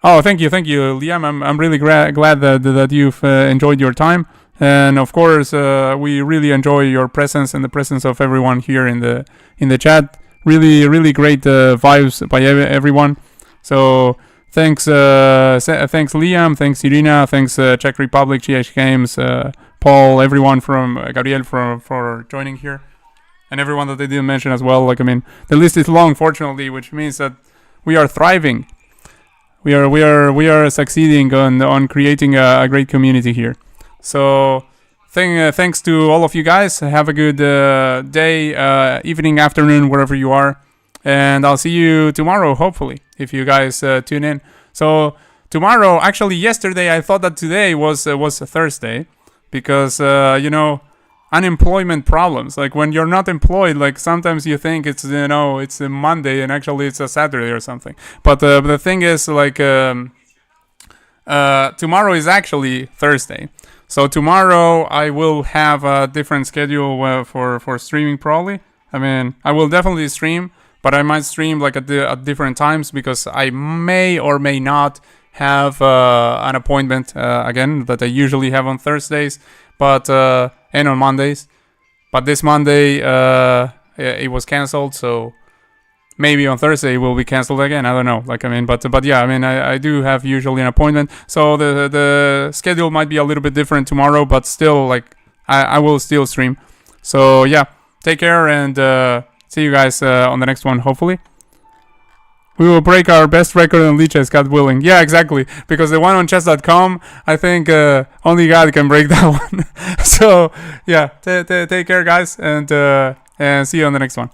oh, thank you, Liam. I'm really glad that you've enjoyed your time, and of course, we really enjoy your presence and the presence of everyone here in the chat. Really great vibes by everyone. So thanks, Liam. Thanks, Irina. Thanks, Czech Republic, GH Games, Paul, everyone from Gabriel for joining here, and everyone that they didn't mention as well. Like, I mean, the list is long, fortunately, which means that we are thriving. We are succeeding on creating a great community here. So thanks to all of you guys. Have a good day, evening, afternoon, wherever you are. And I'll see you tomorrow, hopefully, if you guys tune in. So tomorrow, actually, yesterday I thought that today was a Thursday, because unemployment problems. Like when you're not employed, like sometimes you think it's it's a Monday and actually it's a Saturday or something. But the thing is, like tomorrow is actually Thursday. So tomorrow I will have a different schedule for streaming probably. I mean, I will definitely stream, but I might stream like at different times, because I may or may not have an appointment again that I usually have on Thursdays, but and on Mondays. But this Monday it was canceled, so maybe on Thursday it will be canceled again. I don't know. Like, I mean, but yeah, I mean, I do have usually an appointment, so the schedule might be a little bit different tomorrow, but still, like, I will still stream. So yeah, take care, and see you guys on the next one, hopefully. We will break our best record on Lichess, God willing. Yeah, exactly. Because the one on chess.com, I think only God can break that one. So yeah, take care, guys, and see you on the next one.